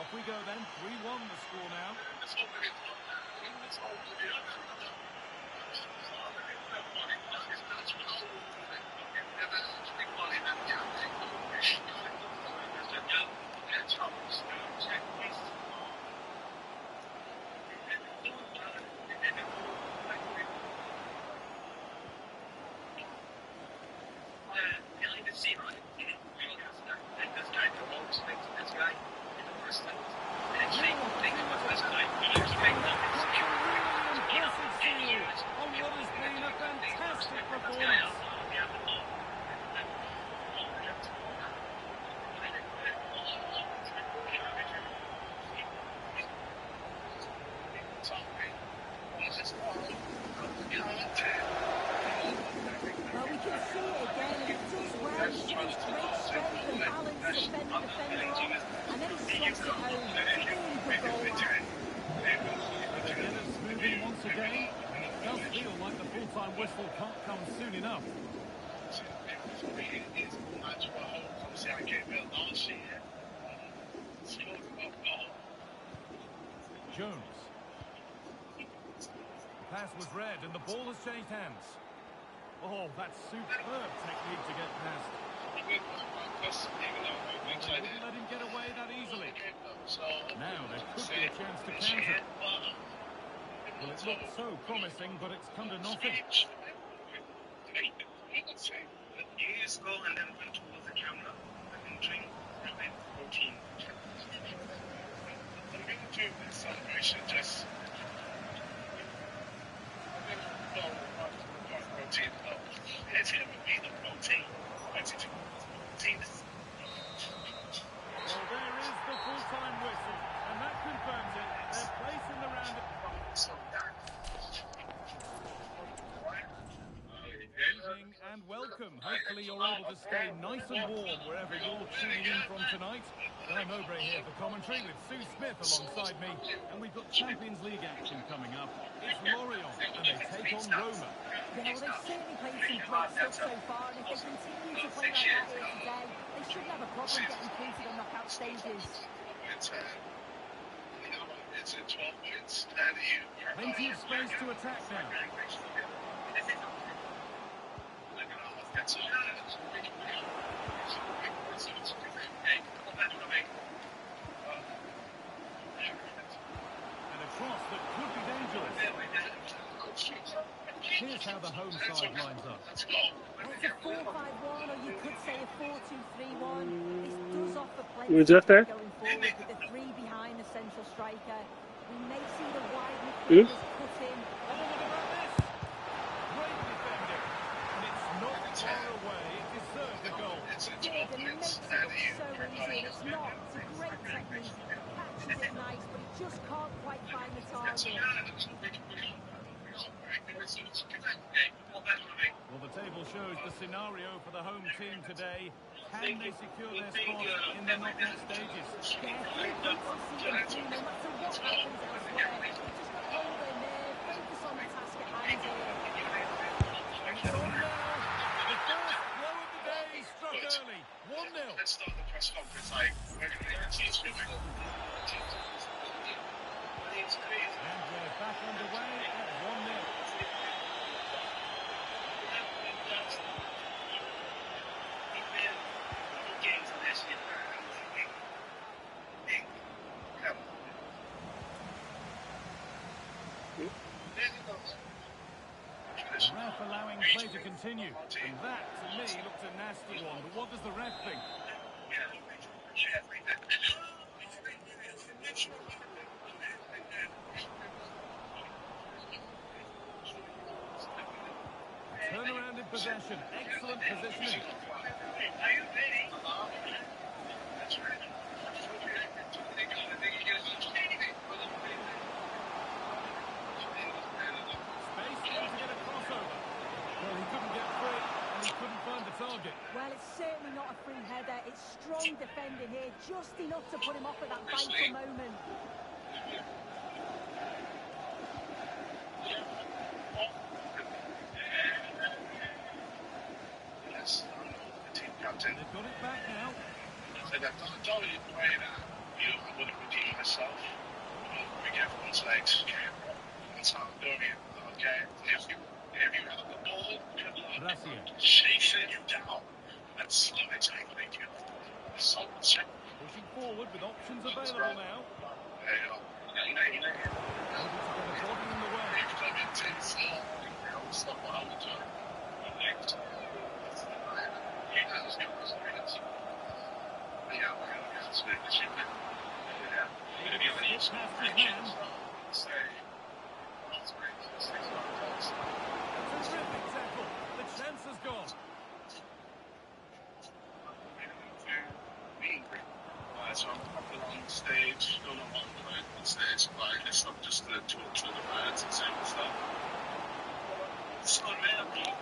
Off we go then. 3-1 the score now. like the full-time whistle can't come soon enough. Jones. Pass was read and the ball has changed hands. Oh, that's superb technique to get past. They wouldn't let him get away that easily. Now there could be a chance to counter. Well, it looked so promising, but it's come to nothing.
Years ago and then went towards the camera. I've been drinking protein. I'm going to do this celebration just. Protein. It's him with me, the protein.
Well, there is the full-time whistle, and that confirms it. Their place in the round. Evening and welcome. Hopefully you're able to stay nice and warm wherever you're tuning in from tonight. Guy Mowbray here for commentary with Sue Smith alongside me. And we've got Champions League action coming up. It's Lorient and they take on Roma.
Yeah, well, they've certainly played some great stuff so far, and if they continue to play like that here today, they shouldn't have a problem getting through to the knockout stages.
It's a 12 points.
Plenty of space to attack now. And a cross that could be dangerous. Here's how the home side lines up.
It's a 4-5-1, or you could say a 4-2-3-1. This does offer plenty
Was that there?
going forward with the three behind the central striker. We may see the wide midfielders cut in.
Oh, look at this! Great defending. And it's not far away. It deserved the goal.
It did, and it makes it look so easy, and it's not. It's a great technique. Catches it nice, but he just can't quite find the target.
Well, the table shows the scenario for the home team today. Can they secure their spot in the knockout stages?
Yeah, 3 points to see them through, no matter what happens elsewhere. They've just got to hold their nerve, focus on the task at hand here.
It's on now. The first blow of the day struck early. 1-0.
Let's start the press conference like, where can they teach me?
And we're back underway at 1-0. The ref allowing play to continue. And that, to me, looked a nasty one. But what does the ref think? Turnaround in possession. Excellent positioning.
Are you ready? That's right.
Space to get a crossover. Well, he couldn't get free, and he couldn't find the target.
Well, it's certainly not a free header. It's strong defending here, just enough to put him off at that vital moment.
Yes, I'm the team captain.
They've got it back now.
So that don't you play that, I wouldn't redeem myself. We get everyone's legs. That's how I'm doing it. Okay? If you have the ball,
Gracia.
chasing you down and slow it tackling you. So check.
Pushing forward with options available now.
There you go.
Able to get a body in the way.
You've done it too slow. That's not what I would do. Next. That's the line. Yeah, let's go. Yeah, we're going to get this big machine. Yeah. If you need some frictions, say, that's great.
A terrific tackle. The chance has gone.
So I'm up on stage, don't know what I'm doing on stage, but I guess I'm just going to talk to the birds and say what's up. It's so rare, bro.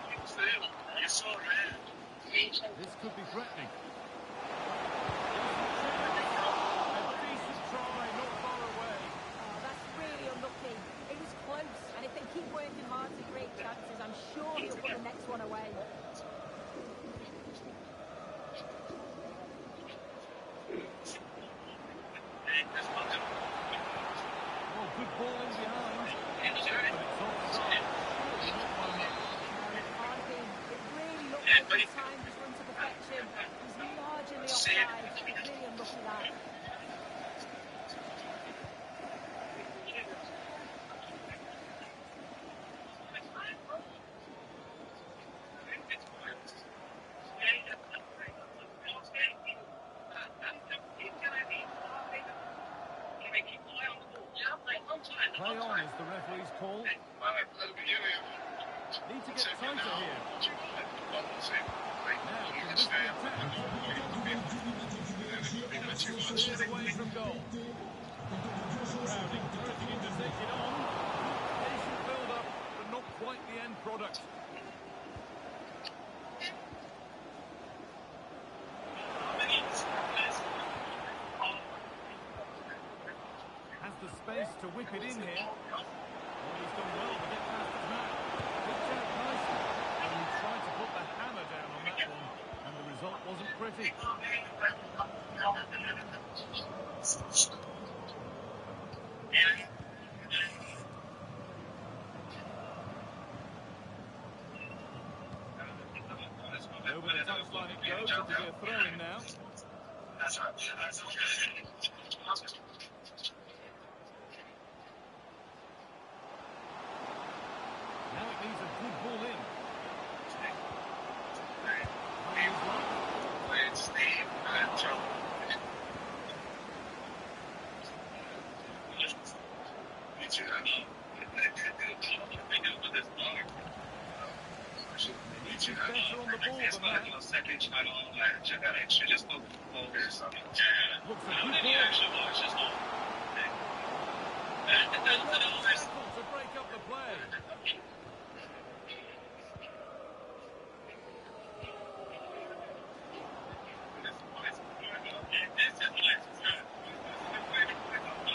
It's so rare.
This could be threatening. A decent try, not far away.
Oh, that's really unlucky. It was close, and if they keep working hard to create chances, I'm sure he'll put the next one away.
Oh, good ball in behind. But it's offside. Surely not by much.
No, it can't be. It really looked like he timed his run to perfection. He's marginally offside. Really unlucky that.
Play on is the referee's call. Need to get tighter here. Now, can this be attacked? Cleared away from goal. Crowd encouraging him to take it on. Patient build-up, but not quite the end product. Has the space to whip it in here. Oh, he's done well to get past his man. Picked out nicely. And he tried to put the hammer down on that one. And the result wasn't pretty. Over the touchline it goes. It'll be a throw-in now. Now it needs a good ball in. Better on the ball than that. Looks a good ball. To break up the play.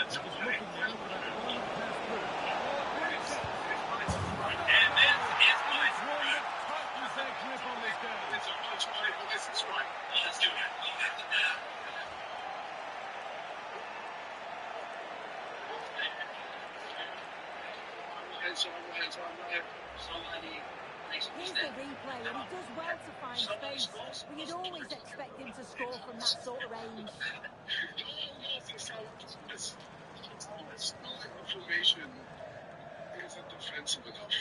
Just looking now for that one pass through. Their grip on this game.
It's a much better for this is right. Let's do it.
Here's the replay, and he does well to find space, but you'd always expect him to score from that sort of range.
The formation isn't defensive enough.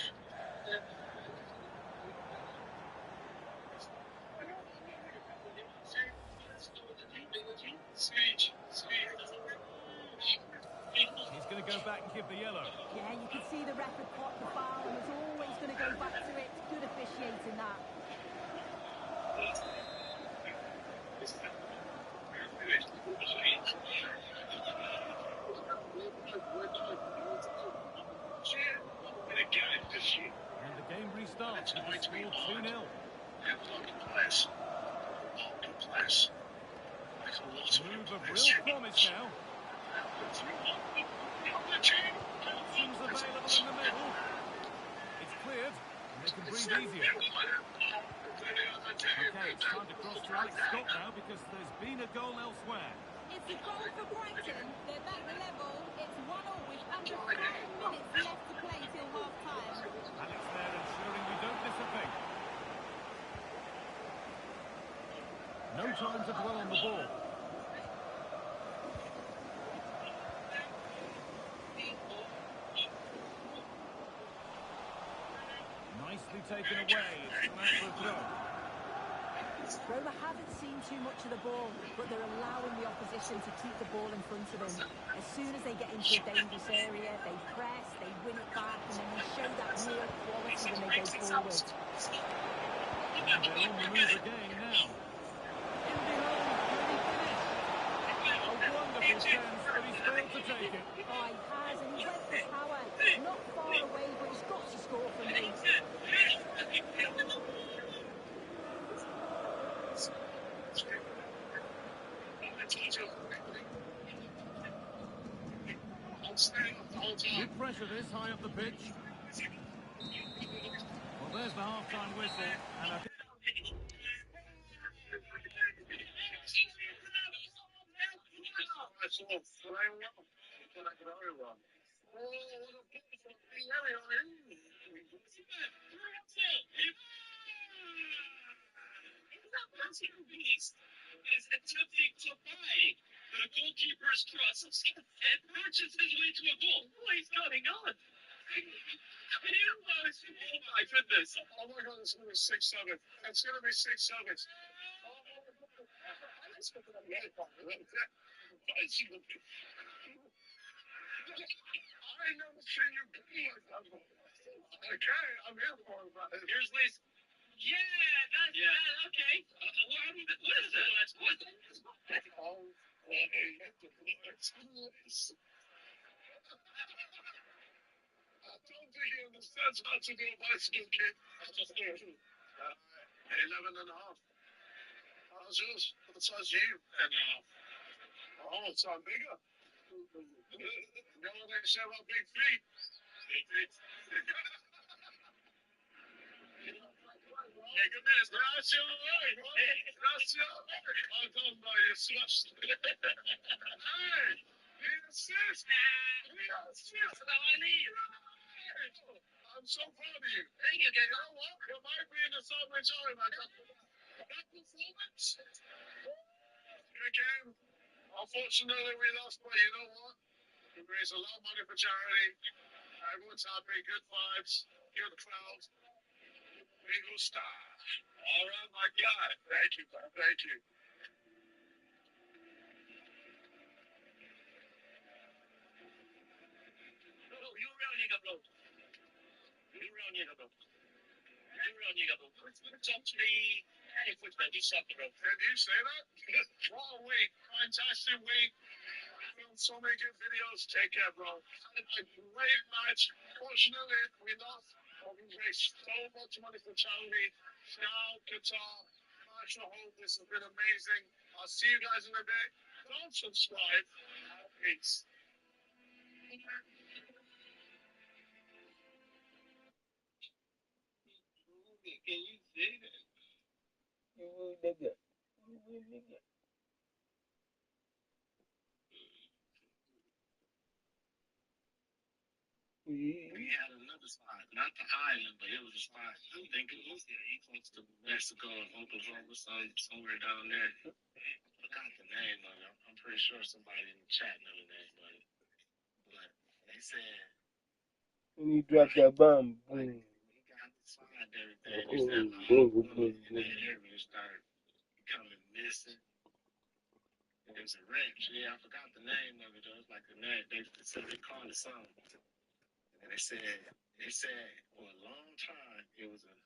He's going to go back and give the yellow.
Yeah, you can see the ref had caught the foul and was always going to go back to it. Good officiating that.
And the game restarts with the score 2-0. Move of real promise now. Options available in the middle. It's cleared, and they can breathe easier. Okay, it's time to cross to Alex Scott now because there's been a goal elsewhere.
It's a goal for Brighton. They're back to level. It's 1-1 with under 5 minutes left to play till half-time.
Alex there ensuring we don't miss a thing. No time to dwell on the ball. Nicely taken away. It's come out for a throw.
Roma haven't seen too much of the ball, but they're allowing the opposition to keep the ball in front of them. As soon as they get into a dangerous area, they press, they win it back, and then they show that real quality when they go forward.
And they're on the move again now. In behind, can he finish? A wonderful chance, but he's failed to take it.
Oh, he has, and he went for power. Not far away, but he's got to score for me.
Good pressure this high up the pitch.
the half-time whistle, and I think
Is attempting to buy the goalkeeper's cross and punches his way to a goal. What is going on? Oh my goodness. Oh my god, it's going to be 6-7. It's going to be 6-7. I never seen you play like that before. Okay, I'm here for it. Here's Lee's. Yeah, that's okay. What is it? Oh, I don't think he understands how to do a bicycle kick. 11 and a half. How's yours? What size are you? 10 and a half. Oh, it's on bigger. You know what they say about big feet? Big feet. Yeah, good news. Grazie. Grazie. Well done, boy. You smashed it. Hey, he assists. I'm so proud of you. Thank you, you know what? You might be in the sandwich arm. I got that performance. Good game. Unfortunately, we lost, but you know what? We raised a lot of money for charity. Everyone's happy, good vibes, good crowd. Bingo star. All right, my guy. Thank you, man. Thank you. No, you around here, bro. You around here, bro. You around here, bro. Talk to me. Hey, football, do something, bro. Did you say that? What a week. Fantastic week. Filmed so many good videos. Take care, bro. Had a great match. Fortunately, we lost. But we raised so much money for charity. Now, Qatar, Marshall Hope, this has been amazing. I'll see you guys in a bit. Don't subscribe. Peace. Can you say that? We had another spot, not the island, but it was a spot. I think it was close to Mexico and Oklahoma, somewhere down there. I forgot the name of it. I'm pretty sure somebody in the chat knew the name of it. But they said
when you drop that bomb,
like,
boom.
we got the spot and everything. They said a lot of women in that area started becoming missing. It was a wrench. Yeah, I forgot the name of it. It was like a name. They said they called it something. And they said for a long time it was a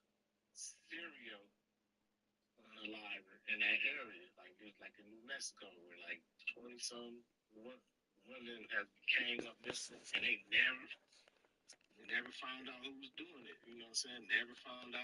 serial unaliver in that area. Like it was like in New Mexico where like 20-some women have came up missing and they never found out who was doing it. You know what I'm saying? Never found out.